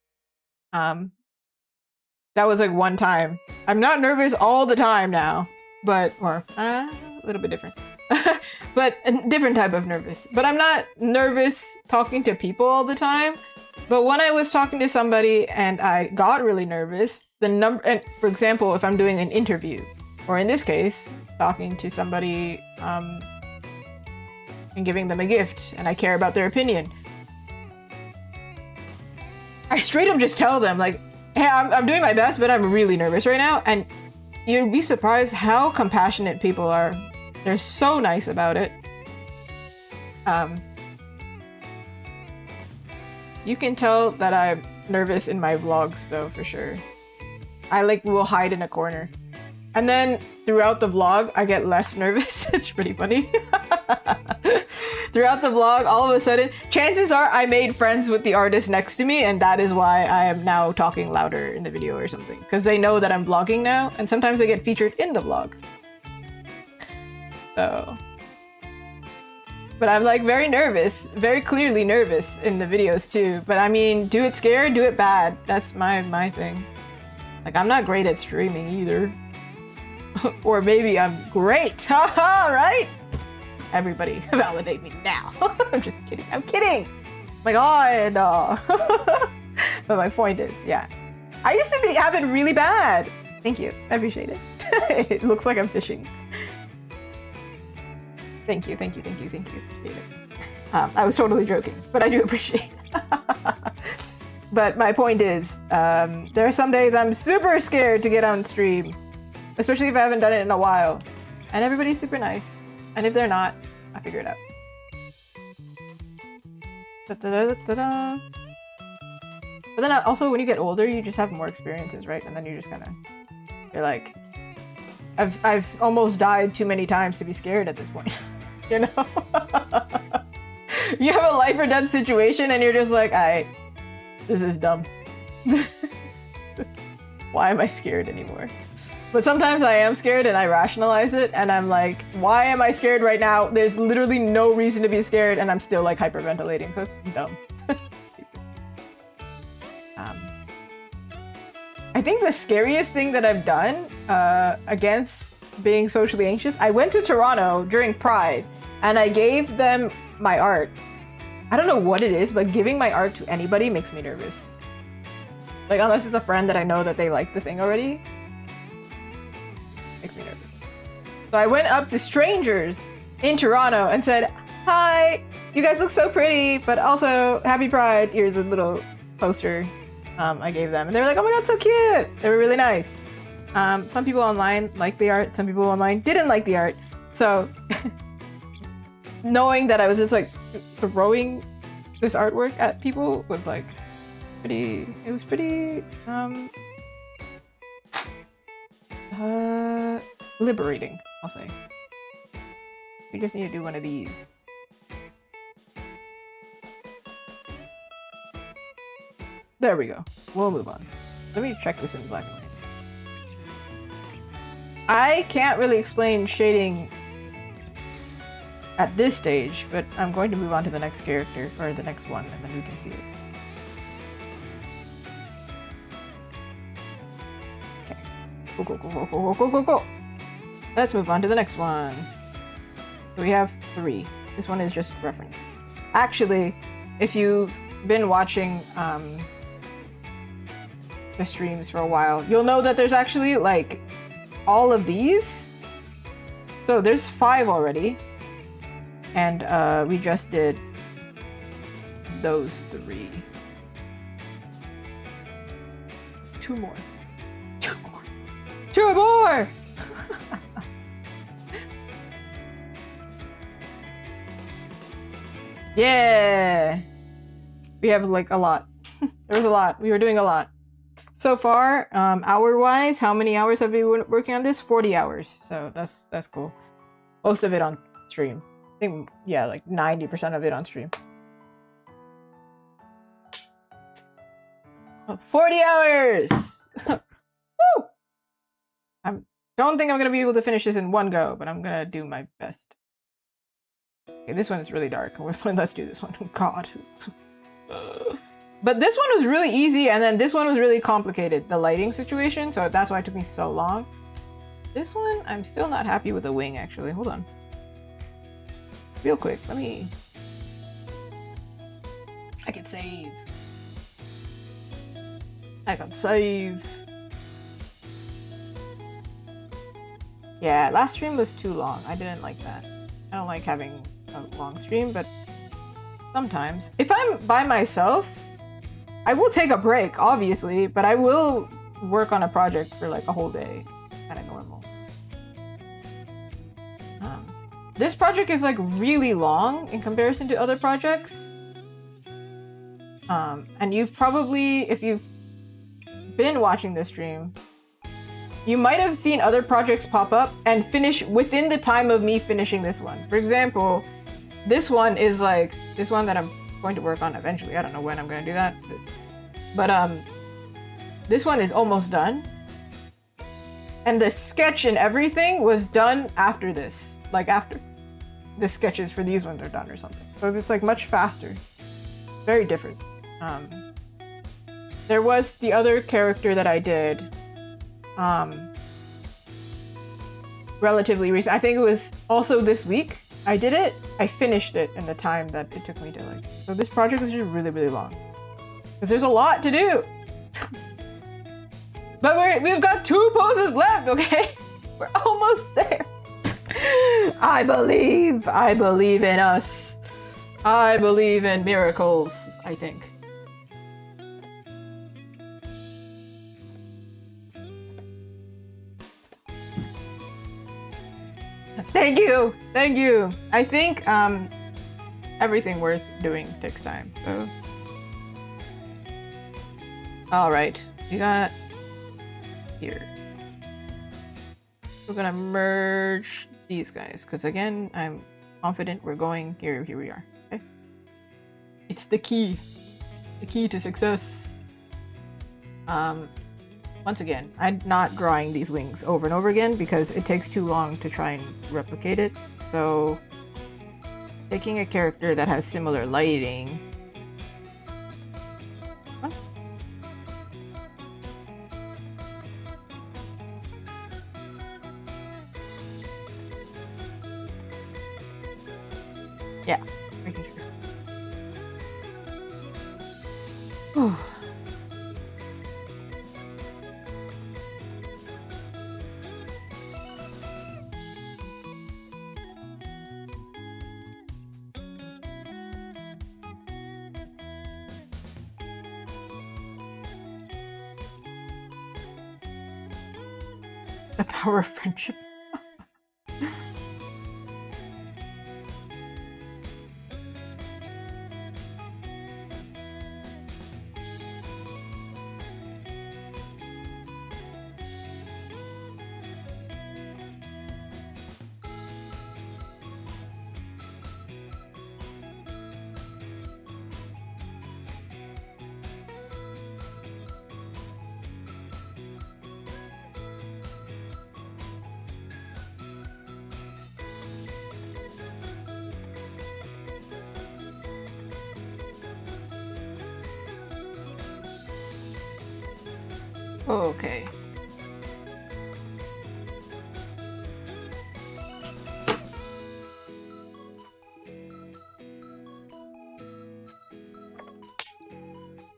that was like one time. I'm not nervous all the time now, but a little bit different. But a different type of nervous. But I'm not nervous talking to people all the time. But when I was talking to somebody and I got really nervous, and for example, if I'm doing an interview, or in this case, talking to somebody and giving them a gift, and I care about their opinion, I straight up just tell them, like, "Hey, I'm doing my best, but I'm really nervous right now." And you'd be surprised how compassionate people are. They're so nice about it. You can tell that I'm nervous in my vlogs, though, for sure. I will hide in a corner. And then throughout the vlog, I get less nervous. It's pretty funny. Throughout the vlog, all of a sudden, chances are I made friends with the artist next to me, and that is why I am now talking louder in the video or something. Because they know that I'm vlogging now, and sometimes they get featured in the vlog. So... But I'm like very nervous, very clearly nervous in the videos too. But I mean, do it scared, do it bad. That's my thing. Like, I'm not great at streaming either. Or maybe I'm great, haha, right? Everybody validate me now. I'm just kidding, I'm kidding! My god, no. But my point is, yeah. I used to have it really bad. Thank you, I appreciate it. It looks like I'm fishing. Thank you. Appreciate it. I was totally joking, but I do appreciate it. But my point is, there are some days I'm super scared to get on stream, especially if I haven't done it in a while. And everybody's super nice. And if they're not, I figure it out. Da-da-da-da-da. But then also, when you get older, you just have more experiences, right? And then you just kind of, you're like, I've almost died too many times to be scared at this point. You know? You have a life or death situation and you're just like, this is dumb. Why am I scared anymore? But sometimes I am scared and I rationalize it and I'm like, why am I scared right now? There's literally no reason to be scared and I'm still like hyperventilating, so it's dumb. I think the scariest thing that I've done against being socially anxious, I went to Toronto during Pride and I gave them my art. I don't know what it is, but giving my art to anybody makes me nervous. Like, unless it's a friend that I know that they like the thing already, makes me nervous. So I went up to strangers in Toronto and said, "Hi, you guys look so pretty, but also happy Pride. Here's a little poster." I gave them and they were like, "Oh my god, so cute!" They were really nice. Some people online liked the art, some people online didn't like the art. So knowing that I was just like throwing this artwork at people was like pretty liberating, I'll say. We just need to do one of these. There we go. We'll move on. Let me check this in black and white. I can't really explain shading at this stage, but I'm going to move on to the next character, or the next one, and then we can see it. Okay. Cool. Let's move on to the next one. So we have 3. This one is just reference. Actually, if you've been watching the streams for a while, you'll know that there's actually like all of these. So there's 5 already. And we just did those 3. 2 more. 2 more. 2 more! Yeah! We have like a lot. There was a lot. We were doing a lot. So far, hour-wise, how many hours have we been working on this? 40 hours. So that's cool. Most of it on stream. I think, yeah, like 90% of it on stream. 40 hours! Woo! I don't think I'm gonna be able to finish this in one go, but I'm gonna do my best. Okay, this one is really dark. Let's do this one. Oh, God. But this one was really easy, and then this one was really complicated, the lighting situation, so that's why it took me so long. This one, I'm still not happy with the wing, actually. Hold on. Real quick, let me... I can save. I can save. Yeah, last stream was too long. I didn't like that. I don't like having a long stream, but sometimes. If I'm by myself, I will take a break, obviously, but I will work on a project for like a whole day. It's kind of normal. This project is like really long in comparison to other projects. And you've probably, if you've been watching this stream, you might have seen other projects pop up and finish within the time of me finishing this one. For example, this one is like, this one that I'm going to work on eventually. I don't know when I'm going to do that. But this one is almost done. And the sketch and everything was done after this. Like after the sketches for these ones are done or something. So it's like much faster. Very different. There was the other character that I did relatively recent. I think it was also this week. I did it. I finished it in the time that it took me to like. So this project was just really, really long. Because there's a lot to do. But we've got 2 poses left, okay? We're almost there. I believe in us. I believe in miracles, I think. Thank you. Thank you. I think everything worth doing takes time, so. All right, we got here. We're gonna merge these guys because again, I'm confident we're going here. Here we are. Okay. It's the key to success. Once again, I'm not drawing these wings over and over again because it takes too long to try and replicate it. So, taking a character that has similar lighting. Huh? Yeah, making sure. Whew. The power of friendship. Okay.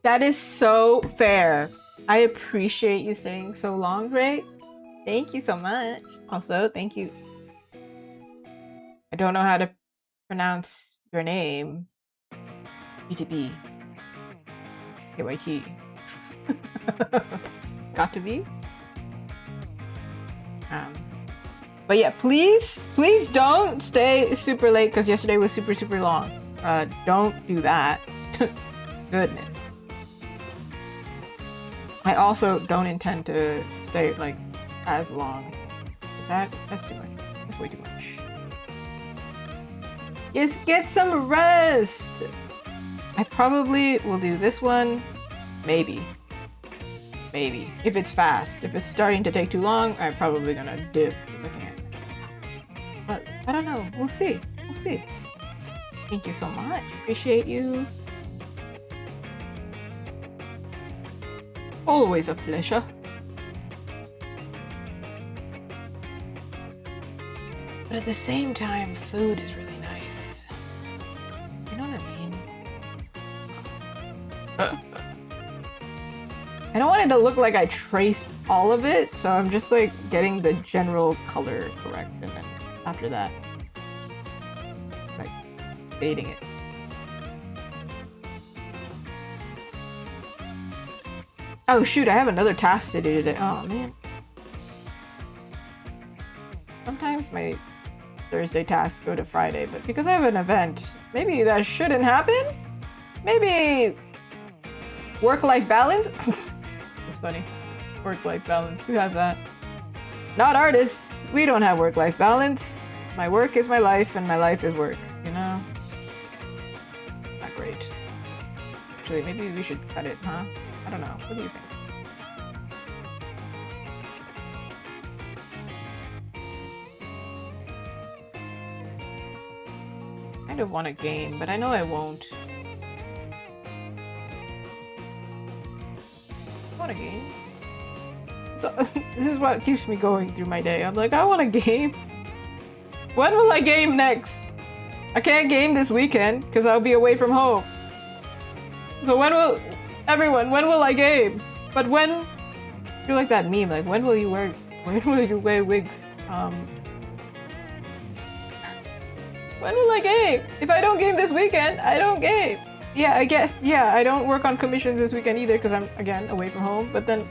That is so fair. I appreciate you staying so long, Ray. Thank you so much. Also, thank you. I don't know how to pronounce your name. GTB. KYT. Got to be. But yeah, please don't stay super late because yesterday was super long. Don't do that. Goodness. I also don't intend to stay like as long. That's too much. That's way too much. Just get some rest. I probably will do this one. Maybe. Maybe. If it's fast. If it's starting to take too long, I'm probably gonna dip because I can't. But I don't know. We'll see. We'll see. Thank you so much. Appreciate you. Always a pleasure. But at the same time, food is really nice. You know what I mean? I don't want it to look like I traced all of it, so I'm just like getting the general color correct, and then after that, like fading it. Oh shoot, I have another task to do today. Oh man. Sometimes my Thursday tasks go to Friday, but because I have an event, maybe that shouldn't happen? Maybe work-life balance? It's funny. Work-life balance. Who has that? Not artists. We don't have work-life balance. My work is my life, and my life is work, you know? Not great. Actually, maybe we should cut it, huh? I don't know. What do you think? I kind of want a game, but I know I won't. I want a game. So this is what keeps me going through my day. I'm like, I want a game. When will I game next? I can't game this weekend because I'll be away from home. So when will I game? But when, I feel like that meme, like when will you wear wigs? When will I game? If I don't game this weekend, I don't game. Yeah, I guess, yeah, I don't work on commissions this weekend either because I'm, again, away from home, but then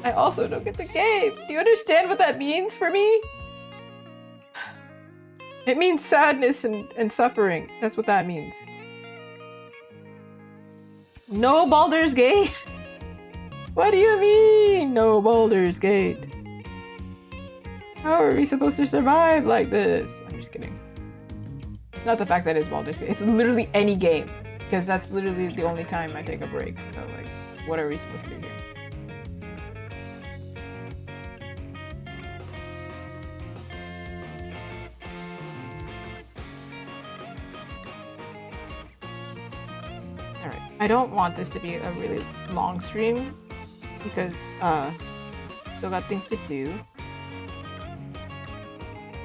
I also don't get the game. Do you understand what that means for me? It means sadness and suffering. That's what that means. No Baldur's Gate? What do you mean, no Baldur's Gate? How are we supposed to survive like this? I'm just kidding. It's not the fact that it's Baldur's Gate. It's literally any game. Because that's literally the only time I take a break. So, like, what are we supposed to do here? Alright. I don't want this to be a really long stream. Because, still got things to do.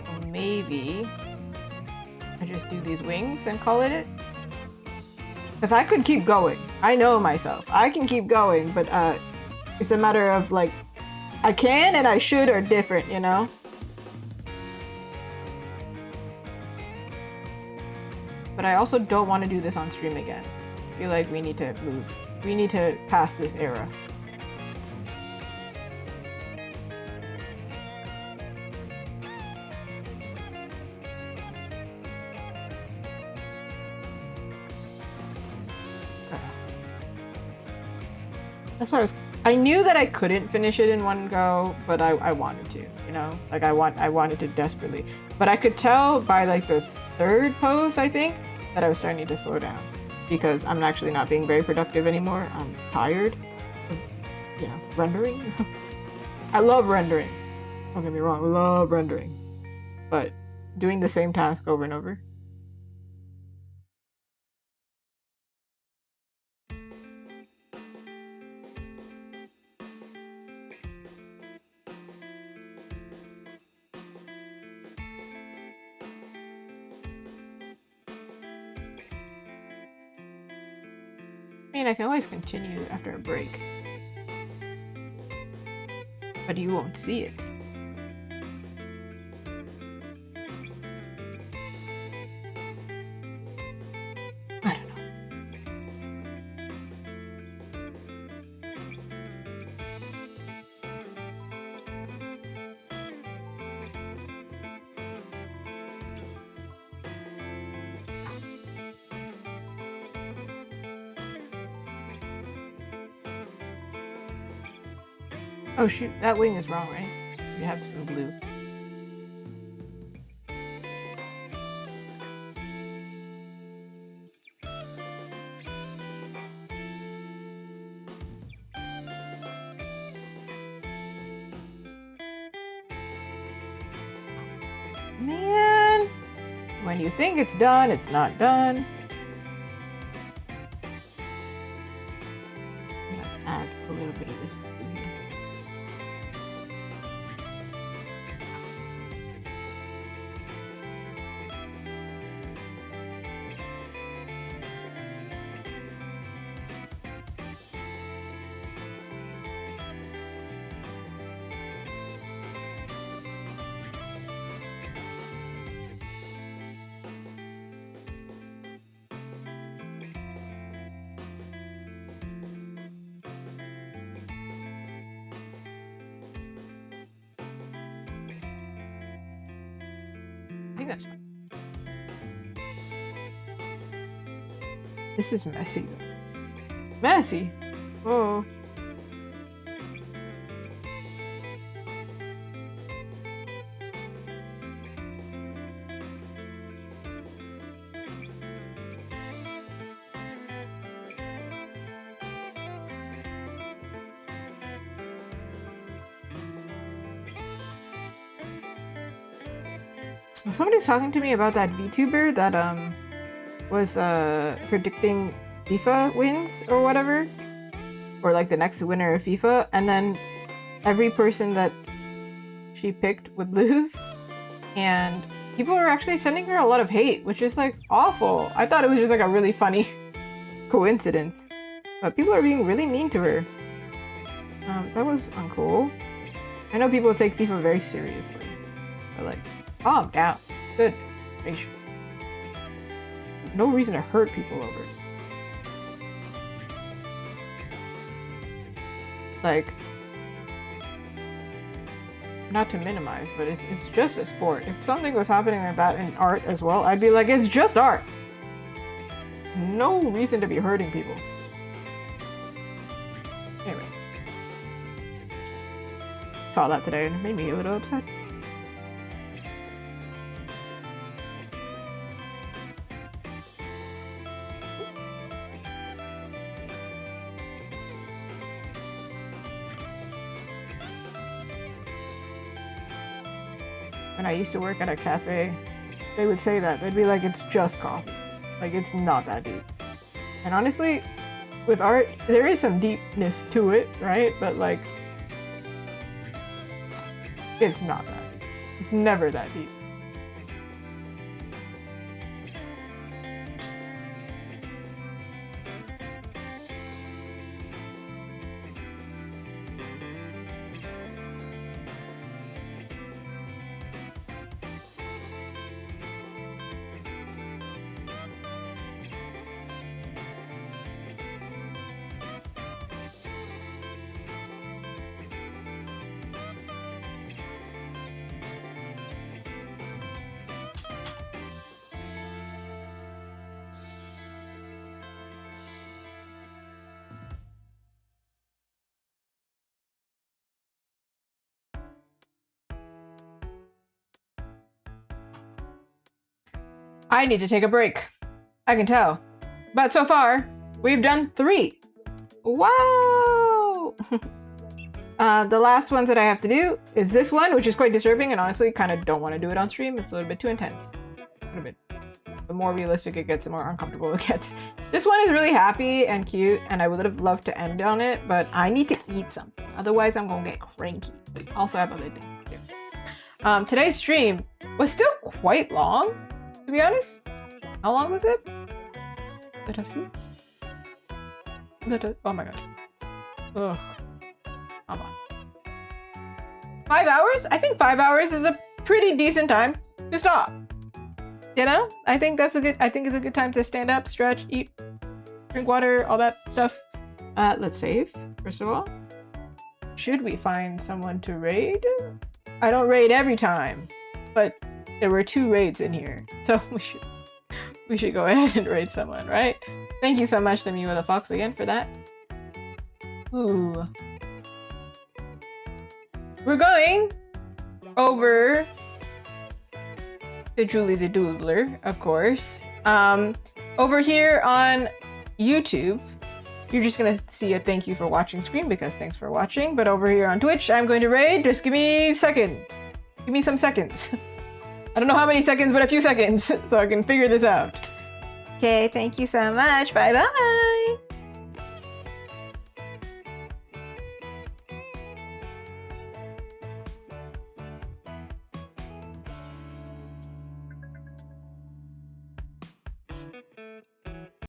Or maybe I just do these wings and call it. Because I could keep going. I know myself. I can keep going, but it's a matter of like, I can and I should are different, you know? But I also don't want to do this on stream again. I feel like we need to move. We need to pass this era. That's why I knew that I couldn't finish it in one go, but I wanted to, you know? Like I wanted to desperately. But I could tell by like the third pose, I think, that I was starting to slow down. Because I'm actually not being very productive anymore. I'm tired of, you know, rendering. I love rendering. Don't get me wrong, I love rendering. But doing the same task over and over. I mean, I can always continue after a break. But you won't see it. I don't know. Oh shoot, that wing is wrong, right? You have some blue. Man, when you think it's done, it's not done. Let's add a little bit of this blue here. I think that's fine. This is messy though. Messy? Oh. Somebody's talking to me about that VTuber that was predicting FIFA wins or whatever, or like the next winner of FIFA, and then every person that she picked would lose, and people were actually sending her a lot of hate, which is like awful. I thought it was just like a really funny coincidence, but people are being really mean to her. That was uncool. I know people take FIFA very seriously, but like, calm down. Goodness gracious. No reason to hurt people over it. Like, not to minimize, but it's just a sport. If something was happening like that in art as well, I'd be like, it's just art. No reason to be hurting people. Anyway. Saw that today and it made me a little upset. When I used to work at a cafe, they would say that. They'd be like, it's just coffee. Like, it's not that deep. And honestly, with art, there is some deepness to it, right? But like, it's not that deep. It's never that deep. I need to take a break. I can tell. But so far, we've done 3. Wow! The last ones that I have to do is this one, which is quite disturbing, and honestly, kind of don't want to do it on stream. It's a little bit too intense. A little bit. The more realistic it gets, the more uncomfortable it gets. This one is really happy and cute, and I would have loved to end on it, but I need to eat something. Otherwise, I'm gonna get cranky. Also, I have other things to do. Today's stream was still quite long, to be honest. How long was it? Let us see. Oh my god. Ugh. Come on. 5 hours? I think 5 hours is a pretty decent time to stop. You know? I think it's a good time to stand up, stretch, eat, drink water, all that stuff. Let's save, first of all. Should we find someone to raid? I don't raid every time, but there were 2 raids in here, so we should go ahead and raid someone, right? Thank you so much to me with a fox again for that. Ooh. we're going over to Julie the Doodler, of course. Over here on YouTube, you're just gonna see a thank you for watching screen because thanks for watching. But over here on Twitch, I'm going to raid. Just give me seconds. Give me some seconds. I don't know how many seconds, but a few seconds so I can figure this out. Okay, thank you so much. Bye bye.